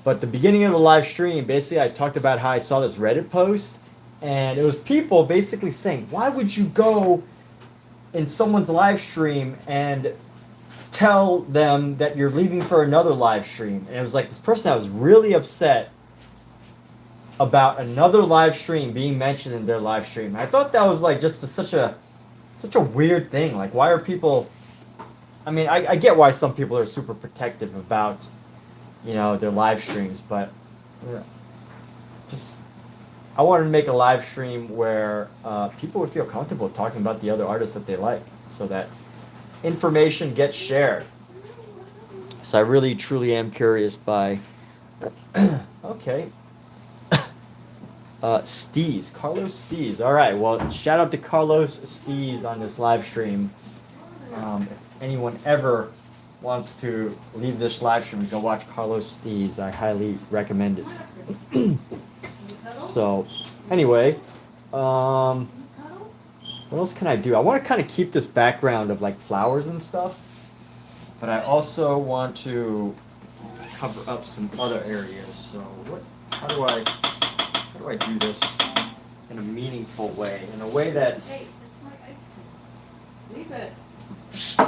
but the beginning of the live stream, basically, I talked about how I saw this Reddit post, and it was people basically saying, why would you go in someone's live stream and tell them that you're leaving for another live stream? And it was like this person that was really upset about another live stream being mentioned in their live stream. I thought that was like just such a weird thing. Like, why are people? I mean, I get why some people are super protective about, their live streams, but just I wanted to make a live stream where people would feel comfortable talking about the other artists that they like, so that information gets shared. So I really, truly am curious by. Okay. Steez, Carlos Steez. All right, well, shout out to Carlos Steez on this live stream. If anyone ever wants to leave this live stream, go watch Carlos Steez. I highly recommend it. So, anyway, what else can I do? I want to kind of keep this background of like flowers and stuff, but I also want to cover up some other areas. So, how do I do this in a meaningful way? In a way that... Hey, it's my ice cream. Leave it. How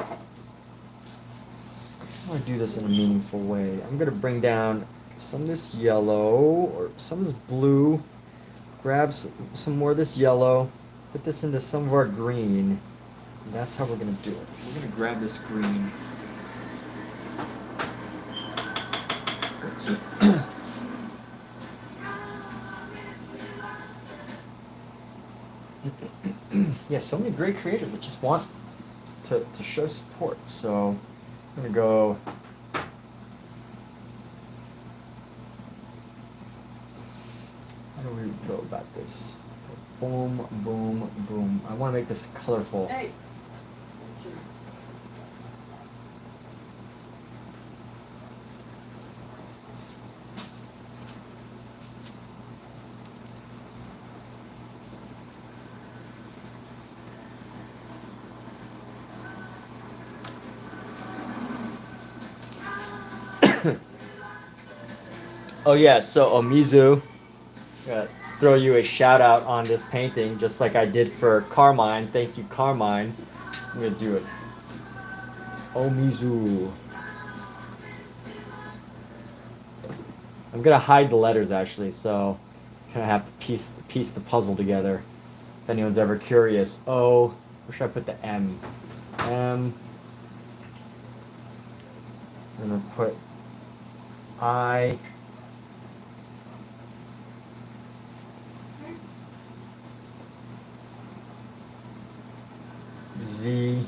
do I do this in a meaningful way? I'm going to bring down some of this yellow, or some of this blue, grab some more of this yellow, put this into some of our green, and that's how we're going to do it. We're going to grab this green. Yeah, so many great creators that just want to show support. So I'm gonna go. How do we go about this? Boom, boom, boom. I want to make this colorful. Hey. Oh yeah, so Omizu, gotta throw you a shout out on this painting, just like I did for Carmine. Thank you, Carmine. I'm gonna do it. Omizu. I'm gonna hide the letters actually, so kind of have to piece the puzzle together. If anyone's ever curious. O, where should I put the M? M. I'm gonna put I. Z.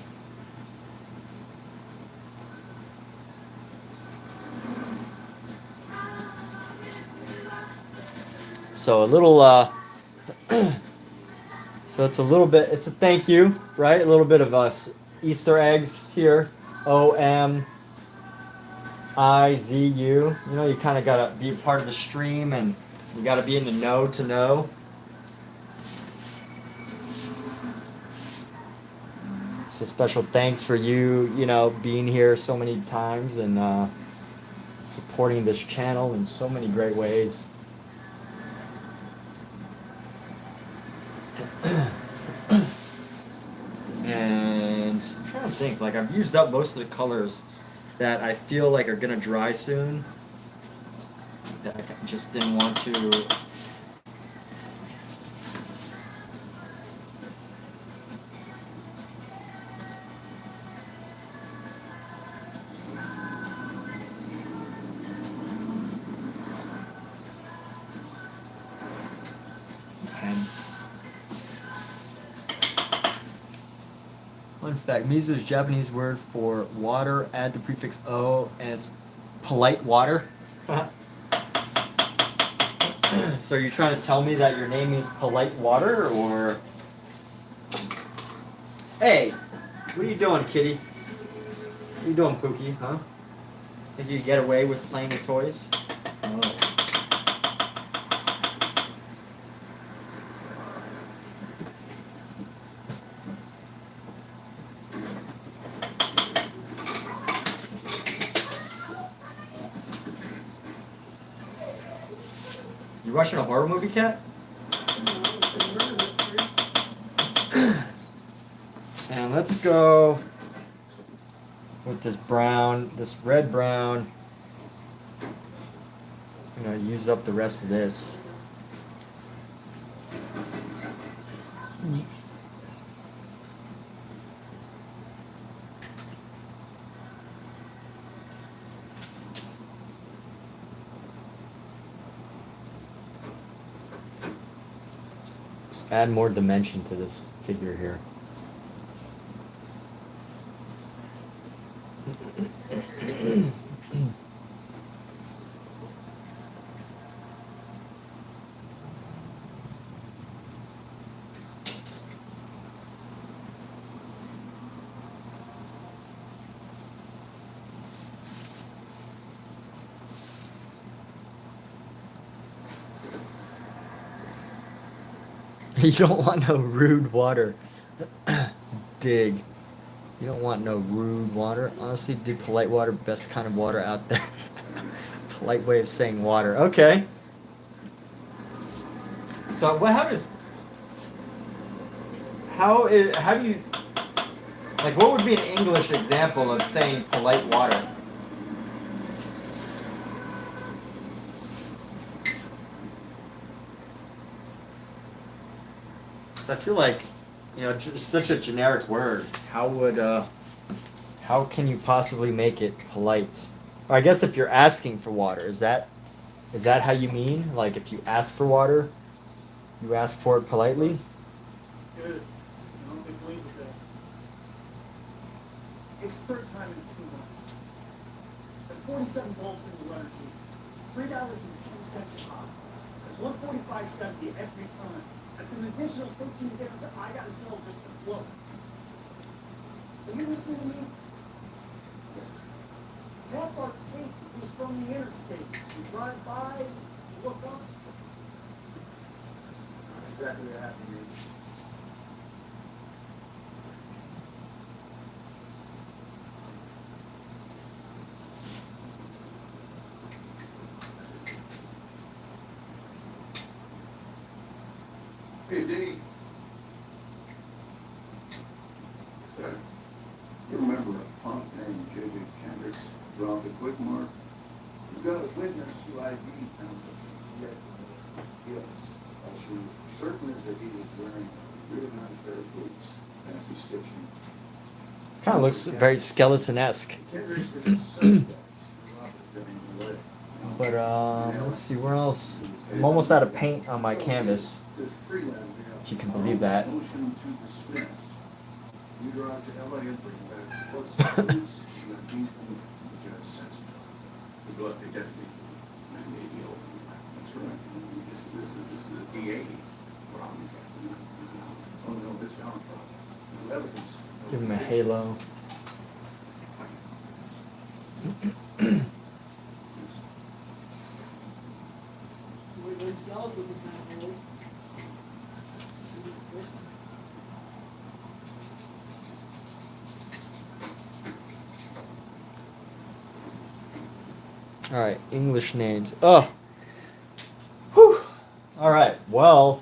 So a little, so it's a little bit, it's a thank you, right? A little bit of Easter eggs here. O-M-I-Z-U. You know, you kind of got to be a part of the stream, and you got to be in the know to know. So special thanks for you, you know, being here so many times and supporting this channel in so many great ways. And I'm trying to think. Like I've used up most of the colors that I feel like are gonna dry soon. That I just didn't want to. Fun fact, miso is a Japanese word for water. Add the prefix O and it's polite water. So you're trying to tell me that your name means polite water, or... Hey, what are you doing, kitty? What are you doing, Pookie, huh? Think you can get away with playing with toys? Oh. You watching a horror movie, Cat? And let's go with this brown, this red brown. I'm gonna use up the rest of this. Just add more dimension to this figure here. You don't want no rude water. Dig. You don't want no rude water. Honestly, dude, polite water, best kind of water out there. Polite way of saying water. Okay. So what happens? How do you, like, what would be an English example of saying polite water? I feel like, you know, just such a generic word. How can you possibly make it polite? Or I guess if you're asking for water, is that how you mean? Like if you ask for water, you ask for it politely? Good. I don't think believe that. It's third time in 2 months. At 47 volts in the letter T. $3.10 a pop. That's $145.70 every time. That's an additional 13 difference I gotta sell just to float. Are you listening to me? Listen. Half our tape is from the interstate. You drive by, you look up. Exactly what happened to me. Hey, Dee. Sir, you remember a punk named J.J. Kendricks robbed a quick mark? You got a witness who ID found the suspect yes. All she was for certain is that he was wearing a really nice pair of boots, fancy stitching. It kind of looks very skeleton-esque. Kendricks is a suspect. But let's see, where else? I'm almost out of paint on my canvas. If you can believe that. Motion to dismiss. You drive to LA and bring back what's the police should be from the judge sets it. Good luck, they definitely maybe over. That's right. This is a DA problem. Oh no, that's our problem. No evidence. Give him a halo. Those cells looking kind of old. All right, English names. Oh. Whew. All right. Well,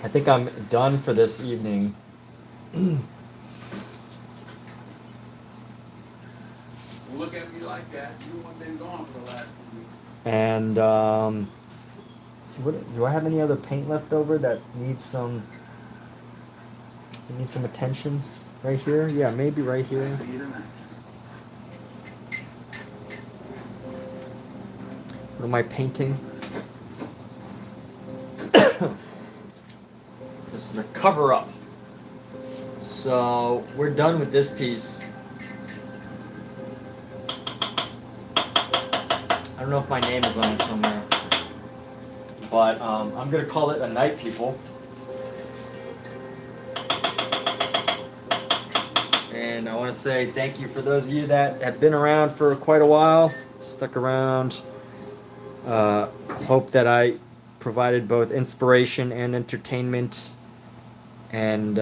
I think I'm done for this evening. You one been gone for the last 2 weeks. And so what, do I have any other paint left over that needs some attention? Right here? Yeah, maybe right here. See you tonight. What am I painting? This is a cover up. So we're done with this piece. I don't know if my name is on it somewhere, but I'm gonna call it a night, people. And I want to say thank you for those of you that have been around for quite a while, stuck around. Hope that I provided both inspiration and entertainment, and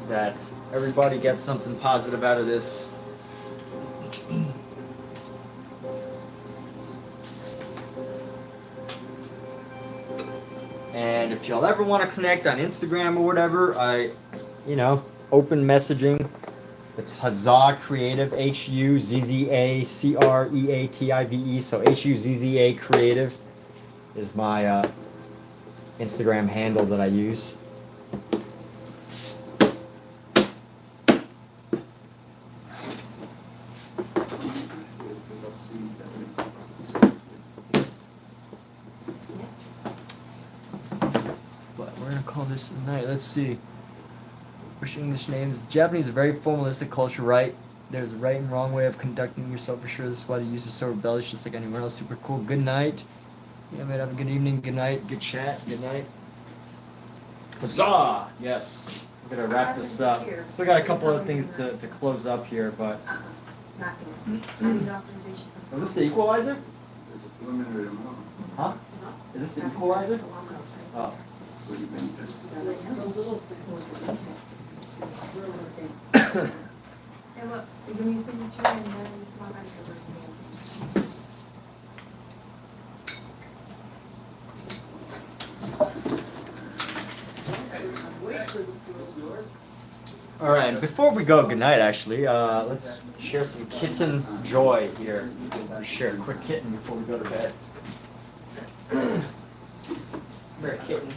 that everybody gets something positive out of this. And if y'all ever want to connect on Instagram or whatever, open messaging. It's Huzzah Creative, HUZZACREATIVE. So HUZZA Creative is my Instagram handle that I use. But we're gonna call this a night. Let's see. Pushing English names. Japanese is a very formalistic culture, right? There's a right and wrong way of conducting yourself for sure. This is why the use is so rebellious, just like anywhere else. Super cool. Good night. Yeah, man, have a good evening. Good night. Good chat. Good night. Huzzah! Yes. We're gonna wrap this up. Still got a couple other things to close up here, but. Not this. I need authorization. Is this the equalizer? There's a preliminary amount. Huh? Is this the equalizer? Oh. What do you think? Hey, look, give me a signature and then my manager. All right. Before we go, good night. Actually, let's share some kitten joy here. Share a quick kitten before we go to bed. Very kitten.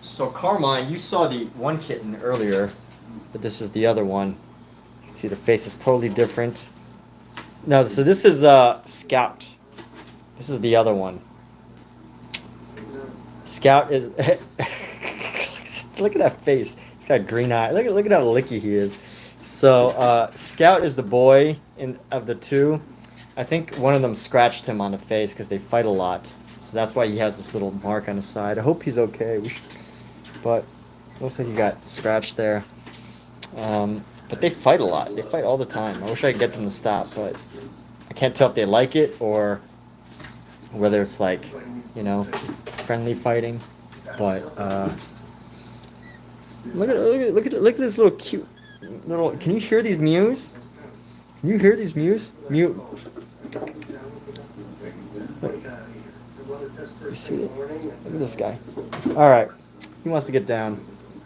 So Carmine, you saw the one kitten earlier, but this is the other one. You see the face is totally different. No, so this is Scout. This is the other one. Scout is look at that face. He's got green eye. Look at how licky he is. So Scout is the boy of the two. I think one of them scratched him on the face because they fight a lot. So that's why he has this little mark on his side. I hope he's okay. But looks like he got scratched there. But they fight a lot. They fight all the time. I wish I could get them to stop, but I can't tell if they like it or whether it's like, friendly fighting. But look at this little cute little. Can you hear these mews? Can you hear these mews? Mew. You see it? Look at this guy. All right. He wants to get down.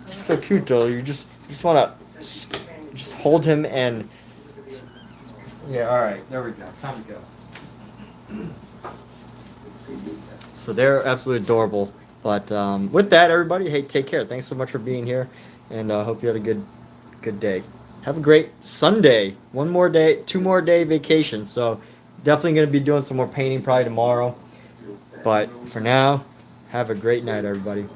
So cute, though. You just want to just hold him and. Yeah. All right. There we go. Time to go. So they're absolutely adorable. But with that, everybody, hey, take care. Thanks so much for being here, and hope you had a good day. Have a great Sunday. 1 more day, 2 more day vacation. So definitely going to be doing some more painting probably tomorrow. But for now, have a great night, everybody.